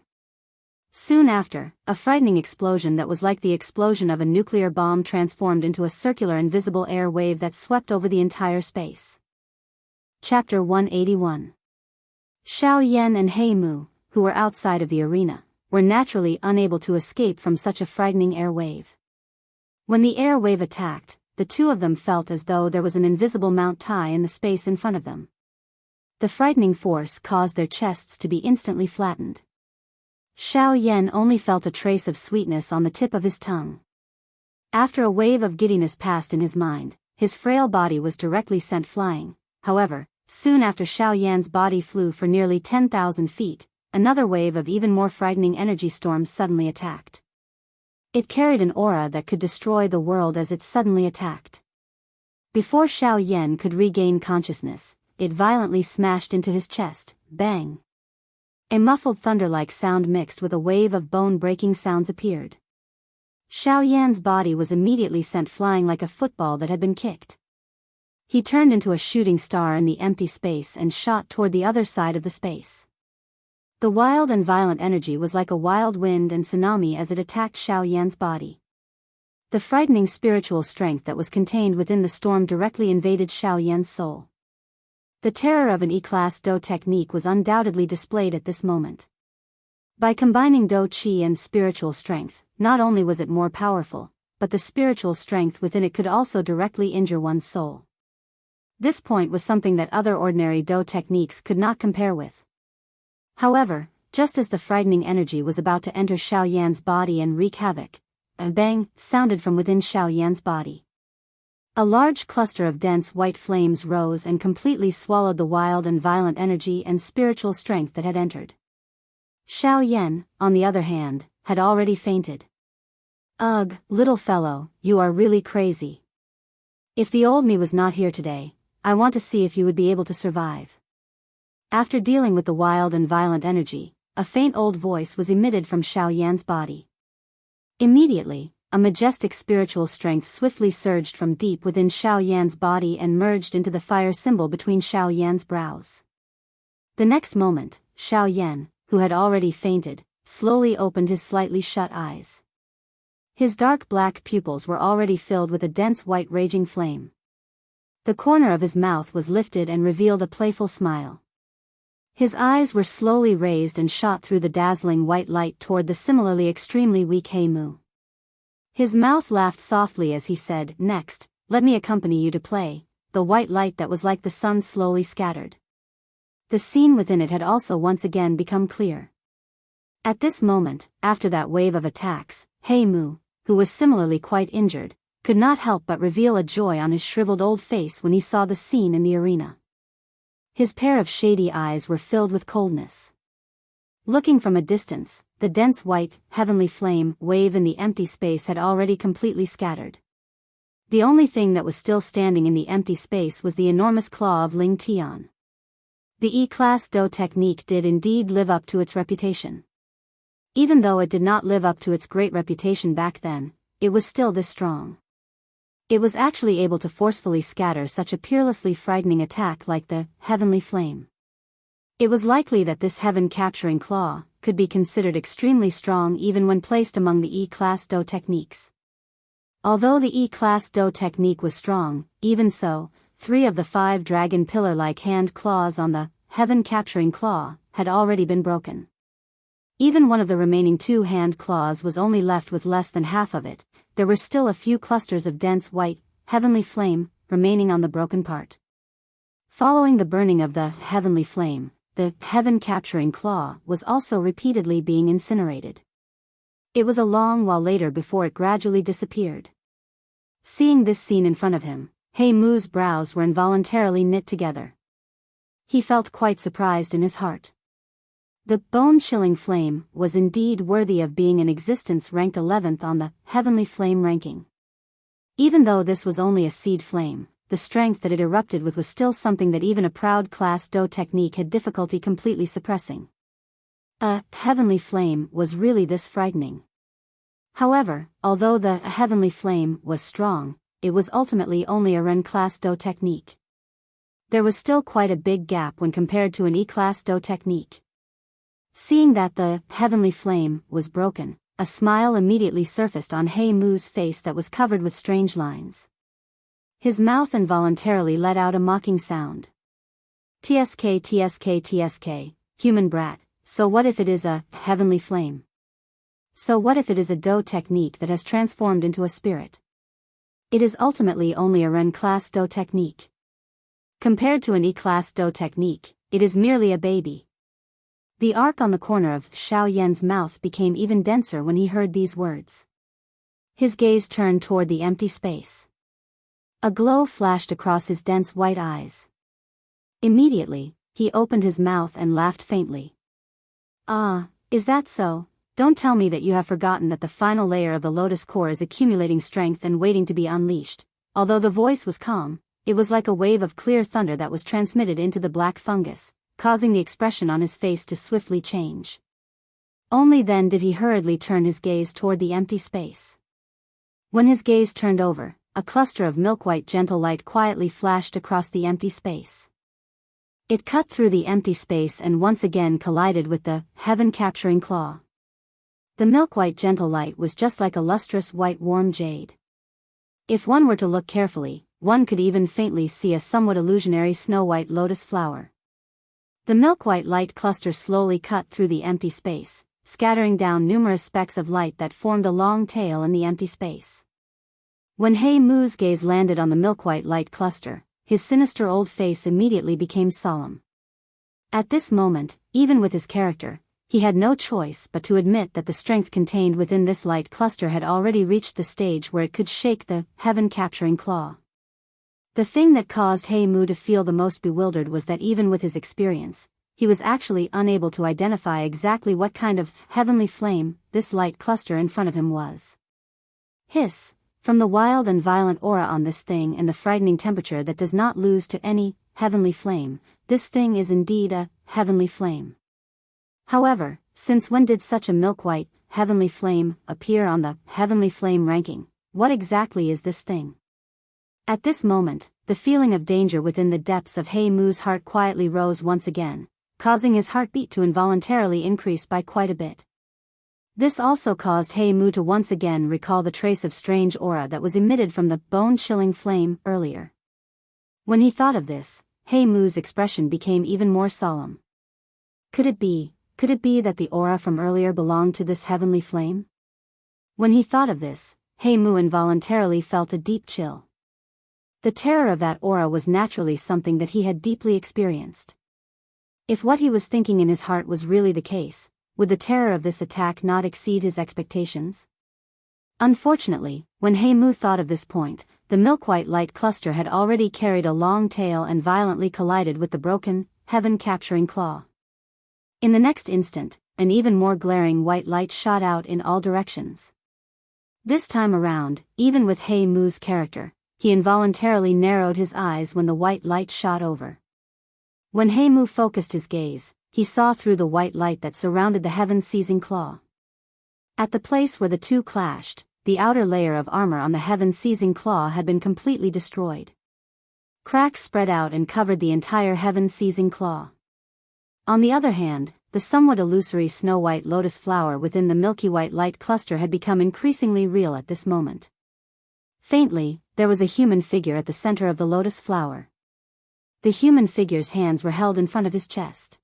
Soon after, a frightening explosion that was like the explosion of a nuclear bomb transformed into a circular invisible air wave that swept over the entire space. Chapter 181. Xiao Yan and He Mu, who were outside of the arena, were naturally unable to escape from such a frightening air wave. When the air wave attacked, the two of them felt as though there was an invisible Mount Tai in the space in front of them. The frightening force caused their chests to be instantly flattened. Xiao Yan only felt a trace of sweetness on the tip of his tongue. After a wave of giddiness passed in his mind, his frail body was directly sent flying. However, soon after Xiao Yan's body flew for nearly 10,000 feet, another wave of even more frightening energy storms suddenly attacked. It carried an aura that could destroy the world as it suddenly attacked. Before Xiao Yan could regain consciousness, it violently smashed into his chest. Bang! A muffled thunder-like sound mixed with a wave of bone-breaking sounds appeared. Xiao Yan's body was immediately sent flying like a football that had been kicked. He turned into a shooting star in the empty space and shot toward the other side of the space. The wild and violent energy was like a wild wind and tsunami as it attacked Xiao Yan's body. The frightening spiritual strength that was contained within the storm directly invaded Xiao Yan's soul. The terror of an E-class Do technique was undoubtedly displayed at this moment. By combining Do Qi and spiritual strength, not only was it more powerful, but the spiritual strength within it could also directly injure one's soul. This point was something that other ordinary Do techniques could not compare with. However, just as the frightening energy was about to enter Xiao Yan's body and wreak havoc, a bang sounded from within Xiao Yan's body. A large cluster of dense white flames rose and completely swallowed the wild and violent energy and spiritual strength that had entered. Xiao Yan, on the other hand, had already fainted. Ugh, little fellow, you are really crazy. If the old me was not here today, I want to see if you would be able to survive. After dealing with the wild and violent energy, a faint old voice was emitted from Xiao Yan's body. Immediately, a majestic spiritual strength swiftly surged from deep within Xiao Yan's body and merged into the fire symbol between Xiao Yan's brows. The next moment, Xiao Yan, who had already fainted, slowly opened his slightly shut eyes. His dark black pupils were already filled with a dense white raging flame. The corner of his mouth was lifted and revealed a playful smile. His eyes were slowly raised and shot through the dazzling white light toward the similarly extremely weak He Mu. His mouth laughed softly as he said, "Next, let me accompany you to play." The white light that was like the sun slowly scattered. The scene within it had also once again become clear. At this moment, after that wave of attacks, He Mu, who was similarly quite injured, could not help but reveal a joy on his shriveled old face when he saw the scene in the arena. His pair of shady eyes were filled with coldness. Looking from a distance, the dense white, heavenly flame wave in the empty space had already completely scattered. The only thing that was still standing in the empty space was the enormous claw of Ling Tian. The E-class Do technique did indeed live up to its reputation. Even though it did not live up to its great reputation back then, it was still this strong. It was actually able to forcefully scatter such a peerlessly frightening attack like the heavenly flame. It was likely that this heaven-capturing claw could be considered extremely strong even when placed among the E-class Do techniques. Although the E-class Do technique was strong, even so, 3 of the 5 dragon pillar-like hand claws on the heaven-capturing claw had already been broken. Even one of the remaining 2 hand claws was only left with less than half of it. There were still a few clusters of dense white, heavenly flame, remaining on the broken part. Following the burning of the heavenly flame, the heaven-capturing claw was also repeatedly being incinerated. It was a long while later before it gradually disappeared. Seeing this scene in front of him, He Mu's brows were involuntarily knit together. He felt quite surprised in his heart. The bone-chilling flame was indeed worthy of being in existence, ranked 11th on the heavenly flame ranking. Even though this was only a seed flame, the strength that it erupted with was still something that even a proud class Do technique had difficulty completely suppressing. A heavenly flame was really this frightening. However, although the heavenly flame was strong, it was ultimately only a Ren class Do technique. There was still quite a big gap when compared to an E-class Do technique. Seeing that the heavenly flame was broken, a smile immediately surfaced on He Mu's face that was covered with strange lines. His mouth involuntarily let out a mocking sound. "TSK TSK TSK, human brat, so what if it is a heavenly flame? So what if it is a Do technique that has transformed into a spirit? It is ultimately only a Ren class Do technique. Compared to an E-class Do technique, it is merely a baby." The arc on the corner of Xiao Yan's mouth became even denser when he heard these words. His gaze turned toward the empty space. A glow flashed across his dense white eyes. Immediately, he opened his mouth and laughed faintly. "Ah, is that so? Don't tell me that you have forgotten that the final layer of the lotus core is accumulating strength and waiting to be unleashed." Although the voice was calm, it was like a wave of clear thunder that was transmitted into the black fungus, causing the expression on his face to swiftly change. Only then did he hurriedly turn his gaze toward the empty space. When his gaze turned over, a cluster of milk-white gentle light quietly flashed across the empty space. It cut through the empty space and once again collided with the heaven-capturing claw. The milk-white gentle light was just like a lustrous white warm jade. If one were to look carefully, one could even faintly see a somewhat illusionary snow-white lotus flower. The milk-white light cluster slowly cut through the empty space, scattering down numerous specks of light that formed a long tail in the empty space. When He Mu's gaze landed on the milk-white light cluster, his sinister old face immediately became solemn. At this moment, even with his character, he had no choice but to admit that the strength contained within this light cluster had already reached the stage where it could shake the heaven-capturing claw. The thing that caused He Mu to feel the most bewildered was that even with his experience, he was actually unable to identify exactly what kind of heavenly flame this light cluster in front of him was. Hiss! From the wild and violent aura on this thing and the frightening temperature that does not lose to any heavenly flame, this thing is indeed a heavenly flame. However, since when did such a milk-white heavenly flame appear on the heavenly flame ranking? What exactly is this thing? At this moment, the feeling of danger within the depths of He Mu's heart quietly rose once again, causing his heartbeat to involuntarily increase by quite a bit. This also caused He Mu to once again recall the trace of strange aura that was emitted from the bone-chilling flame earlier. When he thought of this, He Mu's expression became even more solemn. Could it be that the aura from earlier belonged to this heavenly flame? When he thought of this, He Mu involuntarily felt a deep chill. The terror of that aura was naturally something that he had deeply experienced. If what he was thinking in his heart was really the case, would the terror of this attack not exceed his expectations? Unfortunately, when He Mu thought of this point, the milk-white light cluster had already carried a long tail and violently collided with the broken, heaven-capturing claw. In the next instant, an even more glaring white light shot out in all directions. This time around, even with He Mu's character, he involuntarily narrowed his eyes when the white light shot over. When He Mu focused his gaze, he saw through the white light that surrounded the heaven-seizing claw. At the place where the two clashed, the outer layer of armor on the heaven-seizing claw had been completely destroyed. Cracks spread out and covered the entire heaven-seizing claw. On the other hand, the somewhat illusory snow-white lotus flower within the milky white light cluster had become increasingly real at this moment. Faintly, there was a human figure at the center of the lotus flower. The human figure's hands were held in front of his chest.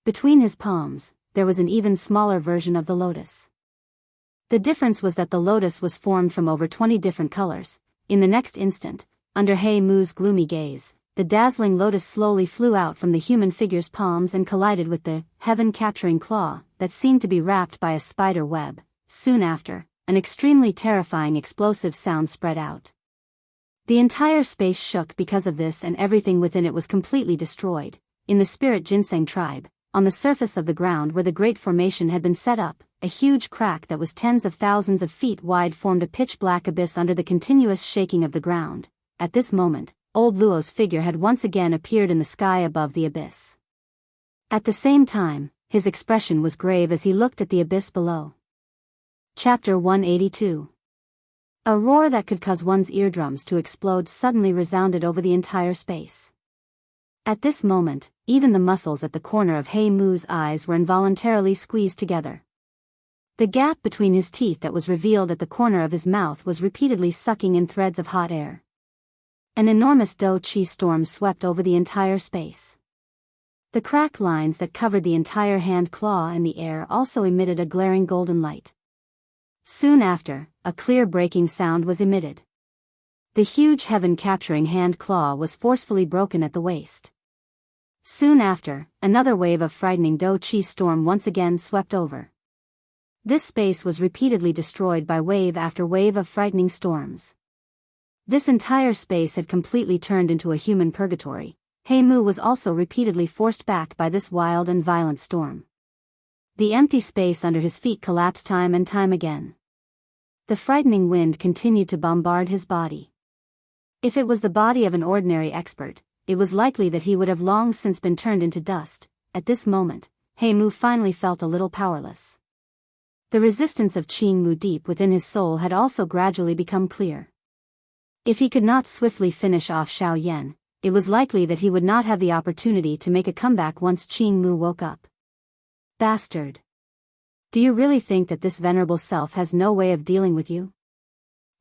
Between his palms, there was an even smaller version of the lotus. The difference was that the lotus was formed from over 20 different colors. In the next instant, under He Mu's gloomy gaze, the dazzling lotus slowly flew out from the human figure's palms and collided with the heaven-capturing claw that seemed to be wrapped by a spider web. Soon after, an extremely terrifying explosive sound spread out. The entire space shook because of this, and everything within it was completely destroyed. In the spirit ginseng tribe, on the surface of the ground where the great formation had been set up, a huge crack that was tens of thousands of feet wide formed a pitch-black abyss under the continuous shaking of the ground. At this moment, old Luo's figure had once again appeared in the sky above the abyss. At the same time, his expression was grave as he looked at the abyss below. Chapter 182. A roar that could cause one's eardrums to explode suddenly resounded over the entire space. At this moment, even the muscles at the corner of He Mu's eyes were involuntarily squeezed together. The gap between his teeth that was revealed at the corner of his mouth was repeatedly sucking in threads of hot air. An enormous Dao-Chi storm swept over the entire space. The crack lines that covered the entire hand claw and the air also emitted a glaring golden light. Soon after, a clear breaking sound was emitted. The huge heaven-capturing hand claw was forcefully broken at the waist. Soon after, another wave of frightening Dao-Chi storm once again swept over. This space was repeatedly destroyed by wave after wave of frightening storms. This entire space had completely turned into a human purgatory. He Mu was also repeatedly forced back by this wild and violent storm. The empty space under his feet collapsed time and time again. The frightening wind continued to bombard his body. If it was the body of an ordinary expert, it was likely that he would have long since been turned into dust. At this moment, He Mu finally felt a little powerless. The resistance of Qing Mu deep within his soul had also gradually become clear. If he could not swiftly finish off Xiao Yan, it was likely that he would not have the opportunity to make a comeback once Qing Mu woke up. Bastard! Do you really think that this venerable self has no way of dealing with you?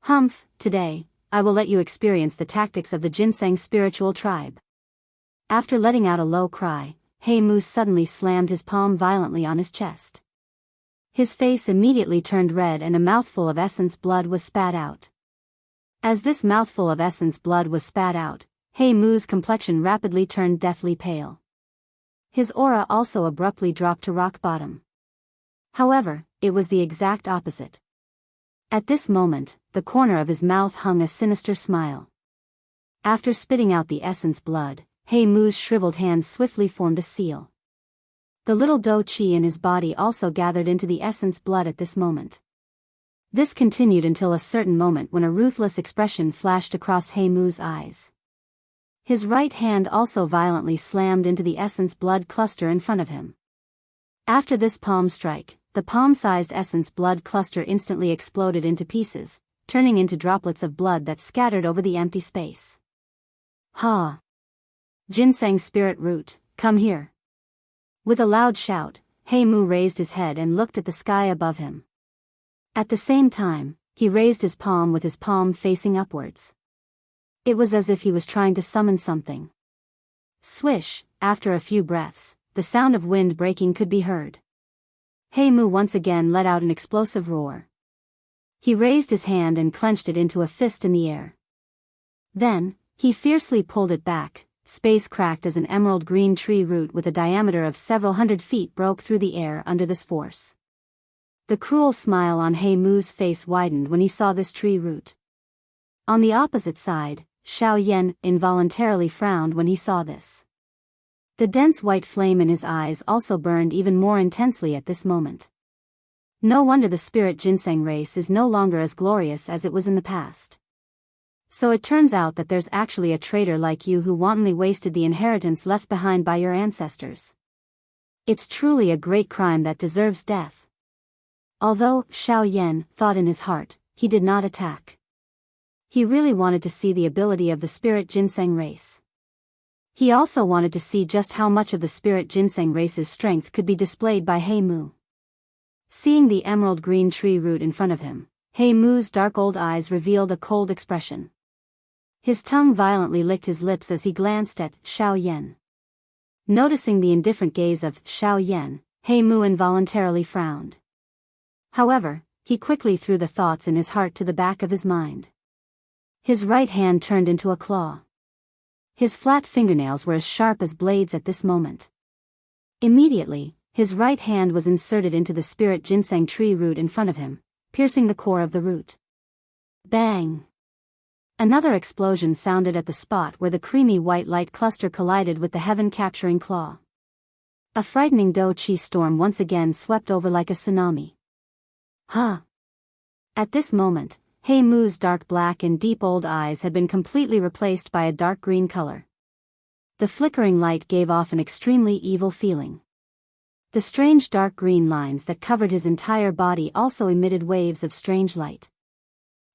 Humph, today, I will let you experience the tactics of the ginseng spiritual tribe. After letting out a low cry, He Mu suddenly slammed his palm violently on his chest. His face immediately turned red and a mouthful of essence blood was spat out. As this mouthful of essence blood was spat out, He Mu's complexion rapidly turned deathly pale. His aura also abruptly dropped to rock bottom. However, it was the exact opposite. At this moment, the corner of his mouth hung a sinister smile. After spitting out the essence blood, He Mu's shriveled hand swiftly formed a seal. The little Do Qi in his body also gathered into the essence blood at this moment. This continued until a certain moment when a ruthless expression flashed across He Mu's eyes. His right hand also violently slammed into the essence blood cluster in front of him. After this palm strike, the palm-sized essence blood cluster instantly exploded into pieces, turning into droplets of blood that scattered over the empty space. Ha! Ginseng spirit root, come here. With a loud shout, He Mu raised his head and looked at the sky above him. At the same time, he raised his palm with his palm facing upwards. It was as if he was trying to summon something. Swish, after a few breaths, the sound of wind breaking could be heard. He Mu once again let out an explosive roar. He raised his hand and clenched it into a fist in the air. Then, he fiercely pulled it back. Space cracked as an emerald green tree root with a diameter of several hundred feet broke through the air under this force. The cruel smile on He Mu's face widened when he saw this tree root. On the opposite side, Xiaoyan involuntarily frowned when he saw this. The dense white flame in his eyes also burned even more intensely at this moment. No wonder the spirit ginseng race is no longer as glorious as it was in the past. So it turns out that there's actually a traitor like you who wantonly wasted the inheritance left behind by your ancestors. It's truly a great crime that deserves death. Although Xiaoyan thought in his heart, he did not attack. He really wanted to see the ability of the spirit ginseng race. He also wanted to see just how much of the spirit ginseng race's strength could be displayed by He Mu. Seeing the emerald green tree root in front of him, He Mu's dark old eyes revealed a cold expression. His tongue violently licked his lips as he glanced at Xiaoyan. Noticing the indifferent gaze of Xiaoyan, He Mu involuntarily frowned. However, he quickly threw the thoughts in his heart to the back of his mind. His right hand turned into a claw. His flat fingernails were as sharp as blades at this moment. Immediately, his right hand was inserted into the spirit ginseng tree root in front of him, piercing the core of the root. Bang! Another explosion sounded at the spot where the creamy white light cluster collided with the heaven-capturing claw. A frightening Do Qi storm once again swept over like a tsunami. Huh! At this moment, He Mu's dark black and deep old eyes had been completely replaced by a dark green color. The flickering light gave off an extremely evil feeling. The strange dark green lines that covered his entire body also emitted waves of strange light.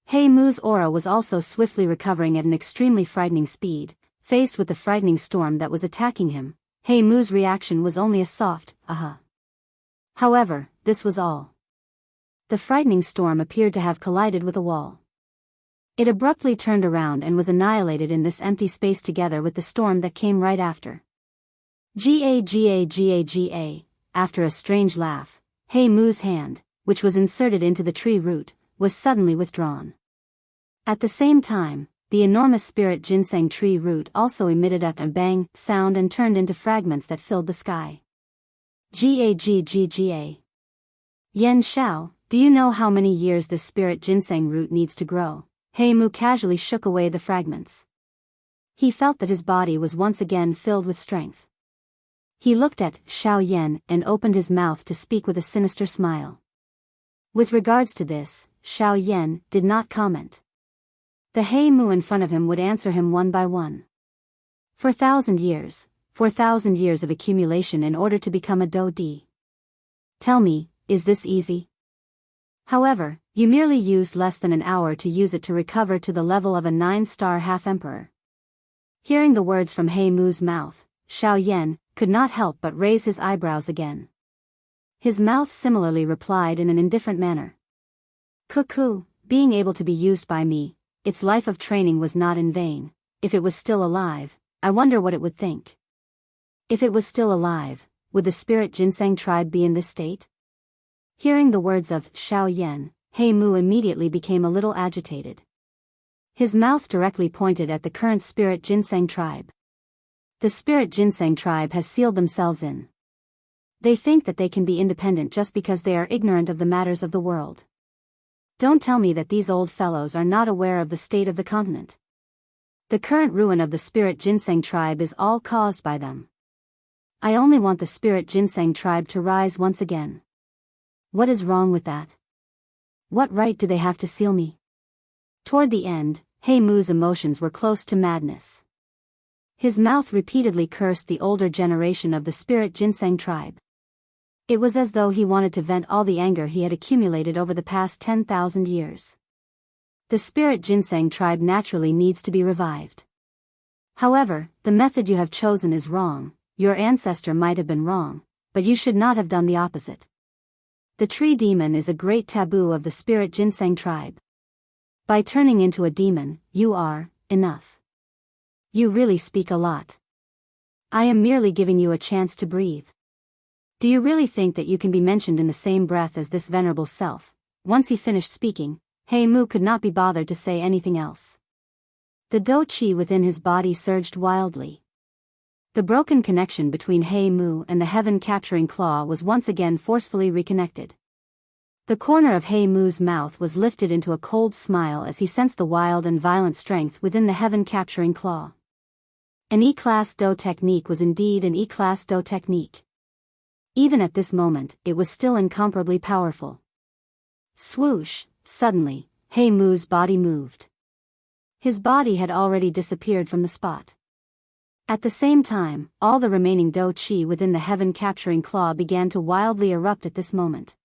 He Mu's aura was also swiftly recovering at an extremely frightening speed. Faced with the frightening storm that was attacking him, He Mu's reaction was only a soft, aha. However, this was all. The frightening storm appeared to have collided with a wall. It abruptly turned around and was annihilated in this empty space together with the storm that came right after. Ga. After a strange laugh, He Mu's hand, which was inserted into the tree root, was suddenly withdrawn. At the same time, the enormous spirit ginseng tree root also emitted a bang sound and turned into fragments that filled the sky. Ga. Yen Xiao, do you know how many years this spirit ginseng root needs to grow? He Mu casually shook away the fragments. He felt that his body was once again filled with strength. He looked at Xiaoyan and opened his mouth to speak with a sinister smile. With regards to this, Xiaoyan did not comment. The He Mu in front of him would answer him one by one. 4,000 years of accumulation in order to become a Do Di. Tell me, is this easy? However, you merely used less than an hour to use it to recover to the level of a 9-star half-emperor. Hearing the words from He Mu's mouth, Xiaoyan could not help but raise his eyebrows again. His mouth similarly replied in an indifferent manner. Cuckoo, being able to be used by me, its life of training was not in vain. If it was still alive, I wonder what it would think. If it was still alive, would the spirit ginseng tribe be in this state? Hearing the words of Xiaoyan, He Mu immediately became a little agitated. His mouth directly pointed at the current spirit ginseng tribe. The spirit ginseng tribe has sealed themselves in. They think that they can be independent just because they are ignorant of the matters of the world. Don't tell me that these old fellows are not aware of the state of the continent. The current ruin of the spirit ginseng tribe is all caused by them. I only want the spirit ginseng tribe to rise once again. What is wrong with that? What right do they have to seal me? Toward the end, He Mu's emotions were close to madness. His mouth repeatedly cursed the older generation of the spirit ginseng tribe. It was as though he wanted to vent all the anger he had accumulated over the past 10,000 years. The spirit ginseng tribe naturally needs to be revived. However, the method you have chosen is wrong. Your ancestor might have been wrong, but you should not have done the opposite. The tree demon is a great taboo of the spirit ginseng tribe. By turning into a demon, you are enough. You really speak a lot. I am merely giving you a chance to breathe. Do you really think that you can be mentioned in the same breath as this venerable self? Once he finished speaking, He Mu could not be bothered to say anything else. The dou qi within his body surged wildly. The broken connection between He Mu and the heaven-capturing claw was once again forcefully reconnected. The corner of He Mu's mouth was lifted into a cold smile as he sensed the wild and violent strength within the heaven-capturing claw. An E-class dou technique was indeed an E-class dou technique. Even at this moment, it was still incomparably powerful. Swoosh! Suddenly, He Mu's body moved. His body had already disappeared from the spot. At the same time, all the remaining dou qi within the heaven-capturing claw began to wildly erupt at this moment.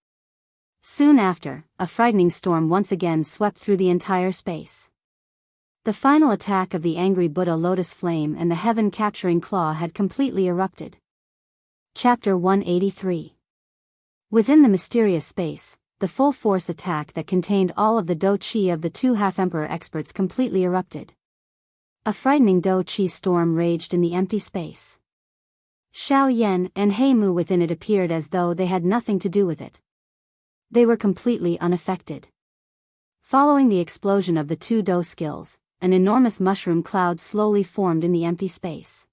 Soon after, a frightening storm once again swept through the entire space. The final attack of the angry Buddha lotus flame and the heaven-capturing claw had completely erupted. Chapter 183. Within the mysterious space, the full force attack that contained all of the dou qi of the two half-emperor experts completely erupted. A frightening dou qi storm raged in the empty space. Xiaoyan and He Mu within it appeared as though they had nothing to do with it. They were completely unaffected. Following the explosion of the two dou skills, an enormous mushroom cloud slowly formed in the empty space.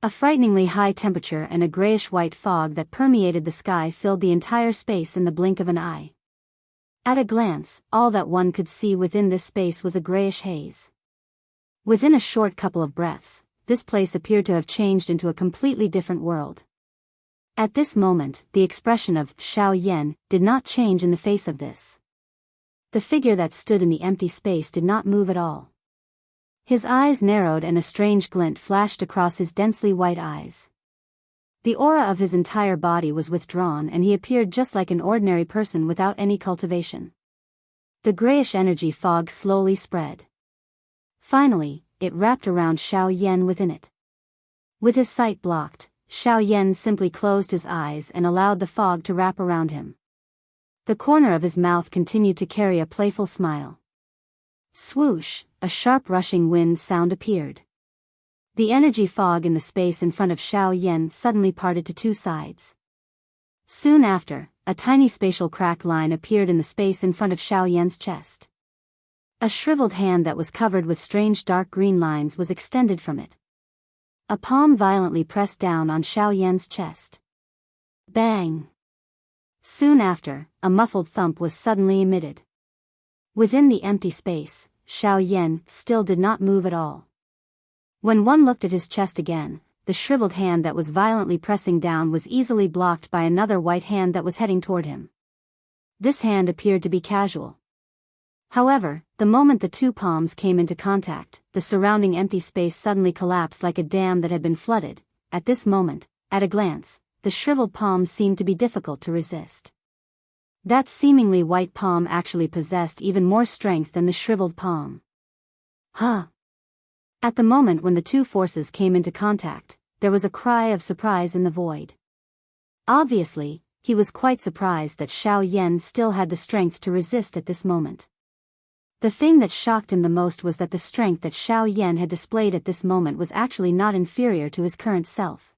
A frighteningly high temperature and a grayish-white fog that permeated the sky filled the entire space in the blink of an eye. At a glance, all that one could see within this space was a grayish haze. Within a short couple of breaths, this place appeared to have changed into a completely different world. At this moment, the expression of Xiaoyan did not change in the face of this. The figure that stood in the empty space did not move at all. His eyes narrowed and a strange glint flashed across his densely white eyes. The aura of his entire body was withdrawn and he appeared just like an ordinary person without any cultivation. The grayish energy fog slowly spread. Finally, it wrapped around Xiaoyan within it. With his sight blocked, Xiaoyan simply closed his eyes and allowed the fog to wrap around him. The corner of his mouth continued to carry a playful smile. Swoosh! A sharp rushing wind sound appeared. The energy fog in the space in front of Xiaoyan suddenly parted to two sides. Soon after, a tiny spatial crack line appeared in the space in front of Xiaoyan's chest. A shriveled hand that was covered with strange dark green lines was extended from it. A palm violently pressed down on Xiaoyan's chest. Bang! Soon after, a muffled thump was suddenly emitted. Within the empty space, Xiaoyan still did not move at all. When one looked at his chest again, the shriveled hand that was violently pressing down was easily blocked by another white hand that was heading toward him. This hand appeared to be casual. However, the moment the two palms came into contact, the surrounding empty space suddenly collapsed like a dam that had been flooded. At this moment, at a glance, the shriveled palm seemed to be difficult to resist. That seemingly white palm actually possessed even more strength than the shriveled palm. Huh! At the moment when the two forces came into contact, there was a cry of surprise in the void. Obviously, he was quite surprised that Xiaoyan still had the strength to resist at this moment. The thing that shocked him the most was that the strength that Xiao Yan had displayed at this moment was actually not inferior to his current self.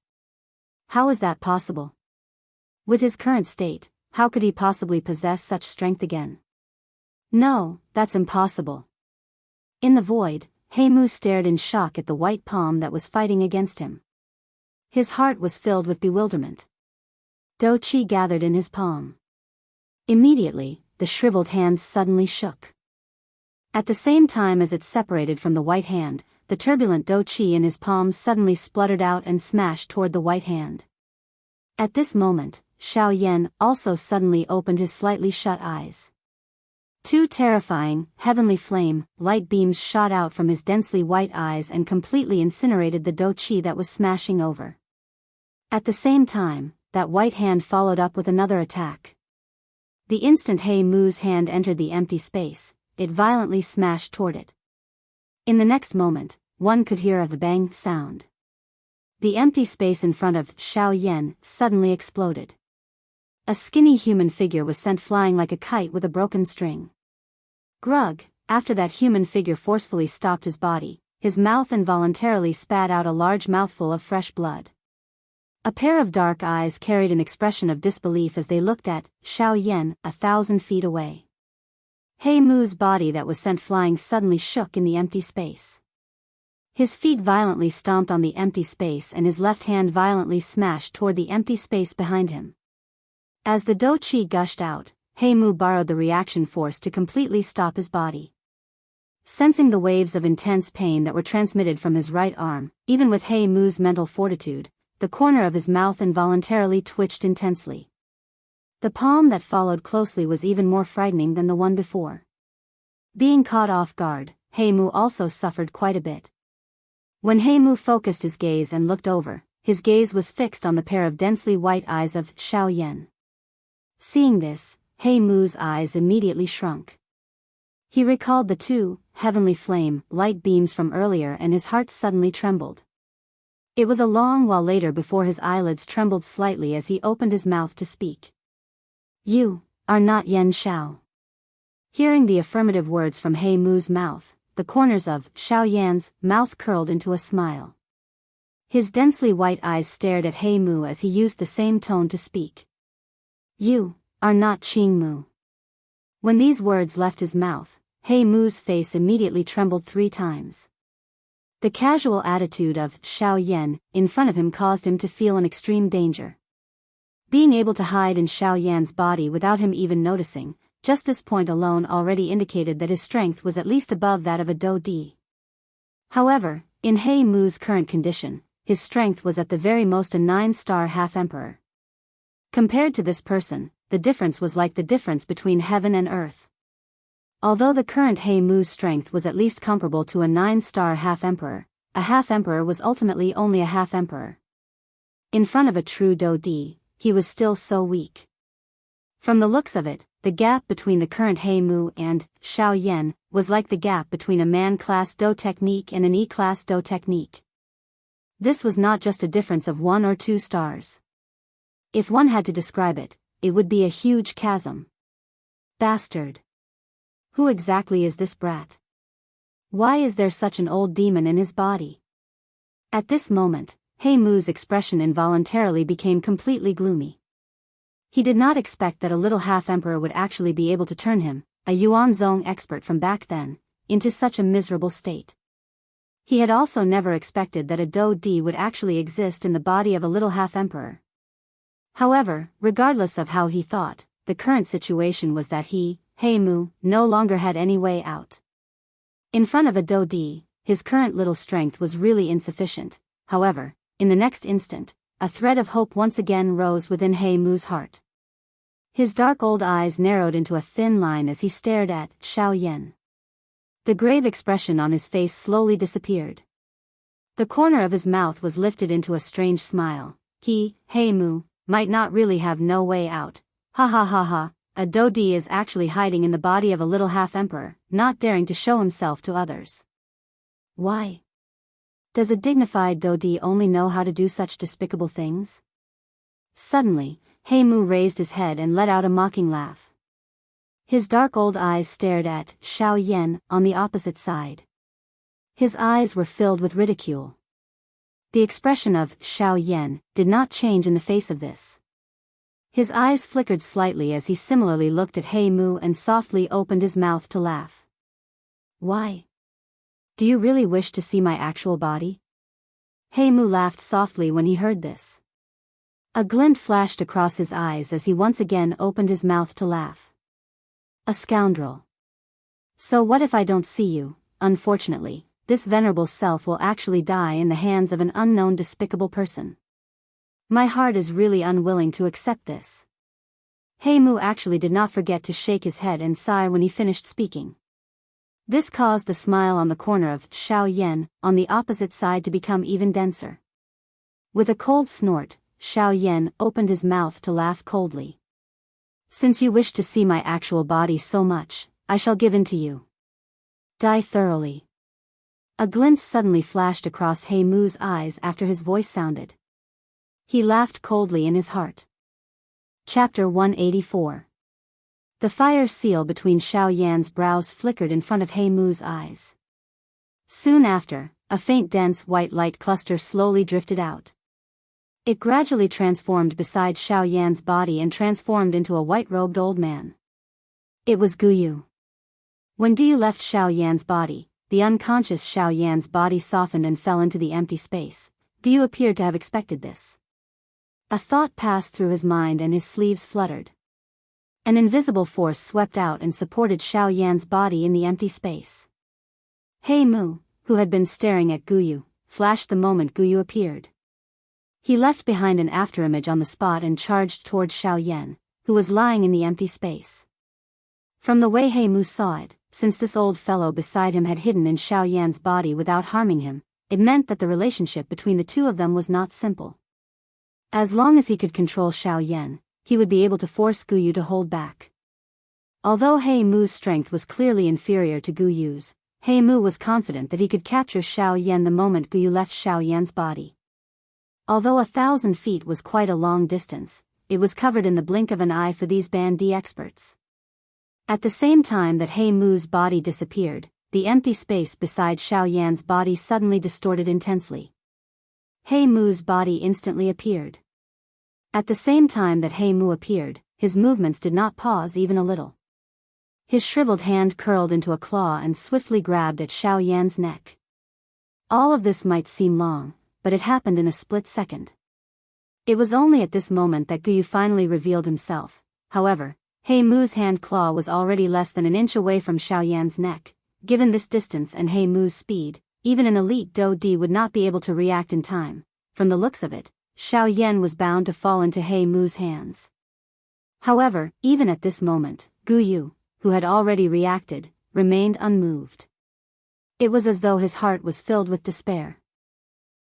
How was that possible? With his current state, how could he possibly possess such strength again? No, that's impossible. In the void, Heimu stared in shock at the white palm that was fighting against him. His heart was filled with bewilderment. Do Qi gathered in his palm. Immediately, the shriveled hand suddenly shook. At the same time as it separated from the white hand, the turbulent Do Qi in his palm suddenly spluttered out and smashed toward the white hand. At this moment, Xiao Yan also suddenly opened his slightly shut eyes. Two terrifying, heavenly flame, light beams shot out from his densely white eyes and completely incinerated the Do Qi that was smashing over. At the same time, that white hand followed up with another attack. The instant Heimu's hand entered the empty space, it violently smashed toward it. In the next moment, one could hear a bang sound. The empty space in front of Xiao Yan suddenly exploded. A skinny human figure was sent flying like a kite with a broken string. Grug, after that human figure forcefully stopped his body, his mouth involuntarily spat out a large mouthful of fresh blood. A pair of dark eyes carried an expression of disbelief as they looked at Xiao Yan 1,000 feet away. Heimu's body that was sent flying suddenly shook in the empty space. His feet violently stomped on the empty space and his left hand violently smashed toward the empty space behind him. As the Do Qi gushed out, Heimu borrowed the reaction force to completely stop his body. Sensing the waves of intense pain that were transmitted from his right arm, even with Heimu's mental fortitude, the corner of his mouth involuntarily twitched intensely. The palm that followed closely was even more frightening than the one before. Being caught off guard, Heimu also suffered quite a bit. When Heimu focused his gaze and looked over, his gaze was fixed on the pair of densely white eyes of Xiao Yan. Seeing this, Heimu's eyes immediately shrunk. He recalled the two heavenly flame light beams from earlier and his heart suddenly trembled. It was a long while later before his eyelids trembled slightly as he opened his mouth to speak. You are not Yan Xiao. Hearing the affirmative words from Heimu's mouth, the corners of Xiao Yan's mouth curled into a smile. His densely white eyes stared at Heimu as he used the same tone to speak. You are not Qingmu. When these words left his mouth, Heimu's face immediately trembled 3 times. The casual attitude of Xiao Yan in front of him caused him to feel an extreme danger. Being able to hide in Xiao Yan's body without him even noticing, just this point alone already indicated that his strength was at least above that of a Do Di. However, in Heimu's current condition, his strength was at the very most a 9-star half-emperor. Compared to this person, the difference was like the difference between heaven and earth. Although the current Heimu's strength was at least comparable to a 9-star half-emperor, a half-emperor was ultimately only a half-emperor. In front of a true Do Di, he was still so weak. From the looks of it, the gap between the current Heimu and Xiao Yan was like the gap between a man-class Do technique and an E-class Do technique. This was not just a difference of 1 or 2 stars. If one had to describe it, it would be a huge chasm. Bastard. Who exactly is this brat? Why is there such an old demon in his body? At this moment, Heimu's expression involuntarily became completely gloomy. He did not expect that a little half-emperor would actually be able to turn him, a Yuanzong expert from back then, into such a miserable state. He had also never expected that a Do Di would actually exist in the body of a little half-emperor. However, regardless of how he thought, the current situation was that he, Heimu, no longer had any way out. In front of a Do Di, his current little strength was really insufficient. However, in the next instant, a thread of hope once again rose within Heimu's heart. His dark old eyes narrowed into a thin line as he stared at Xiao Yan. The grave expression on his face slowly disappeared. The corner of his mouth was lifted into a strange smile. He, Heimu, might not really have no way out. Ha ha ha ha, a Do Di is actually hiding in the body of a little half-emperor, not daring to show himself to others. Why? Does a dignified Do Di only know how to do such despicable things? Suddenly, Heimu raised his head and let out a mocking laugh. His dark old eyes stared at Xiaoyan on the opposite side. His eyes were filled with ridicule. The expression of Xiaoyan did not change in the face of this. His eyes flickered slightly as he similarly looked at He Mu and softly opened his mouth to laugh. Why? Do you really wish to see my actual body? He Mu laughed softly when he heard this. A glint flashed across his eyes as he once again opened his mouth to laugh. A scoundrel. So what if I don't see you? Unfortunately, this venerable self will actually die in the hands of an unknown despicable person. My heart is really unwilling to accept this. He Mu actually did not forget to shake his head and sigh when he finished speaking. This caused the smile on the corner of Xiaoyan on the opposite side to become even denser. With a cold snort, Xiaoyan opened his mouth to laugh coldly. Since you wish to see my actual body so much, I shall give in to you. Die thoroughly. A glint suddenly flashed across He Mu's eyes after his voice sounded. He laughed coldly in his heart. Chapter 184. The fire seal between Xiaoyan's brows flickered in front of He Mu's eyes. Soon after, a faint dense white light cluster slowly drifted out. It gradually transformed beside Xiaoyan's body and transformed into a white-robed old man. It was Guyu. When Guyu left Xiaoyan's body, the unconscious Xiaoyan's body softened and fell into the empty space. Guyu appeared to have expected this. A thought passed through his mind and his sleeves fluttered. An invisible force swept out and supported Xiaoyan's body in the empty space. He Mu, who had been staring at Guyu, flashed the moment Guyu appeared. He left behind an afterimage on the spot and charged toward Xiaoyan, who was lying in the empty space. From the way He Mu saw it, since this old fellow beside him had hidden in Xiaoyan's body without harming him, it meant that the relationship between the two of them was not simple. As long as he could control Xiaoyan, he would be able to force Guyu to hold back. Although He Mu's strength was clearly inferior to Guyu's, He Mu was confident that he could capture Xiaoyan the moment Guyu left Xiaoyan's body. Although 1,000 feet was quite a long distance, it was covered in the blink of an eye for these Bandi experts. At the same time that He Mu's body disappeared, the empty space beside Xiaoyan's body suddenly distorted intensely. He Mu's body instantly appeared. At the same time that He Mu appeared, his movements did not pause even a little. His shriveled hand curled into a claw and swiftly grabbed at Xiaoyan's neck. All of this might seem long, but it happened in a split second. It was only at this moment that Guyu finally revealed himself. However, He Mu's hand claw was already less than an inch away from Xiaoyan's neck. Given this distance and He Mu's speed, even an elite Do Di would not be able to react in time. From the looks of it, Xiaoyan was bound to fall into He Mu's hands. However, even at this moment, Guyu, who had already reacted, remained unmoved. It was as though his heart was filled with despair.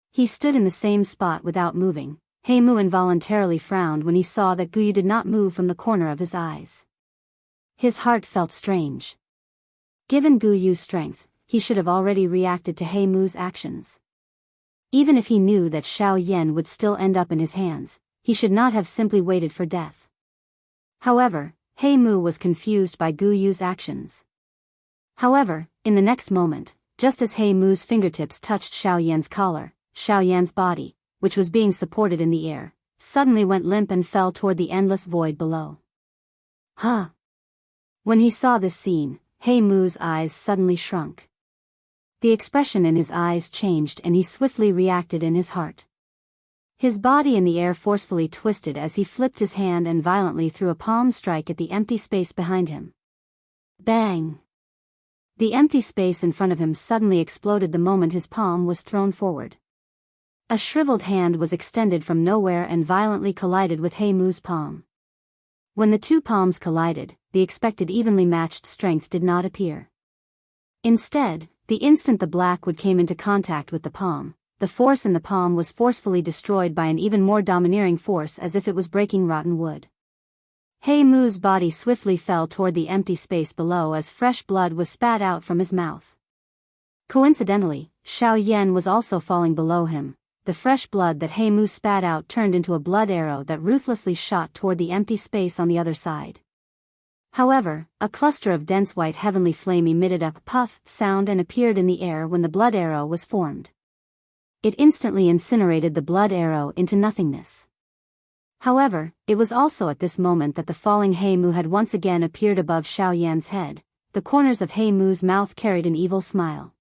He stood in the same spot without moving. He Mu involuntarily frowned when he saw that Guyu did not move from the corner of his eyes. His heart felt strange. Given Guyu's strength, he should have already reacted to He Mu's actions. Even if he knew that Xiaoyan would still end up in his hands, he should not have simply waited for death. However, He Mu was confused by Guyu's actions. However, in the next moment, just as He Mu's fingertips touched Xiaoyan's collar, Xiaoyan's body, which was being supported in the air, suddenly went limp and fell toward the endless void below. Huh! When he saw this scene, He Mu's eyes suddenly shrunk. The expression in his eyes changed and he swiftly reacted in his heart. His body in the air forcefully twisted as he flipped his hand and violently threw a palm strike at the empty space behind him. Bang! The empty space in front of him suddenly exploded the moment his palm was thrown forward. A shriveled hand was extended from nowhere and violently collided with He Mu's palm. When the two palms collided, the expected evenly matched strength did not appear. Instead, the instant the black wood came into contact with the palm, the force in the palm was forcefully destroyed by an even more domineering force as if it was breaking rotten wood. He Mu's body swiftly fell toward the empty space below as fresh blood was spat out from his mouth. Coincidentally, Xiaoyan was also falling below him. The fresh blood that He Mu spat out turned into a blood arrow that ruthlessly shot toward the empty space on the other side. However, a cluster of dense white heavenly flame emitted a puff sound and appeared in the air when the blood arrow was formed. It instantly incinerated the blood arrow into nothingness. However, it was also at this moment that the falling He Mu had once again appeared above Xiaoyan's head. The corners of He Mu's mouth carried an evil smile.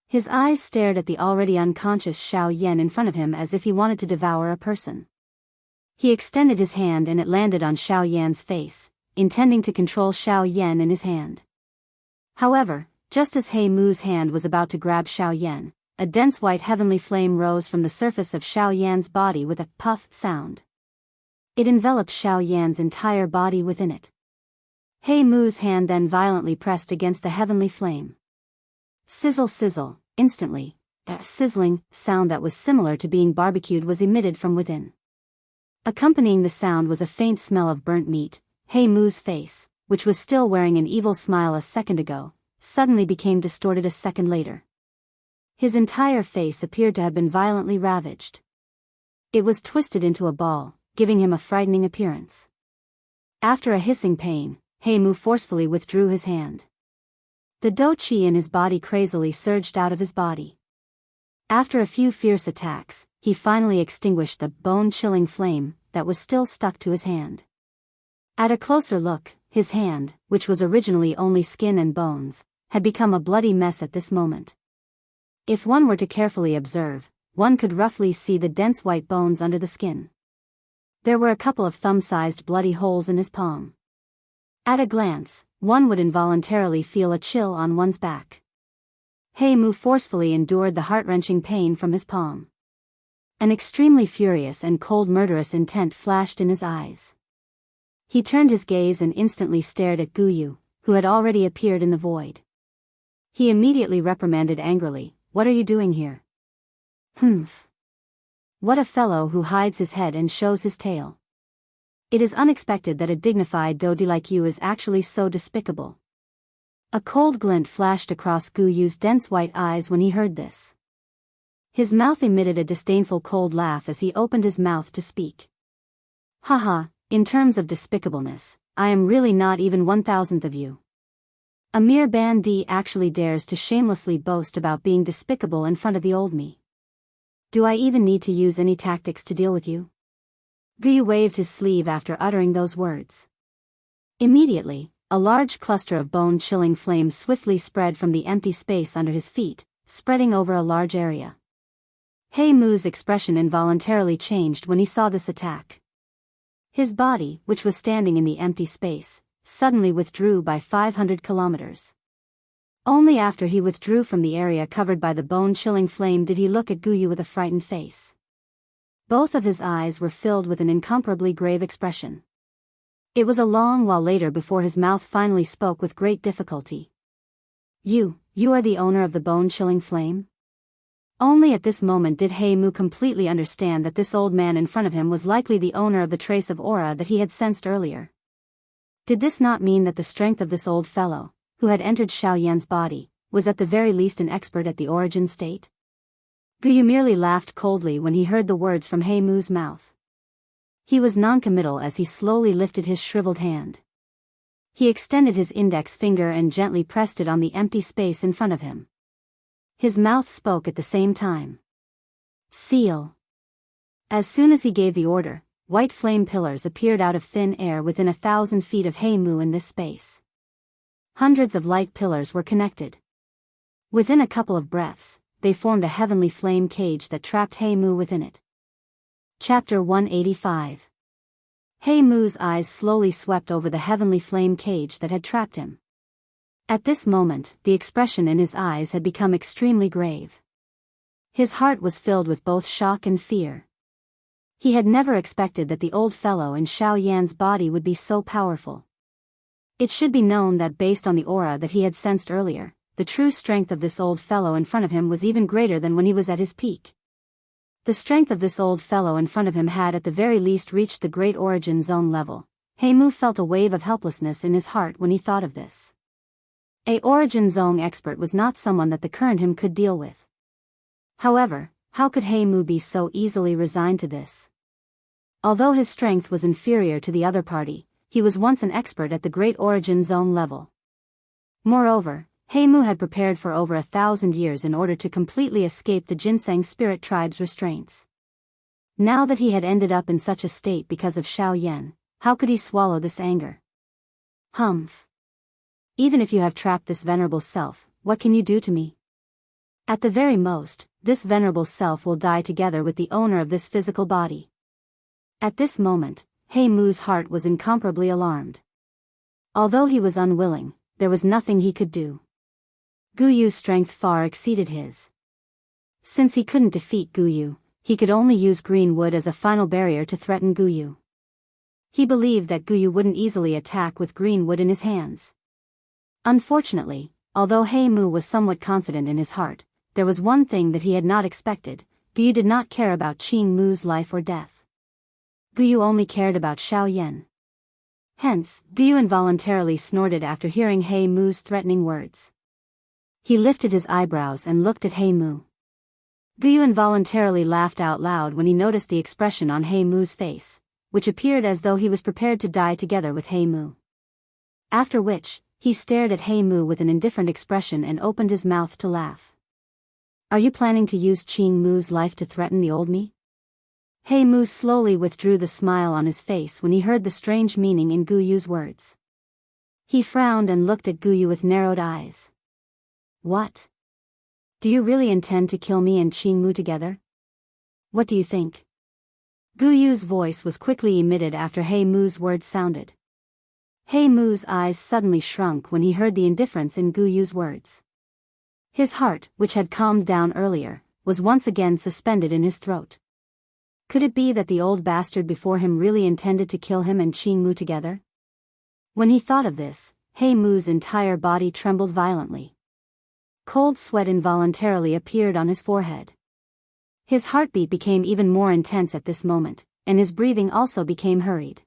His eyes stared at the already unconscious Xiaoyan in front of him as if he wanted to devour a person. He extended his hand and it landed on Xiaoyan's face, intending to control Xiaoyan in his hand. However, just as He Mu's hand was about to grab Xiaoyan, a dense white heavenly flame rose from the surface of Xiaoyan's body with a puff sound. It enveloped Xiaoyan's entire body within it. He Mu's hand then violently pressed against the heavenly flame. Sizzle sizzle, instantly, a sizzling sound that was similar to being barbecued was emitted from within. Accompanying the sound was a faint smell of burnt meat. He Mu's face, which was still wearing an evil smile a second ago, suddenly became distorted a second later. His entire face appeared to have been violently ravaged. It was twisted into a ball, giving him a frightening appearance. After a hissing pain, He Mu forcefully withdrew his hand. The dou qi in his body crazily surged out of his body. After a few fierce attacks, he finally extinguished the bone-chilling flame that was still stuck to his hand. At a closer look, his hand, which was originally only skin and bones, had become a bloody mess at this moment. If one were to carefully observe, one could roughly see the dense white bones under the skin. There were a couple of thumb-sized bloody holes in his palm. At a glance, one would involuntarily feel a chill on one's back. He Mu forcefully endured the heart-wrenching pain from his palm. An extremely furious and cold murderous intent flashed in his eyes. He turned his gaze and instantly stared at Guyu, who had already appeared in the void. He immediately reprimanded angrily, "What are you doing here?" "Humph. What a fellow who hides his head and shows his tail. It is unexpected that a dignified doji like you is actually so despicable." A cold glint flashed across Guyu's dense white eyes when he heard this. His mouth emitted a disdainful cold laugh as he opened his mouth to speak. "Haha, in terms of despicableness, I am really not even 1,000th of you. A mere bandit actually dares to shamelessly boast about being despicable in front of the old me. Do I even need to use any tactics to deal with you?" Guyu waved his sleeve after uttering those words. Immediately, a large cluster of bone-chilling flames swiftly spread from the empty space under his feet, spreading over a large area. He Mu's expression involuntarily changed when he saw this attack. His body, which was standing in the empty space, suddenly withdrew by 500 kilometers. Only after he withdrew from the area covered by the bone-chilling flame did he look at Guyu with a frightened face. Both of his eyes were filled with an incomparably grave expression. It was a long while later before his mouth finally spoke with great difficulty. You are the owner of the bone-chilling flame?" Only at this moment did He Mu completely understand that this old man in front of him was likely the owner of the trace of aura that he had sensed earlier. Did this not mean that the strength of this old fellow, who had entered Xiaoyan's body, was at the very least an expert at the origin state? Guyu merely laughed coldly when he heard the words from He Mu's mouth. He was noncommittal as he slowly lifted his shriveled hand. He extended his index finger and gently pressed it on the empty space in front of him. His mouth spoke at the same time. "Seal." As soon as he gave the order, white flame pillars appeared out of thin air within 1,000 feet of He Mu in this space. Hundreds of light pillars were connected. Within a couple of breaths, they formed a heavenly flame cage that trapped He Mu within it. Chapter 185. He Mu's eyes slowly swept over the heavenly flame cage that had trapped him. At this moment, the expression in his eyes had become extremely grave. His heart was filled with both shock and fear. He had never expected that the old fellow in Xiaoyan's body would be so powerful. It should be known that based on the aura that he had sensed earlier, the true strength of this old fellow in front of him was even greater than when he was at his peak. The strength of this old fellow in front of him had at the very least reached the great origin zone level. He Mu felt a wave of helplessness in his heart when he thought of this. A origin zone expert was not someone that the current him could deal with. However, how could He Mu be so easily resigned to this? Although his strength was inferior to the other party, he was once an expert at the Great Origin Zone level. Moreover, Heimu had prepared for over 1,000 years in order to completely escape the Ginseng spirit tribe's restraints. Now that he had ended up in such a state because of Xiaoyan, how could he swallow this anger? Humph. Even if you have trapped this venerable self, what can you do to me? At the very most, this venerable self will die together with the owner of this physical body. At this moment, Heimu's heart was incomparably alarmed. Although he was unwilling, there was nothing he could do. Guyu's strength far exceeded his. Since he couldn't defeat Guyu, he could only use green wood as a final barrier to threaten Guyu. He believed that Guyu wouldn't easily attack with green wood in his hands. Unfortunately, although Heimu was somewhat confident in his heart, there was one thing that he had not expected: Guyu did not care about Qing Mu's life or death. Guyu only cared about Xiaoyan. Hence, Guyu involuntarily snorted after hearing Heimu's threatening words. He lifted his eyebrows and looked at Heimu. Guyu involuntarily laughed out loud when he noticed the expression on Heimu's face, which appeared as though he was prepared to die together with Heimu. After which, he stared at Heimu with an indifferent expression and opened his mouth to laugh. Are you planning to use Qing Mu's life to threaten the old me? Heimu slowly withdrew the smile on his face when he heard the strange meaning in Guyu's words. He frowned and looked at Guyu with narrowed eyes. What? Do you really intend to kill me and Qing Mu together? What do you think? Guyu's voice was quickly emitted after Heimu's words sounded. Heimu's eyes suddenly shrunk when he heard the indifference in Guyu's words. His heart, which had calmed down earlier, was once again suspended in his throat. Could it be that the old bastard before him really intended to kill him and Qing Mu together? When he thought of this, Heimu's entire body trembled violently. Cold sweat involuntarily appeared on his forehead. His heartbeat became even more intense at this moment, and his breathing also became hurried.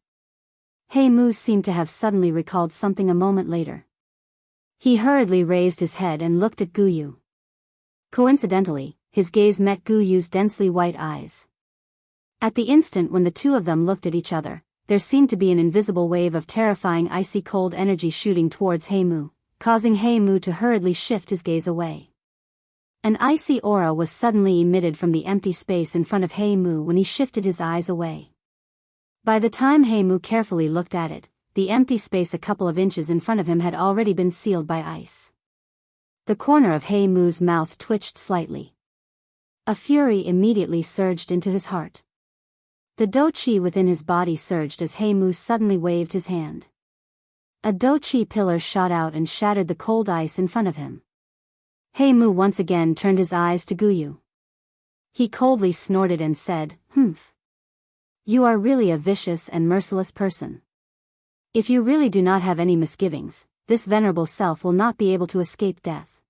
Heimu seemed to have suddenly recalled something a moment later. He hurriedly raised his head and looked at Guyu. Coincidentally, his gaze met Guyu's densely white eyes. At the instant when the two of them looked at each other, there seemed to be an invisible wave of terrifying icy cold energy shooting towards Heimu, causing Heimu to hurriedly shift his gaze away. An icy aura was suddenly emitted from the empty space in front of Heimu when he shifted his eyes away. By the time Heimu carefully looked at it, the empty space a couple of inches in front of him had already been sealed by ice. The corner of Heimu's mouth twitched slightly. A fury immediately surged into his heart. The do-chi within his body surged as Heimu suddenly waved his hand. A do-chi pillar shot out and shattered the cold ice in front of him. Heimu once again turned his eyes to Guyu. He coldly snorted and said, "Humph. You are really a vicious and merciless person. If you really do not have any misgivings, this venerable self will not be able to escape death.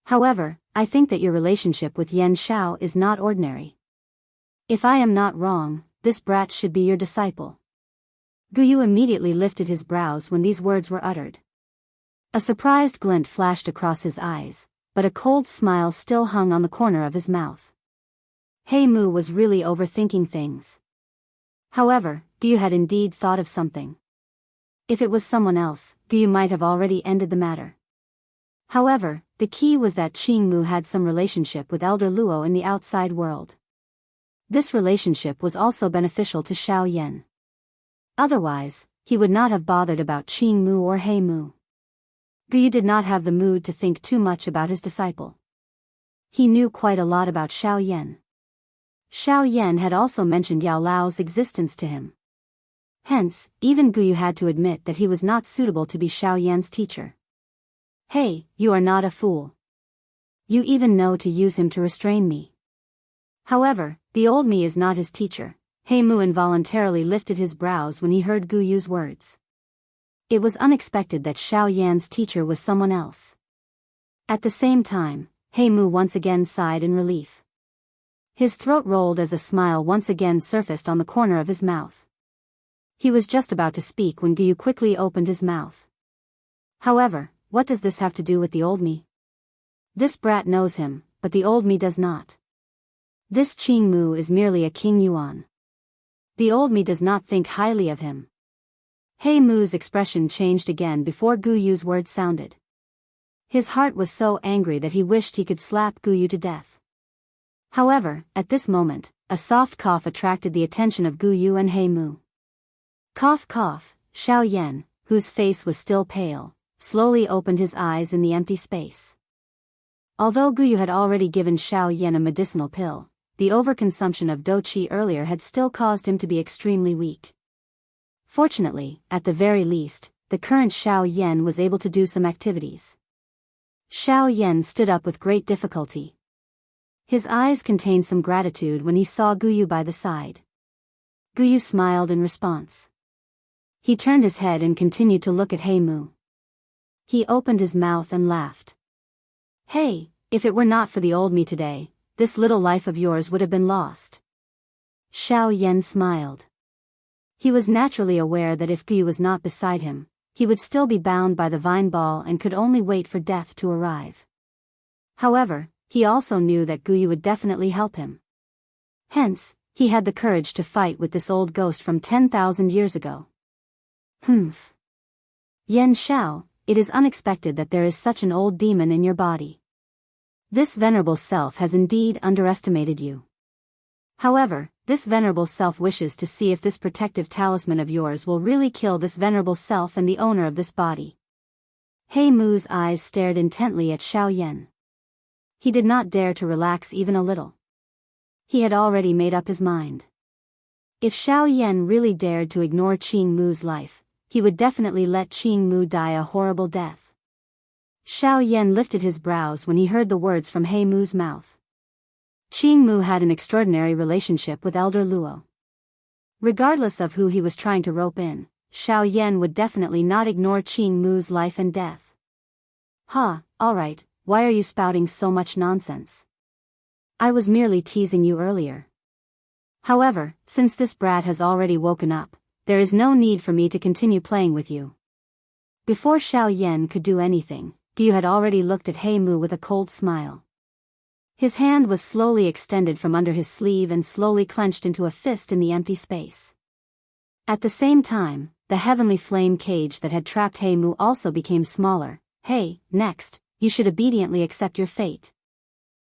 However, I think that your relationship with Yan Xiao is not ordinary. If I am not wrong, this brat should be your disciple." Guyu immediately lifted his brows when these words were uttered. A surprised glint flashed across his eyes, but a cold smile still hung on the corner of his mouth. Heimu was really overthinking things. However, Guyu had indeed thought of something. If it was someone else, Guyu might have already ended the matter. However, the key was that Qing Mu had some relationship with Elder Luo in the outside world. This relationship was also beneficial to Xiaoyan. Otherwise, he would not have bothered about Qing Mu or Heimu. Guyu did not have the mood to think too much about his disciple. He knew quite a lot about Xiaoyan. Xiaoyan had also mentioned Yao Lao's existence to him. Hence, even Guyu had to admit that he was not suitable to be Xiaoyan's teacher. Hey, you are not a fool. You even know to use him to restrain me. However, the old me is not his teacher. Heimu involuntarily lifted his brows when he heard Guyu's words. It was unexpected that Xiaoyan's teacher was someone else. At the same time, Heimu once again sighed in relief. His throat rolled as a smile once again surfaced on the corner of his mouth. He was just about to speak when Guyu quickly opened his mouth. However, what does this have to do with the old me? This brat knows him, but the old me does not. This Qing Mu is merely a King Yuan. The old me does not think highly of him. He Mu's expression changed again before Gu Yu's words sounded. His heart was so angry that he wished he could slap Gu Yu to death. However, at this moment, a soft cough attracted the attention of Gu Yu and He Mu. Cough cough, Xiaoyan, whose face was still pale, slowly opened his eyes in the empty space. Although Gu Yu had already given Xiaoyan a medicinal pill, the overconsumption of dou qi earlier had still caused him to be extremely weak. Fortunately, at the very least, the current Xiaoyan was able to do some activities. Xiaoyan stood up with great difficulty. His eyes contained some gratitude when he saw Gu Yu by the side. Gu Yu smiled in response. He turned his head and continued to look at He Mu. He opened his mouth and laughed. Hey, if it were not for the old me today, this little life of yours would have been lost. Xiaoyan smiled. He was naturally aware that if Gu Yu was not beside him, he would still be bound by the vine ball and could only wait for death to arrive. However, he also knew that Gu Yu would definitely help him. Hence, he had the courage to fight with this old ghost from 10,000 years ago. Humph. Yan Xiao, it is unexpected that there is such an old demon in your body. This venerable self has indeed underestimated you. However, this venerable self wishes to see if this protective talisman of yours will really kill this venerable self and the owner of this body. He Mu's eyes stared intently at Xiaoyan. He did not dare to relax even a little. He had already made up his mind. If Xiaoyan really dared to ignore Qing Mu's life, he would definitely let Qing Mu die a horrible death. Xiaoyan lifted his brows when he heard the words from He Mu's mouth. Qing Mu had an extraordinary relationship with Elder Luo. Regardless of who he was trying to rope in, Xiaoyan would definitely not ignore Qing Mu's life and death. Alright, why are you spouting so much nonsense? I was merely teasing you earlier. However, since this brat has already woken up, there is no need for me to continue playing with you. Before Xiaoyan could do anything, Gu Yu had already looked at He Mu with a cold smile. His hand was slowly extended from under his sleeve and slowly clenched into a fist in the empty space. At the same time, the heavenly flame cage that had trapped He Mu also became smaller. Hey, next, you should obediently accept your fate.